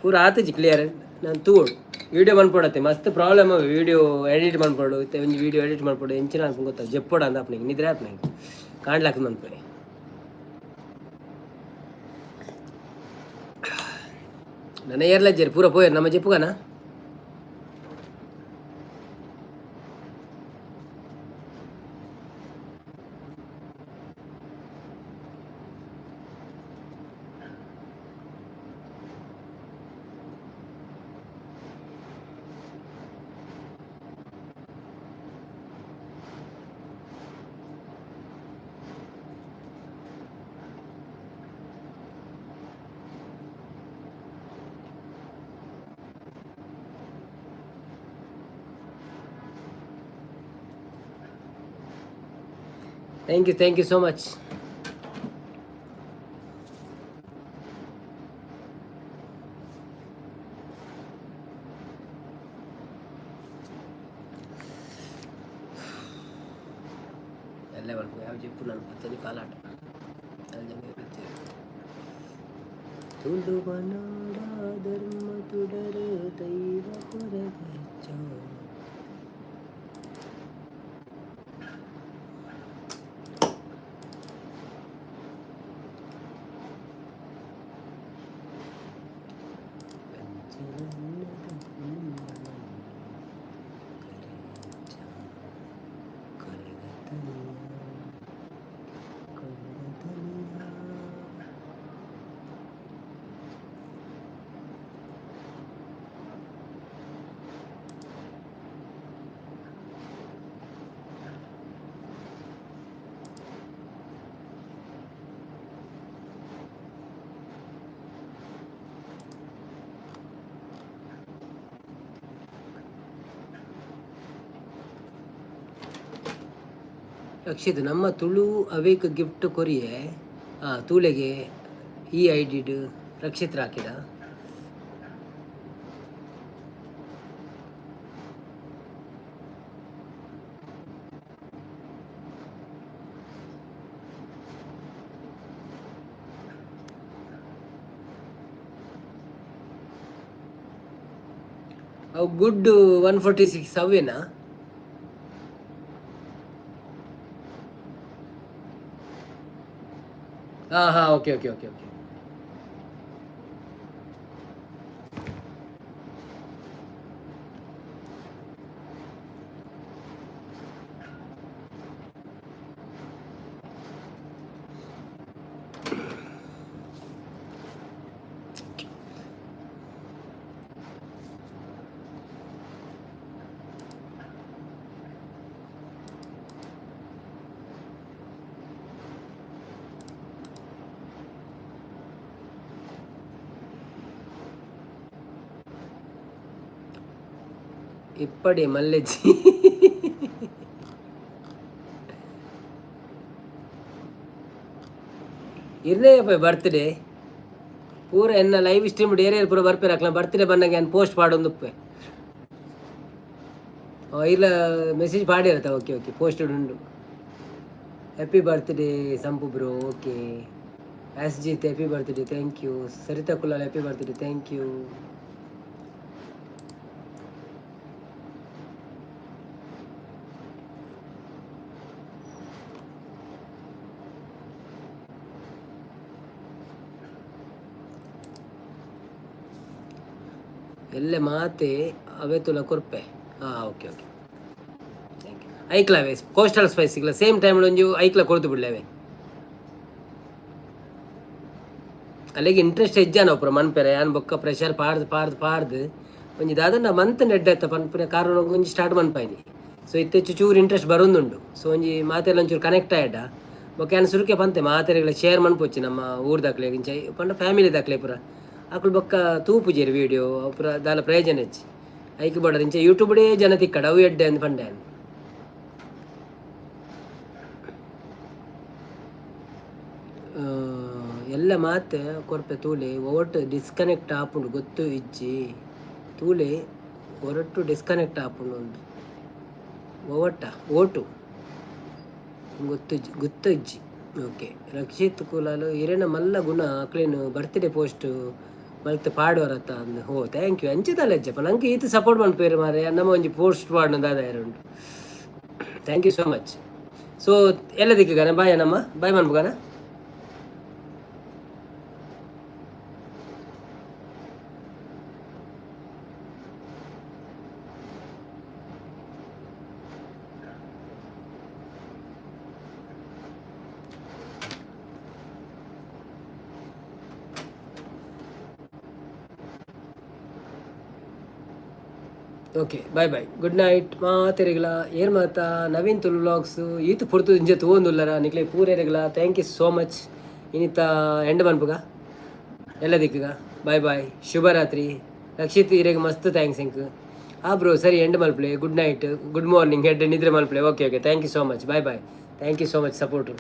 ಪೂರ ಆತಜಿ ಕ್ಲಿಯರ್ ನಾನು ತೂಡು ವೀಡಿಯೋ ಮನ್ಪೊಡತ್ತೆ ಮಸ್ತ್ ಪ್ರಾಬ್ಲಮ್ ಅವ ವೀಡಿಯೋ ಎಡಿಟ್ ಮನ್ಪೊಡು ಒಂಜಿ ವೀಡಿಯೋ ಎಡಿಟ್ ಮನ್ಪೊಡು ಎಂಚಿನ ಅನ್ಕೊಂಡು ಗೊತ್ತಾಗ ಜಪ್ಪೋಡ ಅಂದ ಅಪ್ನಿಗೆ ನಿದ್ರೆ ಆಪ್ನಿಗೆ ಕಾಣ್ಲಾಕ ಮನ್ಪೆ ನನ್ನ ಏರ್ಲಜ್ಜೇರಿ ಪೂರ ಪೋಯರ್ ನಮ್ಮ ಜಪ್ಪುಗನ ಥ್ಯಾಂಕ್ ಯು ಸೋ ಮಚ್ ಎಲ್ಲ ಬರ್ಬೋದು ಯಾವ ಜಿಪ್ಪು ನಾನು ಪತ್ತನಿ ಕಾಲಾಟ ತುಳುವ ನಾಡ ಧರ್ಮ ತುಡರ ದೈವ ಕೊರಗಚ್ಚ. ರಕ್ಷಿತ್ ನಮ್ಮ ತುಳು ಅವೇಕ್ ಗಿಫ್ಟ್ ಕೊರಿಯೆ ತೂಲೆಗೆ ಈ ಐಡಿಡ್ ರಕ್ಷಿತ್ ಹಾಕಿದ. ಅವು ಗುಡ್ 146 ಅವೇನಾ? ಹಾಂ ಓಕೆ ಓಕೆ ಓಕೆ ಓಕೆ. ಇಪ್ಪಡಿ ಮಲ್ಲೆಜ್ಜಿ ಇರ್ನೇಯಪ್ಪ ಬರ್ತ್ಡೇ ಪೂರ ಎನ್ನ ಲೈವ್ ಸ್ಟ್ರೀಮ್ ಏರಿಯಲ್ ಪೂರ ಬರ್ಪೇರ ಹಾಕ್ಲ ಬರ್ತ್ಡೇ ಬಂದಾಗ ಏನು ಪೋಸ್ಟ್ ಪಾಡೊಂದುಪ್ಪೆ ಇಲ್ಲ ಮೆಸೇಜ್ ಪಾಡಿರತ್ತ. ಓಕೆ ಓಕೆ ಪೋಸ್ಟ್ ಉಂಡು. Happy birthday Sampu bro. Okay SG happy birthday, thank you. Sarita Kulal happy birthday, thank you. ಎಲ್ಲೆ ಮಾತೆ ಅವೇ ತುಲ ಕೊರ್ಪೆ. Okay okay thank you. ಐಕ್ಲವೇ ಕೋಸ್ಟಲ್ ಸ್ಪೈಸಿಗ್ಲ ಸೇಮ್ ಟೈಮ್ ಒಂಜು ಐಕ್ಲ ಕೊಡ್ತು ಬಿಡ್ಲೇವೆ. ಅಲ್ಲಿಗೆ ಇಂಟ್ರೆಸ್ಟ್ ಹೆಜ್ಜಾನ ಒಬ್ಬರು ಮನ್ಪೆರೆ ಯಾನ್ ಬೊಕ್ಕ ಪ್ರೆಷರ್ ಪಾರ್ದು ಒಂಜಿ ದಾದಂಡ ಮಂತ್ ನೆಡ್ಡೆತ್ತ ಪನ್ಪುನ ಕಾರಣ ಒಂಜಿ ಸ್ಟಾರ್ಟ್ ಮನ್ಪಾಯಿನಿ. ಸೊ ಇತ್ತೆಚ್ಚು ಚೂರು ಇಂಟ್ರೆಸ್ಟ್ ಬರೋದುಂಡು. ಸೊ ಒಂಜಿ ಮಾತೆಲ್ಲ ಒಂಚೂರು ಕನೆಕ್ಟ್ ಆಯ್ಡ ಬೊಕ್ಕ ಏನು ಸುರುಕೆ ಪಂತೆ ಮಾತೆರೆಗಳ ಶೇರ್ ಮನ್ಪೊಚ್ಚಿ ನಮ್ಮ ಊರ್ದಾಕ್ಲೆ ಇಂಚ ಪಂಡ ಫ್ಯಾಮಿಲಿ ದಾಕ್ಲೆ ಪುರ ಅಕ್ಕಳು ಬೊಕ್ಕ ತೂಪು ಜೇರಿ ವೀಡಿಯೋ ಪುರ ದಾಲ ಪ್ರಯೋಜನ ಹೆಚ್ಚಿ ಐಕೆ ಬಡದ ಇಂಚ ಯೂಟ್ಯೂಬ್ಡೇ ಜನ ತಿಕ್ಕಡ ಅವು ಎಡ್ಡೆ ಅಂದ್ ಪಂಡೆ ಎಲ್ಲ ಮಾತೆ ಕೊರ್ಪೆ ತೂಲೆ ಒಟ್ಟು ಡಿಸ್ಕನೆಕ್ಟ್ ಆಪುಂಡು ಗೊತ್ತು ಇಜ್ಜಿ ತೂಲೆ ಹೊರಟು ಡಿಸ್ಕನೆಕ್ಟ್ ಆಪುಂಡು ಒಂದು ಒವಟ್ಟ ಓಟು ಗೊತ್ತು ಇಜ್ಜಿ. ಓಕೆ ರಕ್ಷಿತ್ ಕುಲಾಲು ಹಿರೇನ ಮಲ್ಲ ಗುಣ ಅಕ್ಲೇನು ಬರ್ತ್ಡೇ ಪೋಸ್ಟ್ ಮಲ್ತೆ ಪಾಡುವರತ್ತ ಅಂದು. ಥ್ಯಾಂಕ್ ಯು ಅಂಚಿದಲ್ಲ ಅಜ್ಜಪ್ಪ ನಂಗೆ ಈತ ಸಪೋರ್ಟ್ ಮಾಡ್ಪೇರು ಮಾರೆ ನಮ್ಮ ಒಂಜಿ ಪೋಸ್ಟ್ ಪಾಡ್ನದಾದ ಉಂಟು. Thank you so much. So ಎಲ್ಲ ದಿಕ್ಕಗಾನ ಬಾಯ್ ನಮ್ಮ ಬಾಯ್ ಮನ್ಬುಗಾನ. Okay bye bye good night. ಮಾತೆರೆಗ್ಲ ಏರ್ ಮಾತಾ ನವೀನ್ ತುಳು ವ್ಲಾಗ್ಸ್ ಈತು ಪುರ್ತು ಇಂಜೆ ತೂವೊಂದುಲ್ಲರ ನಿಕ್ಲೆ ಪೂರೆರೆಗ್ಲ ಥ್ಯಾಂಕ್ ಯು ಸೋ ಮಚ್. ಇನ್ನಿತ ಎಂಡ್ ಮನ್ಪುಗ ಎಲ್ಲ ದಿಕ್ಕಗ ಬಾಯ್ ಬಾಯ್ ಶುಭರಾತ್ರಿ. ರಕ್ಷಿತ್ ಇರೆಗೆ ಮಸ್ತ್ ಥ್ಯಾಂಕ್ಸ್ ಇಂಕ್ ಬ್ರೋ ಸರಿ ಎಂಡ್ ಮಲ್ಪ್ಲೆ ಗುಡ್ ನೈಟ್ ಗುಡ್ ಮಾರ್ನಿಂಗ್ ಹೆಡ್ ನಿದ್ರೆ ಮಲ್ಪ್ಲೆ. Okay okay thank you so much bye bye. Thank you so much support.